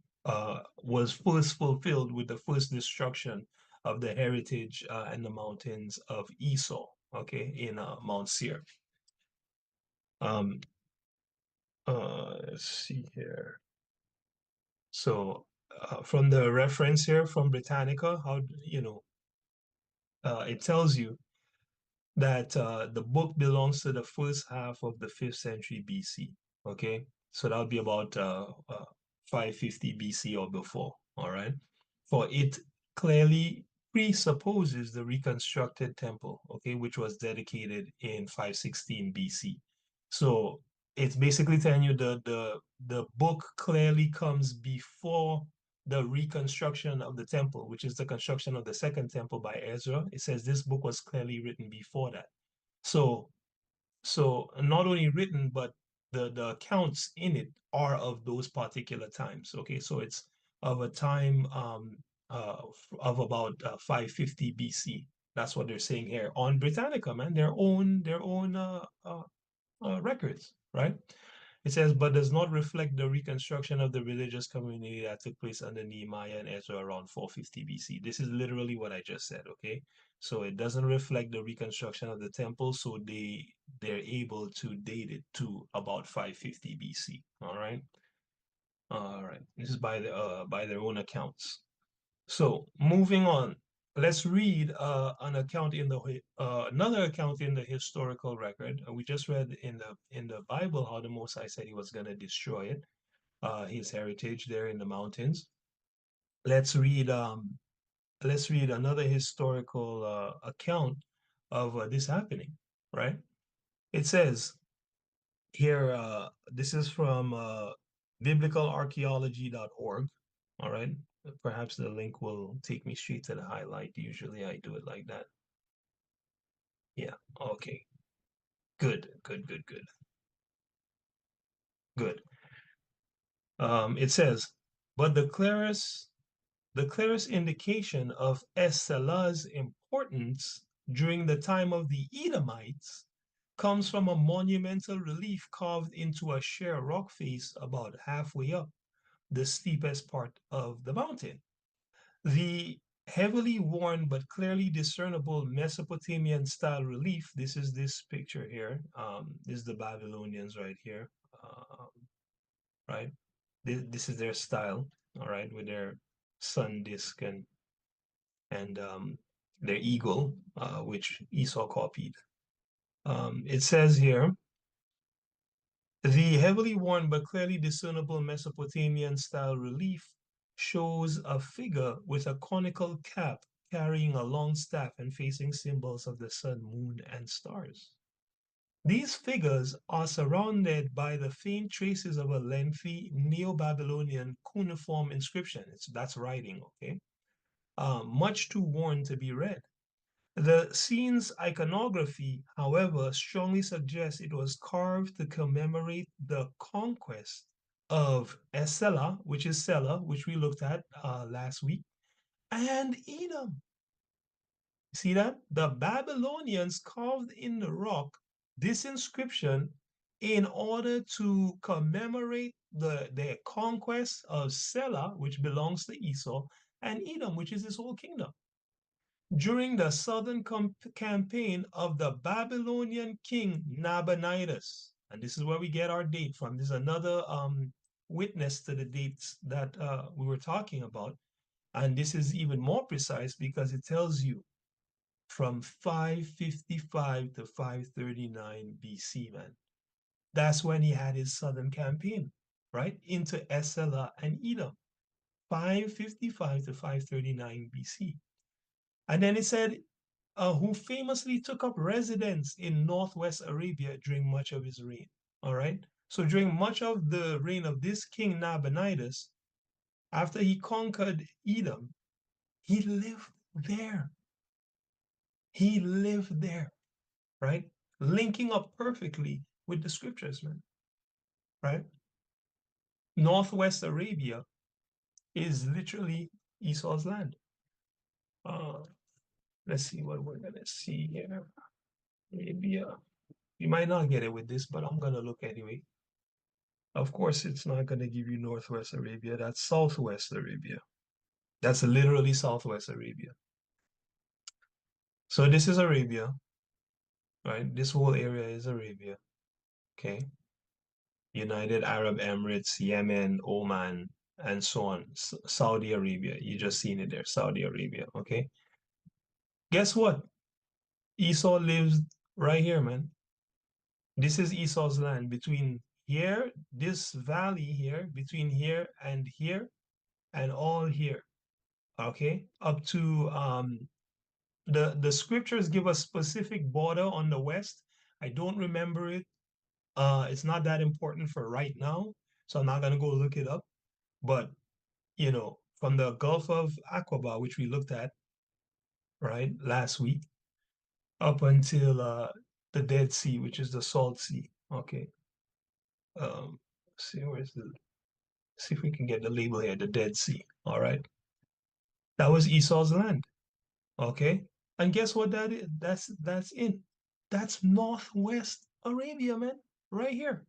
was first fulfilled with the first destruction of the heritage and the mountains of Esau. Okay, in Mount Seir. Let's see here. So from the reference here from Britannica, how it tells you that the book belongs to the first half of the 5th century BC. Okay, so that would be about 550 BC or before. All right, for it clearly presupposes the reconstructed temple, okay, which was dedicated in 516 BC. So it's basically telling you the book clearly comes before the reconstruction of the temple, which is the construction of the second temple by Ezra. It says this book was clearly written before that. So not only written, but the accounts in it are of those particular times. Okay, so it's of a time of about 550 BC. That's what they're saying here on Britannica, man. Their own records, right? It says, but does not reflect the reconstruction of the religious community that took place under Nehemiah and Ezra around 450 BC. This is literally what I just said, okay? So it doesn't reflect the reconstruction of the temple, so they're able to date it to about 550 BC, all right? All right, this is by their own accounts. So moving on, let's read an account in the another account in the historical record. We just read in the Bible how the Most High said he was going to destroy it, his heritage there in the mountains. Let's read another historical account of this happening. Right? It says here. This is from biblicalarchaeology.org. All right. Perhaps the link will take me straight to the highlight. Usually I do it like that. Yeah, okay. Good. It says, but the clearest indication of Es-Selah's importance during the time of the Edomites comes from a monumental relief carved into a sheer rock face about halfway up the steepest part of the mountain. The heavily worn but clearly discernible Mesopotamian style relief, this is this picture here, this is the Babylonians right here, right? This is their style, all right, with their sun disk and their eagle, which Esau copied. It says here, the heavily worn but clearly discernible Mesopotamian style relief shows a figure with a conical cap carrying a long staff and facing symbols of the sun, moon, and stars. These figures are surrounded by the faint traces of a lengthy Neo-Babylonian cuneiform inscription. That's writing, okay? Much too worn to be read. The scene's iconography, however, strongly suggests it was carved to commemorate the conquest of Es-Selah, which is Selah, which we looked at last week, and Edom. See that? The Babylonians carved in the rock this inscription in order to commemorate their conquest of Selah, which belongs to Esau, and Edom, which is his whole kingdom. During the southern campaign of the Babylonian king Nabonidus, and this is where we get our date from. This is another witness to the dates that we were talking about. And this is even more precise because it tells you from 555 to 539 BC, man. That's when he had his southern campaign, right? Into Es-Selah and Edom. 555 to 539 BC. And then it said, who famously took up residence in northwest Arabia during much of his reign. All right. So during much of the reign of this king Nabonidus, after he conquered Edom, he lived there. He lived there, right? Linking up perfectly with the scriptures, man, right? Northwest Arabia is literally Esau's land. Let's see what we're gonna see here. Arabia. You might not get it with this, but I'm gonna look anyway. Of course, it's not gonna give you Northwest Arabia. That's Southwest Arabia. That's literally Southwest Arabia. So this is Arabia, right? This whole area is Arabia. Okay. United Arab Emirates, Yemen, Oman, and so on. Saudi Arabia. You just seen it there, Saudi Arabia. Okay. Guess what? Esau lives right here, man. This is Esau's land between here, this valley here, between here, and all here. Okay, up to the scriptures give a specific border on the west. I don't remember it. It's not that important for right now, so I'm not gonna go look it up. But you know, from the Gulf of Aqaba, which we looked at right last week, up until the Dead Sea, which is the Salt Sea. Okay. See see if we can get the label here, the Dead Sea. All right. That was Esau's land. Okay. And guess what that is? That's in. That's Northwest Arabia, man. Right here.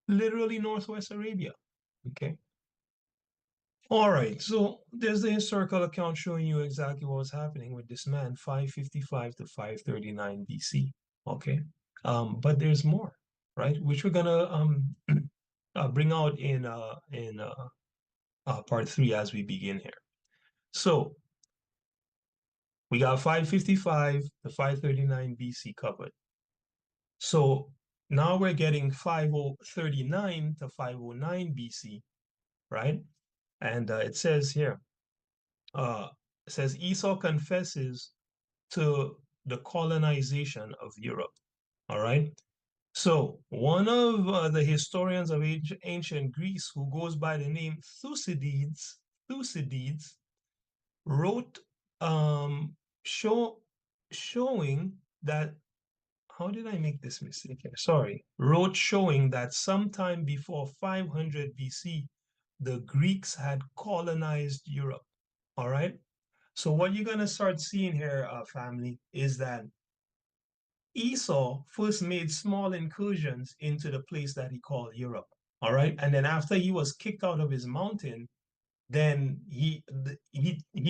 Literally Northwest Arabia. Okay. All right. So there's the historical account showing you exactly what was happening with this man, 555 to 539 BC. Okay. But there's more, right? Which we're gonna bring out in part 3 as we begin here. So we got 555 to 539 BC covered. So now we're getting 5039 to 509 BC, right? And it says here, it says Esau confesses to the colonization of Europe. All right. So one of the historians of ancient Greece, who goes by the name Thucydides, wrote showing that, how did I make this mistake here? Sorry. Wrote showing that sometime before 500 BC, the Greeks had colonized Europe. All right. So what you're going to start seeing here, family, is that Esau first made small incursions into the place that he called Europe. All right. And then after he was kicked out of his mountain, then he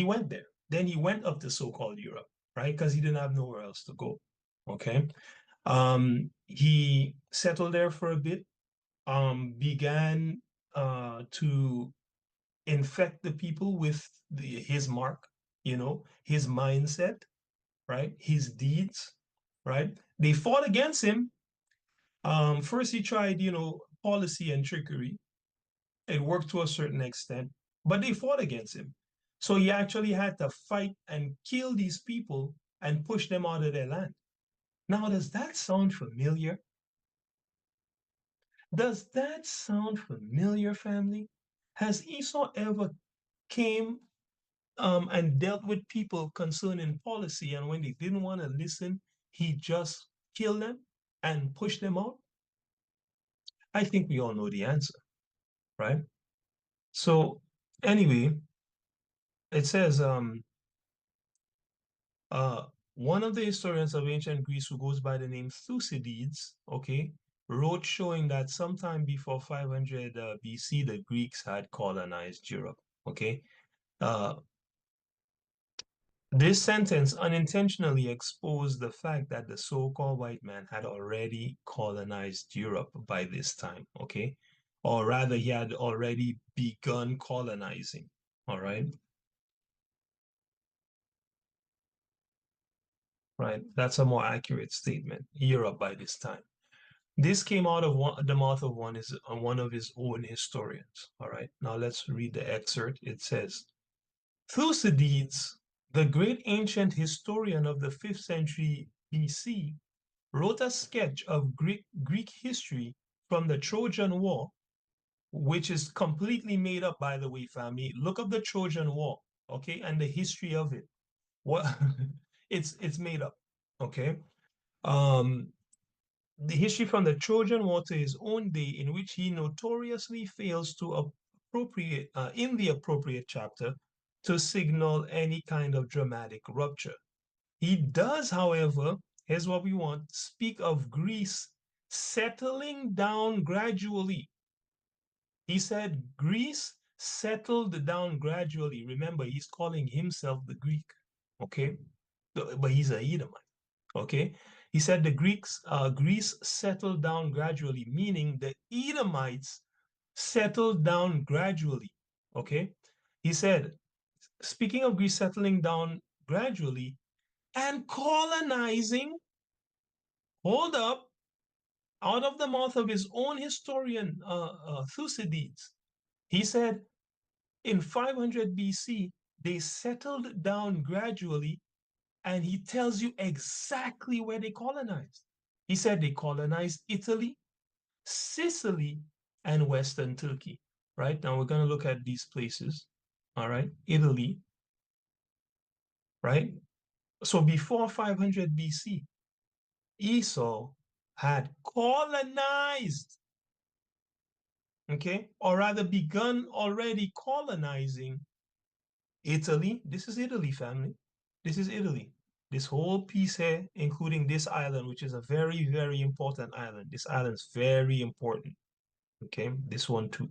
went there. Then he went up to so-called Europe, right? Because he didn't have nowhere else to go. Okay. He settled there for a bit, began to infect the people with his mark, you know, his mindset, right? His deeds, right? They fought against him. First he tried, you know, policy and trickery. It worked to a certain extent, but they fought against him. So he actually had to fight and kill these people and push them out of their land. Now, does that sound familiar? Does that sound familiar, family? Has Esau ever came and dealt with people concerning policy, and when they didn't want to listen, he just killed them and pushed them out? I think we all know the answer, right? So anyway, it says one of the historians of ancient Greece, who goes by the name Thucydides, okay, wrote showing that sometime before 500 BC, the Greeks had colonized Europe, okay? This sentence unintentionally exposed the fact that the so-called white man had already colonized Europe by this time, okay? Or rather, he had already begun colonizing, all right? Right, that's a more accurate statement. Europe by this time. This came out of the mouth of one of his own historians. All right, now let's read the excerpt. It says, Thucydides, the great ancient historian of the 5th century BC, wrote a sketch of Greek history from the Trojan War, which is completely made up, by the way, family. Look up the Trojan War, okay, and the history of it. What it's made up. Okay. Um, the history from the Trojan War to his own day, in which he notoriously fails to appropriate in the appropriate chapter to signal any kind of dramatic rupture. He does, however, here's what we want, speak of Greece settling down gradually. He said Greece settled down gradually. Remember, he's calling himself the Greek, okay? But he's a Edomite, okay? He said the Greece settled down gradually, meaning the Edomites settled down gradually, okay? He said, speaking of Greece settling down gradually and colonizing, hold up, out of the mouth of his own historian, Thucydides, he said, in 500 BC, they settled down gradually, and he tells you exactly where they colonized. He said they colonized Italy, Sicily, and Western Turkey. Right now, we're going to look at these places. All right, Italy. Right. So before 500 BC, Esau had colonized, okay, or rather begun already colonizing Italy. This is Italy, family. This is Italy. This whole piece here, including this island, which is a very, very important island. This island is very important. Okay, this one too.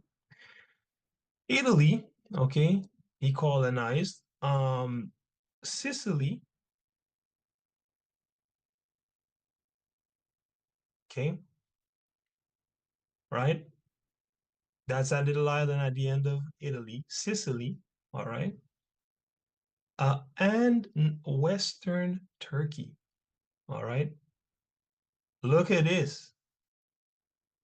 Italy, okay, he colonized. Sicily, okay, right? That's that little island at the end of Italy, Sicily, all right? And Western Turkey, all right? Look at this.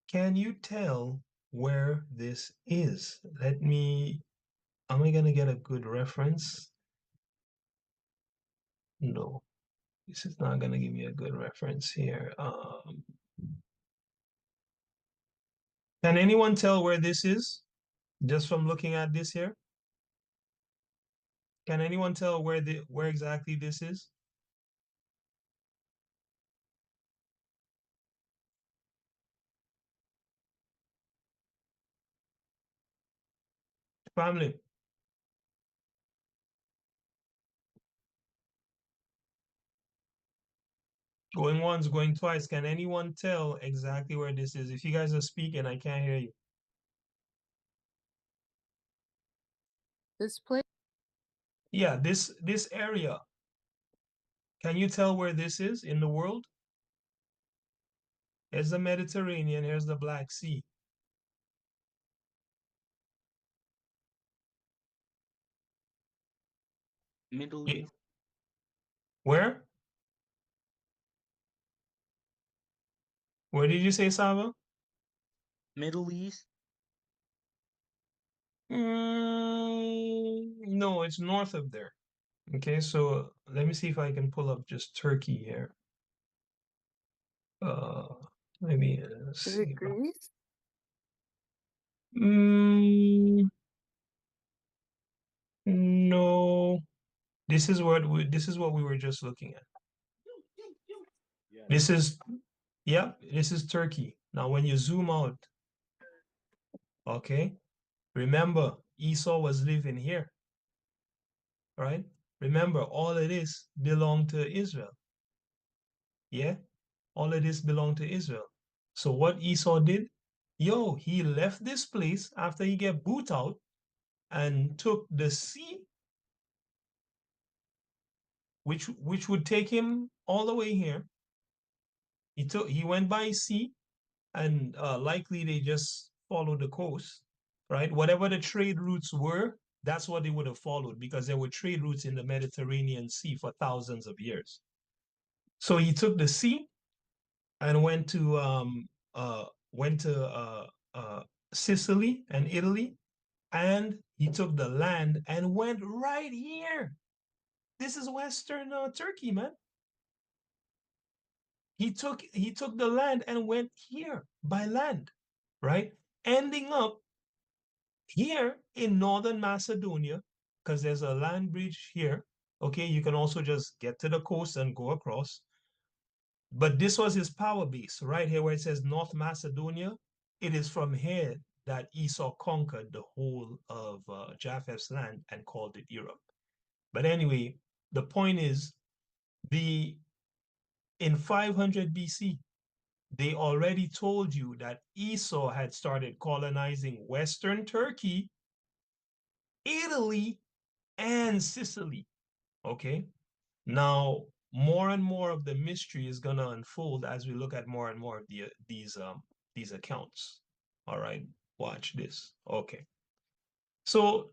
Can you tell where this is? Am I gonna get a good reference? No, this is not gonna give me a good reference here. Can anyone tell where this is? Just from looking at this here? Can anyone tell where exactly this is? Family. Going once, going twice. Can anyone tell exactly where this is? If you guys are speaking, I can't hear you. This place? Yeah, this area. Can you tell where this is in the world? Here's the Mediterranean, here's the Black Sea. Middle East. Where? Where did you say, Sava? Middle East. No, it's north of there. Okay, so let me see if I can pull up just Turkey here. Maybe Is it Greece? No. This is what we were just looking at. This is this is Turkey. Now when you zoom out, okay, remember Esau was living here, right? Remember, all of this belonged to Israel. Yeah, all of this belonged to Israel. So what Esau did, he left this place after he get boot out and took the sea, which would take him all the way here. He went by sea, and likely they just followed the coast, right? Whatever the trade routes were, that's what they would have followed, because there were trade routes in the Mediterranean Sea for thousands of years. So he took the sea and went to Sicily and Italy, and he took the land and went right here. This is Western Turkey, man. He took the land and went here by land, right? Ending up here in northern Macedonia, because there's a land bridge here, Okay, you can also just get to the coast and go across. But this was his power base, right here where it says North Macedonia. It is from here that Esau conquered the whole of Japheth's land and called it Europe. But anyway, the point is, in 500 BC, they already told you that Esau had started colonizing Western Turkey, Italy, and Sicily. Okay, now more and more of the mystery is going to unfold as we look at more and more of these accounts. All right, watch this. Okay, so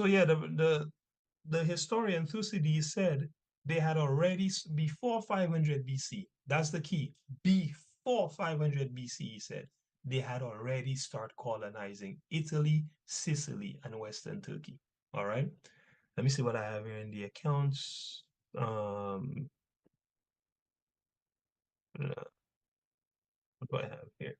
yeah, the historian Thucydides said they had already, before 500 BC, that's the key, before 500 BC, he said, they had already started colonizing Italy, Sicily, and Western Turkey. All right, let me see what I have here in the accounts. What do I have here?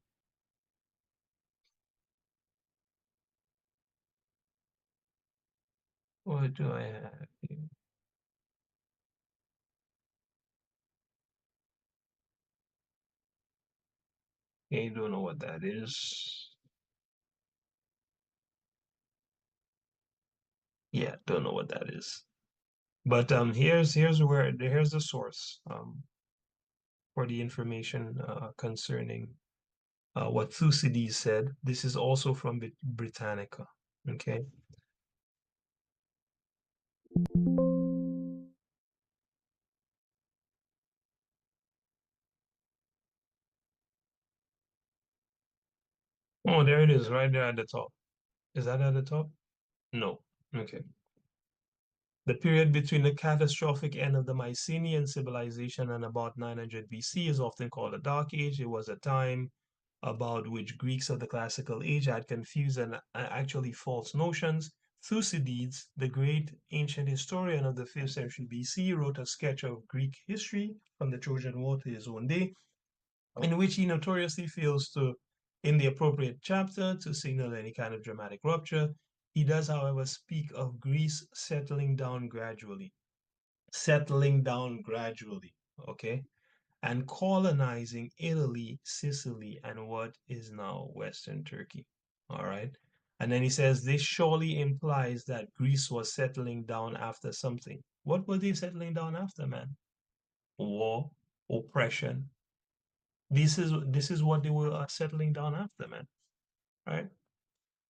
What do I have here? I don't know what that is. Yeah, don't know what that is. But here's the source for the information concerning what Thucydides said. This is also from Britannica. Okay. Oh, there it is, right there at the top. Is that at the top? No. Okay. The period between the catastrophic end of the Mycenaean civilization and about 900 BC is often called the Dark Age. It was a time about which Greeks of the classical age had confused and actually false notions. Thucydides, the great ancient historian of the 5th century BC, wrote a sketch of Greek history from the Trojan War to his own day, in which he notoriously fails to, in the appropriate chapter, to signal any kind of dramatic rupture. He does, however, speak of Greece settling down gradually, okay, and colonizing Italy, Sicily, and what is now Western Turkey. All right. And then he says this surely implies that Greece was settling down after something. What were they settling down after, man? War, oppression. This is what they were settling down after, man. Right?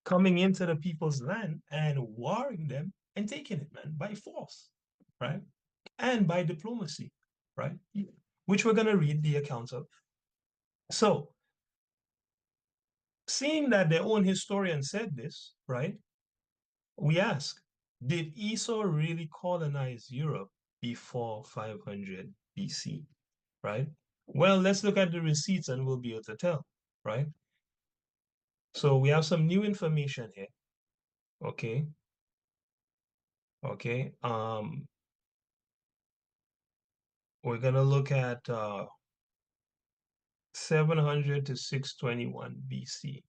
Coming into the people's land and warring them and taking it, man, by force, right? And by diplomacy, right? Which we're going to read the accounts of. So, seeing that their own historian said this, right? We ask, did Esau really colonize Europe before 500 BC, right? Well, let's look at the receipts and we'll be able to tell, right? So we have some new information here. Okay. Okay. We're gonna look at 700 to 621 BC.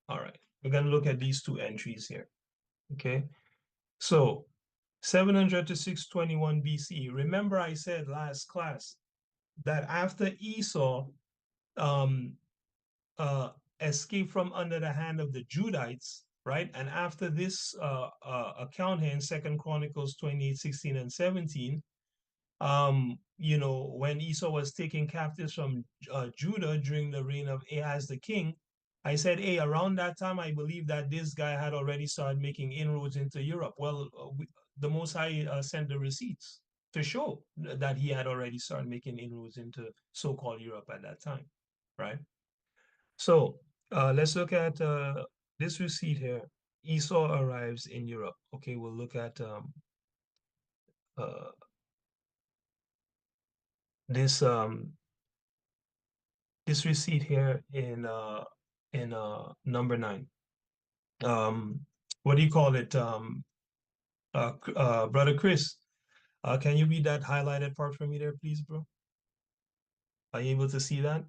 All right. We're gonna look at these two entries here. Okay. So 700 to 621 BC. Remember I said last class that after Esau escaped from under the hand of the Judites, right? And after this account here in 2 Chronicles 28, 16, and 17, you know, when Esau was taking captives from Judah during the reign of Ahaz the king, I said, hey, around that time, I believe that this guy had already started making inroads into Europe. Well, the Most High sent the receipts to show that he had already started making inroads into so-called Europe at that time, right? So let's look at this receipt here. Esau arrives in Europe. Okay, we'll look at this this receipt here in number 9. What do you call it? Brother Chris, can you read that highlighted part for me there, please, bro? Are you able to see that?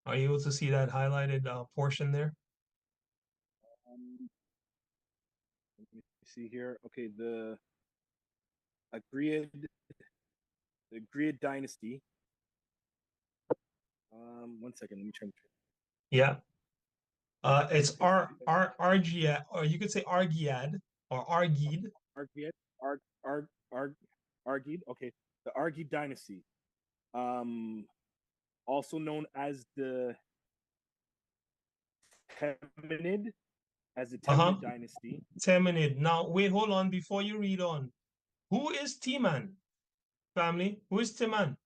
Are you able to see that highlighted portion there? Let me see here. Okay, the Agriad dynasty. 1 second, let me try. Yeah. It's Argiad, or you could say Argiad or Argid. Argiad, Argid. Okay, the Argid dynasty, also known as the Temenid, Temenid dynasty. Temenid. Now, wait, hold on before you read on. Who is Timan, family? Who is Timan?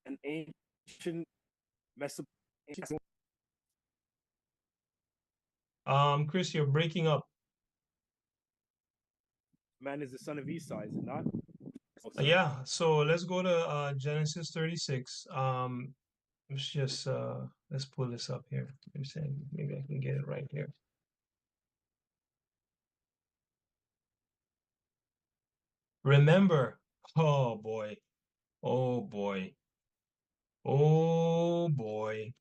An ancient Mesopotamian. Chris, you're breaking up. Man is the son of Esau, is it not? Yeah, so let's go to Genesis 36. Let's just let's pull this up here. Let me see, maybe I can get it right here. Remember, oh boy, oh boy, oh boy.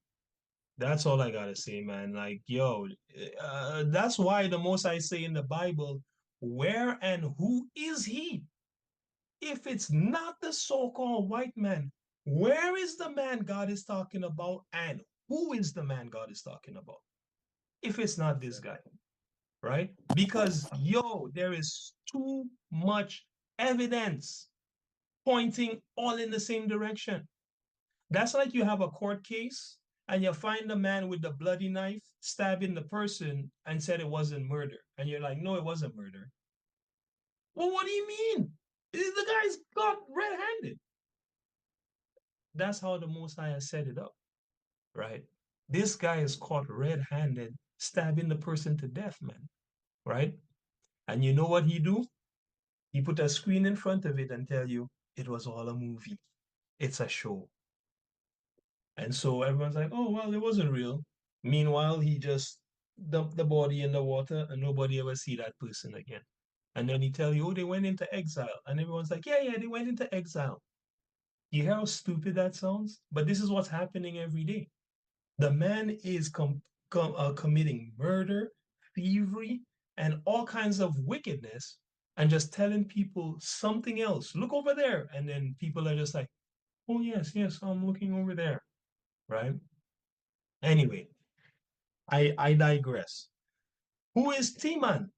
That's all I gotta say, man. Like, yo, that's why the most I say in the Bible, where and who is he? If it's not the so-called white man, where is the man God is talking about, and who is the man God is talking about? If it's not this guy, right? Because, yo, there is too much evidence pointing all in the same direction. That's like you have a court case and you find the man with the bloody knife stabbing the person and said it wasn't murder. And you're like, no, it wasn't murder. Well, what do you mean? The guy's got red-handed. That's how the Most High has set it up, right? This guy is caught red-handed stabbing the person to death, man, right? And you know what he do? He put a screen in front of it and tell you it was all a movie. It's a show. And so everyone's like, oh, well, it wasn't real. Meanwhile, he just dumped the body in the water and nobody ever see that person again. And then he tell you, oh, they went into exile. And everyone's like, yeah, they went into exile. You hear how stupid that sounds? But this is what's happening every day. The man is committing murder, thievery, and all kinds of wickedness and just telling people something else. Look over there. And then people are just like, oh, yes, I'm looking over there. Right? Anyway, I digress. Who is Timan?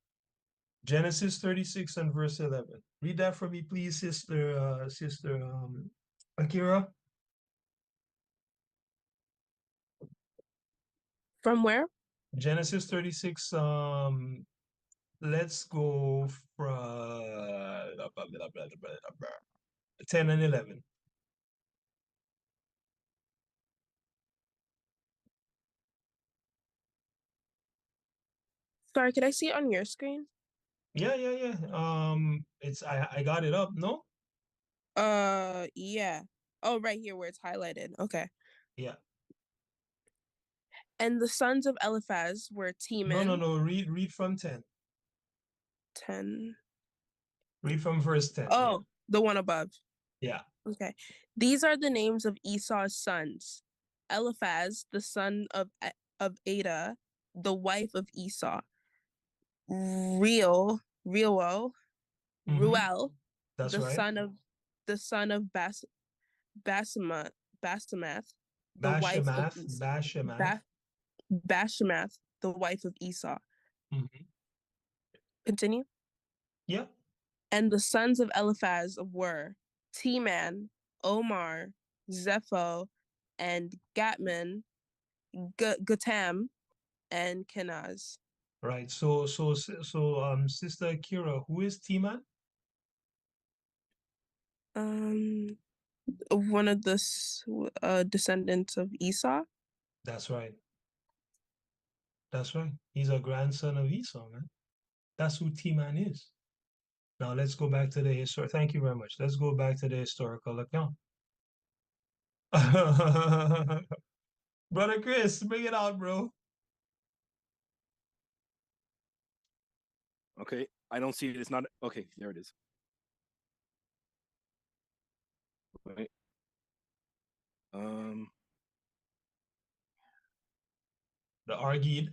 Genesis 36 and verse 11. Read that for me, please, sister Akira. From where? Genesis 36. Let's go from 10 and 11. Sorry, could I see it on your screen? Yeah. It's I got it up, no? Yeah. Oh, right here where it's highlighted. Okay. Yeah. And the sons of Eliphaz were Teman. No. Read from 10. 10. Read from verse 10. Oh, the one above. Yeah. Okay. These are the names of Esau's sons. Eliphaz, the son of Ada, the wife of Esau. Reuel, That's the right. son of Basemath, the wife of Bashemath, the wife of Esau. Continue. Yeah. And the sons of Eliphaz were Teman, Omar, Zepho, and Gatman, Gatam, and Kenaz. Right. So Sister Akira, who is Timan? One of the descendants of Esau. That's right. That's right. He's a grandson of Esau, man. That's who Timan is. Now let's go back to the history. Thank you very much. Let's go back to the historical account. Brother Chris, bring it out, bro. Okay, I don't see it. It's not okay. There it is. Wait. The Argid.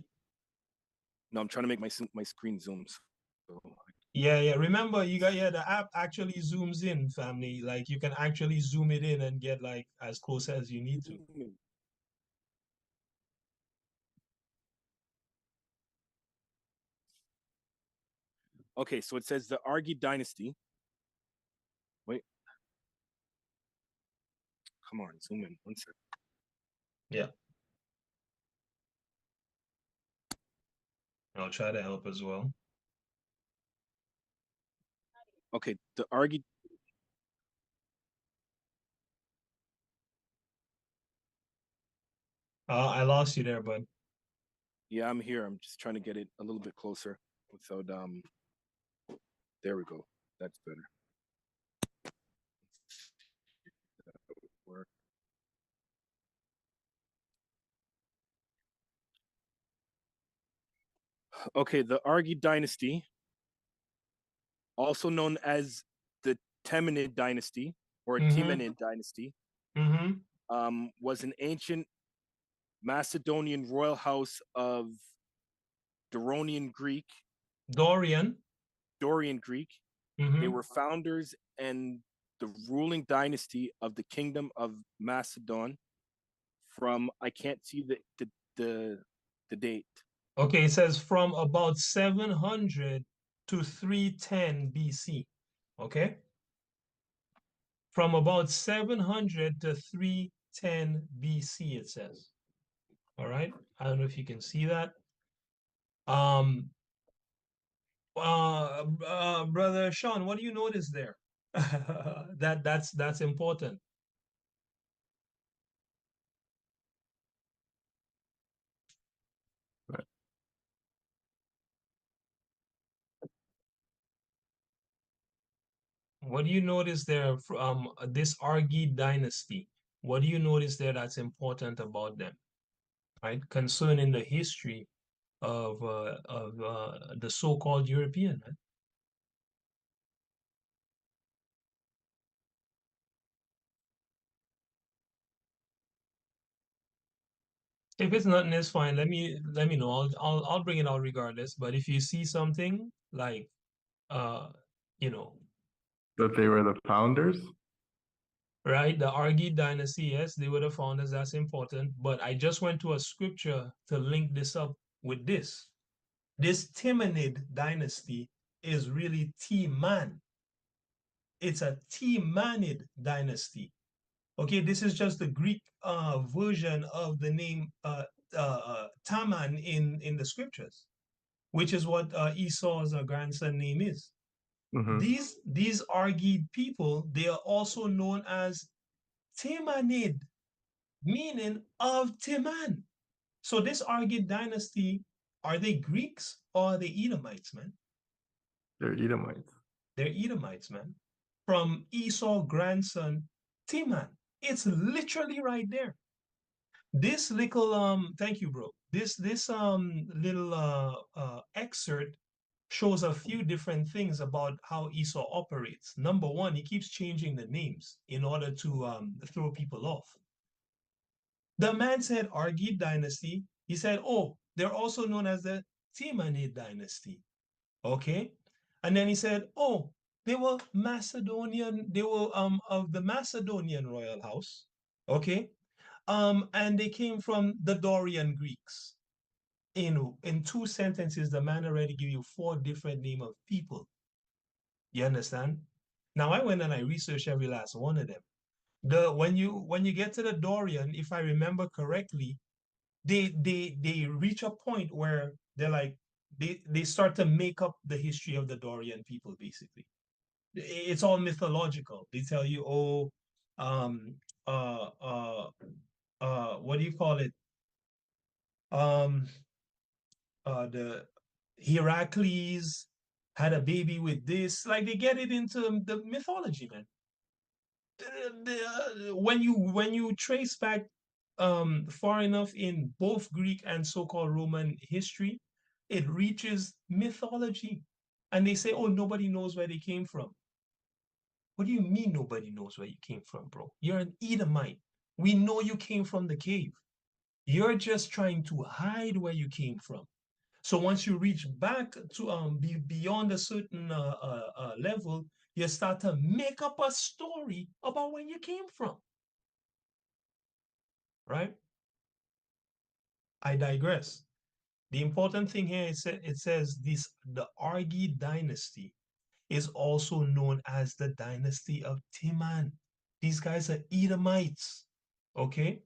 No, I'm trying to make my screen zooms. So Yeah. Remember, the app actually zooms in, family. Like you can actually zoom it in and get like as close as you need to. Okay, so it says the Argid dynasty. Wait. Come on, zoom in. 1 second. Yeah. I'll try to help as well. Okay, the Argid. I lost you there, bud. Yeah, I'm here. I'm just trying to get it a little bit closer without there we go. That's better. That would work. Okay, the Argid dynasty, also known as the Temenid dynasty or Timanid dynasty, was an ancient Macedonian royal house of Dorian Greek. Dorian Greek. They were founders and the ruling dynasty of the Kingdom of Macedon. From I can't see the date. Okay, it says from about 700 to 310 BC. Okay? From about 700 to 310 BC, it says. All right? I don't know if you can see that. Brother Sean, what do you notice there? That's important. What do you notice there from this Argid dynasty? What do you notice there that's important about them, right? Concerning the history of the so-called European, right? If it's nothing, it's fine. Let me know. I'll bring it out regardless. But if you see something like, you know, That they were the founders? right? The Argid dynasty, yes, they were the founders. That's important. But I just went to a scripture to link this up with this. This Timanid dynasty is really Timan. It's a Timanid dynasty. Okay, this is just the Greek version of the name Taman in the scriptures, which is what Esau's grandson name is. These Argid people, they are also known as Timanid, meaning of Timan. So this Argid dynasty, are they Greeks or are they Edomites, man? They're Edomites. They're Edomites, man. From Esau's grandson, Timan. It's literally right there. This little thank you, bro. This little excerpt shows a few different things about how Esau operates. Number one, he keeps changing the names in order to throw people off. The man said Argid dynasty. He said, oh, they're also known as the Timanid dynasty. Okay. And then he said, oh, they were Macedonian, they were of the Macedonian royal house. Okay. And they came from the Dorian Greeks. In 2 sentences, the man already give you 4 different names of people. You understand? Now I went and I researched every last one of them. When you get to the Dorian, if I remember correctly, they reach a point where they're like they start to make up the history of the Dorian people. Basically, it's all mythological. They tell you, oh, what do you call it? The Heracles had a baby with this. Like they get it into the mythology, man. When you trace back far enough in both Greek and so-called Roman history, it reaches mythology. And they say, oh, nobody knows where they came from. What do you mean nobody knows where you came from, bro? You're an Edomite. We know you came from the cave. You're just trying to hide where you came from. So once you reach back to beyond a certain level, you start to make up a story about where you came from. Right? I digress. The important thing here is it says the Argi dynasty is also known as the dynasty of Timan. These guys are Edomites. Okay?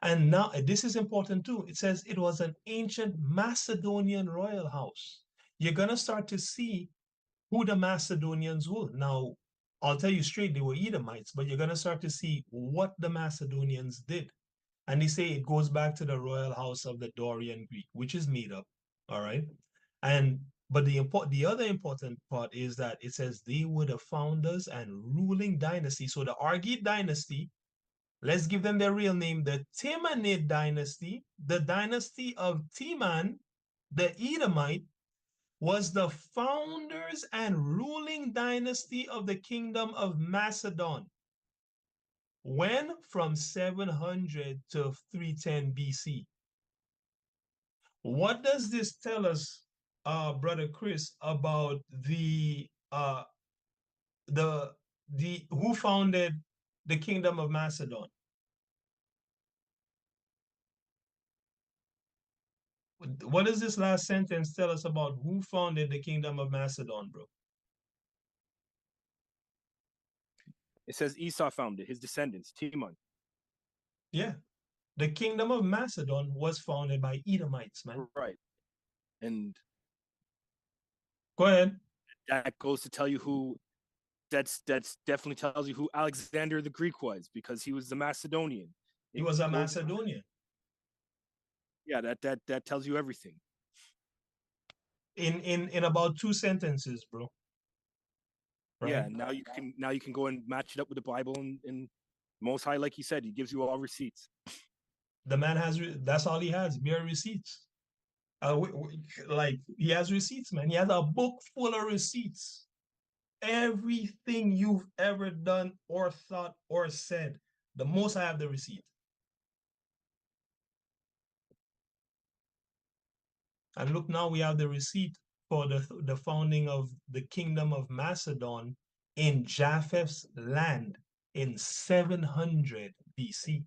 And now this is important too. It says it was an ancient Macedonian royal house. You're gonna start to see who the Macedonians were. Now, I'll tell you straight, they were Edomites, but you're gonna start to see what the Macedonians did. And they say it goes back to the royal house of the Dorian Greek, which is made up. All right. But the other important part is that it says they were the founders and ruling dynasty. So the Argead dynasty, let's give them their real name, the Timanid dynasty, the dynasty of Timan, the Edomite, was the founders and ruling dynasty of the kingdom of Macedon. When? From 700 to 310 BC. What does this tell us, Brother Chris, about the who founded the kingdom of Macedon? What does this last sentence tell us about who founded the kingdom of Macedon, bro? It says Esau founded, his descendants, Timon. Yeah. The kingdom of Macedon was founded by Edomites, man. Right. And go ahead. That goes to tell you who that's definitely tells you who Alexander the Greek was, because he was the Macedonian. He was a Macedonian. Yeah, that tells you everything. In about 2 sentences, bro. Right? Yeah, now you can go and match it up with the Bible, and Most High, like he said, he gives you all receipts. The man has that's all he has, mere receipts. Like he has receipts, man. He has a book full of receipts. Everything you've ever done or thought or said, the Most High have the receipt. And look, now we have the receipt for the founding of the kingdom of Macedon in Japheth's land in 700 BC.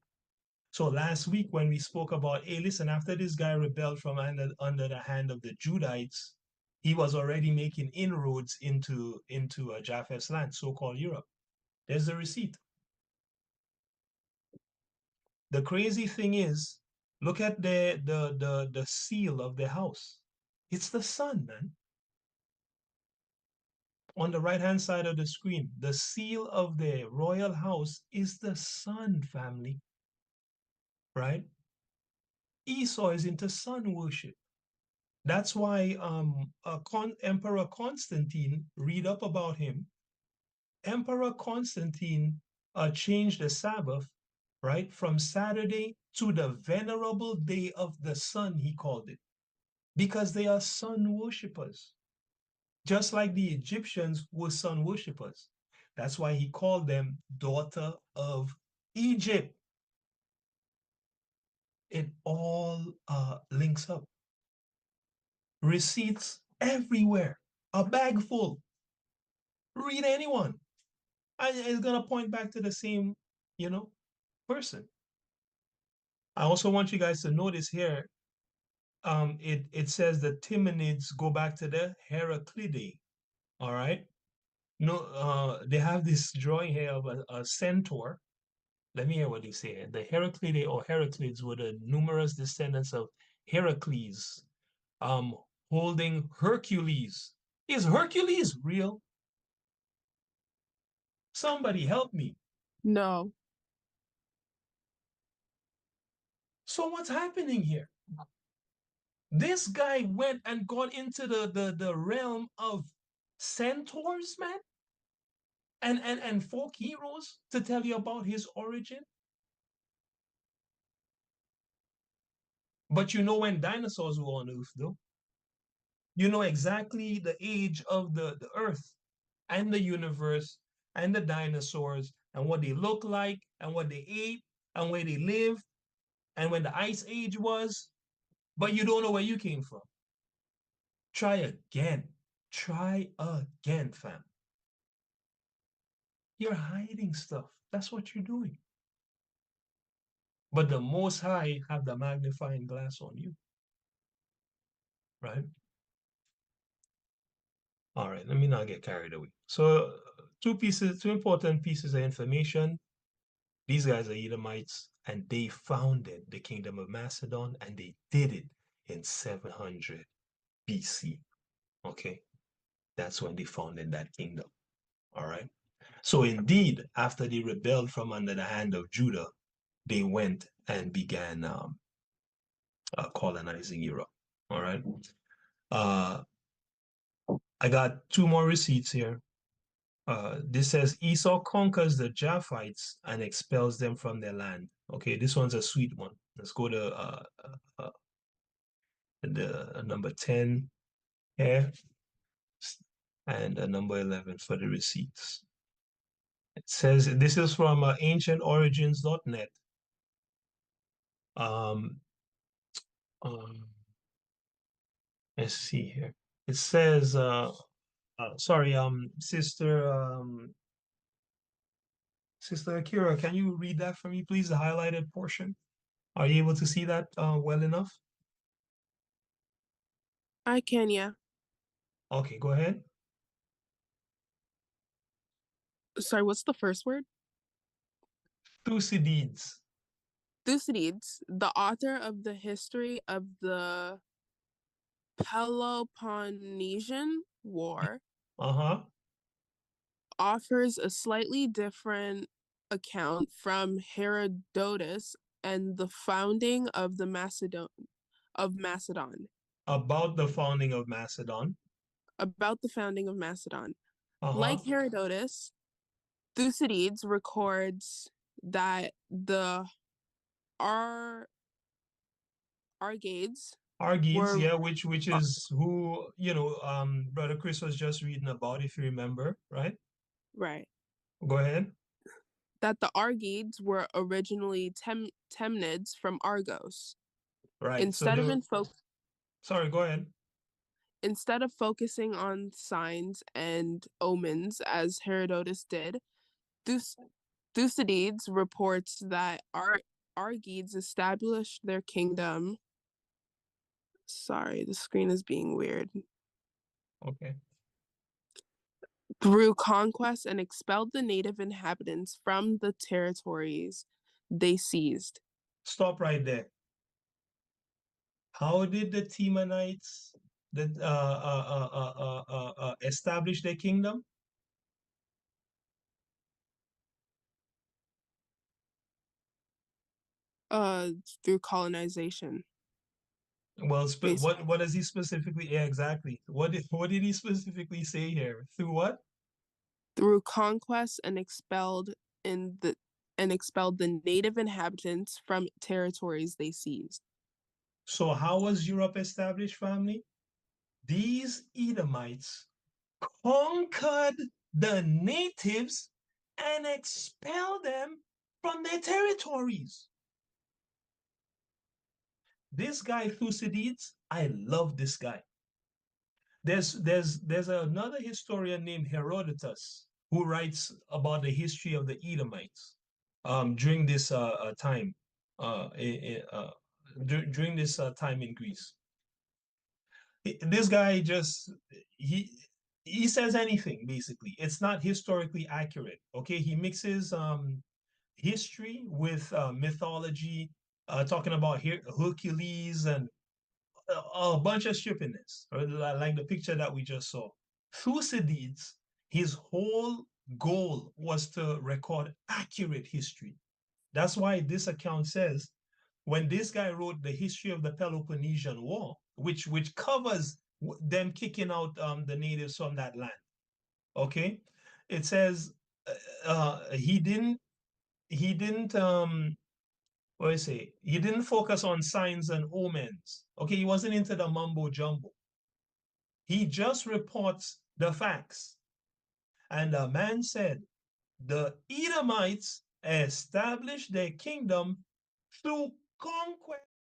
So last week when we spoke about, hey, listen, after this guy rebelled from under the hand of the Judites, he was already making inroads into Japheth's land, so-called Europe. There's the receipt. The crazy thing is, look at the seal of the house. It's the sun, man. On the right-hand side of the screen, the seal of the royal house is the sun, family. Right? Esau is into sun worship. That's why Emperor Constantine, read up about him. Emperor Constantine changed the Sabbath, right, from Saturday to the venerable day of the sun, he called it, because they are sun worshippers. Just like the Egyptians were sun worshippers. That's why he called them daughter of Egypt. It all links up. Receipts everywhere, a bag full. Read anyone. It's going to point back to the same, person. I also want you guys to notice here, it says the Timanids go back to the Heraclidae, all right? No, they have this drawing here of a centaur. Let me hear what they say. The Heraclidae or Heraclids were the numerous descendants of Heracles, holding Hercules. Is Hercules real? Somebody help me. No. So what's happening here? This guy went and got into the realm of centaurs, man, and folk heroes to tell you about his origin. But you know when dinosaurs were on Earth, though. You know exactly the age of the Earth and the universe and the dinosaurs and what they look like and what they ate and where they live and when the ice age was, but you don't know where you came from. Try again. Try again, fam. You're hiding stuff. That's what you're doing. But the Most High have the magnifying glass on you. Right? All right, let me not get carried away. So two important pieces of information. These guys are Edomites, and they founded the kingdom of Macedon, and they did it in 700 BC. Okay, that's when they founded that kingdom. All right. So indeed, after they rebelled from under the hand of Judah, they went and began colonizing Europe. All right. I got two more receipts here. This says Esau conquers the Japhites and expels them from their land. Okay, this one's a sweet one. Let's go to the number 10 here and number 11 for the receipts. It says this is from ancientorigins.net. Let's see here. It says, sorry, Sister Akira, can you read that for me, please? The highlighted portion. Are you able to see that well enough? I can, yeah. Okay, go ahead. Sorry, what's the first word? Thucydides. Thucydides, the author of the history of the Peloponnesian War, offers a slightly different account from Herodotus and the founding of the Macedon. About the founding of Macedon. About the founding of Macedon. Like Herodotus, Thucydides records that the Argeads, yeah, which is who, Brother Chris was just reading about, if you remember, right? Right. Go ahead. That the Argeads were originally Temnids from Argos. Right. Sorry, go ahead. Instead of focusing on signs and omens as Herodotus did, Thucydides reports that Argeads established their kingdom. Sorry, the screen is being weird. Okay. Through conquest and expelled the native inhabitants from the territories they seized. Stop right there. How did the Temanites establish their kingdom? Through colonization. Well, what does he specifically? Yeah, exactly. What did he specifically say here? Through what? Through conquest and expelled the native inhabitants from territories they seized. So how was Europe established, family? These Edomites conquered the natives and expelled them from their territories. This guy Thucydides, I love this guy. There's another historian named Herodotus who writes about the history of the Edomites during this time during this time in Greece. This guy just he says anything, basically. It's not historically accurate. Okay, he mixes history with mythology, talking about Hercules and a bunch of stupidness, like the picture that we just saw. Thucydides, his whole goal was to record accurate history. That's why this account says, when this guy wrote the history of the Peloponnesian War, which covers them kicking out the natives from that land, okay, it says he didn't what do I say? He didn't focus on signs and omens. Okay, he wasn't into the mumbo jumbo. He just reports the facts. And the man said, the Edomites establish their kingdom through conquest.